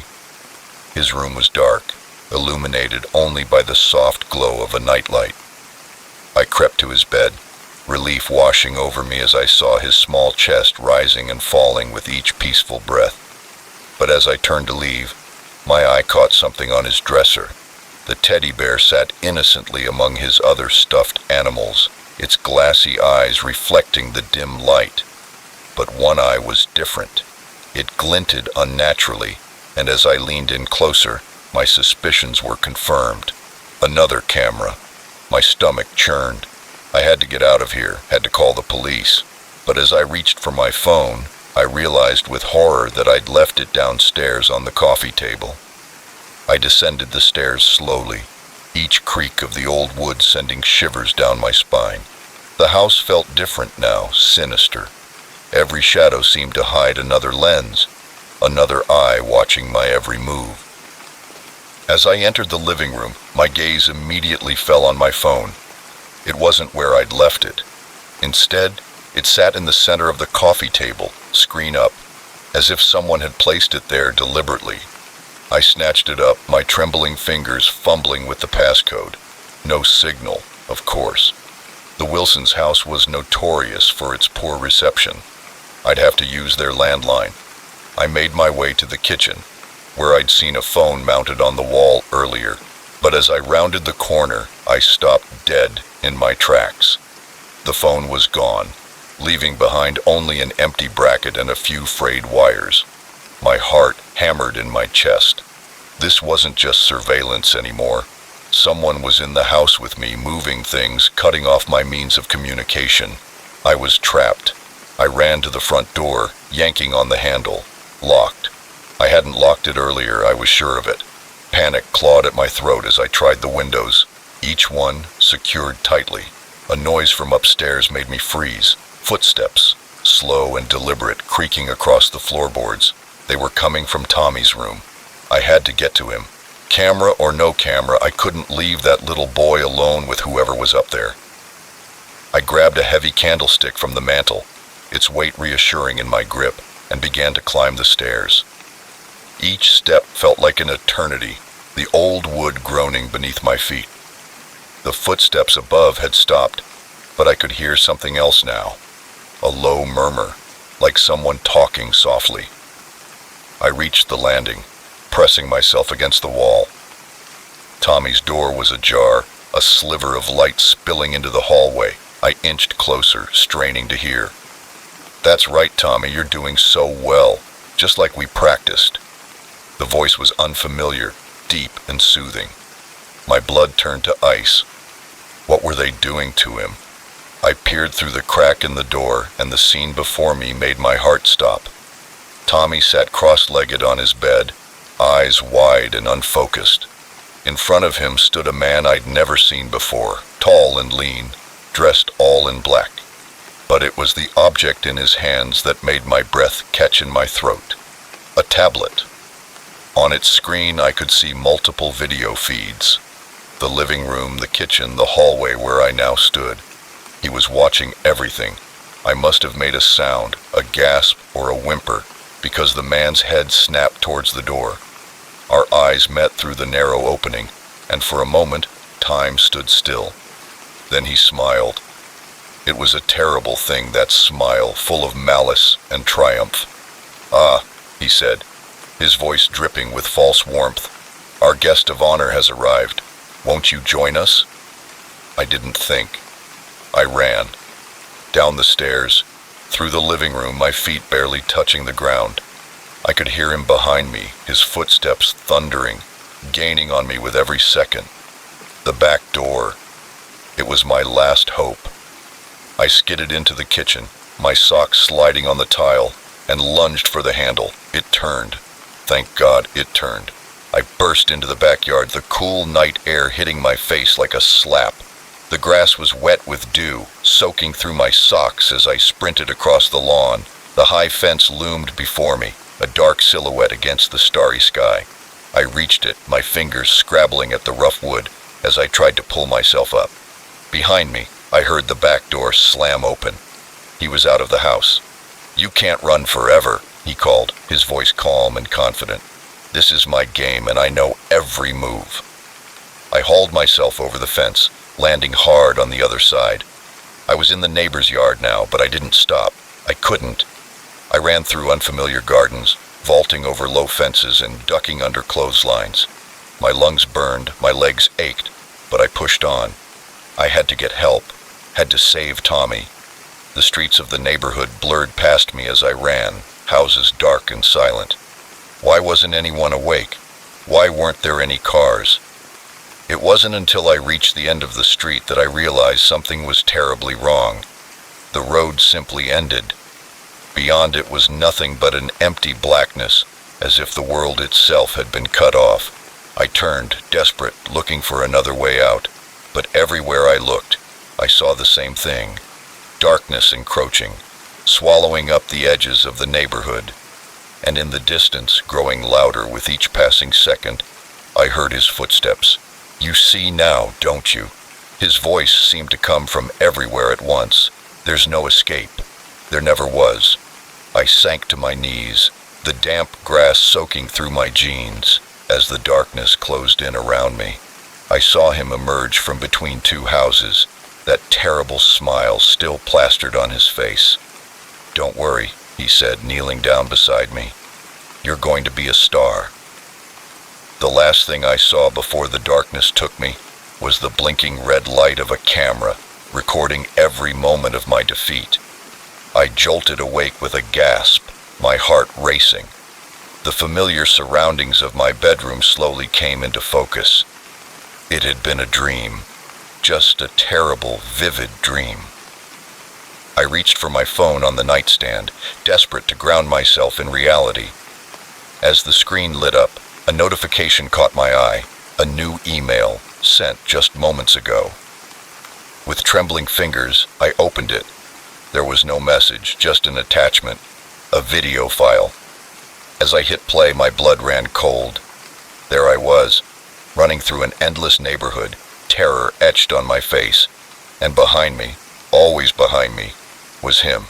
Speaker 1: His room was dark, illuminated only by the soft glow of a nightlight. I crept to his bed, relief washing over me as I saw his small chest rising and falling with each peaceful breath. But as I turned to leave, my eye caught something on his dresser. The teddy bear sat innocently among his other stuffed animals, its glassy eyes reflecting the dim light. But one eye was different. It glinted unnaturally, and as I leaned in closer, my suspicions were confirmed. Another camera. My stomach churned. I had to get out of here, had to call the police. But as I reached for my phone, I realized with horror that I'd left it downstairs on the coffee table. I descended the stairs slowly, each creak of the old wood sending shivers down my spine. The house felt different now, sinister. Every shadow seemed to hide another lens, another eye watching my every move. As I entered the living room, my gaze immediately fell on my phone. It wasn't where I'd left it. Instead, it sat in the center of the coffee table, screen up, as if someone had placed it there deliberately. I snatched it up, my trembling fingers fumbling with the passcode. No signal, of course. The Wilsons' house was notorious for its poor reception. I'd have to use their landline. I made my way to the kitchen, where I'd seen a phone mounted on the wall earlier, but as I rounded the corner, I stopped dead in my tracks. The phone was gone, leaving behind only an empty bracket and a few frayed wires. My heart hammered in my chest. This wasn't just surveillance anymore. Someone was in the house with me, moving things, cutting off my means of communication. I was trapped. I ran to the front door, yanking on the handle. Locked. I hadn't locked it earlier, I was sure of it. Panic clawed at my throat as I tried the windows, each one secured tightly. A noise from upstairs made me freeze. Footsteps, slow and deliberate, creaking across the floorboards. They were coming from Tommy's room. I had to get to him. Camera or no camera, I couldn't leave that little boy alone with whoever was up there. I grabbed a heavy candlestick from the mantel, its weight reassuring in my grip, and began to climb the stairs. Each step felt like an eternity, the old wood groaning beneath my feet. The footsteps above had stopped, but I could hear something else now. A low murmur, like someone talking softly. I reached the landing, pressing myself against the wall. Tommy's door was ajar, a sliver of light spilling into the hallway. I inched closer, straining to hear. "That's right, Tommy, you're doing so well, just like we practiced." The voice was unfamiliar, deep and soothing. My blood turned to ice. What were they doing to him? I peered through the crack in the door, and the scene before me made my heart stop. Tommy sat cross-legged on his bed, eyes wide and unfocused. In front of him stood a man I'd never seen before, tall and lean, dressed all in black. But it was the object in his hands that made my breath catch in my throat. A tablet. On its screen I could see multiple video feeds. The living room, the kitchen, the hallway where I now stood. He was watching everything. I must have made a sound, a gasp or a whimper, because the man's head snapped towards the door. Our eyes met through the narrow opening, and for a moment, time stood still. Then he smiled. It was a terrible thing, that smile, full of malice and triumph. "Ah," he said, his voice dripping with false warmth. "Our guest of honor has arrived. Won't you join us?" I didn't think. I ran. Down the stairs, through the living room, my feet barely touching the ground. I could hear him behind me, his footsteps thundering, gaining on me with every second. The back door. It was my last hope. I skidded into the kitchen, my socks sliding on the tile, and lunged for the handle. It turned. Thank God it turned. I burst into the backyard, the cool night air hitting my face like a slap. The grass was wet with dew, soaking through my socks as I sprinted across the lawn. The high fence loomed before me, a dark silhouette against the starry sky. I reached it, my fingers scrabbling at the rough wood as I tried to pull myself up. Behind me, I heard the back door slam open. He was out of the house. "You can't run forever," he called, his voice calm and confident. "This is my game and I know every move." I hauled myself over the fence, landing hard on the other side. I was in the neighbor's yard now, but I didn't stop. I couldn't. I ran through unfamiliar gardens, vaulting over low fences and ducking under clotheslines. My lungs burned, my legs ached, but I pushed on. I had to get help, had to save Tommy. The streets of the neighborhood blurred past me as I ran, houses dark and silent. Why wasn't anyone awake? Why weren't there any cars? It wasn't until I reached the end of the street that I realized something was terribly wrong. The road simply ended. Beyond it was nothing but an empty blackness, as if the world itself had been cut off. I turned, desperate, looking for another way out, but everywhere I looked, I saw the same thing. Darkness encroaching, swallowing up the edges of the neighborhood. And in the distance, growing louder with each passing second, I heard his footsteps. "You see now, don't you?" His voice seemed to come from everywhere at once. There's no escape. There never was. I sank to my knees, the damp grass soaking through my jeans. As the darkness closed in around me, I saw him emerge from between two houses, that terrible smile still plastered on his face. "Don't worry," he said, kneeling down beside me. "You're going to be a star." The last thing I saw before the darkness took me was the blinking red light of a camera, recording every moment of my defeat. I jolted awake with a gasp, my heart racing. The familiar surroundings of my bedroom slowly came into focus. It had been a dream, just a terrible, vivid dream. I reached for my phone on the nightstand, desperate to ground myself in reality. As the screen lit up, a notification caught my eye, a new email, sent just moments ago. With trembling fingers, I opened it. There was no message, just an attachment, a video file. As I hit play, my blood ran cold. There I was, running through an endless neighborhood, terror etched on my face, and behind me, always behind me, was him.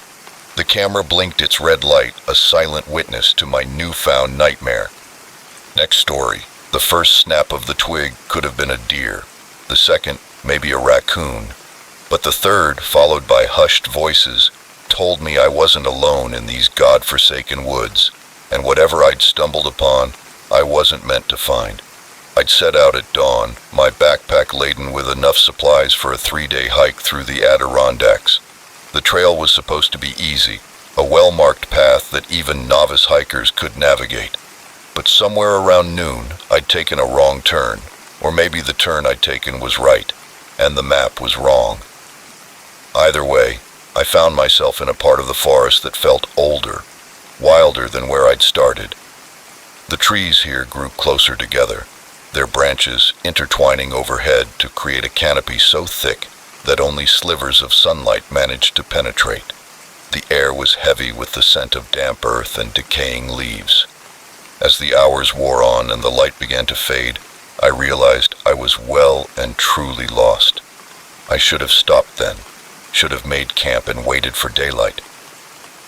Speaker 1: The camera blinked its red light, a silent witness to my newfound nightmare. Next story. The first snap of the twig could have been a deer, the second maybe a raccoon, but the third, followed by hushed voices, told me I wasn't alone in these God-forsaken woods, and whatever I'd stumbled upon, I wasn't meant to find. I'd set out at dawn, my backpack laden with enough supplies for a 3-day hike through the Adirondacks. The trail was supposed to be easy, a well-marked path that even novice hikers could navigate. But somewhere around noon, I'd taken a wrong turn, or maybe the turn I'd taken was right, and the map was wrong. Either way, I found myself in a part of the forest that felt older, wilder than where I'd started. The trees here grew closer together, their branches intertwining overhead to create a canopy so thick that only slivers of sunlight managed to penetrate. The air was heavy with the scent of damp earth and decaying leaves. As the hours wore on and the light began to fade, I realized I was well and truly lost. I should have stopped then, should have made camp and waited for daylight.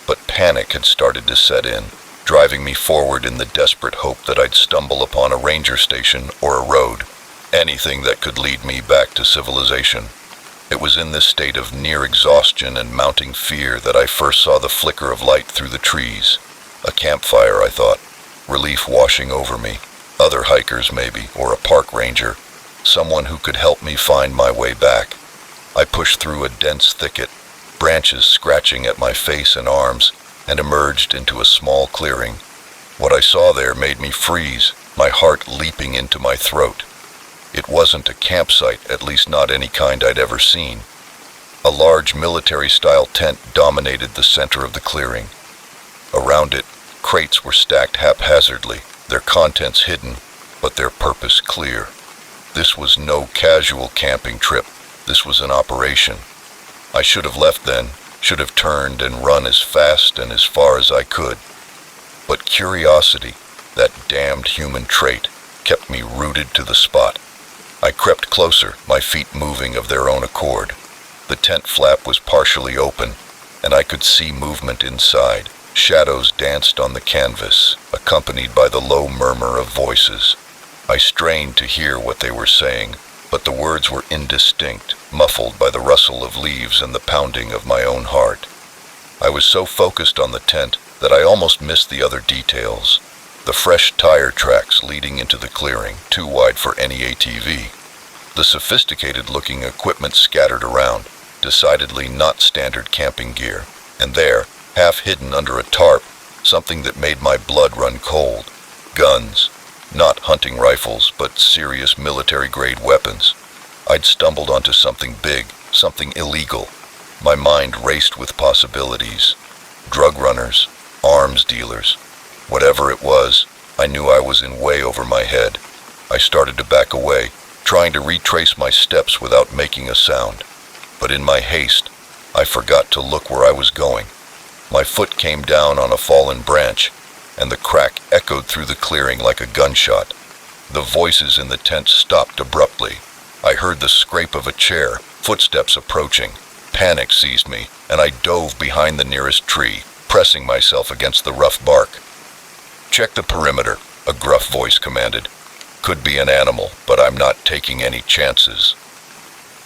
Speaker 1: But panic had started to set in, driving me forward in the desperate hope that I'd stumble upon a ranger station or a road, anything that could lead me back to civilization. It was in this state of near exhaustion and mounting fear that I first saw the flicker of light through the trees. A campfire, I thought. Relief washing over me. Other hikers maybe, or a park ranger. Someone who could help me find my way back. I pushed through a dense thicket, branches scratching at my face and arms, and emerged into a small clearing. What I saw there made me freeze, my heart leaping into my throat. It wasn't a campsite, at least not any kind I'd ever seen. A large military-style tent dominated the center of the clearing. Around it, crates were stacked haphazardly, their contents hidden, but their purpose clear. This was no casual camping trip. This was an operation. I should have left then, should have turned and run as fast and as far as I could. But curiosity, that damned human trait, kept me rooted to the spot. I crept closer, my feet moving of their own accord. The tent flap was partially open, and I could see movement inside. Shadows danced on the canvas, accompanied by the low murmur of voices. I strained to hear what they were saying, but the words were indistinct, muffled by the rustle of leaves and the pounding of my own heart. I was so focused on the tent that I almost missed the other details. The fresh tire tracks leading into the clearing, too wide for any ATV. The sophisticated-looking equipment scattered around, decidedly not standard camping gear. And there, half hidden under a tarp, something that made my blood run cold. Guns. Not hunting rifles, but serious military-grade weapons. I'd stumbled onto something big, something illegal. My mind raced with possibilities. Drug runners, arms dealers. Whatever it was, I knew I was in way over my head. I started to back away, trying to retrace my steps without making a sound. But in my haste, I forgot to look where I was going. My foot came down on a fallen branch, and the crack echoed through the clearing like a gunshot. The voices in the tent stopped abruptly. I heard the scrape of a chair, footsteps approaching. Panic seized me, and I dove behind the nearest tree, pressing myself against the rough bark. "Check the perimeter," a gruff voice commanded. "Could be an animal, but I'm not taking any chances."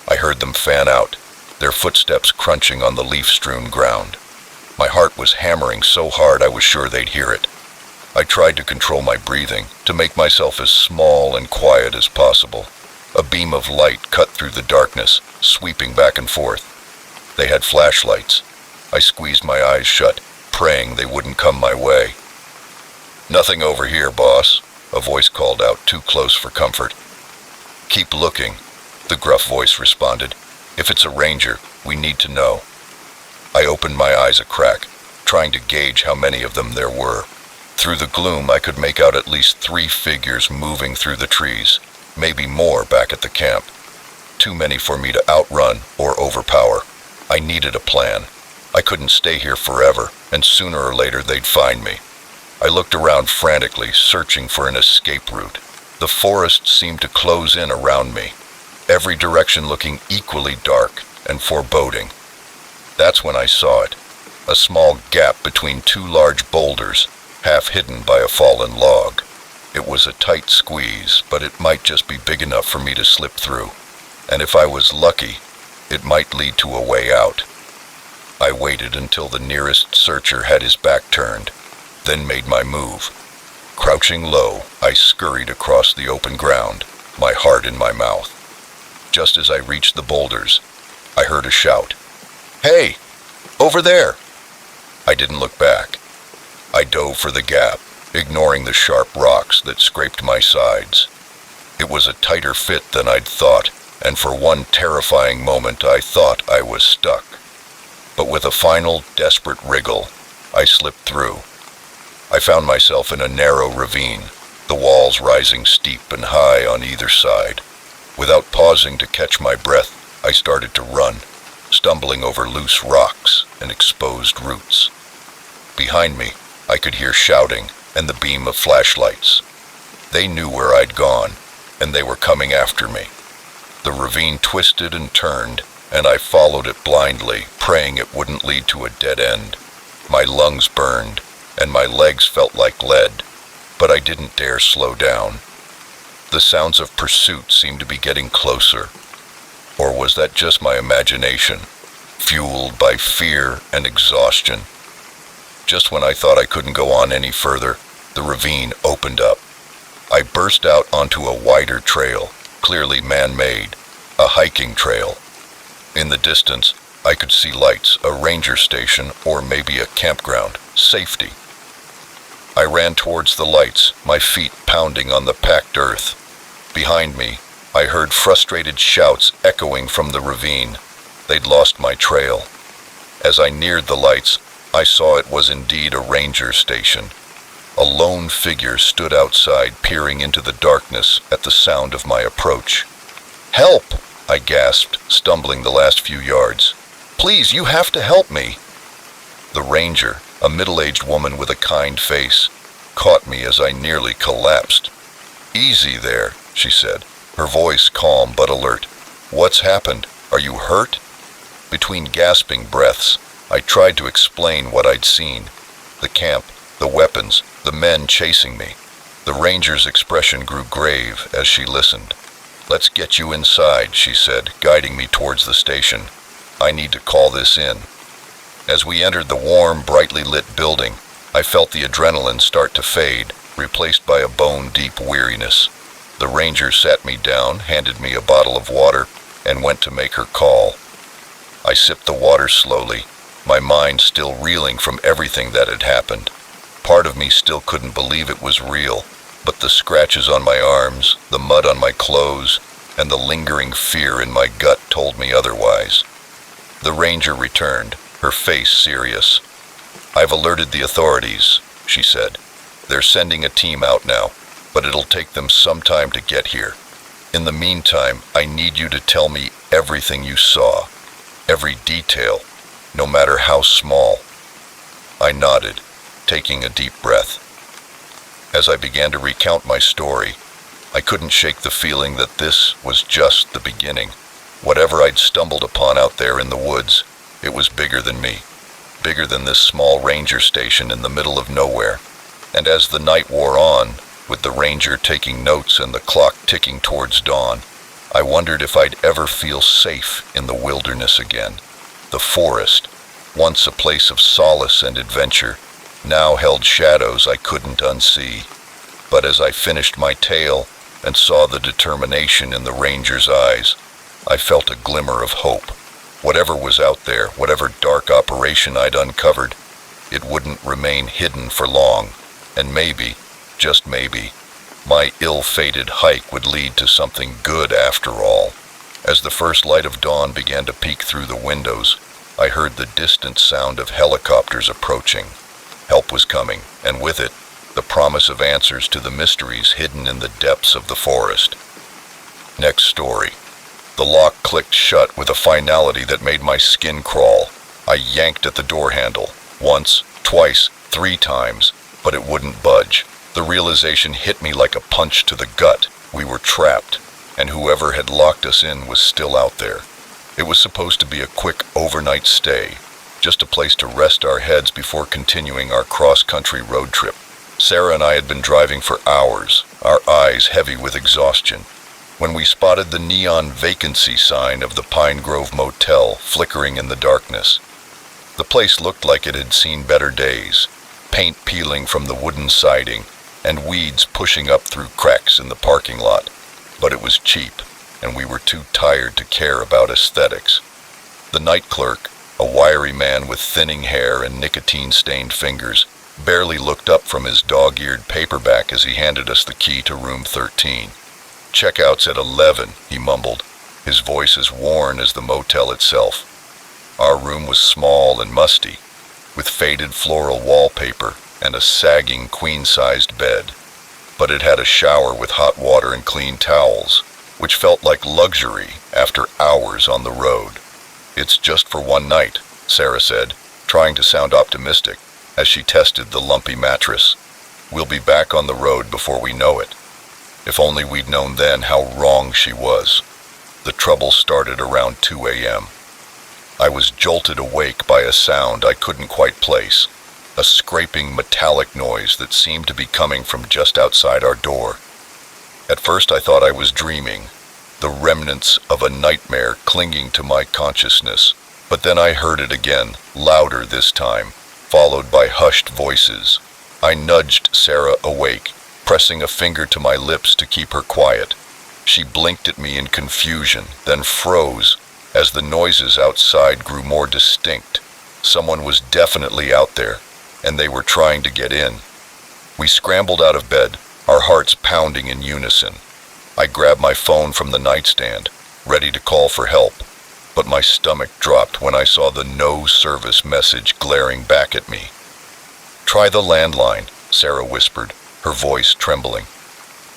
Speaker 1: I heard them fan out, their footsteps crunching on the leaf-strewn ground. My heart was hammering so hard I was sure they'd hear it. I tried to control my breathing, to make myself as small and quiet as possible. A beam of light cut through the darkness, sweeping back and forth. They had flashlights. I squeezed my eyes shut, praying they wouldn't come my way. "Nothing over here, boss," a voice called out, too close for comfort. "Keep looking," the gruff voice responded. "If it's a ranger, we need to know." I opened my eyes a crack, trying to gauge how many of them there were. Through the gloom, I could make out at least 3 figures moving through the trees, maybe more back at the camp. Too many for me to outrun or overpower. I needed a plan. I couldn't stay here forever, and sooner or later they'd find me. I looked around frantically, searching for an escape route. The forest seemed to close in around me, every direction looking equally dark and foreboding. That's when I saw it, a small gap between 2 large boulders, half hidden by a fallen log. It was a tight squeeze, but it might just be big enough for me to slip through. And if I was lucky, it might lead to a way out. I waited until the nearest searcher had his back turned, then made my move. Crouching low, I scurried across the open ground, my heart in my mouth. Just as I reached the boulders, I heard a shout. "Hey! Over there!" I didn't look back. I dove for the gap, ignoring the sharp rocks that scraped my sides. It was a tighter fit than I'd thought, and for one terrifying moment I thought I was stuck. But with a final, desperate wriggle, I slipped through. I found myself in a narrow ravine, the walls rising steep and high on either side. Without pausing to catch my breath, I started to run, stumbling over loose rocks and exposed roots. Behind me, I could hear shouting and the beam of flashlights. They knew where I'd gone, and they were coming after me. The ravine twisted and turned, and I followed it blindly, praying it wouldn't lead to a dead end. My lungs burned, and my legs felt like lead, but I didn't dare slow down. The sounds of pursuit seemed to be getting closer. Or was that just my imagination, fueled by fear and exhaustion? Just when I thought I couldn't go on any further, the ravine opened up. I burst out onto a wider trail, clearly man-made, a hiking trail. In the distance, I could see lights, a ranger station, or maybe a campground. Safety. I ran towards the lights, my feet pounding on the packed earth. Behind me, I heard frustrated shouts echoing from the ravine. They'd lost my trail. As I neared the lights, I saw it was indeed a ranger station. A lone figure stood outside, peering into the darkness at the sound of my approach. "Help!" I gasped, stumbling the last few yards. "Please, you have to help me!" The ranger, a middle-aged woman with a kind face, caught me as I nearly collapsed. "Easy there," she said, her voice calm but alert. "What's happened? Are you hurt?" Between gasping breaths, I tried to explain what I'd seen. The camp, the weapons, the men chasing me. The ranger's expression grew grave as she listened. "Let's get you inside," she said, guiding me towards the station. "I need to call this in." As we entered the warm, brightly lit building, I felt the adrenaline start to fade, replaced by a bone-deep weariness. The ranger sat me down, handed me a bottle of water, and went to make her call. I sipped the water slowly, my mind still reeling from everything that had happened. Part of me still couldn't believe it was real, but the scratches on my arms, the mud on my clothes, and the lingering fear in my gut told me otherwise. The ranger returned, her face serious. "I've alerted the authorities," she said. "They're sending a team out now, but it'll take them some time to get here. In the meantime, I need you to tell me everything you saw, every detail, no matter how small." I nodded, taking a deep breath. As I began to recount my story, I couldn't shake the feeling that this was just the beginning. Whatever I'd stumbled upon out there in the woods, it was bigger than me, bigger than this small ranger station in the middle of nowhere. And as the night wore on, with the ranger taking notes and the clock ticking towards dawn, I wondered if I'd ever feel safe in the wilderness again. The forest, once a place of solace and adventure, now held shadows I couldn't unsee. But as I finished my tale and saw the determination in the ranger's eyes, I felt a glimmer of hope. Whatever was out there, whatever dark operation I'd uncovered, it wouldn't remain hidden for long, and maybe, just maybe, my ill-fated hike would lead to something good after all. As the first light of dawn began to peek through the windows, I heard the distant sound of helicopters approaching. Help was coming, and with it, the promise of answers to the mysteries hidden in the depths of the forest. Next story. The lock clicked shut with a finality that made my skin crawl. I yanked at the door handle, once, twice, 3 times, but it wouldn't budge. The realization hit me like a punch to the gut. We were trapped, and whoever had locked us in was still out there. It was supposed to be a quick overnight stay, just a place to rest our heads before continuing our cross-country road trip. Sarah and I had been driving for hours, our eyes heavy with exhaustion, when we spotted the neon vacancy sign of the Pine Grove Motel flickering in the darkness. The place looked like it had seen better days, paint peeling from the wooden siding, and weeds pushing up through cracks in the parking lot. But it was cheap, and we were too tired to care about aesthetics. The night clerk, a wiry man with thinning hair and nicotine-stained fingers, barely looked up from his dog-eared paperback as he handed us the key to room 13. "Checkout's at 11, he mumbled, his voice as worn as the motel itself. Our room was small and musty, with faded floral wallpaper and a sagging queen-sized bed. But it had a shower with hot water and clean towels, which felt like luxury after hours on the road. "It's just for one night," Sarah said, trying to sound optimistic as she tested the lumpy mattress. "We'll be back on the road before we know it." If only we'd known then how wrong she was. The trouble started around 2 a.m. I was jolted awake by a sound I couldn't quite place, a scraping metallic noise that seemed to be coming from just outside our door. At first I thought I was dreaming, the remnants of a nightmare clinging to my consciousness, but then I heard it again, louder this time, followed by hushed voices. I nudged Sarah awake, pressing a finger to my lips to keep her quiet. She blinked at me in confusion, then froze as the noises outside grew more distinct. Someone was definitely out there, and they were trying to get in. We scrambled out of bed, our hearts pounding in unison. I grabbed my phone from the nightstand, ready to call for help, but my stomach dropped when I saw the no service message glaring back at me. "Try the landline," Sarah whispered, her voice trembling.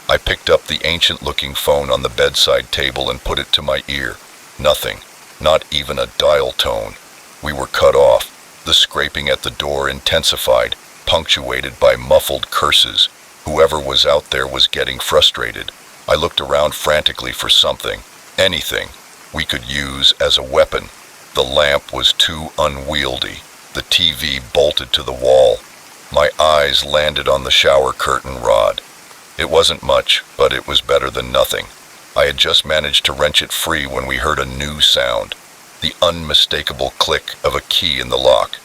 Speaker 1: I picked up the ancient-looking phone on the bedside table and put it to my ear. Nothing, not even a dial tone. We were cut off. The scraping at the door intensified, punctuated by muffled curses. Whoever was out there was getting frustrated. I looked around frantically for something, anything, we could use as a weapon. The lamp was too unwieldy. The TV bolted to the wall. My eyes landed on the shower curtain rod. It wasn't much, but it was better than nothing. I had just managed to wrench it free when we heard a new sound, the unmistakable click of a key in the lock.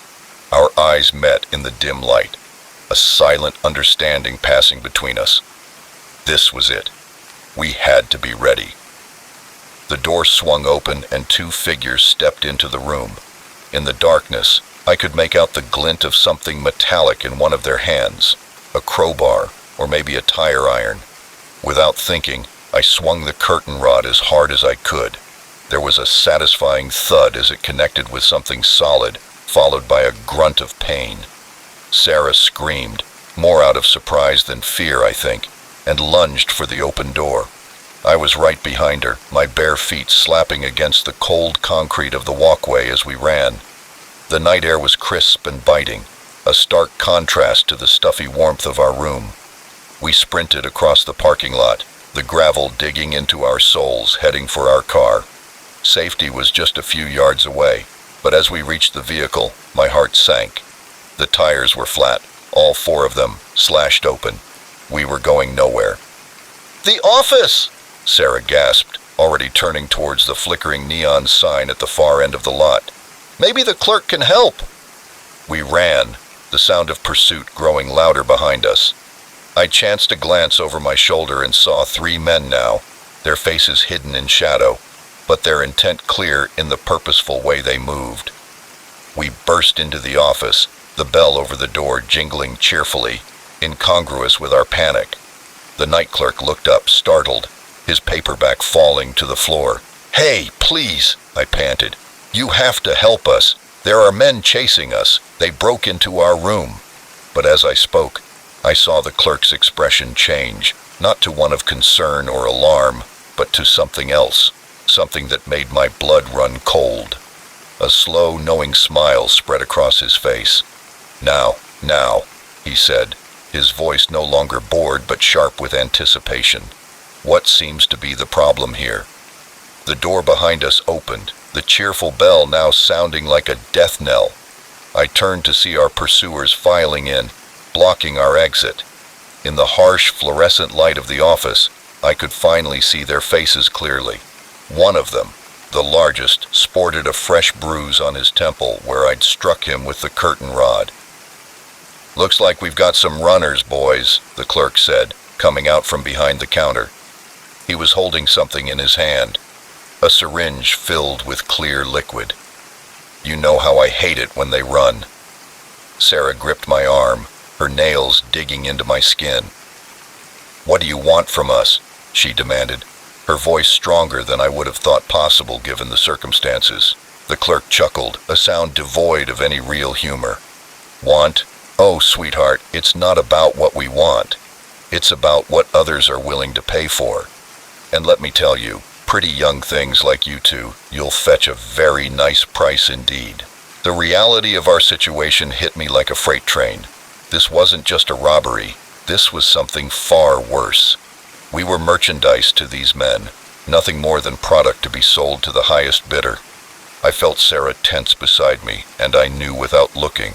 Speaker 1: Our eyes met in the dim light, a silent understanding passing between us. This was it. We had to be ready. The door swung open and two figures stepped into the room. In the darkness, I could make out the glint of something metallic in one of their hands, a crowbar or maybe a tire iron. Without thinking, I swung the curtain rod as hard as I could. There was a satisfying thud as it connected with something solid, followed by a grunt of pain. Sarah screamed, more out of surprise than fear, I think, and lunged for the open door. I was right behind her, my bare feet slapping against the cold concrete of the walkway as we ran. The night air was crisp and biting, a stark contrast to the stuffy warmth of our room. We sprinted across the parking lot, the gravel digging into our soles, heading for our car. Safety was just a few yards away, but as we reached the vehicle, my heart sank. The tires were flat, all four of them, slashed open. We were going nowhere. "The office!" Sarah gasped, already turning towards the flickering neon sign at the far end of the lot. "Maybe the clerk can help." We ran, the sound of pursuit growing louder behind us. I chanced a glance over my shoulder and saw three men now, their faces hidden in shadow, but their intent clear in the purposeful way they moved. We burst into the office, the bell over the door jingling cheerfully, incongruous with our panic. The night clerk looked up, startled, his paperback falling to the floor. "Hey, please," I panted. "You have to help us. There are men chasing us. They broke into our room." But as I spoke, I saw the clerk's expression change, not to one of concern or alarm, but to something else, something that made my blood run cold. A slow, knowing smile spread across his face. Now, he said, his voice no longer bored but sharp with anticipation. "What seems to be the problem here?" The door behind us opened, the cheerful bell now sounding like a death knell. I turned to see our pursuers filing in, blocking our exit. In the harsh, fluorescent light of the office, I could finally see their faces clearly. One of them, the largest, sported a fresh bruise on his temple where I'd struck him with the curtain rod. "Looks like we've got some runners, boys," the clerk said, coming out from behind the counter. He was holding something in his hand, a syringe filled with clear liquid. "You know how I hate it when they run." Sarah gripped my arm, her nails digging into my skin. "What do you want from us?" she demanded, her voice stronger than I would have thought possible given the circumstances. The clerk chuckled, a sound devoid of any real humor. "Want? Oh, sweetheart, it's not about what we want. It's about what others are willing to pay for. And let me tell you, pretty young things like you two, you'll fetch a very nice price indeed." The reality of our situation hit me like a freight train. This wasn't just a robbery. This was something far worse. We were merchandise to these men, nothing more than product to be sold to the highest bidder. I felt Sarah tense beside me, and I knew without looking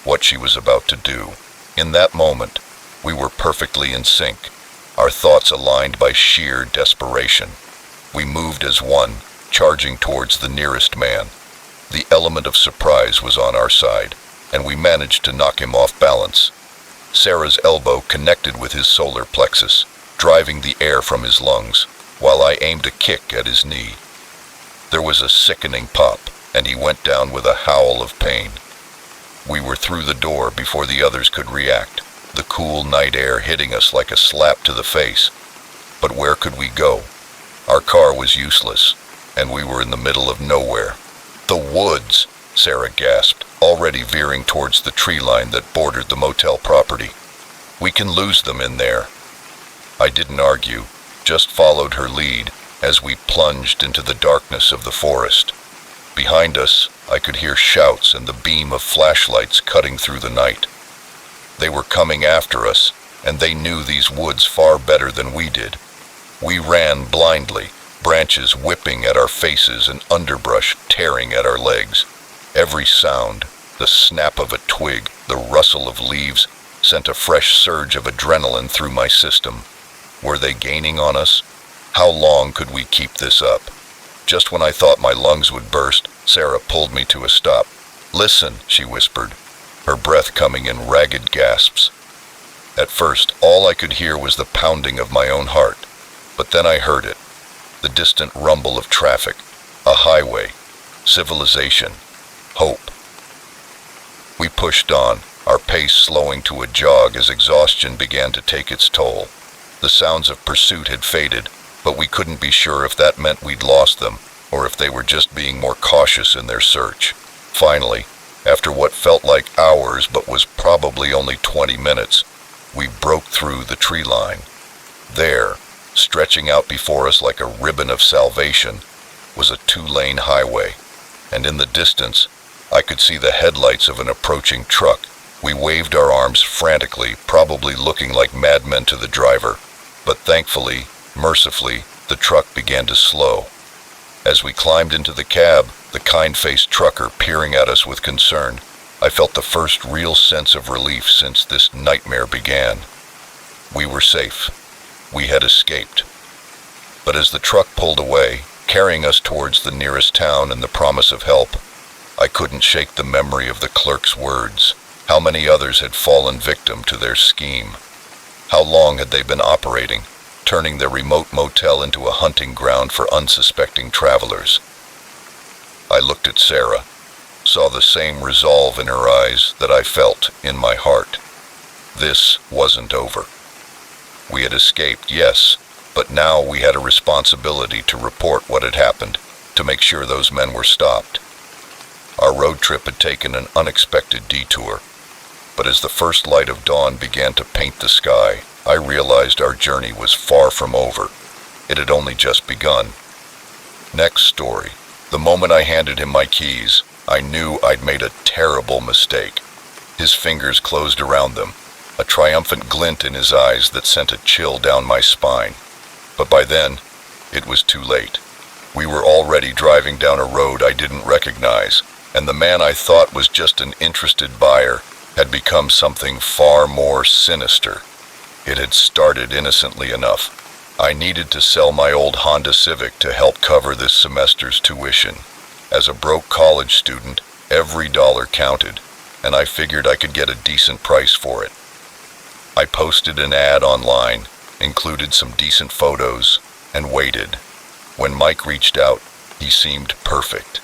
Speaker 1: what she was about to do. In that moment, we were perfectly in sync, our thoughts aligned by sheer desperation. We moved as one, charging towards the nearest man. The element of surprise was on our side, and we managed to knock him off balance. Sarah's elbow connected with his solar plexus, driving the air from his lungs, while I aimed a kick at his knee. There was a sickening pop, and he went down with a howl of pain. We were through the door before the others could react, the cool night air hitting us like a slap to the face. But where could we go? Our car was useless, and we were in the middle of nowhere. "The woods," Sarah gasped, already veering towards the tree line that bordered the motel property. "We can lose them in there." I didn't argue, just followed her lead as we plunged into the darkness of the forest. Behind us, I could hear shouts and the beam of flashlights cutting through the night. They were coming after us, and they knew these woods far better than we did. We ran blindly, branches whipping at our faces and underbrush tearing at our legs. Every sound, the snap of a twig, the rustle of leaves, sent a fresh surge of adrenaline through my system. Were they gaining on us? How long could we keep this up? Just when I thought my lungs would burst, Sarah pulled me to a stop. "Listen," she whispered, her breath coming in ragged gasps. At first, all I could hear was the pounding of my own heart, but then I heard it, the distant rumble of traffic, a highway, civilization, hope. We pushed on, our pace slowing to a jog as exhaustion began to take its toll. The sounds of pursuit had faded, but we couldn't be sure if that meant we'd lost them, or if they were just being more cautious in their search. Finally, after what felt like hours but was probably only 20 minutes, we broke through the tree line. There, stretching out before us like a ribbon of salvation, was a 2-lane highway, and in the distance, I could see the headlights of an approaching truck. We waved our arms frantically, probably looking like madmen to the driver, but thankfully, mercifully, the truck began to slow. As we climbed into the cab, the kind-faced trucker peering at us with concern, I felt the first real sense of relief since this nightmare began. We were safe. We had escaped. But as the truck pulled away, carrying us towards the nearest town and the promise of help, I couldn't shake the memory of the clerk's words. How many others had fallen victim to their scheme? How long had they been operating, turning their remote motel into a hunting ground for unsuspecting travelers? I looked at Sarah, saw the same resolve in her eyes that I felt in my heart. This wasn't over. We had escaped, yes, but now we had a responsibility to report what had happened, to make sure those men were stopped. Our road trip had taken an unexpected detour, but as the first light of dawn began to paint the sky, I realized our journey was far from over. It had only just begun. Next story. The moment I handed him my keys, I knew I'd made a terrible mistake. His fingers closed around them, a triumphant glint in his eyes that sent a chill down my spine. But by then, it was too late. We were already driving down a road I didn't recognize, and the man I thought was just an interested buyer had become something far more sinister. It had started innocently enough. I needed to sell my old Honda Civic to help cover this semester's tuition. As a broke college student, every dollar counted, and I figured I could get a decent price for it. I posted an ad online, included some decent photos, and waited. When Mike reached out, he seemed perfect.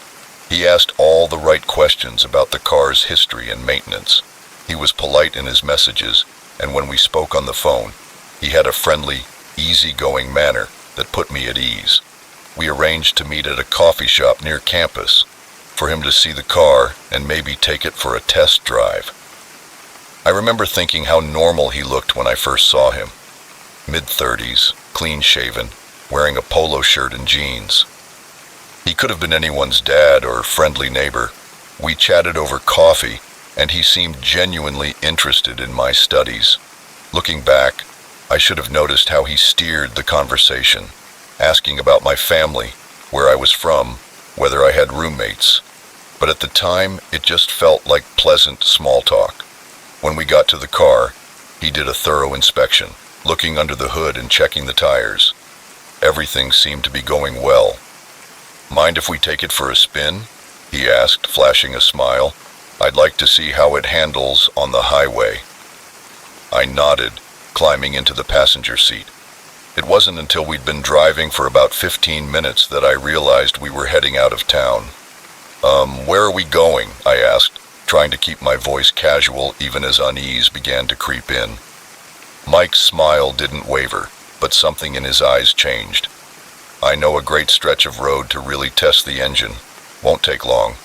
Speaker 1: He asked all the right questions about the car's history and maintenance. He was polite in his messages, and when we spoke on the phone, he had a friendly, easygoing manner that put me at ease. We arranged to meet at a coffee shop near campus, for him to see the car and maybe take it for a test drive. I remember thinking how normal he looked when I first saw him. Mid-30s, clean-shaven, wearing a polo shirt and jeans. He could have been anyone's dad or friendly neighbor. We chatted over coffee, and he seemed genuinely interested in my studies. Looking back, I should have noticed how he steered the conversation, asking about my family, where I was from, whether I had roommates. But at the time, it just felt like pleasant small talk. When we got to the car, he did a thorough inspection, looking under the hood and checking the tires. Everything seemed to be going well. "Mind if we take it for a spin?" he asked, flashing a smile. "I'd like to see how it handles on the highway." I nodded, climbing into the passenger seat. It wasn't until we'd been driving for about 15 minutes that I realized we were heading out of town. Where are we going?" I asked, trying to keep my voice casual even as unease began to creep in. Mike's smile didn't waver, but something in his eyes changed. "I know a great stretch of road to really test the engine. Won't take long."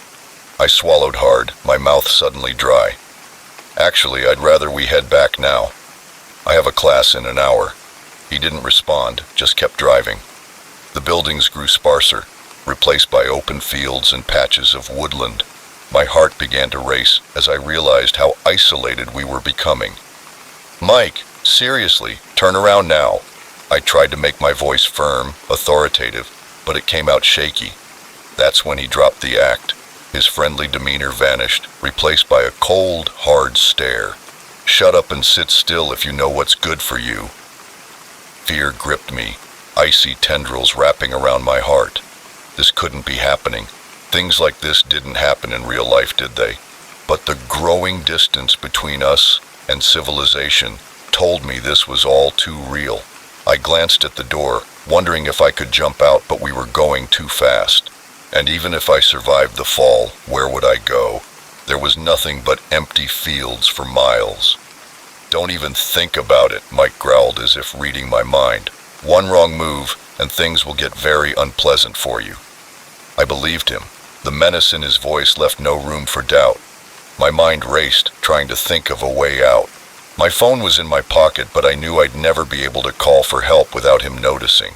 Speaker 1: I swallowed hard, my mouth suddenly dry. "Actually, I'd rather we head back now. I have a class in an hour." He didn't respond, just kept driving. The buildings grew sparser, replaced by open fields and patches of woodland. My heart began to race as I realized how isolated we were becoming. "Mike, seriously, turn around now." I tried to make my voice firm, authoritative, but it came out shaky. That's when he dropped the act. His friendly demeanor vanished, replaced by a cold, hard stare. "Shut up and sit still if you know what's good for you." Fear gripped me, icy tendrils wrapping around my heart. This couldn't be happening. Things like this didn't happen in real life, did they? But the growing distance between us and civilization told me this was all too real. I glanced at the door, wondering if I could jump out, but we were going too fast. And even if I survived the fall, where would I go? There was nothing but empty fields for miles. "Don't even think about it," Mike growled as if reading my mind. "One wrong move, and things will get very unpleasant for you." I believed him. The menace in his voice left no room for doubt. My mind raced, trying to think of a way out. My phone was in my pocket, but I knew I'd never be able to call for help without him noticing.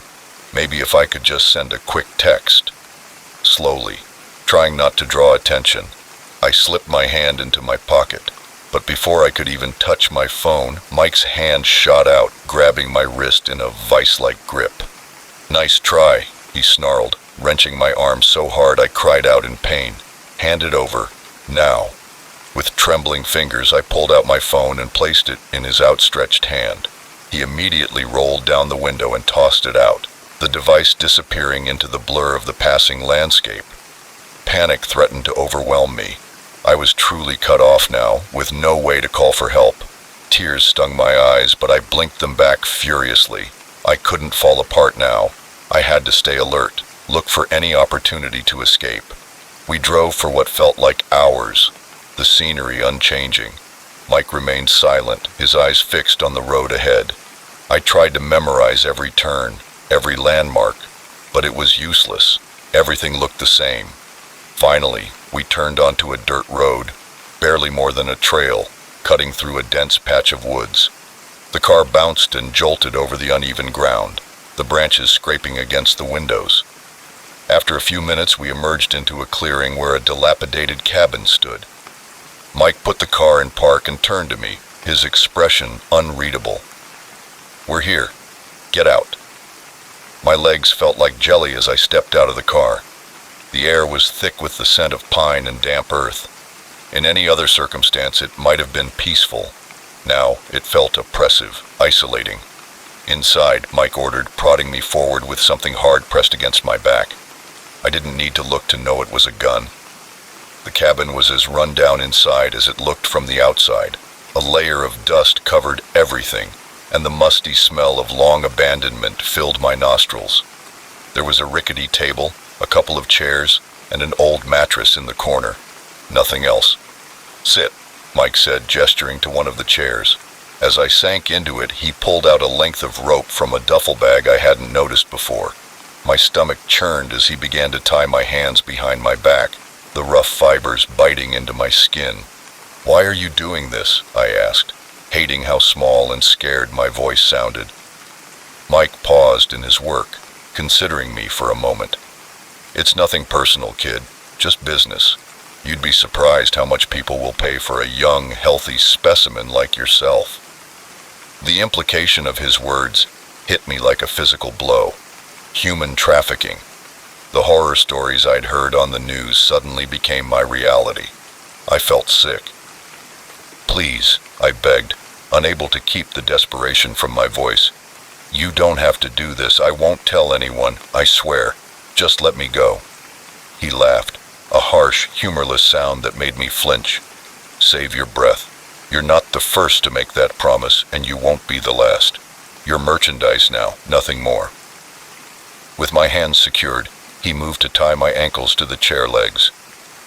Speaker 1: Maybe if I could just send a quick text. Slowly, trying not to draw attention, I slipped my hand into my pocket. But before I could even touch my phone, Mike's hand shot out, grabbing my wrist in a vice-like grip. "Nice try," he snarled, wrenching my arm so hard I cried out in pain. "Hand it over, now." With trembling fingers, I pulled out my phone and placed it in his outstretched hand. He immediately rolled down the window and tossed it out, the device disappearing into the blur of the passing landscape. Panic threatened to overwhelm me. I was truly cut off now, with no way to call for help. Tears stung my eyes, but I blinked them back furiously. I couldn't fall apart now. I had to stay alert, look for any opportunity to escape. We drove for what felt like hours, the scenery unchanging. Mike remained silent, his eyes fixed on the road ahead. I tried to memorize every turn, every landmark, but it was useless. Everything looked the same. Finally, we turned onto a dirt road, barely more than a trail, cutting through a dense patch of woods. The car bounced and jolted over the uneven ground, the branches scraping against the windows. After a few minutes, we emerged into a clearing where a dilapidated cabin stood. Mike put the car in park and turned to me, his expression unreadable. "We're here. Get out." My legs felt like jelly as I stepped out of the car. The air was thick with the scent of pine and damp earth. In any other circumstance, it might have been peaceful. Now, it felt oppressive, isolating. "Inside," Mike ordered, prodding me forward with something hard pressed against my back. I didn't need to look to know it was a gun. The cabin was as run down inside as it looked from the outside. A layer of dust covered everything, and the musty smell of long abandonment filled my nostrils. There was a rickety table, a couple of chairs, and an old mattress in the corner. Nothing else. "Sit," Mike said, gesturing to one of the chairs. As I sank into it, he pulled out a length of rope from a duffel bag I hadn't noticed before. My stomach churned as he began to tie my hands behind my back, the rough fibers biting into my skin. "Why are you doing this?" I asked, hating how small and scared my voice sounded. Mike paused in his work, considering me for a moment. "It's nothing personal, kid, just business. You'd be surprised how much people will pay for a young, healthy specimen like yourself." The implication of his words hit me like a physical blow. Human trafficking. The horror stories I'd heard on the news suddenly became my reality. I felt sick. "Please," I begged, unable to keep the desperation from my voice. "You don't have to do this. I won't tell anyone, I swear. Just let me go." He laughed, a harsh, humorless sound that made me flinch. "Save your breath. You're not the first to make that promise, and you won't be the last. You're merchandise now, nothing more." With my hands secured, he moved to tie my ankles to the chair legs.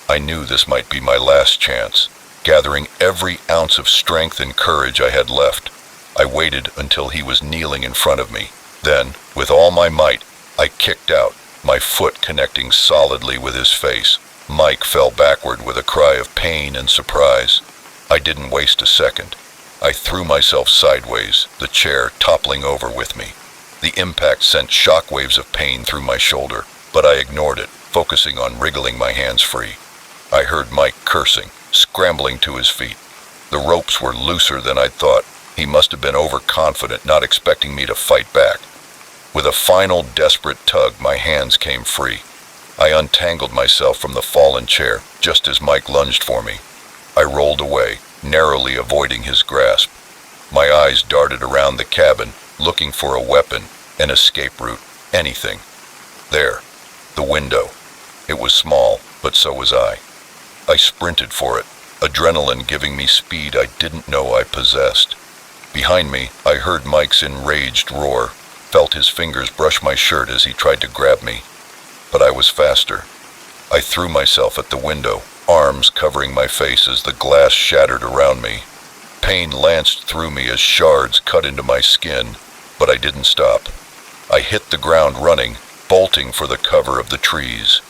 Speaker 1: I knew this might be my last chance. Gathering every ounce of strength and courage I had left, I waited until he was kneeling in front of me. Then, with all my might, I kicked out, my foot connecting solidly with his face. Mike fell backward with a cry of pain and surprise. I didn't waste a second. I threw myself sideways, the chair toppling over with me. The impact sent shockwaves of pain through my shoulder, but I ignored it, focusing on wriggling my hands free. I heard Mike cursing, scrambling to his feet. The ropes were looser than I'd thought. He must have been overconfident, not expecting me to fight back. With a final desperate tug, my hands came free. I untangled myself from the fallen chair just as Mike lunged for me. I rolled away, narrowly avoiding his grasp. My eyes darted around the cabin, looking for a weapon, an escape route, anything. There, the window. It was small, but so was I. I sprinted for it, adrenaline giving me speed I didn't know I possessed. Behind me, I heard Mike's enraged roar, felt his fingers brush my shirt as he tried to grab me. But I was faster. I threw myself at the window, arms covering my face as the glass shattered around me. Pain lanced through me as shards cut into my skin, but I didn't stop. I hit the ground running, bolting for the cover of the trees.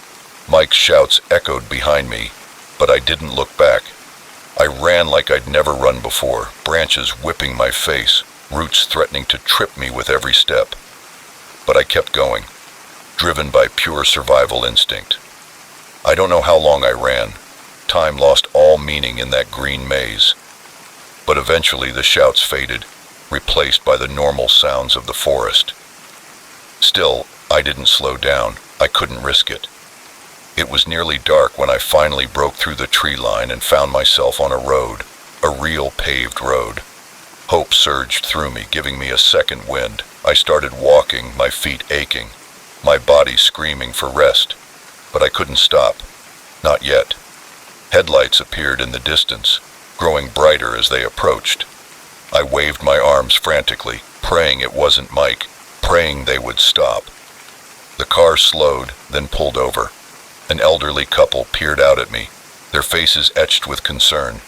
Speaker 1: Mike's shouts echoed behind me, but I didn't look back. I ran like I'd never run before, branches whipping my face, roots threatening to trip me with every step. But I kept going, driven by pure survival instinct. I don't know how long I ran. Time lost all meaning in that green maze. But eventually the shouts faded, replaced by the normal sounds of the forest. Still, I didn't slow down. I couldn't risk it. It was nearly dark when I finally broke through the tree line and found myself on a road, a real paved road. Hope surged through me, giving me a second wind. I started walking, my feet aching, my body screaming for rest. But I couldn't stop. Not yet. Headlights appeared in the distance, growing brighter as they approached. I waved my arms frantically, praying it wasn't Mike, praying they would stop. The car slowed, then pulled over. An elderly couple peered out at me, their faces etched with concern.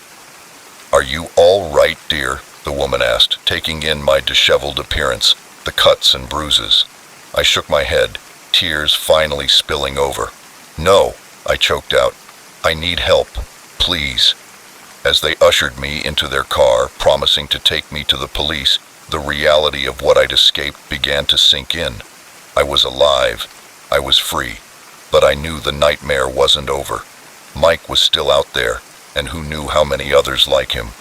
Speaker 1: "Are you all right, dear?" the woman asked, taking in my disheveled appearance, the cuts and bruises. I shook my head, tears finally spilling over. "No," I choked out. "I need help, please." As they ushered me into their car, promising to take me to the police, the reality of what I'd escaped began to sink in. I was alive. I was free. But I knew the nightmare wasn't over. Mike was still out there, and who knew how many others like him.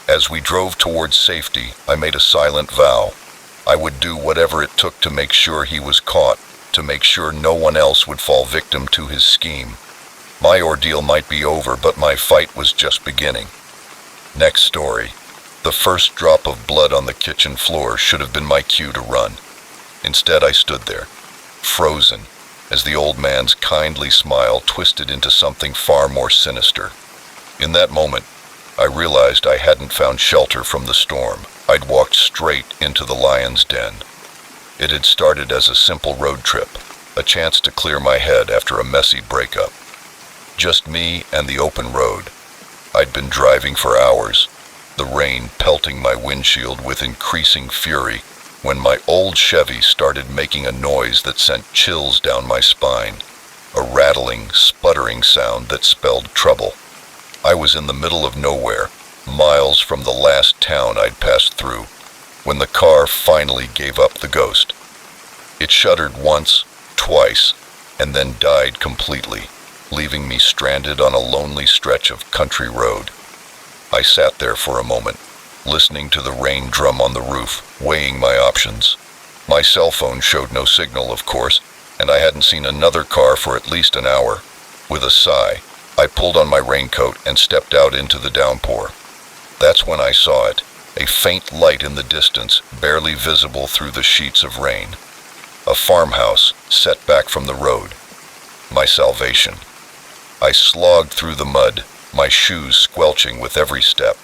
Speaker 1: As we drove towards safety, I made a silent vow. I would do whatever it took to make sure he was caught, to make sure no one else would fall victim to his scheme. My ordeal might be over, but my fight was just beginning. Next story. The first drop of blood on the kitchen floor should have been my cue to run. Instead, I stood there, frozen, as the old man's kindly smile twisted into something far more sinister. In that moment, I realized I hadn't found shelter from the storm. I'd walked straight into the lion's den. It had started as a simple road trip, a chance to clear my head after a messy breakup. Just me and the open road. I'd been driving for hours, the rain pelting my windshield with increasing fury, when my old Chevy started making a noise that sent chills down my spine, a rattling, sputtering sound that spelled trouble. I was in the middle of nowhere, miles from the last town I'd passed through, when the car finally gave up the ghost. It shuddered once, twice, and then died completely, leaving me stranded on a lonely stretch of country road. I sat there for a moment, listening to the rain drum on the roof, weighing my options. My cell phone showed no signal, of course, and I hadn't seen another car for at least an hour. With a sigh, I pulled on my raincoat and stepped out into the downpour. That's when I saw it, a faint light in the distance, barely visible through the sheets of rain. A farmhouse set back from the road. My salvation. I slogged through the mud, my shoes squelching with every step.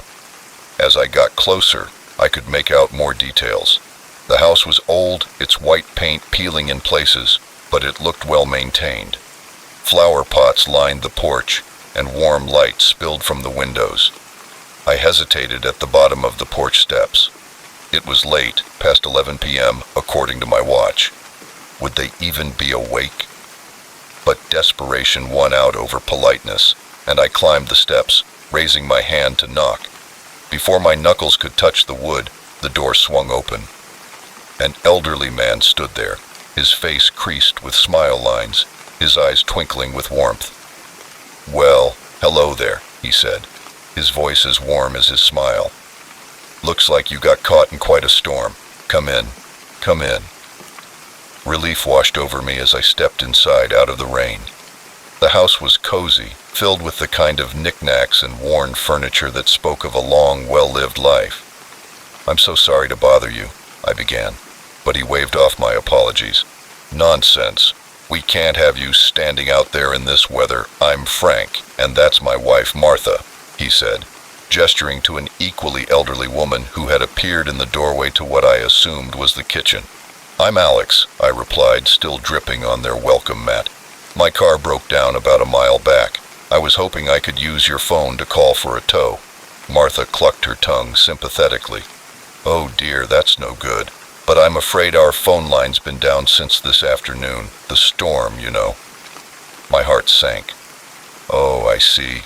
Speaker 1: As I got closer, I could make out more details. The house was old, its white paint peeling in places, but it looked well maintained. Flower pots lined the porch, and warm light spilled from the windows. I hesitated at the bottom of the porch steps. It was late, past 11 p.m., according to my watch. Would they even be awake? But desperation won out over politeness, and I climbed the steps, raising my hand to knock. Before my knuckles could touch the wood, the door swung open. An elderly man stood there, his face creased with smile lines, his eyes twinkling with warmth. "Well, hello there," he said, his voice as warm as his smile. "Looks like you got caught in quite a storm. Come in, come in." Relief washed over me as I stepped inside out of the rain. The house was cozy, filled with the kind of knickknacks and worn furniture that spoke of a long, well-lived life. "I'm so sorry to bother you," I began, but he waved off my apologies. "Nonsense. We can't have you standing out there in this weather. I'm Frank, and that's my wife Martha," he said, gesturing to an equally elderly woman who had appeared in the doorway to what I assumed was the kitchen. "I'm Alex," I replied, still dripping on their welcome mat. "My car broke down about a mile back. I was hoping I could use your phone to call for a tow." Martha clucked her tongue sympathetically. "Oh dear, that's no good. But I'm afraid our phone line's been down since this afternoon. The storm, you know." My heart sank. "Oh, I see."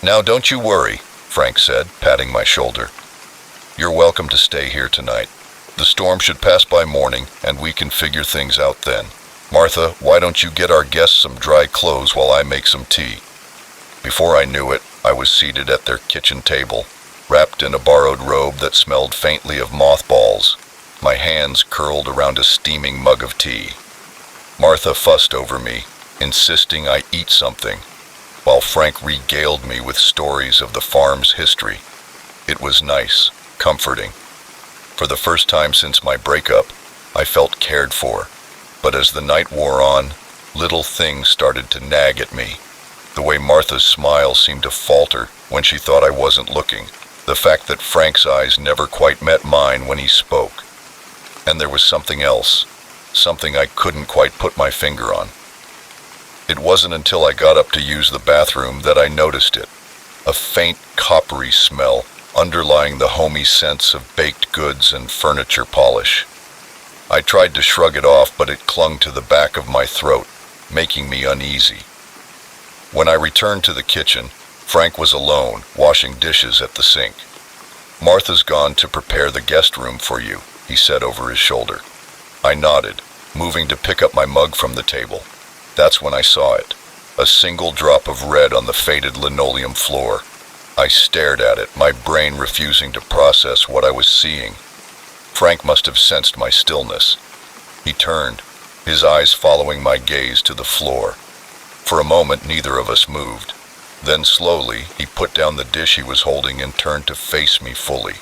Speaker 1: "Now don't you worry," Frank said, patting my shoulder. "You're welcome to stay here tonight. The storm should pass by morning, and we can figure things out then. Martha, why don't you get our guests some dry clothes while I make some tea?" Before I knew it, I was seated at their kitchen table, wrapped in a borrowed robe that smelled faintly of mothballs, my hands curled around a steaming mug of tea. Martha fussed over me, insisting I eat something, while Frank regaled me with stories of the farm's history. It was nice, comforting. For the first time since my breakup, I felt cared for. But as the night wore on, little things started to nag at me. The way Martha's smile seemed to falter when she thought I wasn't looking. The fact that Frank's eyes never quite met mine when he spoke. And there was something else, something I couldn't quite put my finger on. It wasn't until I got up to use the bathroom that I noticed it. A faint coppery smell underlying the homey scents of baked goods and furniture polish. I tried to shrug it off, but it clung to the back of my throat, making me uneasy. When I returned to the kitchen, Frank was alone, washing dishes at the sink. "Martha's gone to prepare the guest room for you," he said over his shoulder. I nodded, moving to pick up my mug from the table. That's when I saw it, a single drop of red on the faded linoleum floor. I stared at it, my brain refusing to process what I was seeing. Frank must have sensed my stillness. He turned, his eyes following my gaze to the floor. For a moment, neither of us moved. Then slowly, he put down the dish he was holding and turned to face me fully.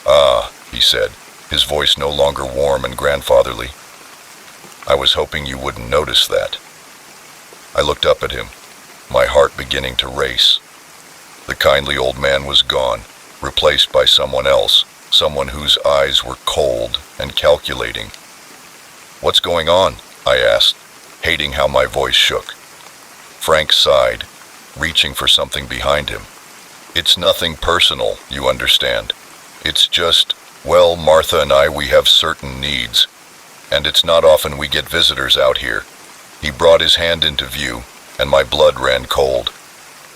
Speaker 1: "Ah," he said, his voice no longer warm and grandfatherly. "I was hoping you wouldn't notice that." I looked up at him, my heart beginning to race. The kindly old man was gone, replaced by someone else, someone whose eyes were cold and calculating. "What's going on?" I asked, hating how my voice shook. Frank sighed, reaching for something behind him. "It's nothing personal, you understand. It's just, well, Martha and I, we have certain needs, and it's not often we get visitors out here." He brought his hand into view, and my blood ran cold.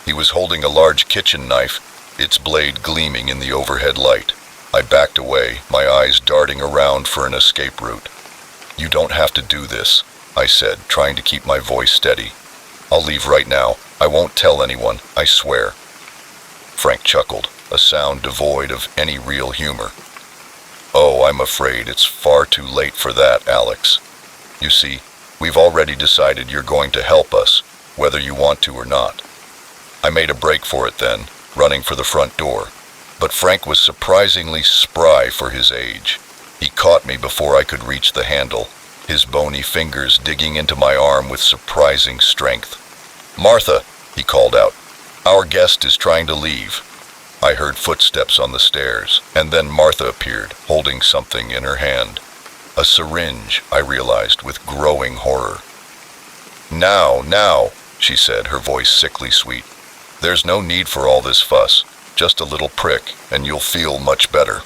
Speaker 1: He was holding a large kitchen knife, its blade gleaming in the overhead light. I backed away, my eyes darting around for an escape route. "You don't have to do this," I said, trying to keep my voice steady. "I'll leave right now. I won't tell anyone, I swear." Frank chuckled, a sound devoid of any real humor. "Oh, I'm afraid it's far too late for that, Alex. You see, we've already decided you're going to help us, whether you want to or not." I made a break for it then, running for the front door. But Frank was surprisingly spry for his age. He caught me before I could reach the handle, his bony fingers digging into my arm with surprising strength. "Martha," he called out, "our guest is trying to leave." I heard footsteps on the stairs, and then Martha appeared, holding something in her hand. A syringe, I realized with growing horror. Now, she said, her voice sickly sweet. "There's no need for all this fuss. Just a little prick, and you'll feel much better."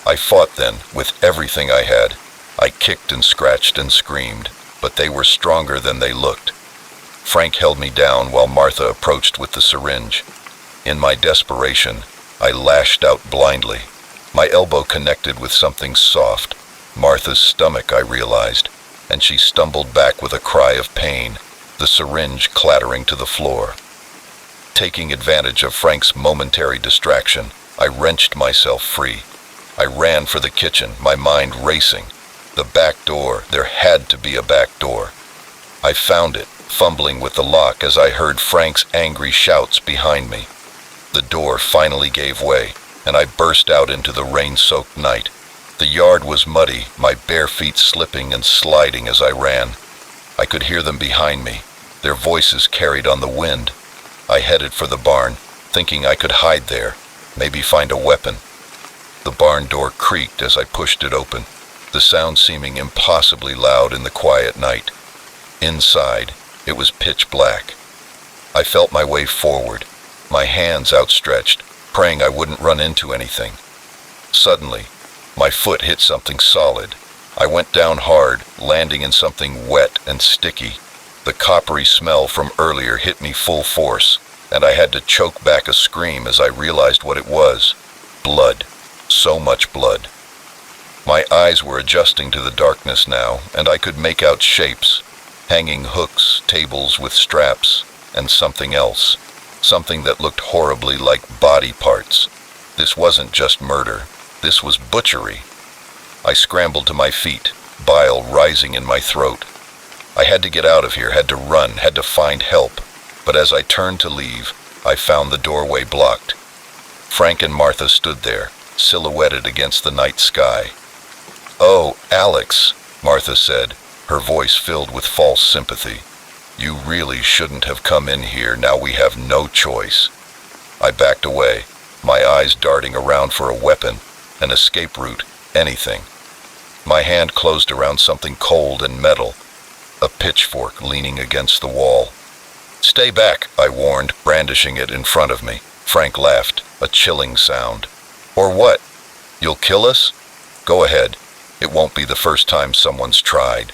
Speaker 1: I fought then, with everything I had. I kicked and scratched and screamed, but they were stronger than they looked. Frank held me down while Martha approached with the syringe. In my desperation, I lashed out blindly. My elbow connected with something soft, Martha's stomach, I realized, and she stumbled back with a cry of pain, the syringe clattering to the floor. Taking advantage of Frank's momentary distraction, I wrenched myself free. I ran for the kitchen, my mind racing. The back door. There had to be a back door. I found it, fumbling with the lock as I heard Frank's angry shouts behind me. The door finally gave way, and I burst out into the rain-soaked night. The yard was muddy, my bare feet slipping and sliding as I ran. I could hear them behind me, their voices carried on the wind. I headed for the barn, thinking I could hide there, maybe find a weapon. The barn door creaked as I pushed it open, the sound seeming impossibly loud in the quiet night. Inside, it was pitch black. I felt my way forward, my hands outstretched, praying I wouldn't run into anything. Suddenly, my foot hit something solid. I went down hard, landing in something wet and sticky. The coppery smell from earlier hit me full force, and I had to choke back a scream as I realized what it was. Blood. So much blood. My eyes were adjusting to the darkness now, and I could make out shapes. Hanging hooks, tables with straps, and something else. Something that looked horribly like body parts. This wasn't just murder. This was butchery. I scrambled to my feet, bile rising in my throat. I had to get out of here, had to run, had to find help. But as I turned to leave, I found the doorway blocked. Frank and Martha stood there, silhouetted against the night sky. "Oh, Alex," Martha said, her voice filled with false sympathy. "You really shouldn't have come in here. Now we have no choice." I backed away, my eyes darting around for a weapon, an escape route, anything. My hand closed around something cold and metal, a pitchfork leaning against the wall. "Stay back," I warned, brandishing it in front of me. Frank laughed, a chilling sound. "Or what? You'll kill us? Go ahead. It won't be the first time someone's tried."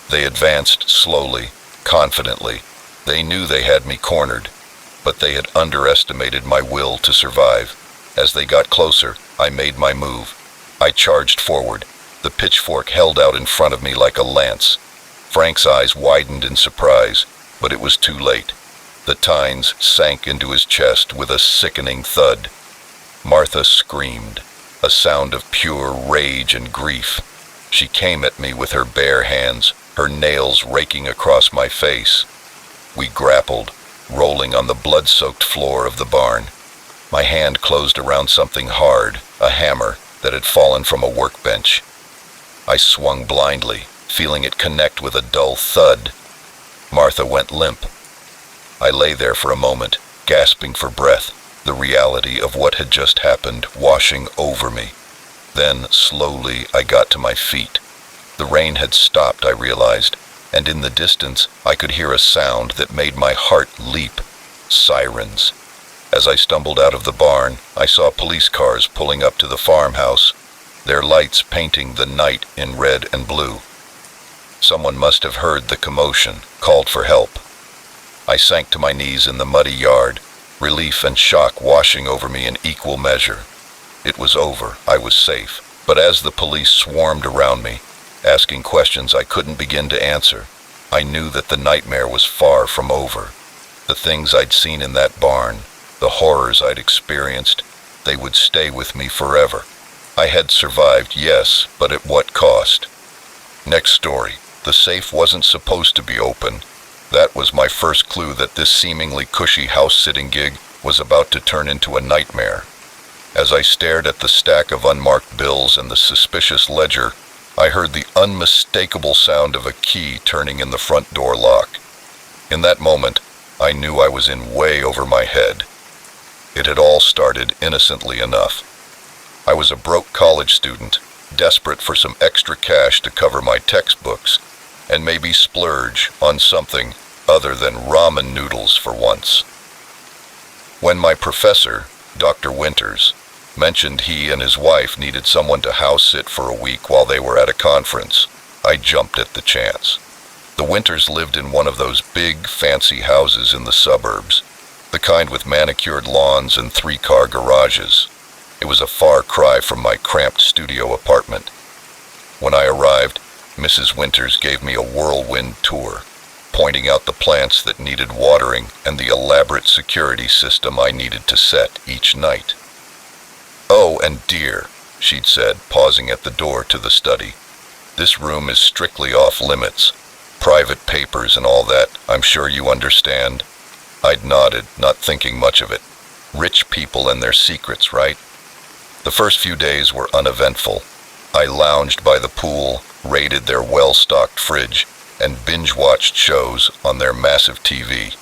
Speaker 1: They advanced slowly, confidently. They knew they had me cornered, but they had underestimated my will to survive. As they got closer, I made my move. I charged forward, the pitchfork held out in front of me like a lance. Frank's eyes widened in surprise, but it was too late. The tines sank into his chest with a sickening thud. Martha screamed, a sound of pure rage and grief. She came at me with her bare hands, her nails raking across my face. We grappled, rolling on the blood-soaked floor of the barn. My hand closed around something hard, a hammer that had fallen from a workbench. I swung blindly, feeling it connect with a dull thud. Martha went limp. I lay there for a moment, gasping for breath, the reality of what had just happened washing over me. Then, slowly, I got to my feet. The rain had stopped, I realized, and in the distance I could hear a sound that made my heart leap. Sirens. As I stumbled out of the barn, I saw police cars pulling up to the farmhouse, their lights painting the night in red and blue. Someone must have heard the commotion, called for help. I sank to my knees in the muddy yard, relief and shock washing over me in equal measure. It was over, I was safe, but as the police swarmed around me, asking questions I couldn't begin to answer, I knew that the nightmare was far from over. The things I'd seen in that barn, the horrors I'd experienced, they would stay with me forever. I had survived, yes, but at what cost? Next story. The safe wasn't supposed to be open. That was my first clue that this seemingly cushy house-sitting gig was about to turn into a nightmare. As I stared at the stack of unmarked bills and the suspicious ledger, I heard the unmistakable sound of a key turning in the front door lock. In that moment, I knew I was in way over my head. It had all started innocently enough. I was a broke college student, desperate for some extra cash to cover my textbooks, and maybe splurge on something other than ramen noodles for once. When my professor, Dr. Winters, mentioned he and his wife needed someone to house sit for a week while they were at a conference, I jumped at the chance. The Winters lived in one of those big, fancy houses in the suburbs, the kind with manicured lawns and 3-car garages. It was a far cry from my cramped studio apartment. When I arrived, Mrs. Winters gave me a whirlwind tour, pointing out the plants that needed watering and the elaborate security system I needed to set each night. "Oh, and dear," she'd said, pausing at the door to the study, This room is strictly off limits. Private papers and all that, I'm sure you understand." I'd nodded, not thinking much of it. Rich people and their secrets, right? The first few days were uneventful. I lounged by the pool, raided their well-stocked fridge, and binge-watched shows on their massive TV.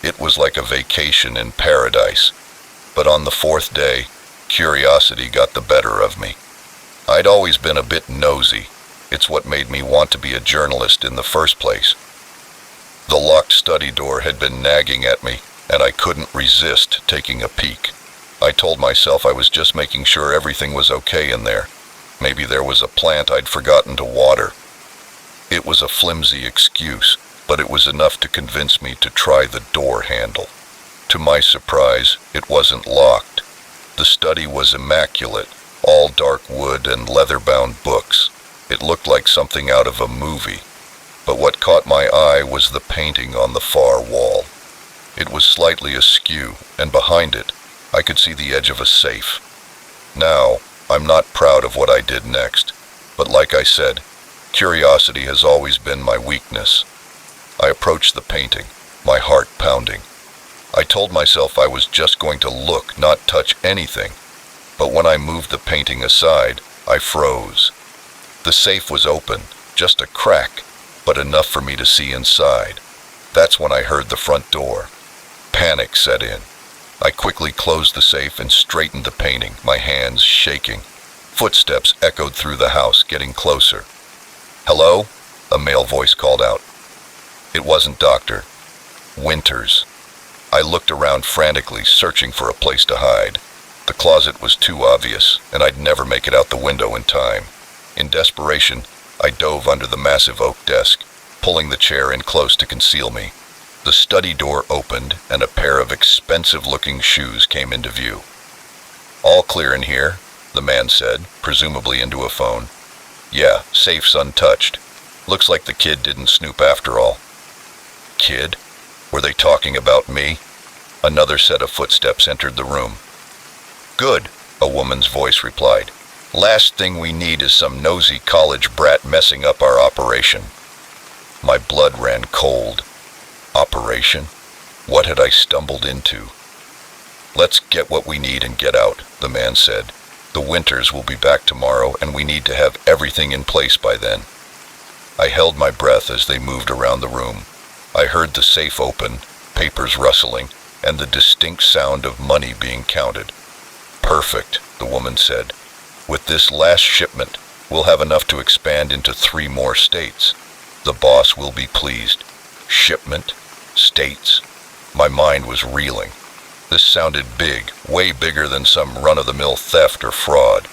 Speaker 1: It was like a vacation in paradise. But on the fourth day, curiosity got the better of me. I'd always been a bit nosy. It's what made me want to be a journalist in the first place. The locked study door had been nagging at me, and I couldn't resist taking a peek. I told myself I was just making sure everything was okay in there. Maybe there was a plant I'd forgotten to water. It was a flimsy excuse, but it was enough to convince me to try the door handle. To my surprise, it wasn't locked. The study was immaculate, all dark wood and leather-bound books. It looked like something out of a movie. But what caught my eye was the painting on the far wall. It was slightly askew, and behind it, I could see the edge of a safe. Now, I'm not proud of what I did next, but like I said, curiosity has always been my weakness. I approached the painting, my heart pounding. I told myself I was just going to look, not touch anything. But when I moved the painting aside, I froze. The safe was open, just a crack, but enough for me to see inside. That's when I heard the front door. Panic set in. I quickly closed the safe and straightened the painting, my hands shaking. Footsteps echoed through the house, getting closer. "Hello?" a male voice called out. It wasn't Dr. Winters. I looked around frantically, searching for a place to hide. The closet was too obvious, and I'd never make it out the window in time. In desperation, I dove under the massive oak desk, pulling the chair in close to conceal me. The study door opened, and a pair of expensive-looking shoes came into view. "All clear in here," the man said, presumably into a phone. "Yeah, safe's untouched. Looks like the kid didn't snoop after all." Kid? Were they talking about me? Another set of footsteps entered the room. "Good," a woman's voice replied. "Last thing we need is some nosy college brat messing up our operation." My blood ran cold. Operation? What had I stumbled into? "Let's get what we need and get out," the man said. "The Winters will be back tomorrow, and we need to have everything in place by then." I held my breath as they moved around the room. I heard the safe open, papers rustling, and the distinct sound of money being counted. "Perfect," the woman said. "With this last shipment, we'll have enough to expand into 3 more states. The boss will be pleased." Shipment? States? My mind was reeling. This sounded big, way bigger than some run-of-the-mill theft or fraud.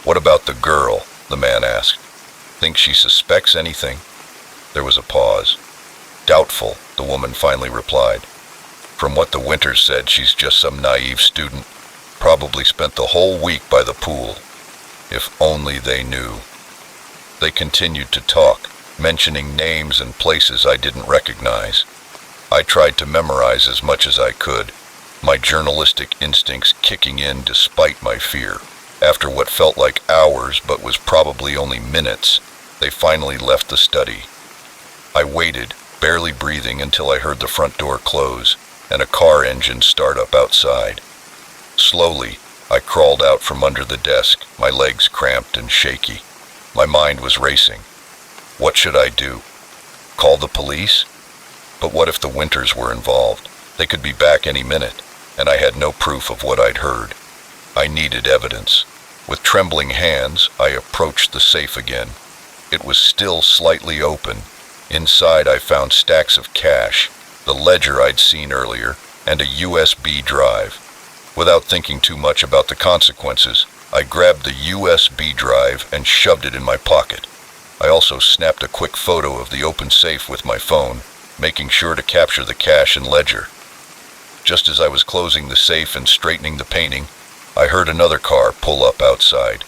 Speaker 1: "What about the girl?" the man asked. "Think she suspects anything?" There was a pause. "Doubtful," the woman finally replied. "From what the Winters said, she's just some naive student. Probably spent the whole week by the pool. If only they knew." They continued to talk, mentioning names and places I didn't recognize. I tried to memorize as much as I could, my journalistic instincts kicking in despite my fear. After what felt like hours but was probably only minutes, they finally left the study. I waited, barely breathing, until I heard the front door close and a car engine start up outside. Slowly, I crawled out from under the desk, my legs cramped and shaky. My mind was racing. What should I do? Call the police? But what if the Winters were involved? They could be back any minute, and I had no proof of what I'd heard. I needed evidence. With trembling hands, I approached the safe again. It was still slightly open. Inside, I found stacks of cash, the ledger I'd seen earlier, and a USB drive. Without thinking too much about the consequences, I grabbed the USB drive and shoved it in my pocket. I also snapped a quick photo of the open safe with my phone, making sure to capture the cash and ledger. Just as I was closing the safe and straightening the painting, I heard another car pull up outside.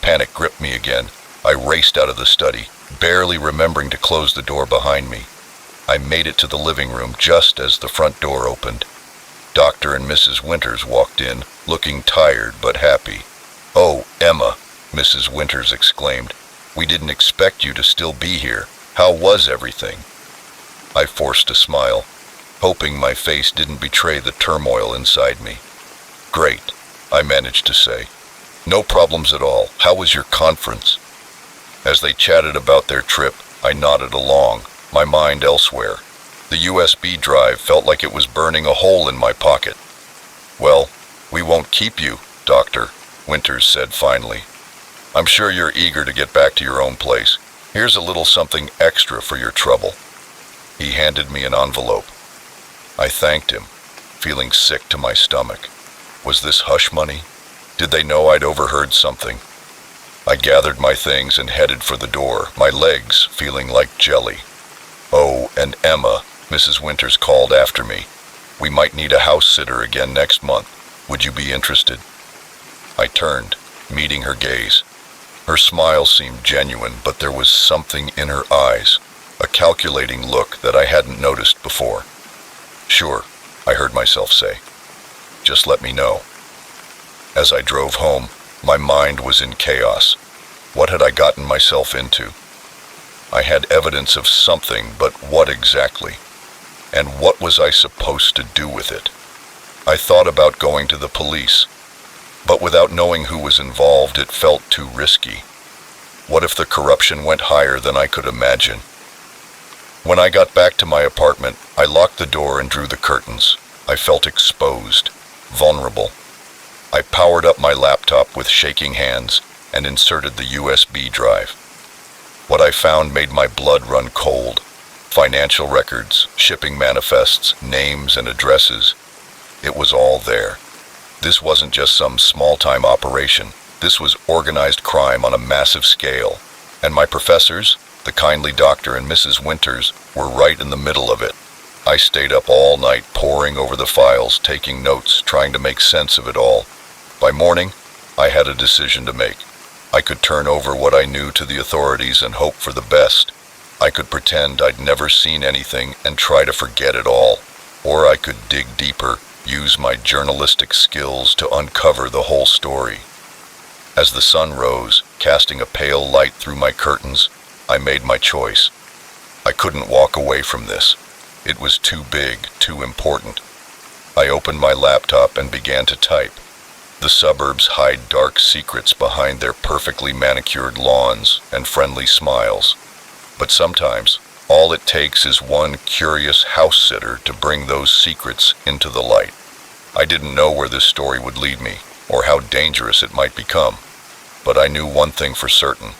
Speaker 1: Panic gripped me again. I raced out of the study, barely remembering to close the door behind me. I made it to the living room just as the front door opened. Dr. and Mrs. Winters walked in, looking tired but happy. "Oh, Emma," Mrs. Winters exclaimed. We didn't expect you to still be here. How was everything?" I forced a smile, hoping my face didn't betray the turmoil inside me. "Great," I managed to say. "No problems at all. How was your conference?" As they chatted about their trip, I nodded along, my mind elsewhere. The USB drive felt like it was burning a hole in my pocket. "Well, we won't keep you, Doctor," Winters said finally. "I'm sure you're eager to get back to your own place. Here's a little something extra for your trouble." He handed me an envelope. I thanked him, feeling sick to my stomach. Was this hush money? Did they know I'd overheard something? I gathered my things and headed for the door, my legs feeling like jelly. "Oh, and Emma," Mrs. Winters called after me. "We might need a house sitter again next month. Would you be interested?" I turned, meeting her gaze. Her smile seemed genuine, but there was something in her eyes, a calculating look that I hadn't noticed before. "Sure," I heard myself say. "Just let me know." As I drove home, my mind was in chaos. What had I gotten myself into? I had evidence of something, but what exactly? And what was I supposed to do with it? I thought about going to the police, but without knowing who was involved, it felt too risky. What if the corruption went higher than I could imagine? When I got back to my apartment, I locked the door and drew the curtains. I felt exposed, vulnerable. I powered up my laptop with shaking hands and inserted the USB drive. What I found made my blood run cold. Financial records, shipping manifests, names and addresses. It was all there. This wasn't just some small-time operation. This was organized crime on a massive scale. And my professors, the kindly doctor and Mrs. Winters, were right in the middle of it. I stayed up all night poring over the files, taking notes, trying to make sense of it all. By morning, I had a decision to make. I could turn over what I knew to the authorities and hope for the best. I could pretend I'd never seen anything and try to forget it all. Or I could dig deeper, use my journalistic skills to uncover the whole story. As the sun rose, casting a pale light through my curtains, I made my choice. I couldn't walk away from this. It was too big, too important. I opened my laptop and began to type. The suburbs hide dark secrets behind their perfectly manicured lawns and friendly smiles. But sometimes, all it takes is one curious house sitter to bring those secrets into the light. I didn't know where this story would lead me, or how dangerous it might become. But I knew one thing for certain.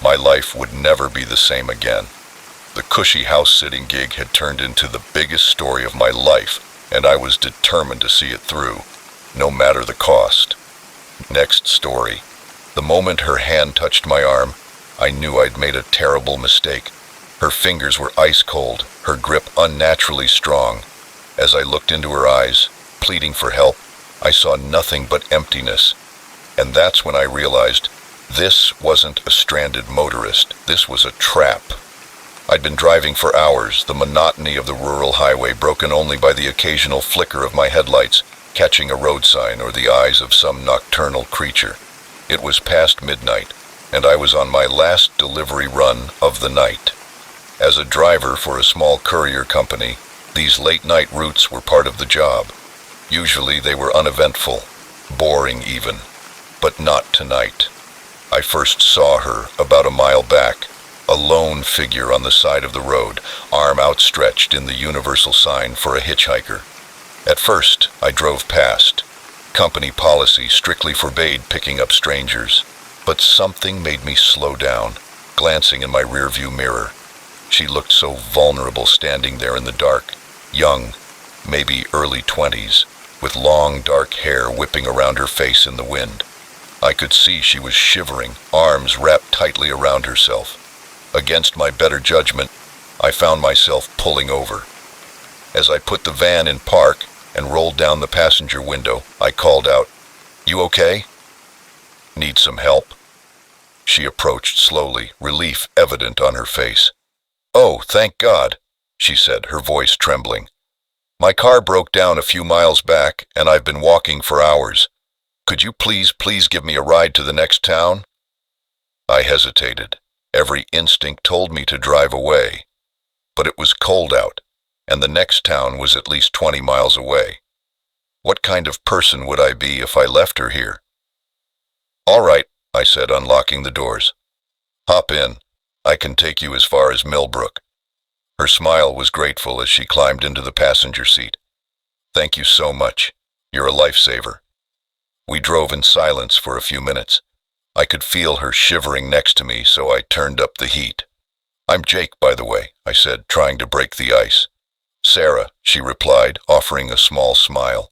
Speaker 1: My life would never be the same again. The cushy house-sitting gig had turned into the biggest story of my life, and I was determined to see it through, no matter the cost. Next story. The moment her hand touched my arm, I knew I'd made a terrible mistake. Her fingers were ice cold, her grip unnaturally strong. As I looked into her eyes, pleading for help, I saw nothing but emptiness. And that's when I realized this wasn't a stranded motorist. This was a trap. I'd been driving for hours, the monotony of the rural highway broken only by the occasional flicker of my headlights, catching a road sign or the eyes of some nocturnal creature. It was past midnight, and I was on my last delivery run of the night. As a driver for a small courier company, these late-night routes were part of the job. Usually they were uneventful, boring even, but not tonight. I first saw her about a mile back, a lone figure on the side of the road, arm outstretched in the universal sign for a hitchhiker. At first, I drove past. Company policy strictly forbade picking up strangers, but something made me slow down, glancing in my rearview mirror. She looked so vulnerable standing there in the dark, young, maybe early 20s, with long dark hair whipping around her face in the wind. I could see she was shivering, arms wrapped tightly around herself. Against my better judgment, I found myself pulling over. As I put the van in park and rolled down the passenger window, I called out, "You okay? Need some help?" She approached slowly, relief evident on her face. "Oh, thank God," she said, her voice trembling. "My car broke down a few miles back, and I've been walking for hours. Could you please give me a ride to the next town?" I hesitated. Every instinct told me to drive away. But it was cold out, and the next town was at least 20 miles away. What kind of person would I be if I left her here? "All right," I said, unlocking the doors. "Hop in. I can take you as far as Millbrook." Her smile was grateful as she climbed into the passenger seat. "Thank you so much. You're a lifesaver." We drove in silence for a few minutes. I could feel her shivering next to me, so I turned up the heat. "I'm Jake, by the way," I said, trying to break the ice. "Sarah," she replied, offering a small smile.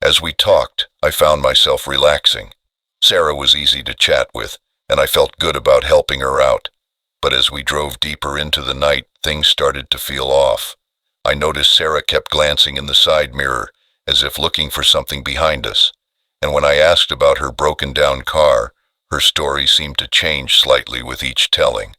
Speaker 1: As we talked, I found myself relaxing. Sarah was easy to chat with, and I felt good about helping her out. But as we drove deeper into the night, things started to feel off. I noticed Sarah kept glancing in the side mirror, as if looking for something behind us. And when I asked about her broken-down car, her story seemed to change slightly with each telling.